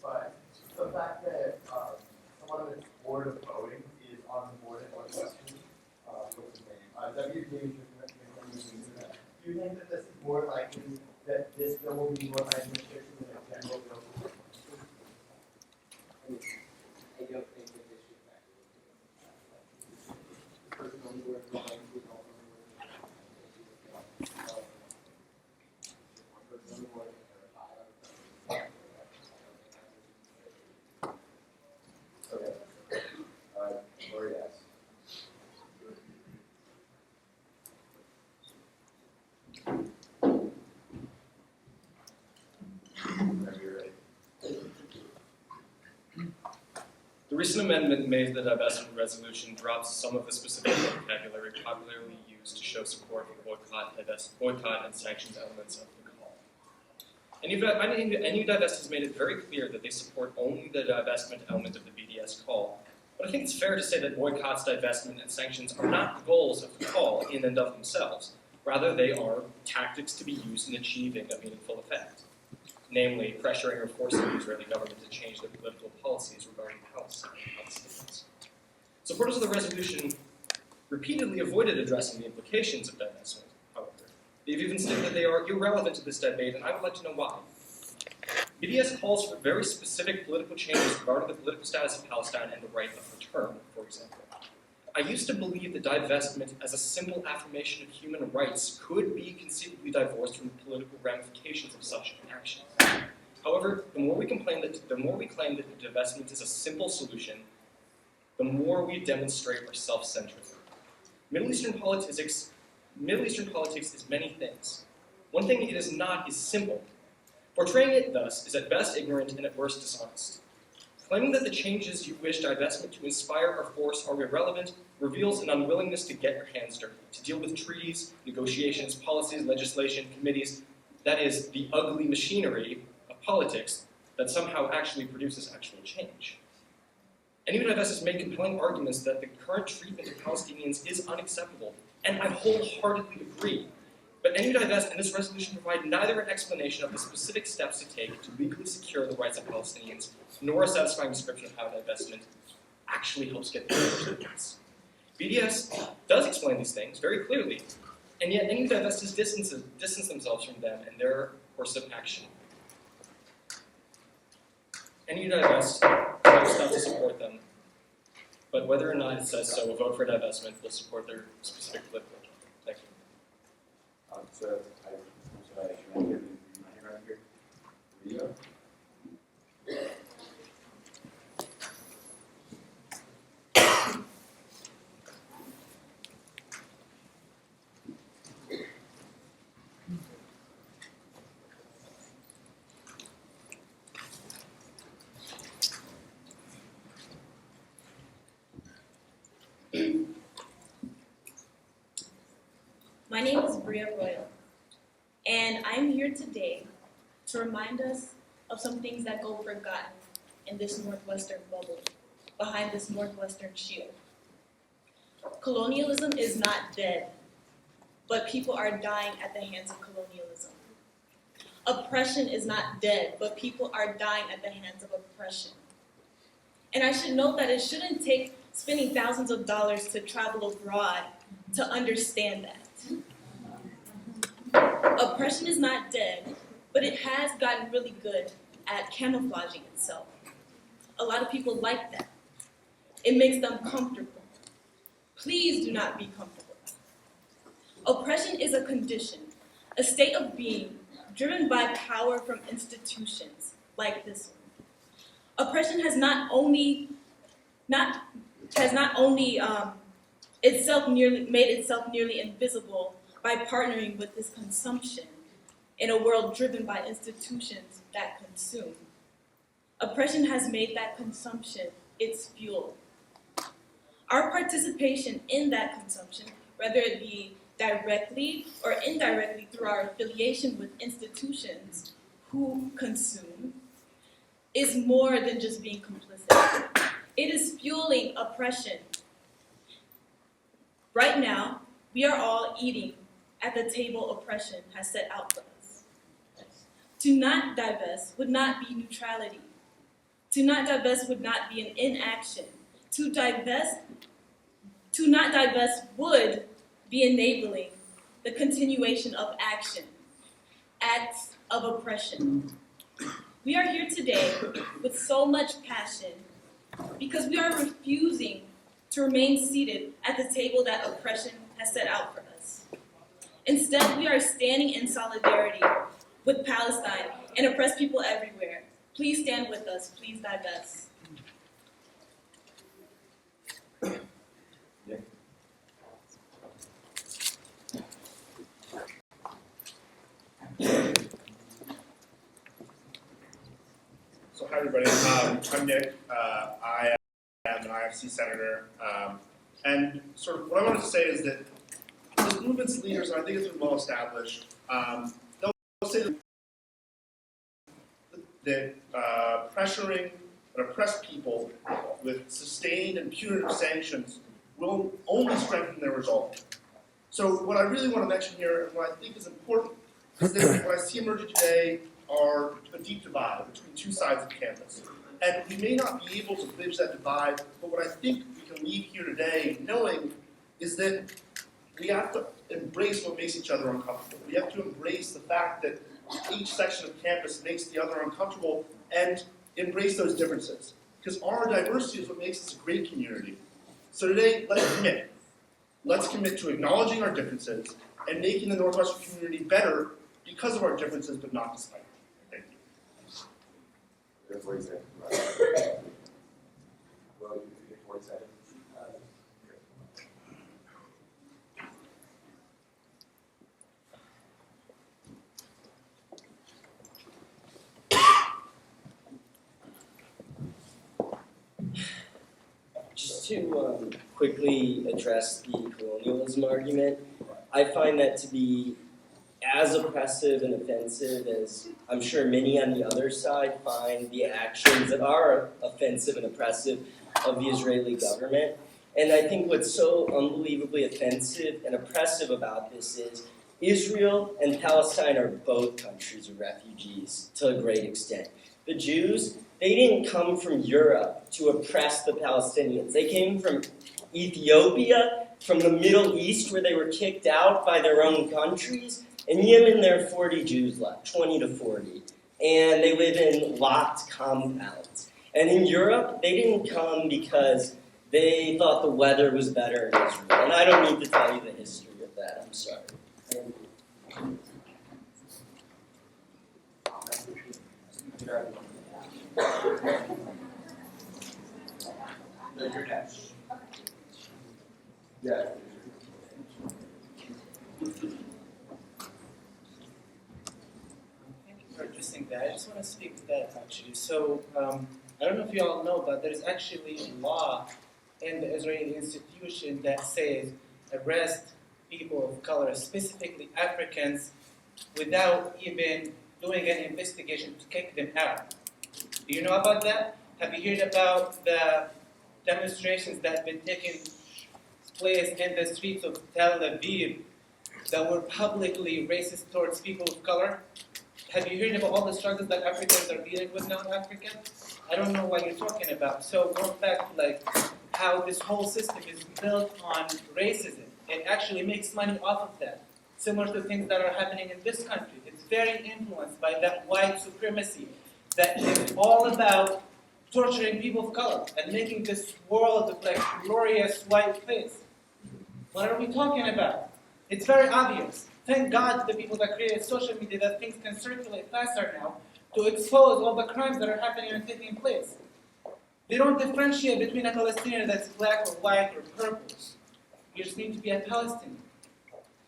but the fact that someone on its board of voting is on the board at Northwestern, what's his name? WK, you you think that this is more likely that this bill will be more likely than a general bill? I don't think that this should Okay. Or yes. The recent amendment made to the divestment resolution drops some of the specific vocabulary popularly used to show support for boycott and sanctions elements of the call. Divest has made it very clear that they support only the divestment element of the BDS call, but I think it's fair to say that boycotts, divestment, and sanctions are not the goals of the call in and of themselves. Rather, they are tactics to be used in achieving a meaningful effect, namely pressuring or forcing the Israeli government to change their political policies regarding Palestine and Palestinians. Supporters of the resolution repeatedly avoided addressing the implications of divestment, however. They've even stated that they are irrelevant to this debate, and I would like to know why. BDS calls for very specific political changes regarding the political status of Palestine and the right of return, for example. I used to believe that divestment as a simple affirmation of human rights could be conceivably divorced from the political ramifications of such an action. However, the more we claim that the divestment is a simple solution, the more we demonstrate our self-centrism. Middle Eastern politics is many things. One thing it is not is simple. Portraying it thus is at best ignorant and at worst dishonest. Claiming that the changes you wish divestment to inspire or force are irrelevant reveals an unwillingness to get your hands dirty, to deal with treaties, negotiations, policies, legislation, committees, that is, the ugly machinery of politics that somehow actually produces actual change. And even Divest has made compelling arguments that the current treatment of Palestinians is unacceptable, and I wholeheartedly agree. But any Divest and this resolution provide neither an explanation of the specific steps to take to legally secure the rights of Palestinians, nor a satisfying description of how divestment actually helps get the rights. BDS does explain these things very clearly, and yet any Divest has distanced themselves from them and their course of action. Any Divest knows not to support them, but whether or not it says so, a vote for divestment will support their specific political agenda. Thank you. So I should I give you my hand right here? Video. My name is Bria Royal, and I'm here today to remind us of some things that go forgotten in this Northwestern bubble, behind this Northwestern shield. Colonialism is not dead, but people are dying at the hands of colonialism. Oppression is not dead, but people are dying at the hands of oppression. And I should note that it shouldn't take spending thousands of dollars to travel abroad to understand that. Oppression is not dead, but it has gotten really good at camouflaging itself. A lot of people like that. It makes them comfortable. Please do not be comfortable. Oppression is a condition, a state of being driven by power from institutions like this one. Oppression has not only made itself nearly invisible by partnering with this consumption in a world driven by institutions that consume. Oppression has made that consumption its fuel. Our participation in that consumption, whether it be directly or indirectly through our affiliation with institutions who consume, is more than just being complicit. It is fueling oppression. Right now, we are all eating at the table oppression has set out for us. To not divest would not be neutrality. To not divest would not be an inaction. To not divest would be enabling the continuation of action, acts of oppression. We are here today with so much passion because we are refusing to remain seated at the table that oppression has set out for us. Instead, we are standing in solidarity with Palestine and oppressed people everywhere. Please stand with us. Please divest. So hi everybody, I'm Nick. I am an IFC senator, and sort of what I wanted to say is that this movement's leaders, and I think it's been well established, they'll say that pressuring an oppressed people with sustained and punitive sanctions will only strengthen their resolve. So what I really want to mention here, and what I think is important, is that what I see emerging today are a deep divide between two sides of campus. And we may not be able to bridge that divide, but what I think we can leave here today knowing is that we have to embrace what makes each other uncomfortable. We have to embrace the fact that each section of campus makes the other uncomfortable and embrace those differences. Because our diversity is what makes us a great community. So today, let's commit. Let's commit to acknowledging our differences and making the Northwestern community better because of our differences, but not despite them. Thank you. That's what he said. Well, you get 40 seconds. Just to quickly address the colonialism argument, I find that to be as oppressive and offensive as I'm sure many on the other side find the actions that are offensive and oppressive of the Israeli government. And I think what's so unbelievably offensive and oppressive about this is Israel and Palestine are both countries of refugees to a great extent. The Jews, they didn't come from Europe to oppress the Palestinians. They came from Ethiopia, from the Middle East where they were kicked out by their own countries. In Yemen, there are 40 Jews left, 20 to 40, and they live in locked compounds. And in Europe, they didn't come because they thought the weather was better in Israel. And I don't need to tell you the history of that, I'm sorry. You're next. Yeah. For addressing that, I just want to speak to that actually. So, I don't know if you all know, but there's actually a law in the Israeli institution that says arrest people of color, specifically Africans, without even doing an investigation to kick them out. Do you know about that? Have you heard about the demonstrations that have been taking place in the streets of Tel Aviv that were publicly racist towards people of color? Have you heard about all the struggles that Africans are dealing with now in Africa? I don't know what you're talking about. So going back to like how this whole system is built on racism, it actually makes money off of that. Similar to things that are happening in this country. It's very influenced by that white supremacy that is all about torturing people of color and making this world look like glorious white place. What are we talking about? It's very obvious. Thank God to the people that created social media that things can circulate faster now to expose all the crimes that are happening and taking place. They don't differentiate between a Palestinian that's black or white or purple. You just need to be a Palestinian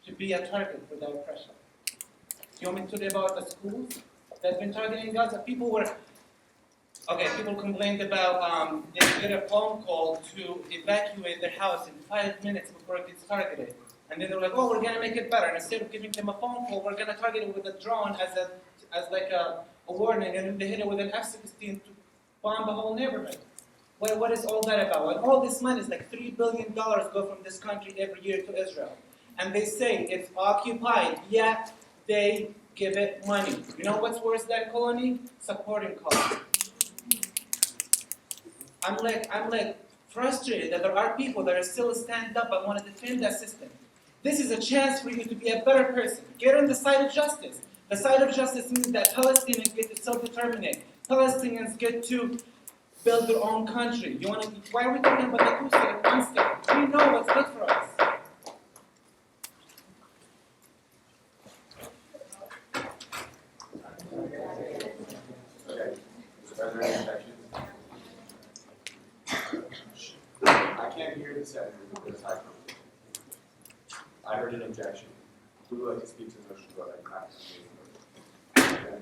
to be a target for that oppression. You want me to tell about the schools that have been targeting Gaza? People complained about they get a phone call to evacuate their house in 5 minutes before it gets targeted. And then they're like, oh, we're going to make it better. And instead of giving them a phone call, we're going to target it with a drone as a warning, and then they hit it with an F-16 to bomb the whole neighborhood. What is all that about? And all this money is like $3 billion go from this country every year to Israel. And they say it's occupied, yet they give it money. You know what's worse than colony? Supporting colony. I'm like frustrated that there are people that are still stand up and want to defend that system. This is a chance for you to be a better person. Get on the side of justice. The side of justice means that Palestinians get to self-determinate. Palestinians get to build their own country. You want to? Why are we talking about the two-state, one state? We know what's good for us. Are there any objections? I can't hear the senators with this high conversation. I heard an objection. Who would like to speak to the motion? Go ahead. Okay.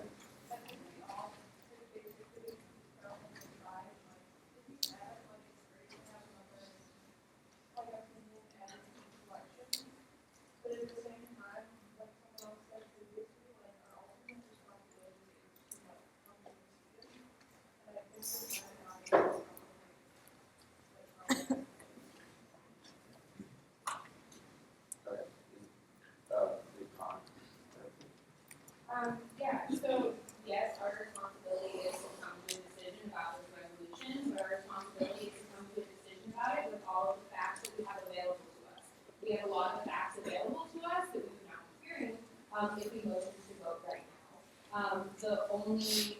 Yeah, so yes, our responsibility is to come to a decision about this resolution, but our responsibility is to come to a decision about it with all of the facts that we have available to us. We have a lot of facts available to us that we would not be hearing if we motion to vote right now. The only,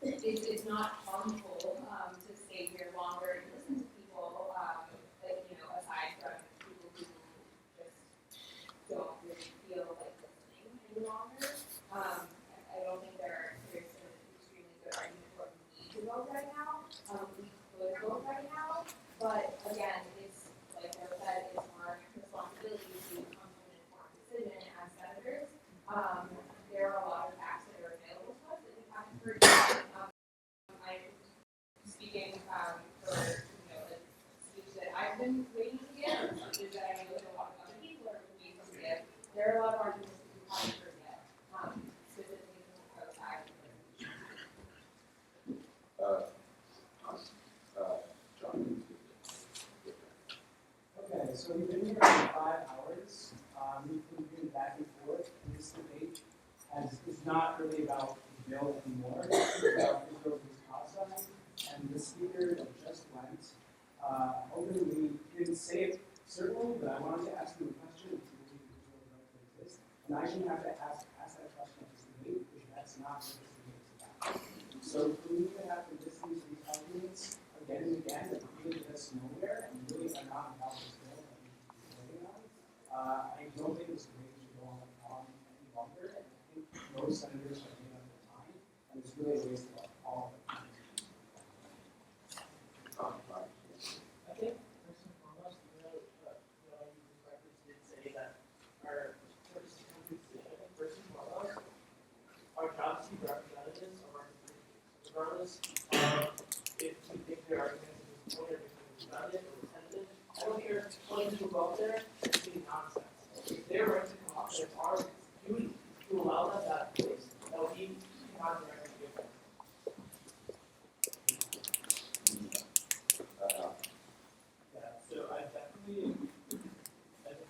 it's not harmful to stay here longer and listen to people, like, you know, aside from people who just don't really feel like listening any longer. I don't think there's an extremely good argument for we need to vote right now. We could vote right now, but again, it's like I said, it's our responsibility to come to an informed decision as senators. There are a lot of facts that are available to us that we haven't heard yet. I'm speaking for the speech that I've been waiting to give, speeches that I know that a lot of other people are waiting to give. There are a lot of arguments that we haven't heard yet, specifically from the pro side. John. Okay, so we've been here for 5 hours. We've been moving back and forth, and this debate is not really about the bill anymore. It's about Israel's Palestine, and the speaker that just went. Openly, he didn't say it certainly, but I wanted to ask him a question and see what he could do about it exist. And I shouldn't have to ask that question at this debate because that's not what this debate is about. So for me to have to listen to these arguments again and again that really get us nowhere and really are not about this bill that we should be voting on, I don't think this debate should go on any longer. And I think most senators are giving up their time, and it's really a waste of all of it. I think first and foremost, these records did say that our purpose to come to a decision. First and foremost, our job is to be representatives of our constituents. Regardless if we think their arguments at this point are redundant or repetitive, I don't care if 20 people go up there and speak nonsense. If they're right to come up, and it's our duty to allow them that voice, that will be not the record to give them. Yeah, so I definitely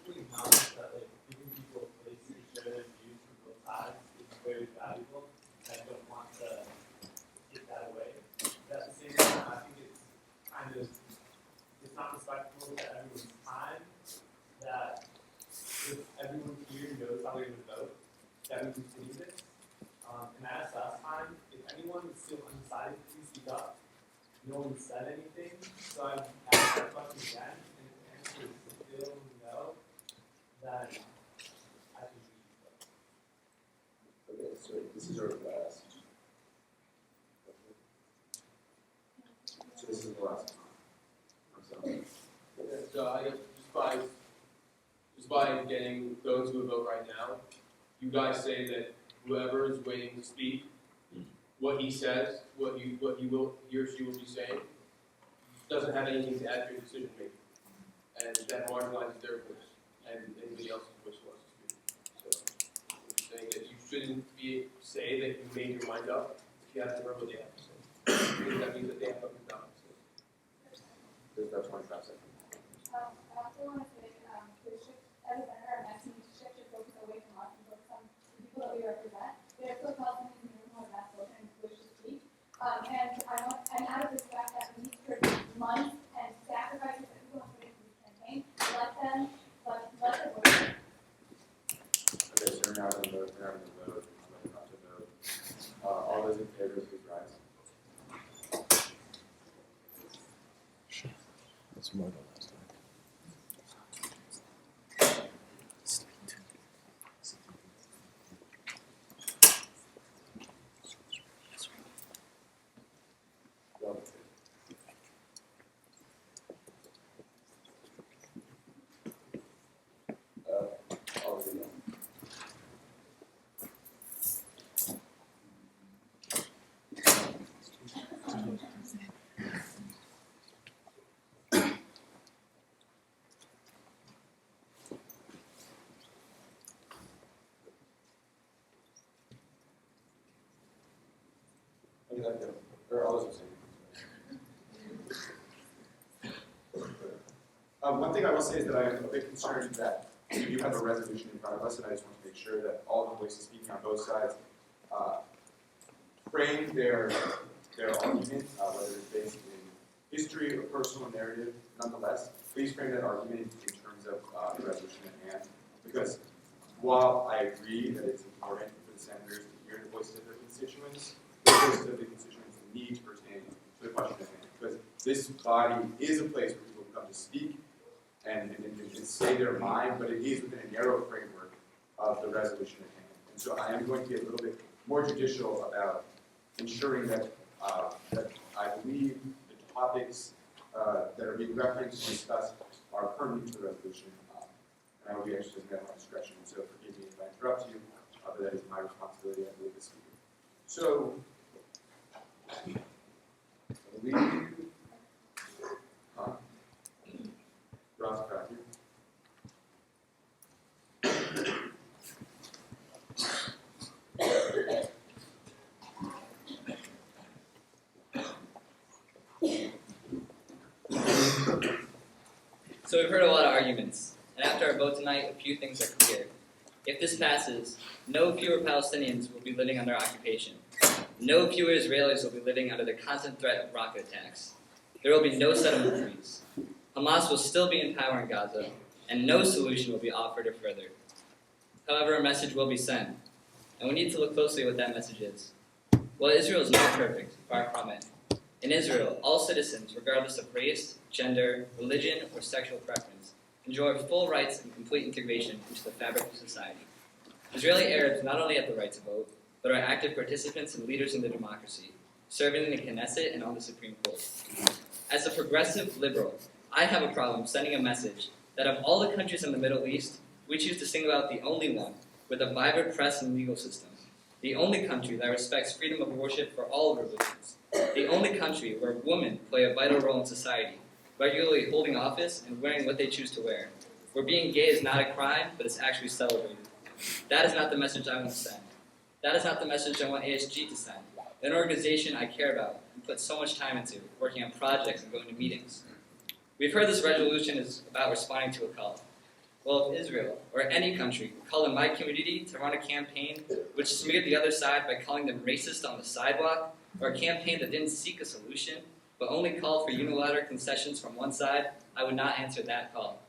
acknowledge that like giving people a place to share their views from both sides is very valuable. I don't want to get that away. But at the same time, I think it's not respectful to everyone's time that if everyone here knows how they're going to vote, that we continue this. And as last time, if anyone is still undecided, please speak up. No one said anything, so I've asked that question again, and the answer is still no, then I think we should vote. Okay, so this is our last. So this is the last time. I'm sorry. Okay, so I guess just by going to a vote right now, you guys say that whoever is waiting to speak, what he says, what he or she will be saying, doesn't have anything to add to your decision making, and that marginalizes their voice and anybody else's voice who wants to speak. So I'm saying that you shouldn't say that you made your mind up if you haven't heard what they have to say. Because that means that they have nothing to say. There's about 25 seconds. I also want to say, as a senator, I'm asking you to shift your focus away from us and focus on the people that we represent. There are still Palestinians in the room who have that vote and wish to speak. And out of respect that we need for months and sacrifices that people have put into this campaign, let those in favor, please rise. That's more than last time. Or all those abstaining. One thing I will say is that I am a bit concerned that we do have a resolution in front of us, and I just want to make sure that all the voices speaking on both sides frame their argument, whether it's based in history or personal narrative. Nonetheless, please frame that argument in terms of the resolution at hand, because while I agree that it's important for the senators to hear the voices of their constituents, the voices of the constituents need to pertain to the question at hand, because this body is a place where people come to speak and say their mind, but it is within a narrow framework of the resolution at hand. And so I am going to be a little bit more judicial about ensuring that that I believe the topics that are being referenced and discussed are pertinent to the resolution, and I will be exercising that my discretion. So forgive me if I interrupt you, but that is my responsibility, I believe, as speaker. So, I believe, Ross back here. So we've heard a lot of arguments, and after our vote tonight, a few things are clear. If this passes, no fewer Palestinians will be living under occupation. No fewer Israelis will be living under the constant threat of rocket attacks. There will be no settlement trees. Hamas will still be in power in Gaza, and no solution will be offered or furthered. However, a message will be sent, and we need to look closely at what that message is. Well, Israel is not perfect, far from it. In Israel, all citizens, regardless of race, gender, religion, or sexual preference, enjoy full rights and complete integration into the fabric of society. Israeli Arabs not only have the right to vote, but are active participants and leaders in the democracy, serving in the Knesset and on the Supreme Court. As a progressive liberal, I have a problem sending a message that of all the countries in the Middle East, we choose to single out the only one with a vibrant press and legal system, the only country that respects freedom of worship for all religions, the only country where women play a vital role in society, regularly holding office and wearing what they choose to wear, where being gay is not a crime, but is actually celebrated. That is not the message I want to send. That is not the message I want ASG to send, an organization I care about and put so much time into, working on projects and going to meetings. We've heard this resolution is about responding to a call. Well, if Israel, or any country, called on my community to run a campaign which smeared the other side by calling them racist on the sidewalk, or a campaign that didn't seek a solution, but only called for unilateral concessions from one side, I would not answer that call.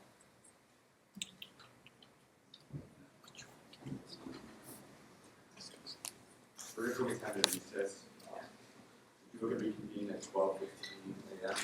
We're going to have a recess. People can reconvene at 12:15 a.m.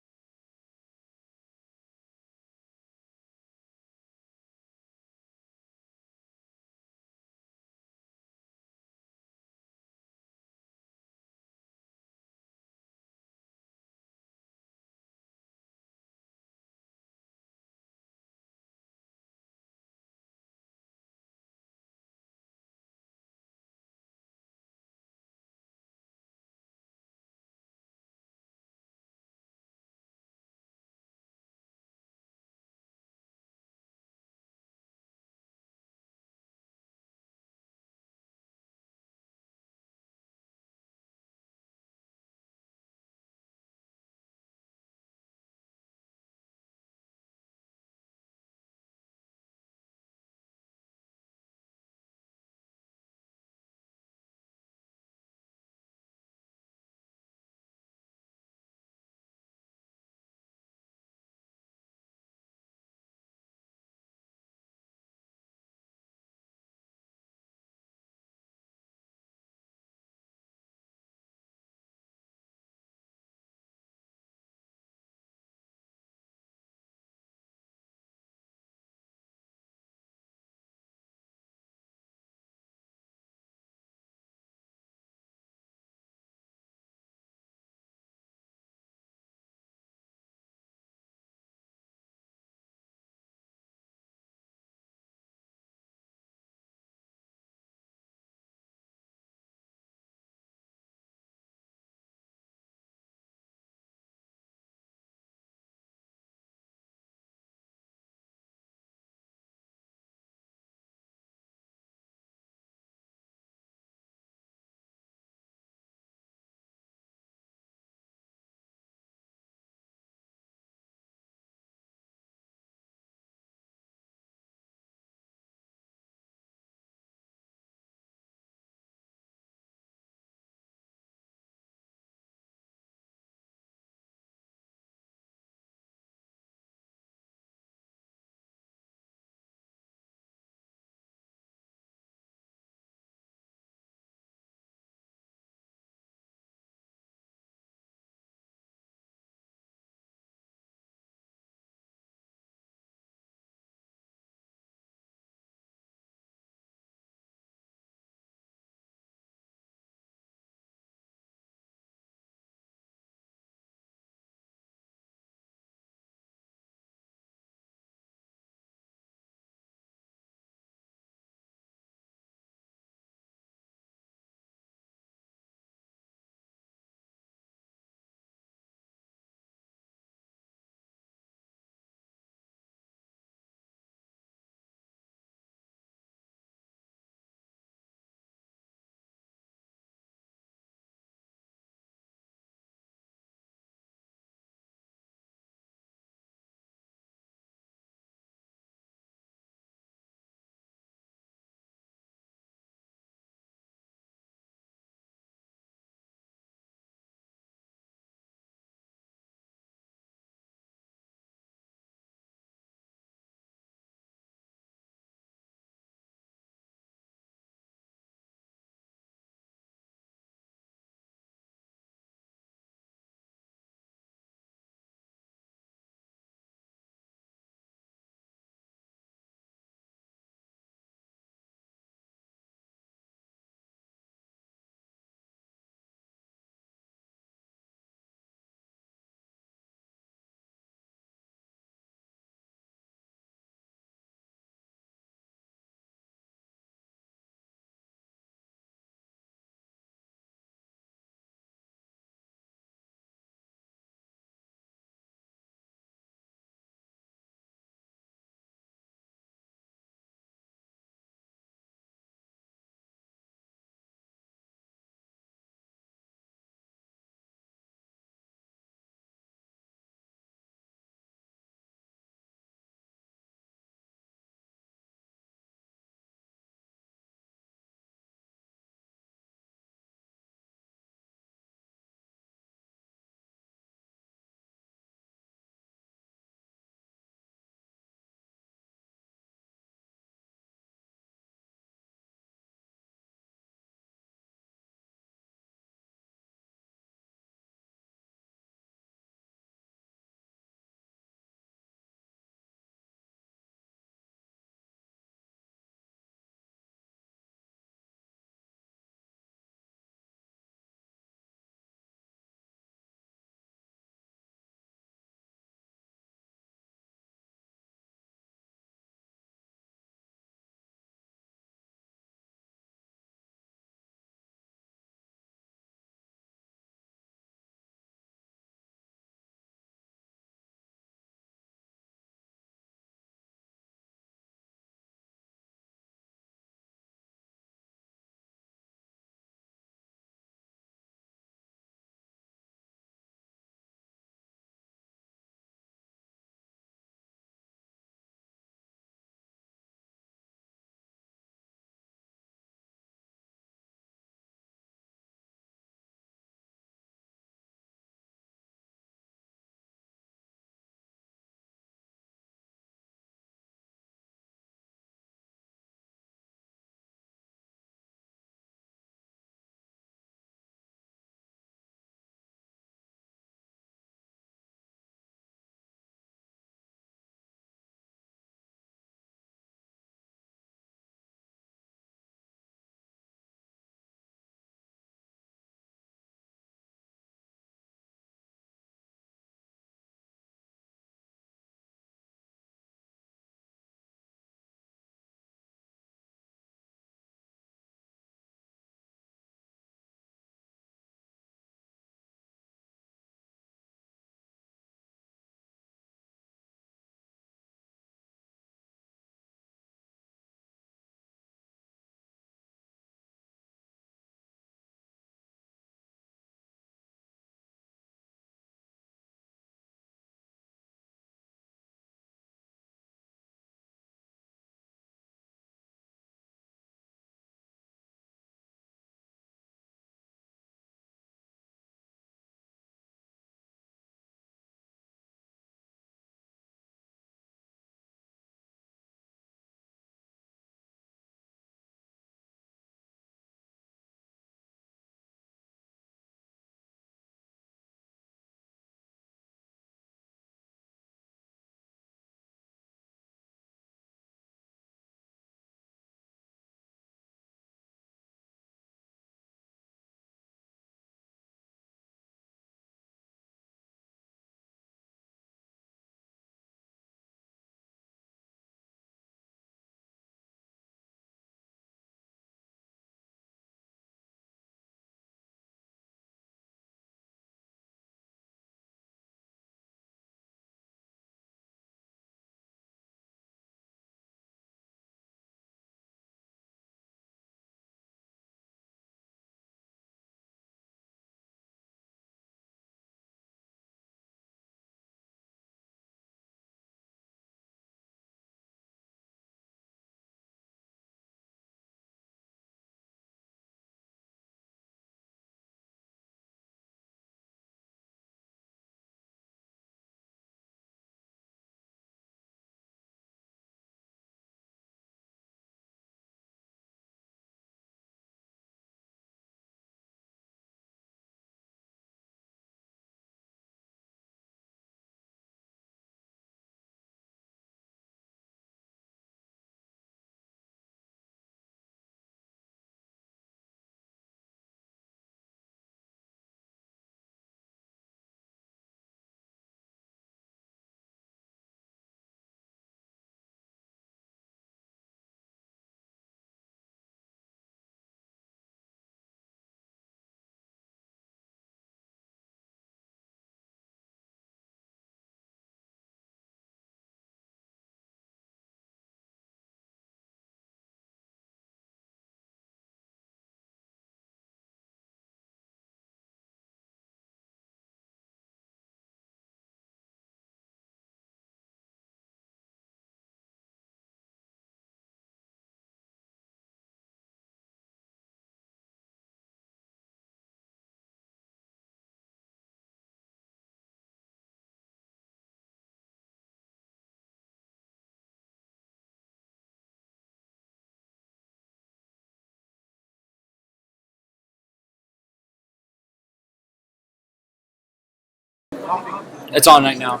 It's on right now.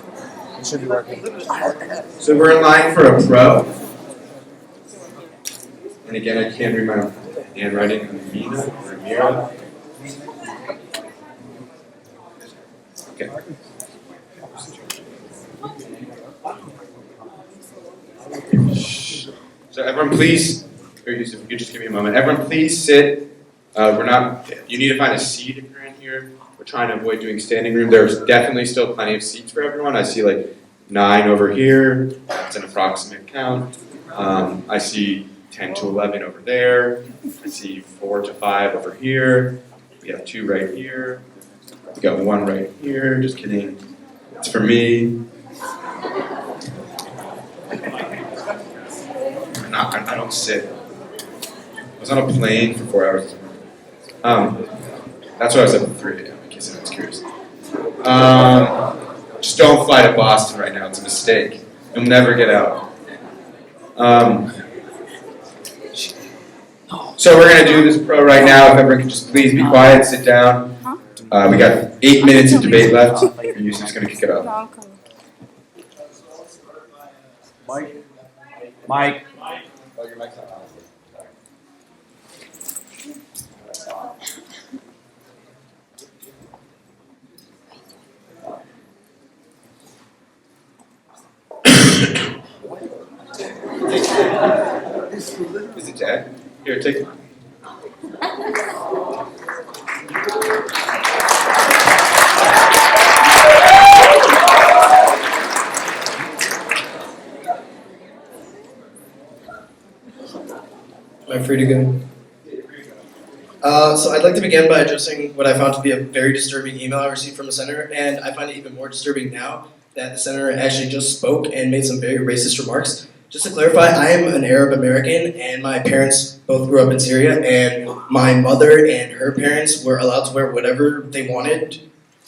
It should be working. So we're in line for a pro. And again, I can't read my handwriting. Ameena or Amira. Okay. So everyone, please, or Yusuf, if you could just give me a moment. Everyone, please sit. You need to find a seat if you're in here. We're trying to avoid doing standing room. There's definitely still plenty of seats for everyone. I see like 9 over here. That's an approximate count. I see 10 to 11 over there. I see 4 to 5 over here. We have 2 right here. We got 1 right here. Just kidding. It's for me. I don't sit. I was on a plane for 4 hours. That's why I was up at 3 a.m. in case anyone's curious. Just don't fly to Boston right now. It's a mistake. You'll never get out. So we're going to do this pro right now. If everyone can just please be quiet, sit down. We got 8 minutes of debate left. Yusuf's going to kick it off. Mike. Oh, your mic's not on. Is it dead? Here, take mine. Am I free to go? So I'd like to begin by addressing what I found to be a very disturbing email I received from a senator, and I find it even more disturbing now that the senator actually just spoke and made some very racist remarks. Just to clarify, I am an Arab American, and my parents both grew up in Syria, and my mother and her parents were allowed to wear whatever they wanted,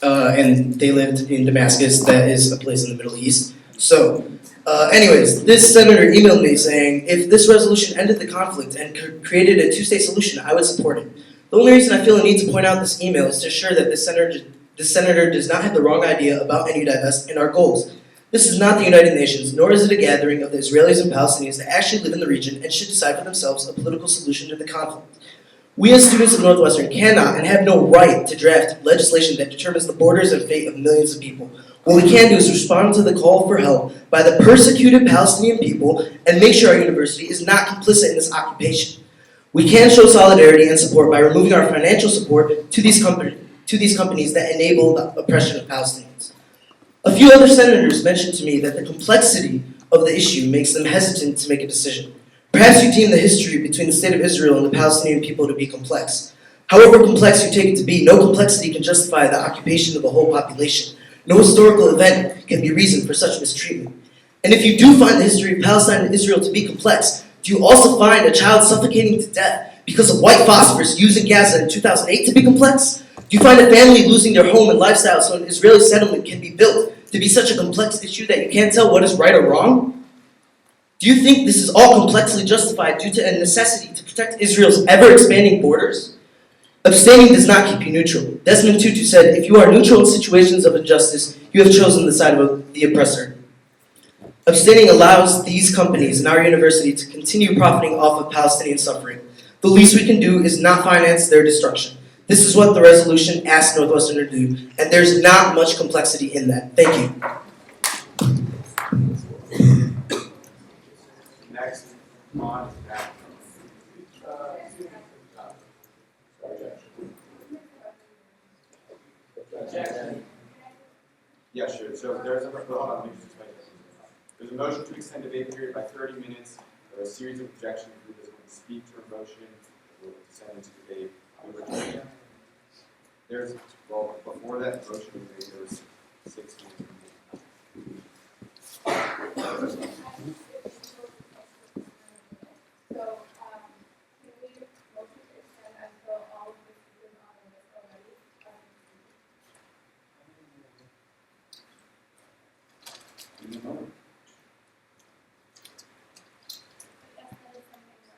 and they lived in Damascus, that is a place in the Middle East. So, anyways, this senator emailed me saying, if this resolution ended the conflict and created a two-state solution, I would support it. The only reason I feel a need to point out this email is to assure that this senator does not have the wrong idea about any divest and our goals. This is not the United Nations, nor is it a gathering of the Israelis and Palestinians that actually live in the region and should decide for themselves a political solution to the conflict. We as students of Northwestern cannot and have no right to draft legislation that determines the borders and fate of millions of people. What we can do is respond to the call for help by the persecuted Palestinian people and make sure our university is not complicit in this occupation. We can show solidarity and support by removing our financial support to these companies that enable the oppression of Palestinians. A few other senators mentioned to me that the complexity of the issue makes them hesitant to make a decision. Perhaps you deem the history between the state of Israel and the Palestinian people to be complex. However complex you take it to be, no complexity can justify the occupation of the whole population. No historical event can be reason for such mistreatment. And if you do find the history of Palestine and Israel to be complex, do you also find a child suffocating to death because of white phosphorus used in Gaza in 2008 to be complex? Do you find a family losing their home and lifestyle so an Israeli settlement can be built to be such a complex issue that you can't tell what is right or wrong? Do you think this is all complexly justified due to a necessity to protect Israel's ever-expanding borders? Abstaining does not keep you neutral. Desmond Tutu said, if you are neutral in situations of injustice, you have chosen the side of the oppressor. Abstaining allows these companies and our university to continue profiting off of Palestinian suffering. The least we can do is not finance their destruction. This is what the resolution asks Northwestern to do, and there's not much complexity in that. Thank you. Next on that. Yeah, sure. So there's a motion to extend debate period by 30 minutes. There are a series of objections. Who doesn't want to speak to a motion? We'll send into debate. There's, well, before that motion was made, there was 6 minutes.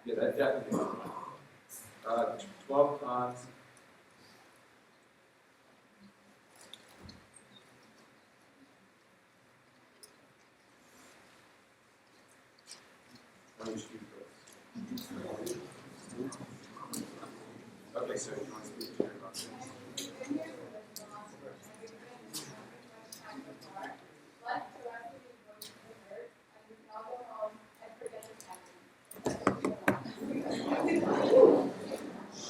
Yeah, that definitely. 12 cons. don't you speak first? Okay, so you want to speak to your question?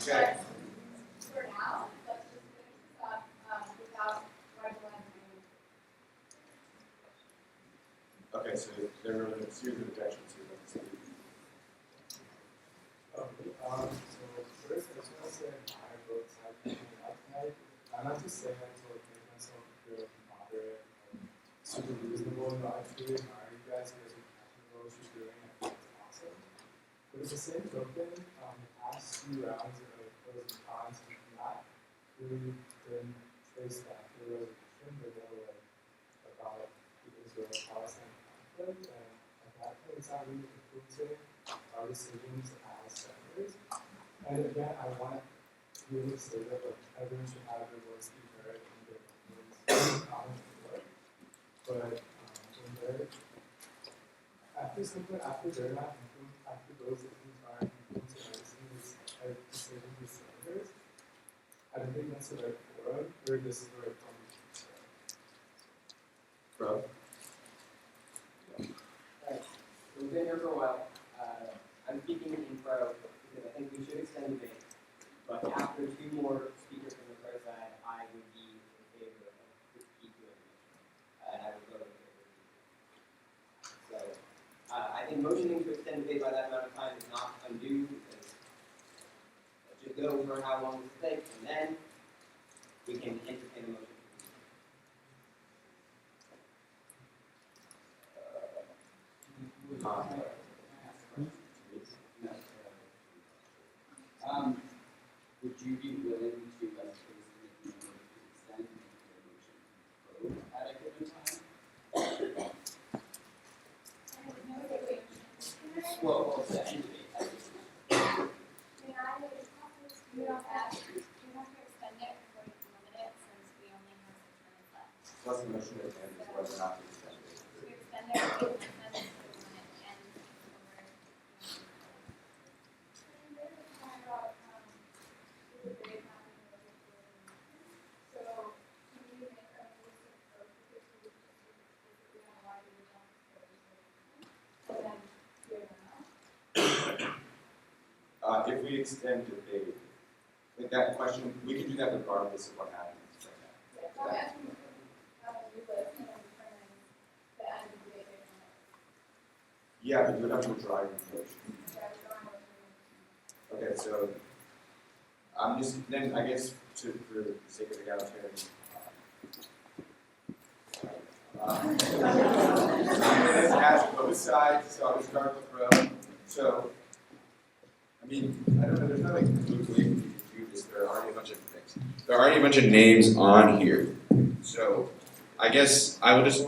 Okay. For now, let's just finish this up without marginalizing. Okay, so there are a series of objections here. Let's see. Okay, so first I just want to say I both sides coming up tonight. I'm not just saying that to make myself feel moderate or super reasonable. No, I truly admire you guys. You guys are passionate about what you're doing. I think it's awesome. But at the same token, the past few rounds of pros and cons have not really been traced back to the resolution, but more like about the Israel-Palestine conflict, and at that point it's not really influencing our decisions as settlers. And again, I want to really say that like everyone should have their voice be heard and their voice common work. But when they're after they're not influenced, after those things aren't influencing our decisions as settlers, I don't think that's the right forum, or this is the right forum to do so. Bro? Alright, so we've been here for a while. I'm speaking in pro because I think we should extend debate. But after two more speakers from the pro side, I would be in favor of this PQ and I would vote in favor of it. So I think motioning to extend debate by that amount of time is not undue. Let's just go over how long this will take, and then we can entertain a motion. Would you be willing to extend the motion vote at a given time? Well, second debate. You don't have to extend it for 1 minute since we only have 6 minutes left. Plus the motion at the end is whether or not to extend it. We extend it for 8 minutes when it ends over. So, can you make a list of those because we just have a lot of results for and then hear them out? If we extend debate, like that question, we can do that regardless of what happens right now. Yeah, so I'm asking you list and then determine the end of the debate. Yeah, but you would have to withdraw your motion. Okay, so I'm just then I guess for the sake of egalitarian. Let's ask both sides, so I'll start with Ruba. So, I mean, I don't know, there's not like blue wave do this, there are already a bunch of things. There are already a bunch of names on here. So, I guess I will just,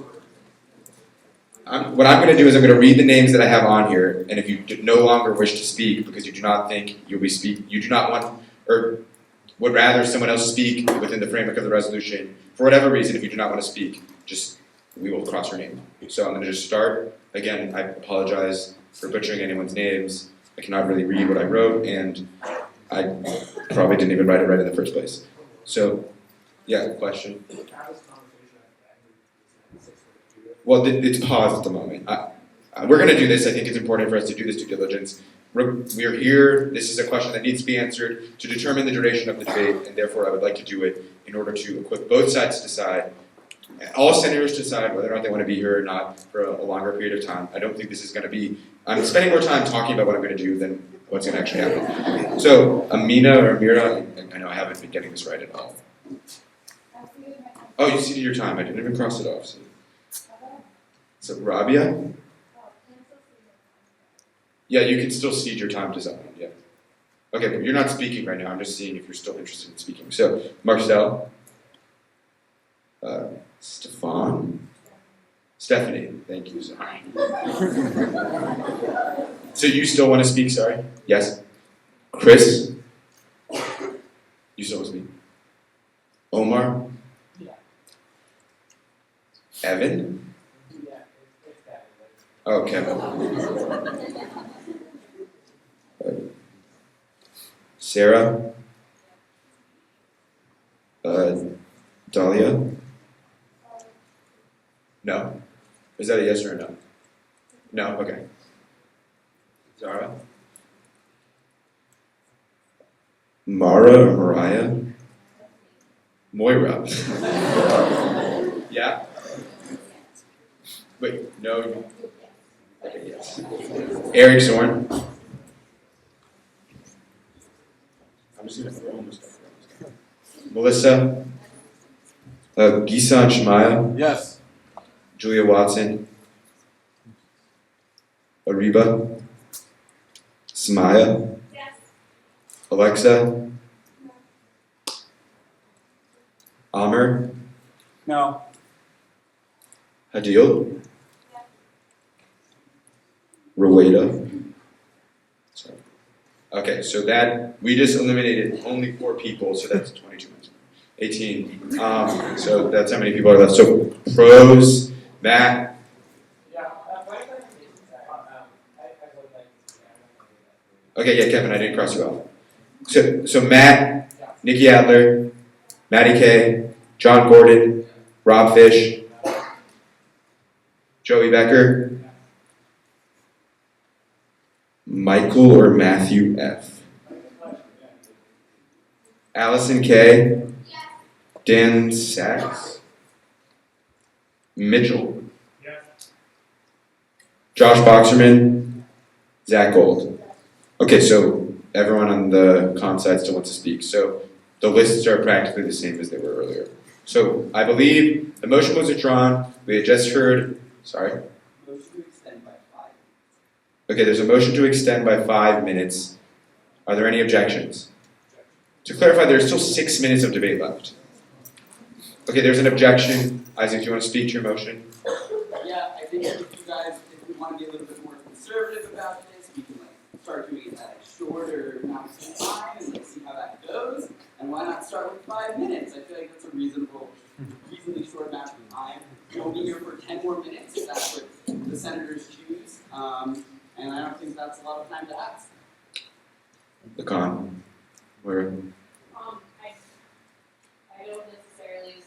what I'm going to do is I'm going to read the names that I have on here, and if you no longer wish to speak because you do not think you'll be you do not want, or would rather someone else speak within the framework of the resolution, for whatever reason, if you do not want to speak, just, we will cross your name. So I'm going to just start. Again, I apologize for butchering anyone's names. I cannot really read what I wrote, and I probably didn't even write it right in the first place. So, yeah, question? Well, it's paused at the moment. We're going to do this. I think it's important for us to do this due diligence. We're here. This is a question that needs to be answered to determine the duration of the debate, and therefore I would like to do it in order to equip both sides to decide, all senators to decide whether or not they want to be here or not for a longer period of time. I don't think this is going to be, I'm spending more time talking about what I'm going to do than what's going to actually happen. So, Amina or Amira, I know I haven't been getting this right at all. Oh, you ceded your time. I didn't even cross it off. So Rabia? Yeah, you can still cede your time to someone, yeah. Okay, but you're not speaking right now. I'm just seeing if you're still interested in speaking. So, Marcel? Stefan? Stephanie, thank you, sorry. So you still want to speak, sorry? Yes? Chris? You still want to speak? Omar? Yeah. Evan? Yeah, it's that. Oh, Kevin. Sarah? Dalia? No? Is that a yes or a no? No? Okay. Zara? Mara or Mariah? Moira? Yeah? Wait, no? Okay, yes. Erik Zorn? I'm just gonna almost done. Melissa? Gisan Shemaya? Yes. Julia Watson? Ariba? Samaya? Yes. Alexa? Amr? No. Hadil? Rueda? Sorry. Okay, so that, we just eliminated only 4 people, so that's 22 minutes. 18. So that's how many people are left. So pros, Matt? Okay, yeah, Kevin, I didn't cross you off. So Matt, Nikki Adler, Maddie Kay, John Gordon, Rob Fish, Joey Becker, Michael or Matthew F. Allison K. Dan Sachs. Mitchell. Josh Boxerman. Zach Gold. Okay, so everyone on the con side still wants to speak. So the lists are practically the same as they were earlier. So I believe the motion was withdrawn. We had just heard, sorry? Motion to extend by 5. Okay, there's a motion to extend by 5 minutes. Are there any objections? To clarify, there's still 6 minutes of debate left. Okay, there's an objection. Isaac, do you want to speak to your motion? Yeah, I think if you guys, if we want to be a little bit more conservative about this, we can start doing it at a shorter amount of time and see how that goes. And why not start with 5 minutes? I feel like that's a reasonably short amount of time. We'll be here for 10 more minutes if that's what the senators choose. And I don't think that's a lot of time to ask. The con. Where? I don't necessarily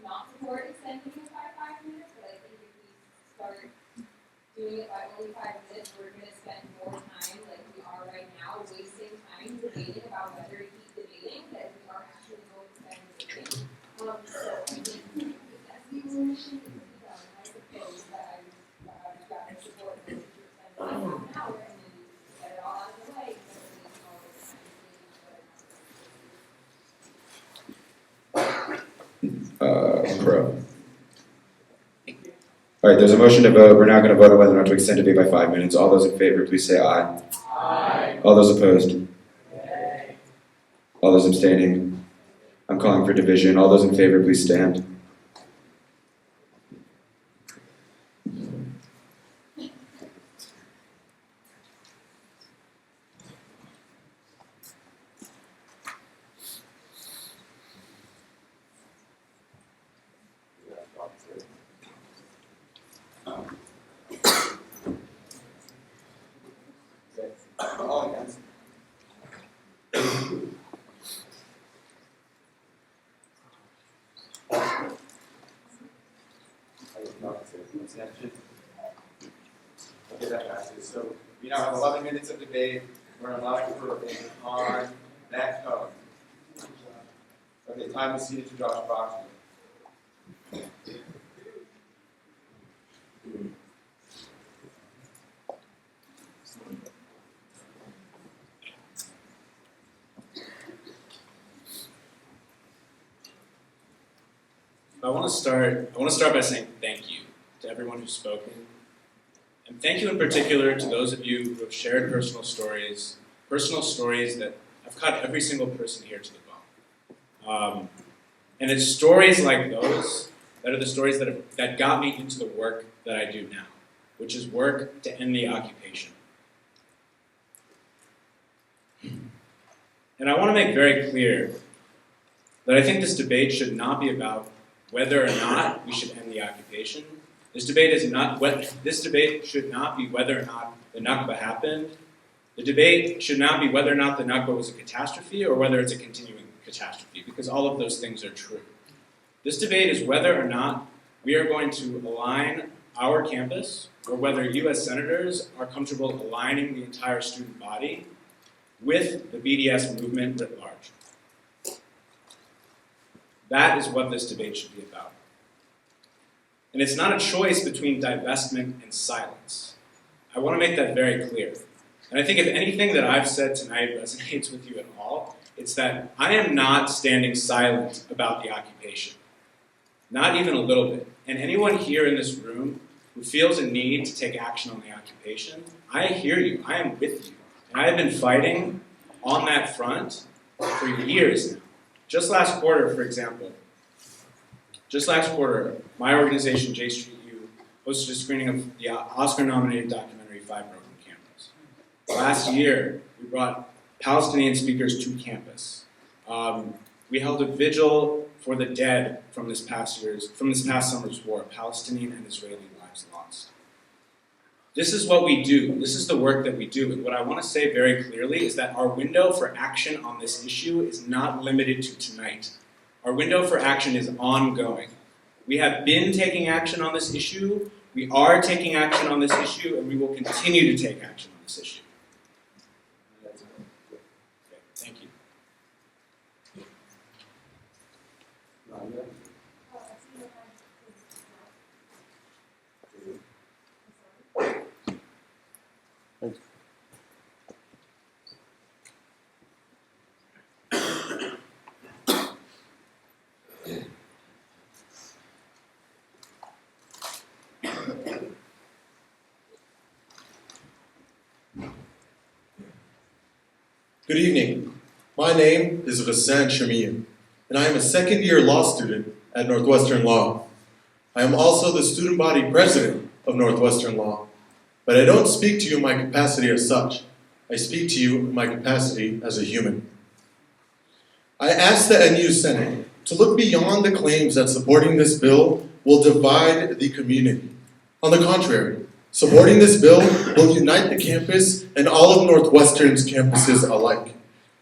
not support extending it by 5 minutes, but I think if we start doing it by only 5 minutes, we're going to spend more time, like we are right now, wasting time debating about whether to keep debating than we are actually going to spend debating. So I think that's the only issue that can be done. I suppose that I've got to support the to extend it by half an hour and then get it all out of the way. Pro. All right, there's a motion to vote. We're now going to vote on whether or not to extend debate by 5 minutes. All those in favor, please say aye. Aye. All those opposed? Nay. All those abstaining? I'm calling for division. All those in favor, please stand. All against. Okay, that passes. So we now have 11 minutes of debate. We're allowed for debate on that code. Okay, time is ceded to Josh Boxman. I want to start by saying thank you to everyone who's spoken. And thank you in particular to those of you who have shared personal stories that have caught every single person here to the bone. And it's stories like those that are the stories that got me into the work that I do now, which is work to end the occupation. And I want to make very clear that I think this debate should not be about whether or not we should end the occupation, This debate should not be whether or not the Nakba happened. The debate should not be whether or not the Nakba was a catastrophe or whether it's a continuing catastrophe, because all of those things are true. This debate is whether or not we are going to align our campus, or whether you as senators are comfortable aligning the entire student body with the BDS movement writ large. That is what this debate should be about. And it's not a choice between divestment and silence. I want to make that very clear. And I think if anything that I've said tonight resonates with you at all, it's that I am not standing silent about the occupation. Not even a little bit. And anyone here in this room who feels a need to take action on the occupation, I hear you. I am with you. And I have been fighting on that front for years now. Just last quarter, for example, my organization, J Street U, hosted a screening of the Oscar-nominated documentary Five Broken Cameras. Last year, we brought Palestinian speakers to campus. We held a vigil for the dead from this past summer's war, Palestinian and Israeli lives lost. This is what we do. This is the work that we do. And what I want to say very clearly is that our window for action on this issue is not limited to tonight. Our window for action is ongoing. We have been taking action on this issue, we are taking action on this issue, and we will continue to take action on this issue. Thank you. Good evening. My name is Ghassan Shamir, and I am a second-year law student at Northwestern Law. I am also the student body president of Northwestern Law, but I don't speak to you in my capacity as such. I speak to you in my capacity as a human. I ask the NU Senate to look beyond the claims that supporting this bill will divide the community. On the contrary, supporting this bill will unite the campus and all of Northwestern's campuses alike.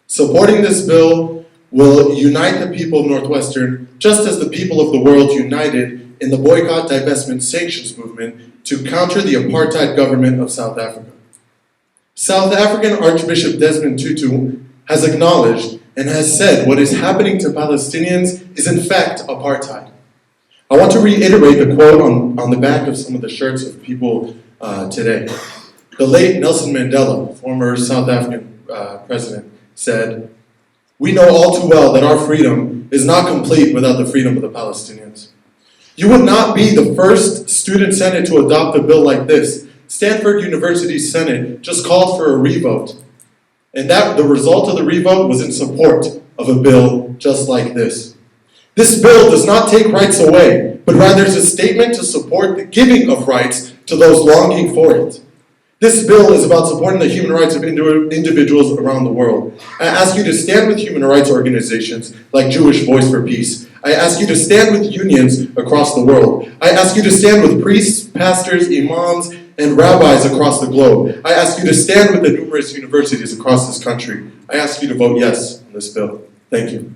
Supporting this bill will unite the people of Northwestern just as the people of the world united in the boycott, divestment, sanctions movement to counter the apartheid government of South Africa. South African Archbishop Desmond Tutu has acknowledged and has said what is happening to Palestinians is in fact apartheid. I want to reiterate the quote on the back of some of the shirts of people today. The late Nelson Mandela, former South African president, said, "We know all too well that our freedom is not complete without the freedom of the Palestinians." You would not be the first student senate to adopt a bill like this. Stanford University's Senate just called for a revote. And the result of the revote was in support of a bill just like this. This bill does not take rights away, but rather is a statement to support the giving of rights to those longing for it. This bill is about supporting the human rights of individuals around the world. I ask you to stand with human rights organizations like Jewish Voice for Peace. I ask you to stand with unions across the world. I ask you to stand with priests, pastors, imams, and rabbis across the globe. I ask you to stand with the numerous universities across this country. I ask you to vote yes on this bill. Thank you.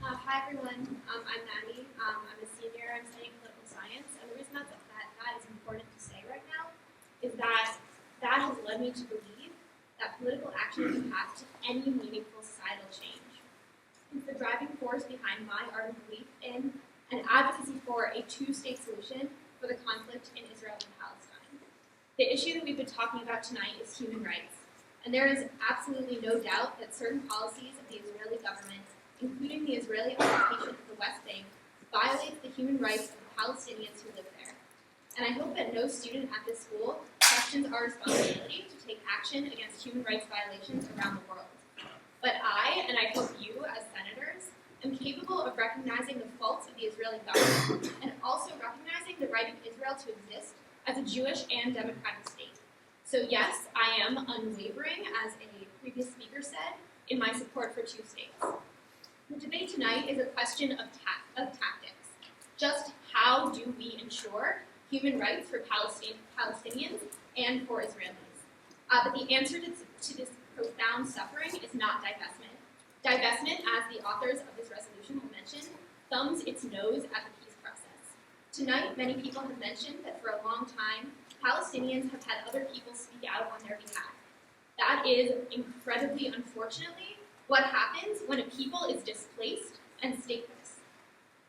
Hi everyone, I'm Naib. I'm a senior. I'm studying political science, and the reason that is important to say right now is that has led me to believe that political action is a path to any meaningful societal change. It's the driving force behind my ardent belief in and advocacy for a two-state solution for the conflict in Israel and Palestine. The issue that we've been talking about tonight is human rights, and there is absolutely no doubt that certain policies of the Israeli government, including the Israeli occupation of the West Bank, violates the human rights of the Palestinians who live there. And I hope that no student at this school questions our responsibility to take action against human rights violations around the world. But I, and I hope you as senators, am capable of recognizing the faults of the Israeli government and also recognizing the right of Israel to exist as a Jewish and democratic state. So yes, I am unwavering, as a previous speaker said, in my support for two states. The debate tonight is a question of tactics. Just how do we ensure human rights for Palestinians and for Israelis? But the answer to this profound suffering is not divestment. Divestment, as the authors of this resolution will mention, thumbs its nose at the peace process. Tonight, many people have mentioned that for a long time, Palestinians have had other people speak out on their behalf. That is, incredibly unfortunately, what happens when a people is displaced and stateless.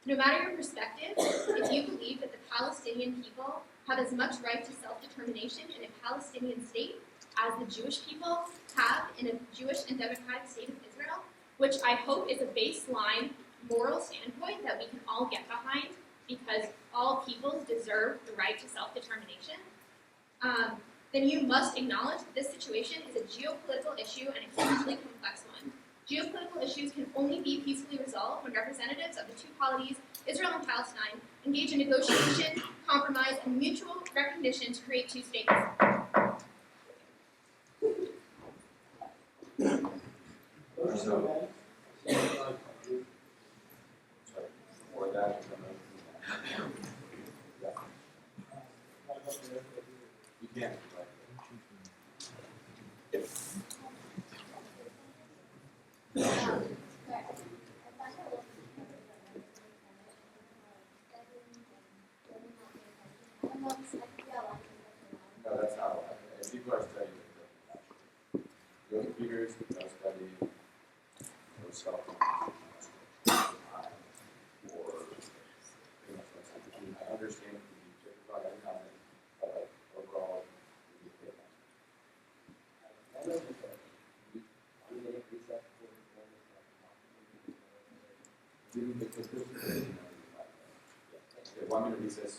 No matter your perspective, if you believe that the Palestinian people have as much right to self-determination in a Palestinian state as the Jewish people have in a Jewish and democratic state of Israel, which I hope is a baseline moral standpoint that we can all get behind because all peoples deserve the right to self-determination, then you must acknowledge that this situation is a geopolitical issue and a hugely complex one. Geopolitical issues can only be peacefully resolved when representatives of the two polities, Israel and Palestine, engage in negotiation, compromise, and mutual recognition to create two states. No, that's not allowed. And people are studying it. No computers, no study, no cell phones, or pretty much no something. I understand the typical economic, but overall, we need to pay attention. Okay, 1 minute recess.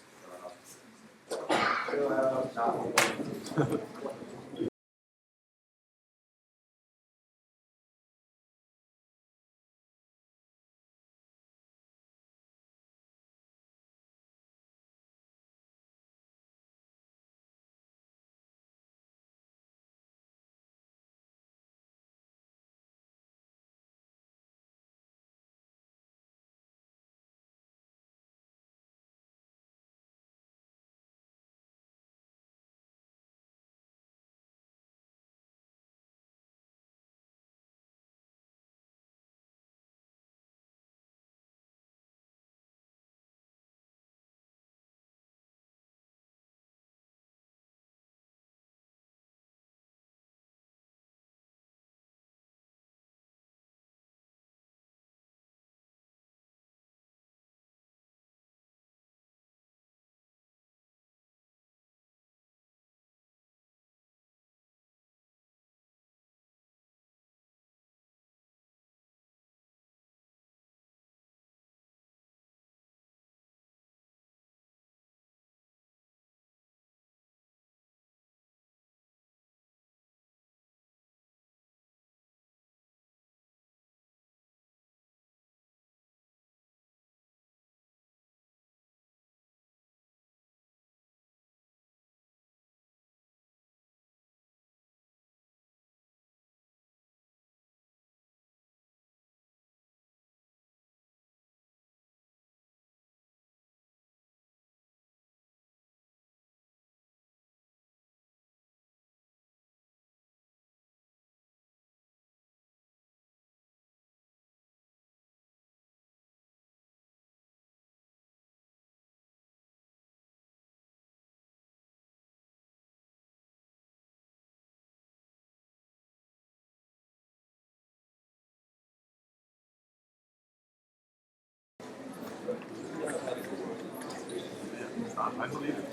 I believe it.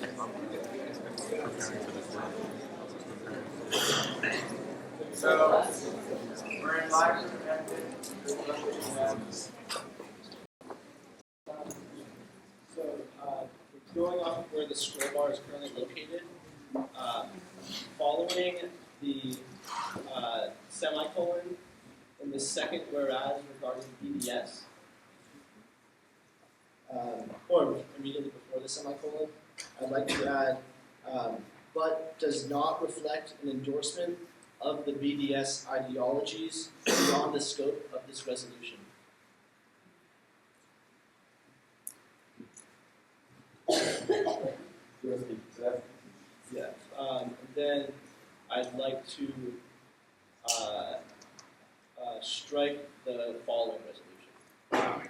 So, we're in live So, going off of where the scroll bar is currently located, following the semicolon in the second whereas regarding BDS, or immediately before the semicolon, I'd like to add, but does not reflect an endorsement of the BDS ideologies beyond the scope of this resolution. Yeah. And then I'd like to strike the following resolution.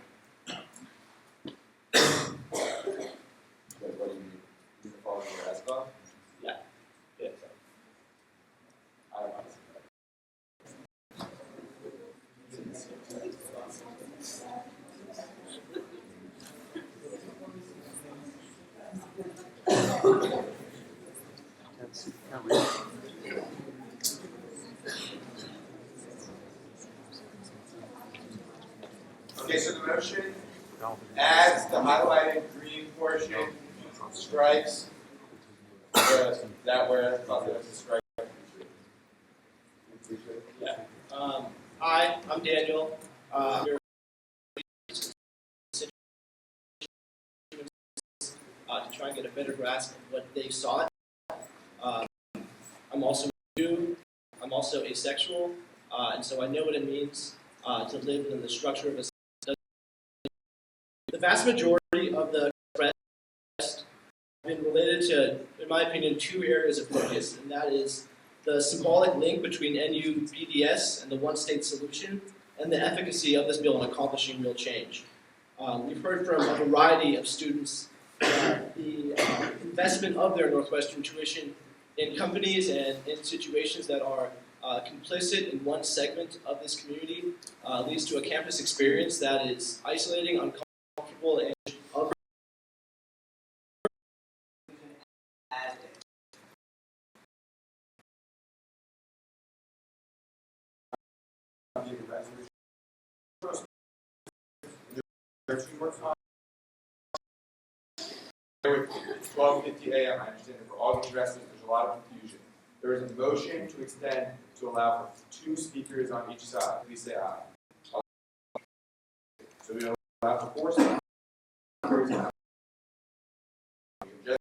Wait, what do you mean? Is the following as well? Yeah. Yeah. I don't know. Okay, so the motion adds the highlighted green portion, strikes that where it's strike. Yeah. Hi, I'm Daniel. To try and get a better grasp of what they sought. I'm also new. I'm also asexual, and so I know what it means to live in the structure of a. The vast majority of the press have been related to, in my opinion, two areas of focus, and that is the symbolic link between NU BDS and the one-state solution, and the efficacy of this bill in accomplishing real change. We've heard from a variety of students the investment of their Northwestern tuition in companies and in situations that are complicit in one segment of this community leads to a campus experience that is isolating, uncomfortable, and There's 12:50 a.m. I understand that for all these resolutions, there's a lot of confusion. There is a motion to extend to allow for 2 speakers on each side. Please say aye. So we allow for 4 speakers. Just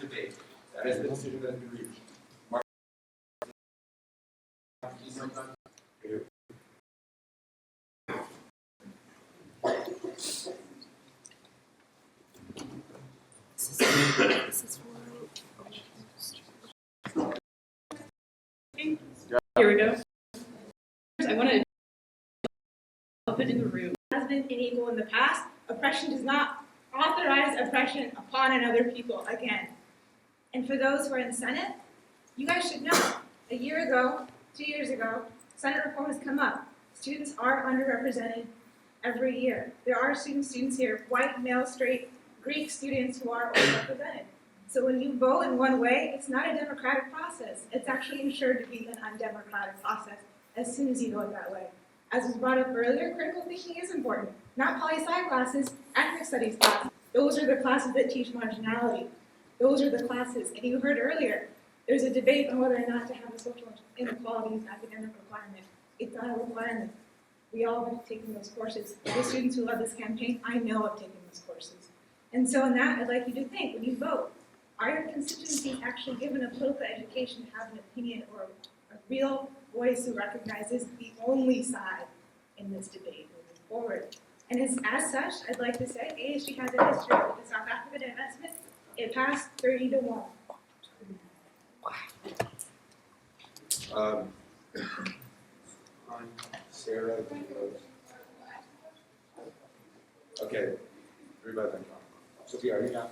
debate. That is the decision that has been reached. Here we go. I want to open in the room. Has been unequal in the past. Oppression does not authorize oppression upon another people again. And for those who are in the Senate, you guys should know. A year ago, 2 years ago, Senate reform has come up. Students are underrepresented every year. There are students here, white, male, straight, Greek students who are overrepresented. So when you vote in one way, it's not a democratic process. It's actually ensured to be an undemocratic process as soon as you vote that way. As was brought up earlier, critical thinking is important. Not poli-sci classes, ethnic studies classes. Those are the classes that teach marginality. Those are the classes. And you heard earlier, there's a debate on whether or not to have a social inequality as an academic requirement. It's not a requirement. We all have taken those courses. The students who love this campaign, I know have taken those courses. And so in that, I'd like you to think, when you vote, are your constituencies actually given a political education to have an opinion or a real voice who recognizes the only side in this debate moving forward? And as such, I'd like to say ASG has a history with the South African investment. It passed 30-1. Sarah. Okay, everybody then. Sophia, are you not?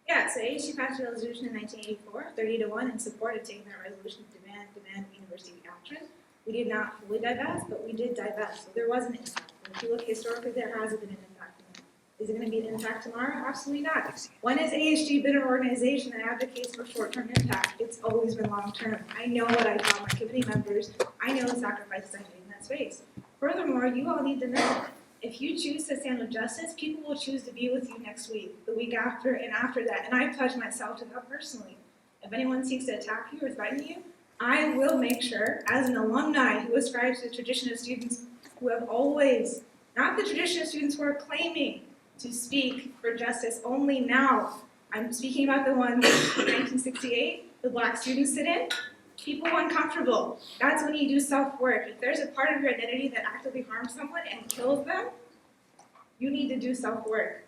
Yeah, so ASU passed a resolution in 1984, 30-1, in support of taking that resolution to demand university action. We did not fully divest, but we did divest, so there was an impact. And if you look historically, there has been an impact. Is it going to be an impact tomorrow? Absolutely not. When has ASG been an organization that advocates for short-term impact? It's always been long-term. I know what I tell my committee members. I know the sacrifices I made in that space. Furthermore, you all need to know, if you choose to stand with justice, people will choose to be with you next week, the week after, and after that. And I pledge myself to that personally. If anyone seeks to attack you or threaten you, I will make sure, as an alumni who ascribes to the tradition of students who have always, not the tradition of students who are claiming to speak for justice only now. I'm speaking about the ones in 1968, the black students sit in. People uncomfortable. That's when you do self-work. If there's a part of your identity that actively harms someone and kills them, you need to do self-work.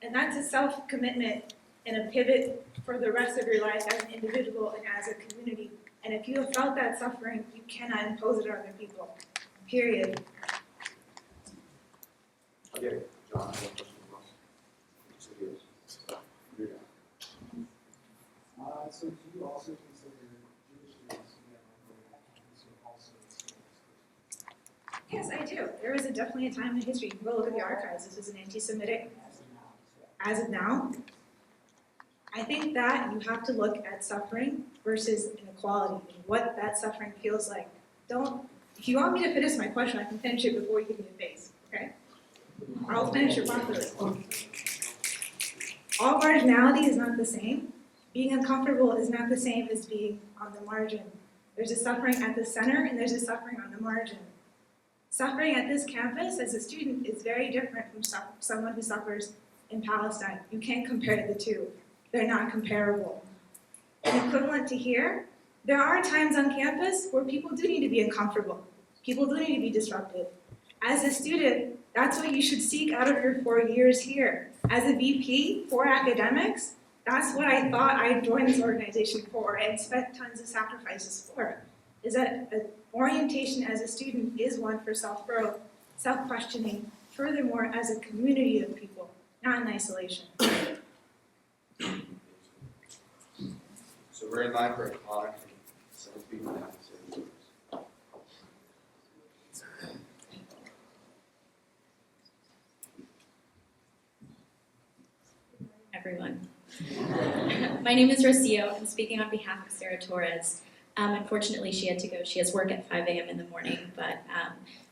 And that's a self-commitment and a pivot for the rest of your life as an individual and as a community. And if you have felt that suffering, you cannot impose it on other people. Period. Okay, John, I have a question so do you also consider Jewish students to be also Yes, I do. There was definitely a time in history. You can go look at the archives. This is an anti-Semitic. As of now, I think that you have to look at suffering versus inequality and what that suffering feels like. If you want me to finish my question, I can finish it before you give me a face, okay? I'll finish it properly. All marginality is not the same. Being uncomfortable is not the same as being on the margin. There's a suffering at the center and there's a suffering on the margin. Suffering at this campus as a student is very different from someone who suffers in Palestine. You can't compare the two. They're not comparable. And equivalent to here, there are times on campus where people do need to be uncomfortable. People do need to be disrupted. As a student, that's what you should seek out of your 4 years here. As a VP for academics, that's what I thought I joined this organization for and spent tons of sacrifices for, is that an orientation as a student is one for self-growth, self-questioning, furthermore as a community of people, not in isolation. So we're in line for a clock. So people have to say words. Everyone. My name is Rocio. I'm speaking on behalf of Sarah Torres. Unfortunately, she had to go. She has work at 5 a.m. in the morning, but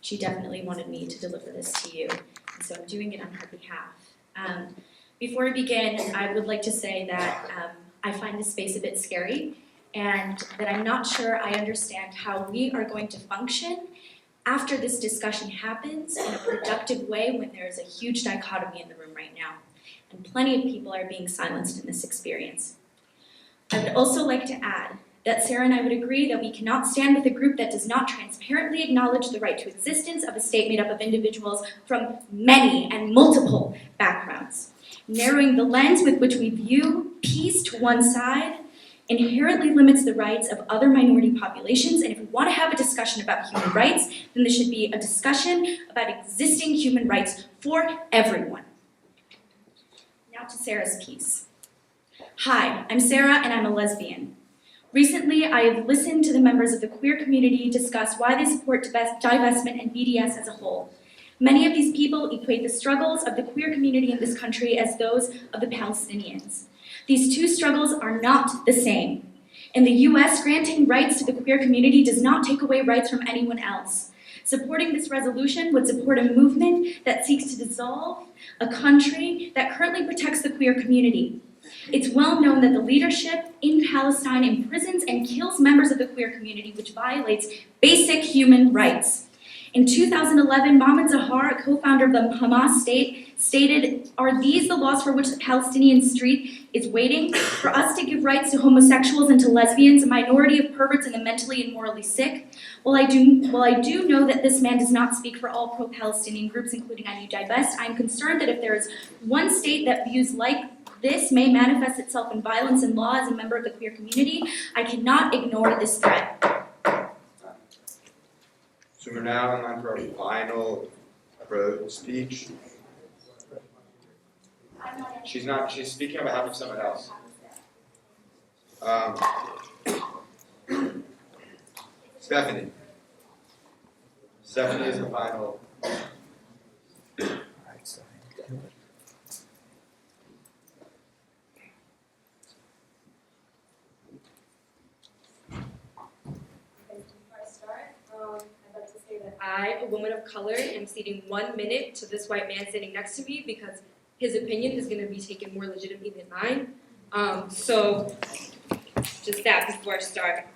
she definitely wanted me to deliver this to you, and so I'm doing it on her behalf. Before I begin, I would like to say that I find this space a bit scary, and that I'm not sure I understand how we are going to function after this discussion happens in a productive way when there is a huge dichotomy in the room right now. And plenty of people are being silenced in this experience. I would also like to add that Sarah and I would agree that we cannot stand with a group that does not transparently acknowledge the right to existence of a state made up of individuals from many and multiple backgrounds. Narrowing the lens with which we view peace to one side inherently limits the rights of other minority populations, and if we want to have a discussion about human rights, then there should be a discussion about existing human rights for everyone. Now to Sarah's piece. Hi, I'm Sarah and I'm a lesbian. Recently, I have listened to the members of the queer community discuss why they support divestment and BDS as a whole. Many of these people equate the struggles of the queer community in this country as those of the Palestinians. These two struggles are not the same. In the US, granting rights to the queer community does not take away rights from anyone else. Supporting this resolution would support a movement that seeks to dissolve a country that currently protects the queer community. It's well known that the leadership in Palestine imprisons and kills members of the queer community, which violates basic human rights. In 2011, Ahmad Hamad, a co-founder of the Hamas state, stated, "Are these the laws for which the Palestinian street is waiting? For us to give rights to homosexuals and to lesbians, a minority of perverts and the mentally and morally sick? While I do know that this man does not speak for all pro-Palestinian groups, including I Divest, I am concerned that if there is one state that views like this may manifest itself in violence and law as a member of the queer community, I cannot ignore this threat." So we're now in line for our final speech. She's speaking on behalf of someone else. Stephanie. Stephanie is the final. I, a woman of color, am ceding 1 minute to this white man sitting next to me because his opinion is going to be taken more legitimately than mine. So, just that before I start.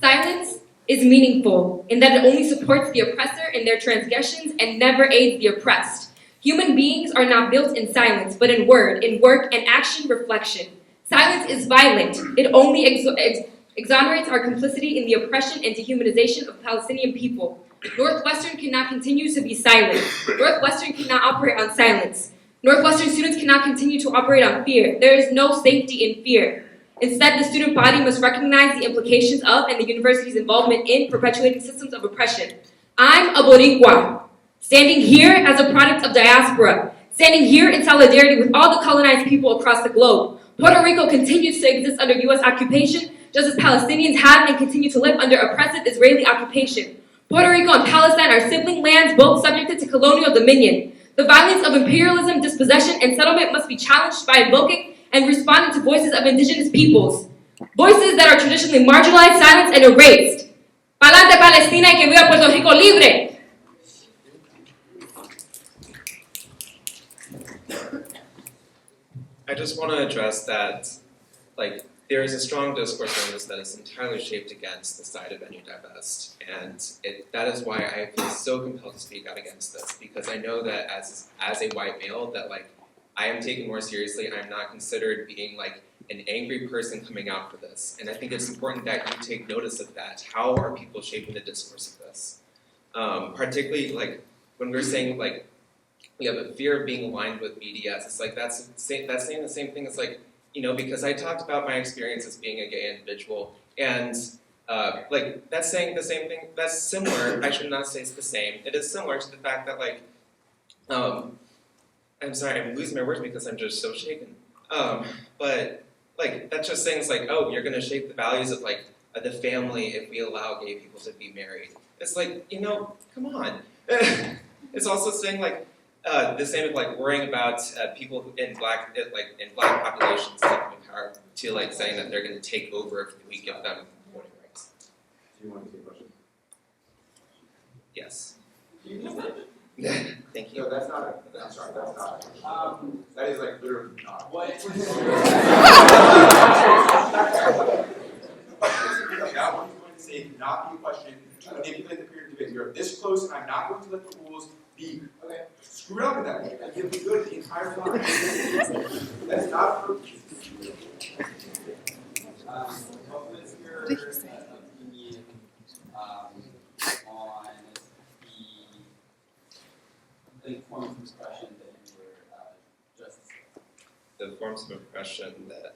Silence is meaningful in that it only supports the oppressor in their transgressions and never aids the oppressed. Human beings are not built in silence, but in word, in work, and action reflection. Silence is violent. It only exonerates our complicity in the oppression and dehumanization of Palestinian people. Northwestern cannot continue to be silent. Northwestern cannot operate on silence. Northwestern students cannot continue to operate on fear. There is no safety in fear. Instead, the student body must recognize the implications of and the university's involvement in perpetuating systems of oppression. I'm a Boricua, standing here as a product of diaspora, standing here in solidarity with all the colonized people across the globe. Puerto Rico continues to exist under U.S. occupation, just as Palestinians have and continue to live under oppressive Israeli occupation. Puerto Rico and Palestine are sibling lands, both subjected to colonial dominion. The violence of imperialism, dispossession, and settlement must be challenged by invoking and responding to voices of indigenous peoples. Voices that are traditionally marginalized, silenced, and erased. Pa'lante Palestina y que viva Puerto Rico libre! I just want to address that, there is a strong discourse on this that is entirely shaped against the side of Divest, and that is why I feel so compelled to speak out against this, because I know that as a white male, that I am taken more seriously, and I'm not considered being an angry person coming out for this, and I think it's important that you take notice of that. How are people shaping the discourse of this? Particularly when we're saying we have a fear of being aligned with BDS. It's that's saying the same thing as because I talked about my experience as being a gay individual, and that's saying the same thing. That's similar. I should not say it's the same. It is similar to the fact that I'm sorry, I'm losing my words because I'm just so shaken. But that's just saying oh, you're going to shape the values of the family if we allow gay people to be married. It's come on. It's also saying the same as worrying about people in black populations taking power to saying that they're going to take over if we give them voting rights. Do you want to take a question? Yes. Thank you. No, that's not. I'm sorry, that's not. That is literally not. What? That one's going to say not be a question. Manipulate the period of debate. You're this close, and I'm not going to let the rules be screwed up in that way. You'll be good the entire time. That's not a purpose. What was your opinion on the forms of expression that you were just The forms of oppression that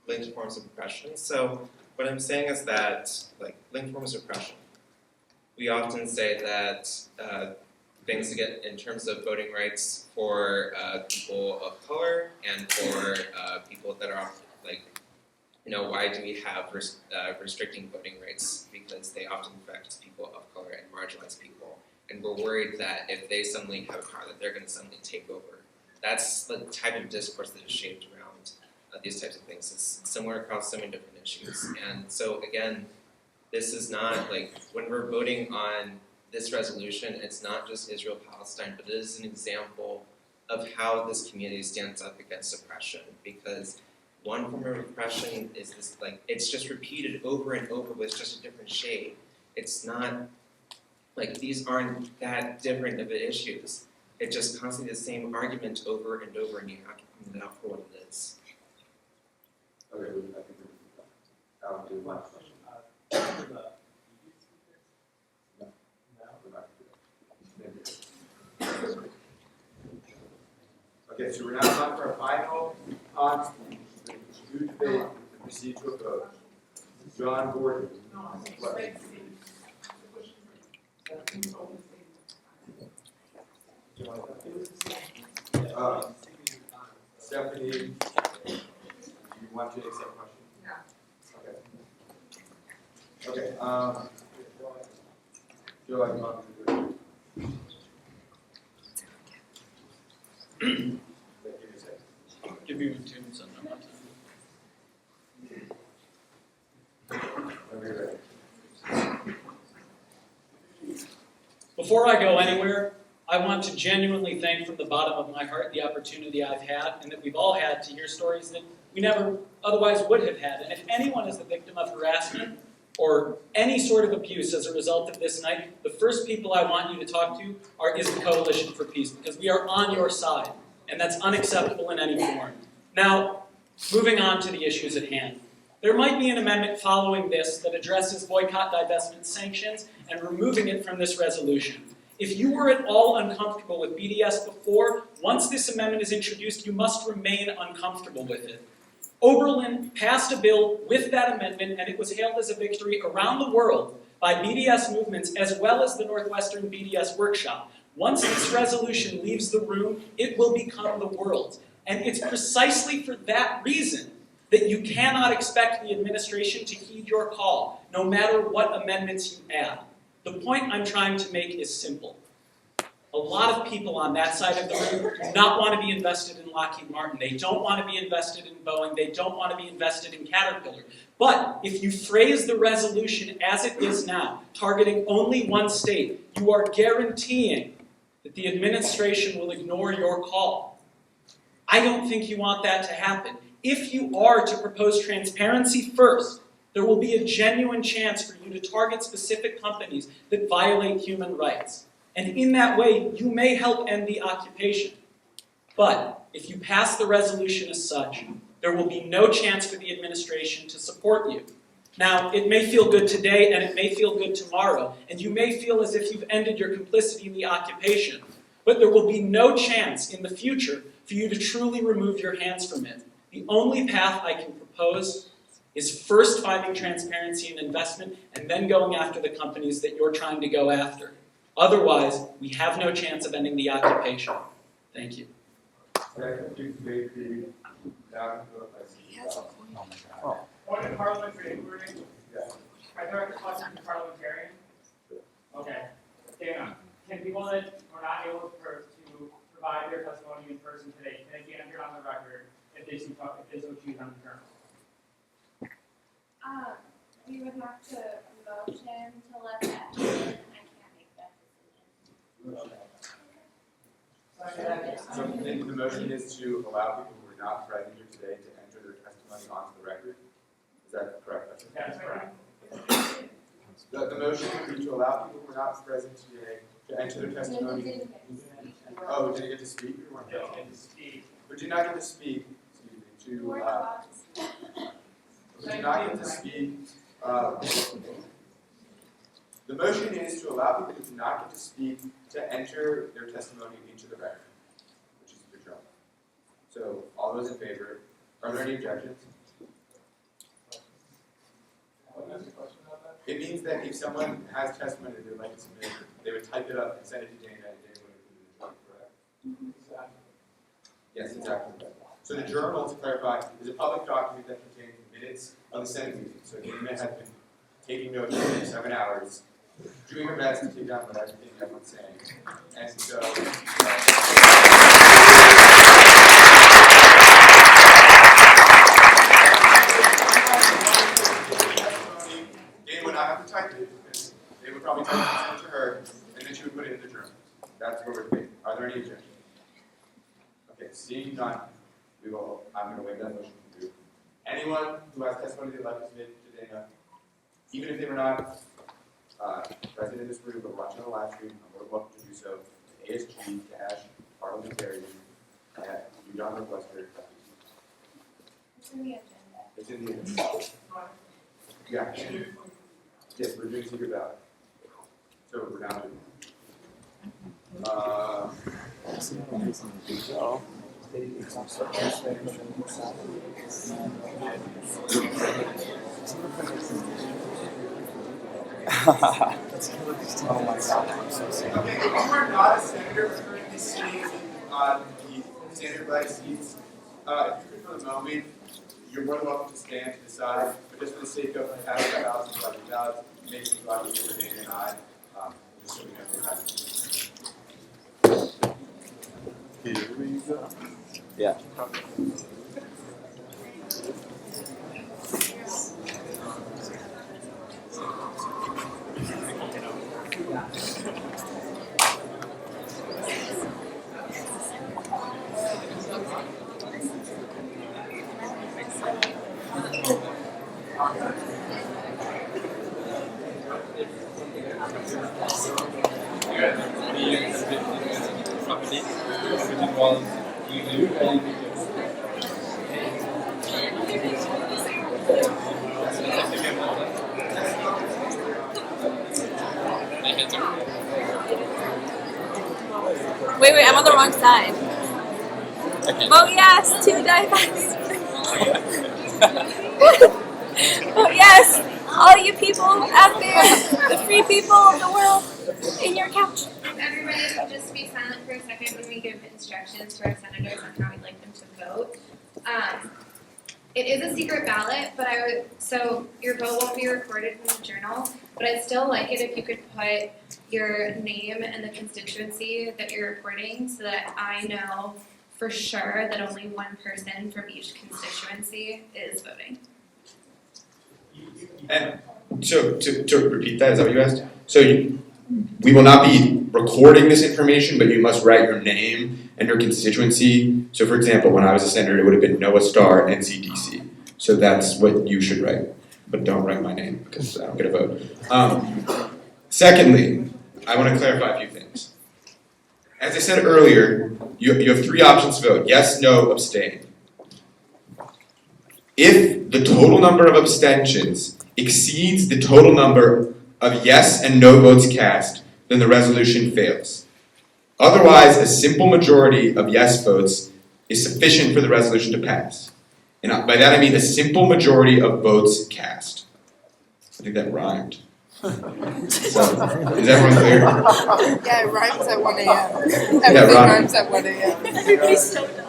linked forms of oppression. So what I'm saying is that linked forms of oppression. We often say that things to get in terms of voting rights for people of color and for people that are why do we have restricting voting rights? Because they often affect people of color and marginalized people. And we're worried that if they suddenly have power, that they're going to suddenly take over. That's the type of discourse that is shaped around these types of things. It's similar across so many different issues. And so again, this is not when we're voting on this resolution, it's not just Israel-Palestine, but it is an example of how this community stands up against oppression. Because one form of oppression is this it's just repeated over and over with just a different shade. It's not these aren't that different of issues. It's just constantly the same argument over and over, and you have to point it out for what it is. Okay, I think I'll do one question. Okay, so we're now on for our final debate to proceed to a vote. John Gordon. Stephanie, do you want to accept a question? No. Okay. Joe, I'm not going to Give you 2 minutes on that. Before I go anywhere, I want to genuinely thank from the bottom of my heart the opportunity I've had and that we've all had to hear stories that we never otherwise would have had. And if anyone is the victim of harassment or any sort of abuse as a result of this night, the first people I want you to talk to is the Coalition for Peace, because we are on your side, and that's unacceptable in any form. Now, moving on to the issues at hand. There might be an amendment following this that addresses boycott, divestment, sanctions, and removing it from this resolution. If you were at all uncomfortable with BDS before, once this amendment is introduced, you must remain uncomfortable with it. Oberlin passed a bill with that amendment, and it was hailed as a victory around the world by BDS movements as well as the Northwestern BDS workshop. Once this resolution leaves the room, it will become the world. And it's precisely for that reason that you cannot expect the administration to heed your call, no matter what amendments you add. The point I'm trying to make is simple. A lot of people on that side of the room do not want to be invested in Lockheed Martin. They don't want to be invested in Boeing. They don't want to be invested in Caterpillar. But if you phrase the resolution as it is now, targeting only one state, you are guaranteeing that the administration will ignore your call. I don't think you want that to happen. If you are to propose transparency first, there will be a genuine chance for you to target specific companies that violate human rights. And in that way, you may help end the occupation. But if you pass the resolution as such, there will be no chance for the administration to support you. Now, it may feel good today and it may feel good tomorrow, and you may feel as if you've ended your complicity in the occupation, but there will be no chance in the future for you to truly remove your hands from it. The only path I can propose is first finding transparency and investment, and then going after the companies that you're trying to go after. Otherwise, we have no chance of ending the occupation. Thank you. Point of parliamentary inquiry. I direct the question to parliamentarian. Okay. Dana, can people that were not able to provide their testimony in person today, can it be entered on the record if they so choose on the journal? We would have to motion to let that happen. I can't make that decision. So the motion is to allow people who are not present here today to enter their testimony onto the record. Is that correct? That's correct. The motion would be to allow people who are not present today to enter their testimony. Oh, did you get to speak? Or Didn't get to speak. But did not get to speak. Excuse me. Did not get to speak. The motion is to allow people who do not get to speak to enter their testimony into the record, which is the drum. So, all those in favor, are there any objections? It means that if someone has testimony that they'd like to submit, they would type it up and send it to Dana, and Dana would include it in the journal, correct? Yes, exactly. So the journal, to clarify, is a public document that contains minutes of the Senate meeting. So Dana has been taking notes for 7 hours, doing her best to take down what everything everyone's saying. And so, Dana would not have to type it, because they would probably type it and send it to her, and then she would put it in the journal. That's what we're debating. Are there any objections? Okay, seeing none, I'm going to waive that motion for you. Anyone who has testimony they'd like to submit to Dana, even if they were not present in this room but watching on the live stream, I'm more than welcome to do so. ASG-parliamentarian at Northwestern. It's in the agenda. It's in the agenda. Yeah. Yes, we're doing secret ballot. So we're now doing Oh my God, I'm so sick. Okay, if you are not a senator currently sitting on the standard seats, if you could for the moment, you're more than welcome to stand to the side, but just for the sake of having the ballots and collecting ballots, make sure you have for Dana and I, just so we know what Here we go. Yeah. Wait, I'm on the wrong side. Vote yes to divest. Vote yes, all you people out there, the free people of the world, in your couch. Everybody just be silent for a second when we give instructions to our senators on how we'd like them to vote. It is a secret ballot, but so your vote won't be recorded in the journal, but I'd still like it if you could put your name and the constituency that you're reporting so that I know for sure that only one person from each constituency is voting. And so to repeat that, is that what you asked? So we will not be recording this information, but you must write your name and your constituency. So for example, when I was a senator, it would have been Noah Star NCDC. So that's what you should write, but don't write my name because I don't get a vote. Secondly, I want to clarify a few things. As I said earlier, you have three options to vote: yes, no, abstain. If the total number of abstentions exceeds the total number of yes and no votes cast, then the resolution fails. Otherwise, a simple majority of yes votes is sufficient for the resolution to pass. And by that I mean a simple majority of votes cast. I think that rhymed. So, is everyone clear? Yeah, it rhymes at 1 a.m. Everything Yeah, rhymes at 1 a.m. Everybody's so dumb.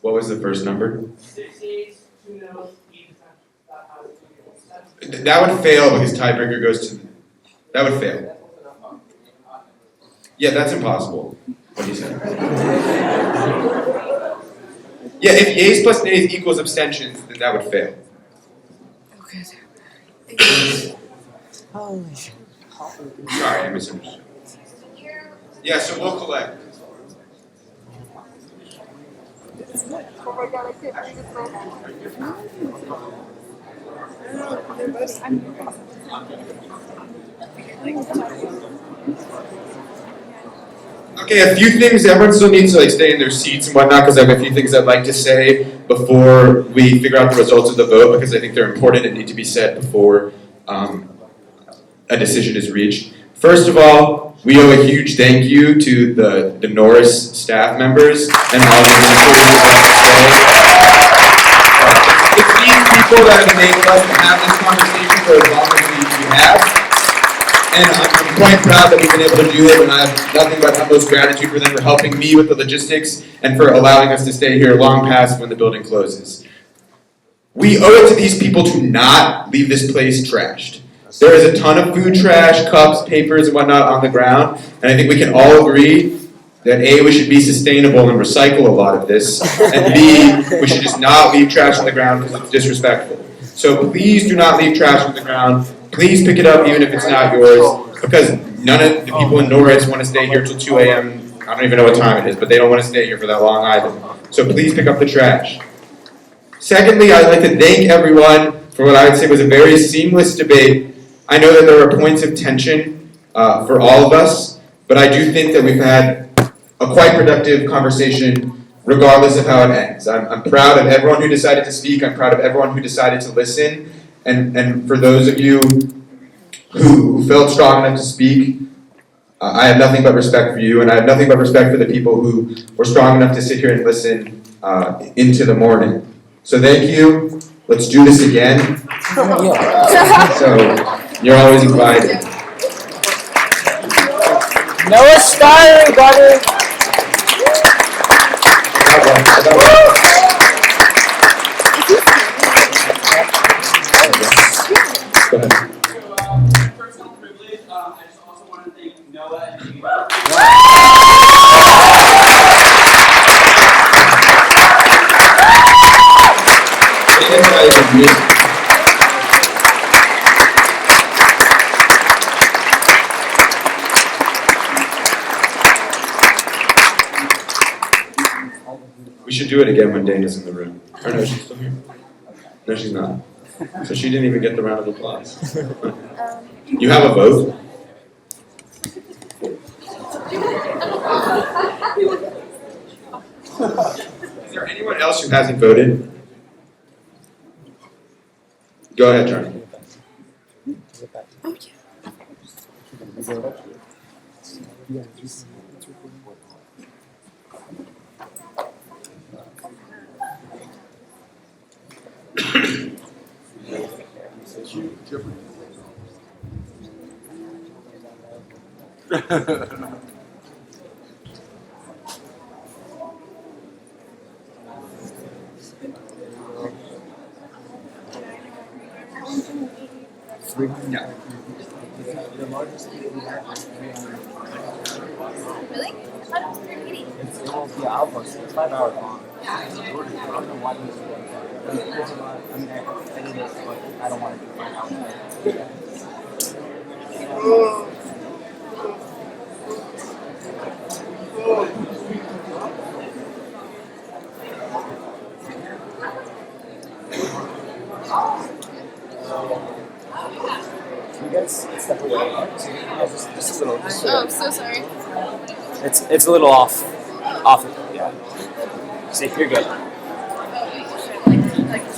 What was the first number? 6 yeas, 2 no's, 8%. That would fail because tiebreaker goes to. That would fail. Yeah, that's impossible. What do you say? Yeah, if yeas plus nays equals abstentions, then that would fail. Holy shit. Sorry, I misunderstood. Yeah, so we'll collect. Oh my god, I can't believe it's Okay, a few things. Everyone still needs to stay in their seats and whatnot because I have a few things I'd like to say before we figure out the results of the vote because I think they're important and need to be said before a decision is reached. First of all, we owe a huge thank you to the Norris staff members and all the administrators. It's these people that have enabled us to have this conversation for as long as we have. And I'm quite proud that we've been able to do it, and I have nothing but utmost gratitude for them for helping me with the logistics and for allowing us to stay here long past when the building closes. We owe it to these people to not leave this place trashed. There is a ton of food trash, cups, papers, and whatnot on the ground, and I think we can all agree that A, we should be sustainable and recycle a lot of this, and B, we should just not leave trash on the ground because it's disrespectful. So please do not leave trash on the ground. Please pick it up even if it's not yours, because none of the people in Nora want to stay here till 2 a.m. I don't even know what time it is, but they don't want to stay here for that long either. So please pick up the trash. Secondly, I'd like to thank everyone for what I would say was a very seamless debate. I know that there are points of tension for all of us, but I do think that we've had a quite productive conversation regardless of how it ends. I'm proud of everyone who decided to speak. I'm proud of everyone who decided to listen. And for those of you who felt strong enough to speak, I have nothing but respect for you, and I have nothing but respect for the people who were strong enough to sit here and listen into the morning. So thank you. Let's do this again. So you're always invited. Noah Star, everybody. Go ahead. Personal privilege, I just also want to thank Noah and We should do it again when Dana's in the room. Or no, she's still here. No, she's not. So she didn't even get the round of applause. You have a vote? Is there anyone else who hasn't voted? Go ahead, Charlie. Yeah. Really? I thought it was 380. Yeah, I'll post it. It's 5 hours long. I don't know why there's a lot. I mean, I did it, but I don't want to do 5 hours. You guys step away. Just a little. Just Oh, I'm so sorry. It's a little off. Yeah. See, you're good.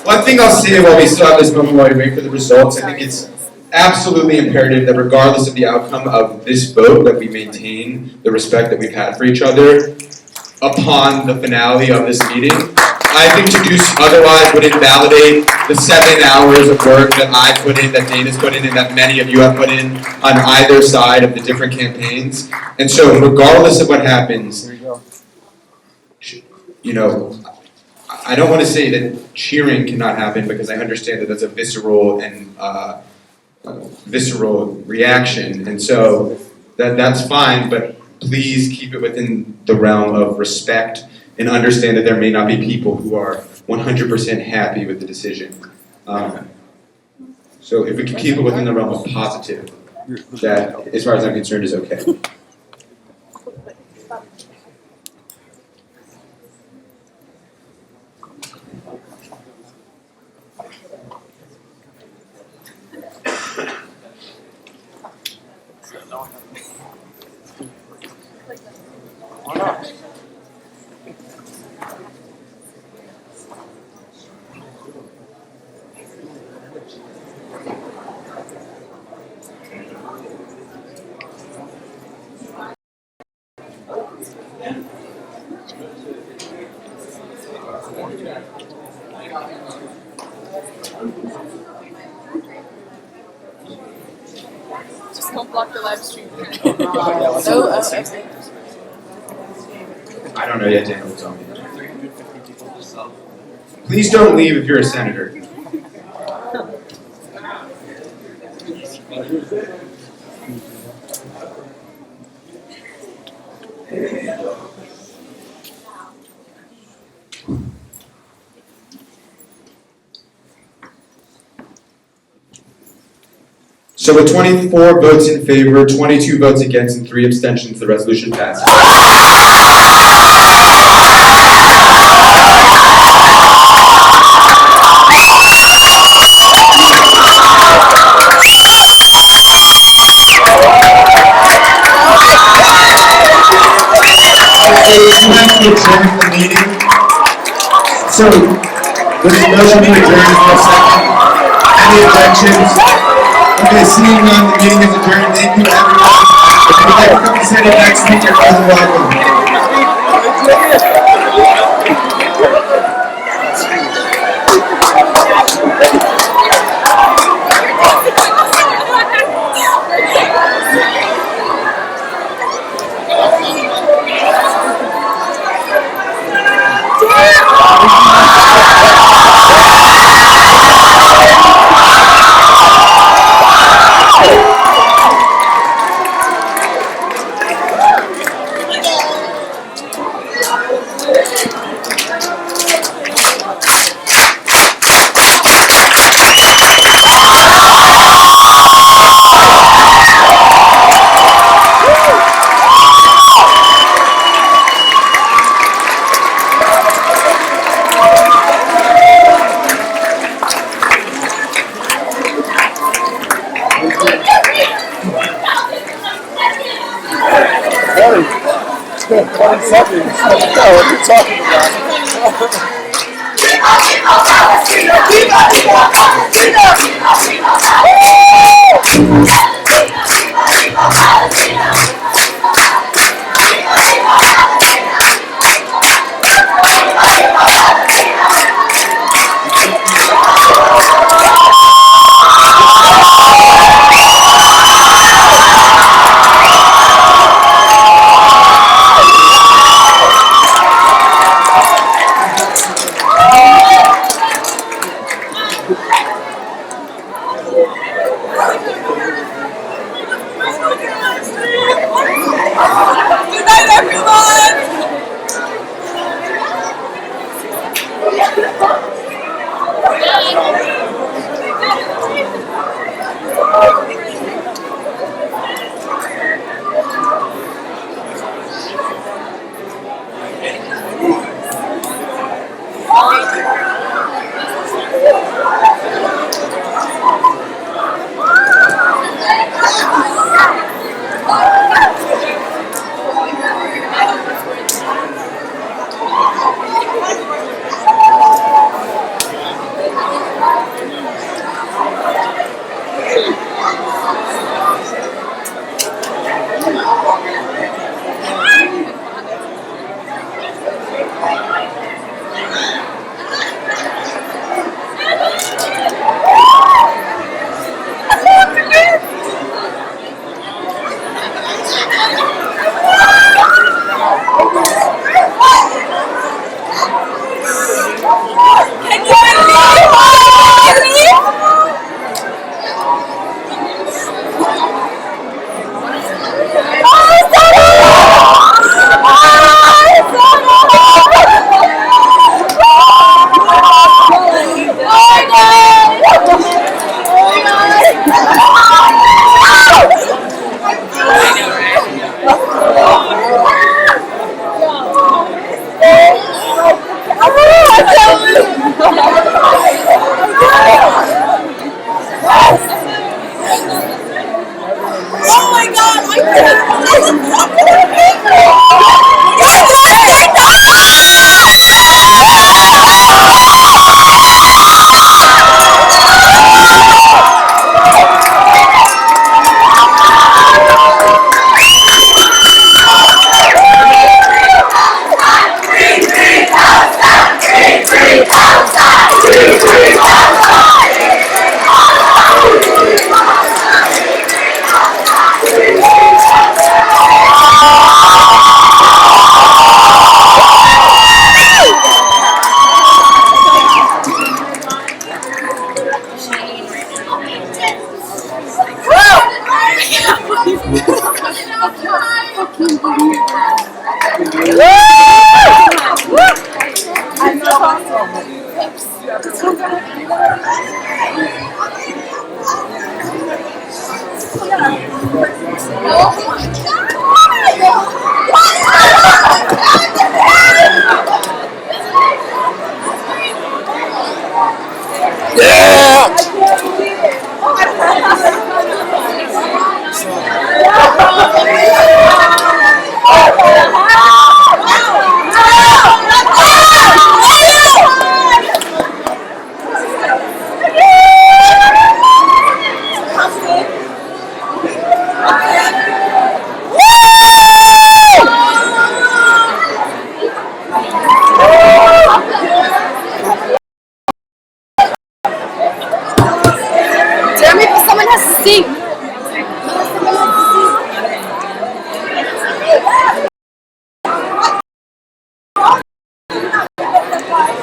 One thing I'll say while we still have this moment while we wait for the results, I think it's absolutely imperative that regardless of the outcome of this vote, that we maintain the respect that we've had for each other upon the finale of this meeting. I think to do otherwise would invalidate the 7 hours of work that I put in, that Dana's put in, and that many of you have put in on either side of the different campaigns. And so regardless of what happens, you know, I don't want to say that cheering cannot happen because I understand that that's a visceral and visceral reaction, and so that's fine. But please keep it within the realm of respect and understand that there may not be people who are 100% happy with the decision. So if we can keep it within the realm of positive, that, as far as I'm concerned, is okay. Just don't block the live stream. I don't know yet, Dana was on me. Please don't leave if you're a senator. So with 24 votes in favor, 22 votes against, and 3 abstentions, the resolution passes. You have to adjourn the meeting. So, there's a motion to adjourn for a second. Any objections? Okay, seeing none, the meeting is adjourned. Thank you, everyone. If you'd like to come and sit in next week, you're more than welcome. 20 seconds. No, what are you talking about? Good night, everyone! Oh my god, I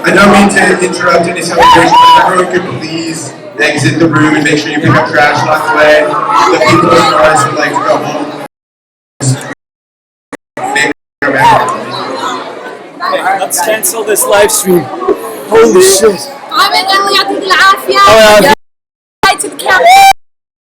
I don't mean to interrupt any celebration, but if everyone could please exit the room and make sure you pick up trash along the way. The people in cars would like to go home. Hey, let's cancel this live stream. Holy shit. عامل الله يعطيك العافية.